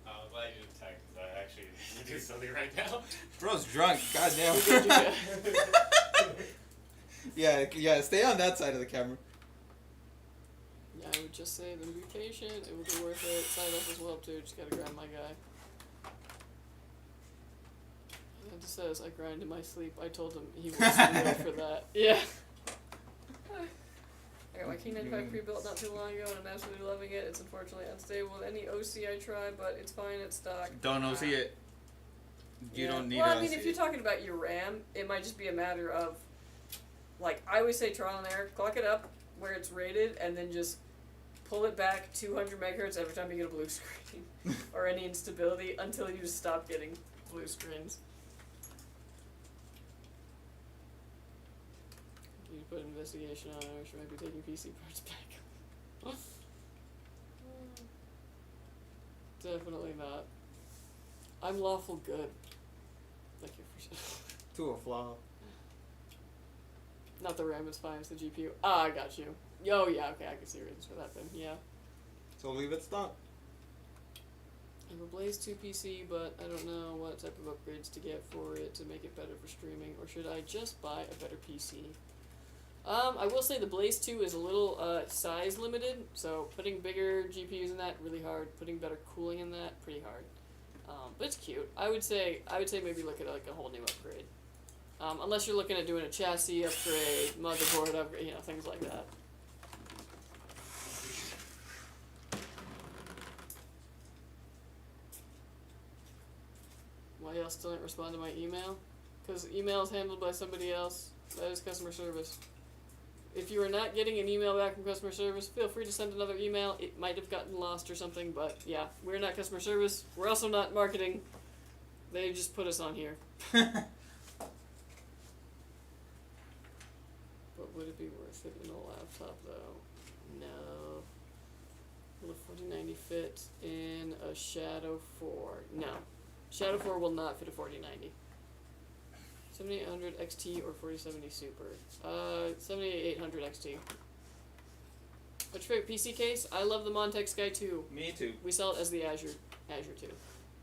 I'm glad you didn't tag because I actually need to do something right now. Bro's drunk. Goddamn. Yeah. yeah. Stay on that side of the camera. Yeah, I would just say then be patient. It will be worth it. Side up as well too. Just gotta grind my guy. It just says I grind in my sleep. I told him he wants to wait for that. Yeah. I got my King 95 pre-built not too long ago and I'm absolutely loving it. It's unfortunately unstable with any OC I try, but it's fine. It's stock. Don't OC it. You don't need Well, to I mean, OC if you're talking about your RAM, it might just be a matter of, like, I always say trial and error, clock it up where it's rated, and then just pull it back 200 megahertz every time you get a blue screen or any instability until you stop getting blue screens. You put investigation on, or should I be taking PC parts back? Definitely not. I'm lawful good. Thank you for To a flaw. Not the RAM, it's fine, it's the GPU. Ah, I got you. Yo, yeah, okay, I can see reasons for that then, yeah. So leave it stock. I have a Blaze 2 PC, but I don't know what type of upgrades to get for it to make it better for streaming, or should I just buy a better PC? I will say the Blaze 2 is a little size limited, so putting bigger GPUs in that, really hard. Putting better cooling in that, pretty hard. But it's cute. I would say maybe look at like a whole new upgrade. Unless you're looking at doing a chassis upgrade, motherboard upgrade, you know, things like that. Why y'all still didn't respond to my email? Because email is handled by somebody else. That is customer service. If you are not getting an email back from customer service, feel free to send another email. It might have gotten lost or something, but yeah, we're not customer service. We're also not marketing. They just put us on here. But would it be worth it in a laptop, though? No. Will a 4090 fit in a Shadow 4? No. Shadow 4 will not fit a 4090. 7800 XT or 4070 Super? 7800 XT. What's your favorite PC case? I love the Montech Sky 2. Me too. We sell it as the Azure 2.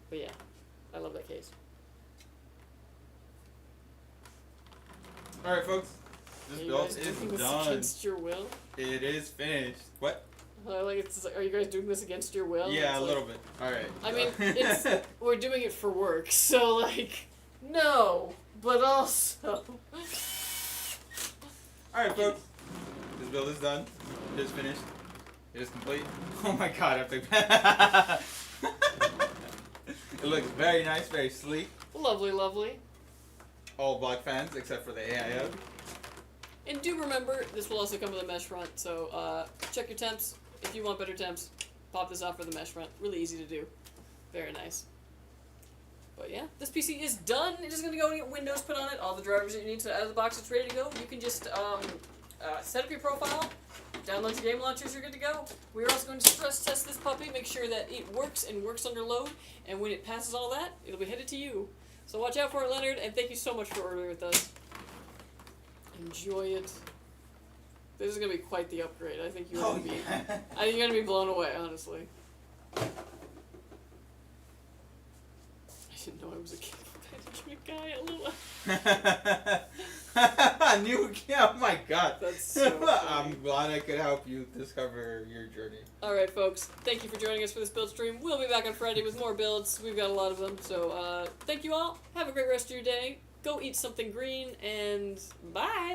But yeah, I love that case. Alright, folks. This build is done. Against your will? It is finished. What? Like it's like, are you guys doing this against your will? Yeah, it's a little bit. Alright. I mean, we're doing it for work, so like, no, but also. Alright, folks. This build is done. It is finished. It is complete. Oh my god, epic. It looks very nice, very sleek. Lovely, lovely. All black fans except for the AIF. And do remember, this will also come with a mesh front, so check your temps. If you want better temps, pop this off for the mesh front. Really easy to do. Very nice. But yeah, this PC is done. It is going to go and get Windows put on it. All the drivers that you need to out of the box, it's ready to go. You can just set up your profile, download your game launchers, you're good to go. We're also going to stress test this puppy, make sure that it works and works under load, and when it passes all that, it'll be headed to you. So watch out for it, Leonard, and thank you so much for ordering with us. Enjoy it. This is gonna be quite the upgrade. I think you're gonna be. I think you're gonna be blown away, honestly. I didn't know I was a cable management guy at Lua. New, yeah, oh my god. That's so funny. I'm glad I could help you discover your journey. Alright, folks. Thank you for joining us for this build stream. We'll be back on Friday with more builds. We've got a lot of them. So, thank you all. Have a great rest of your day. Go eat something green, and bye!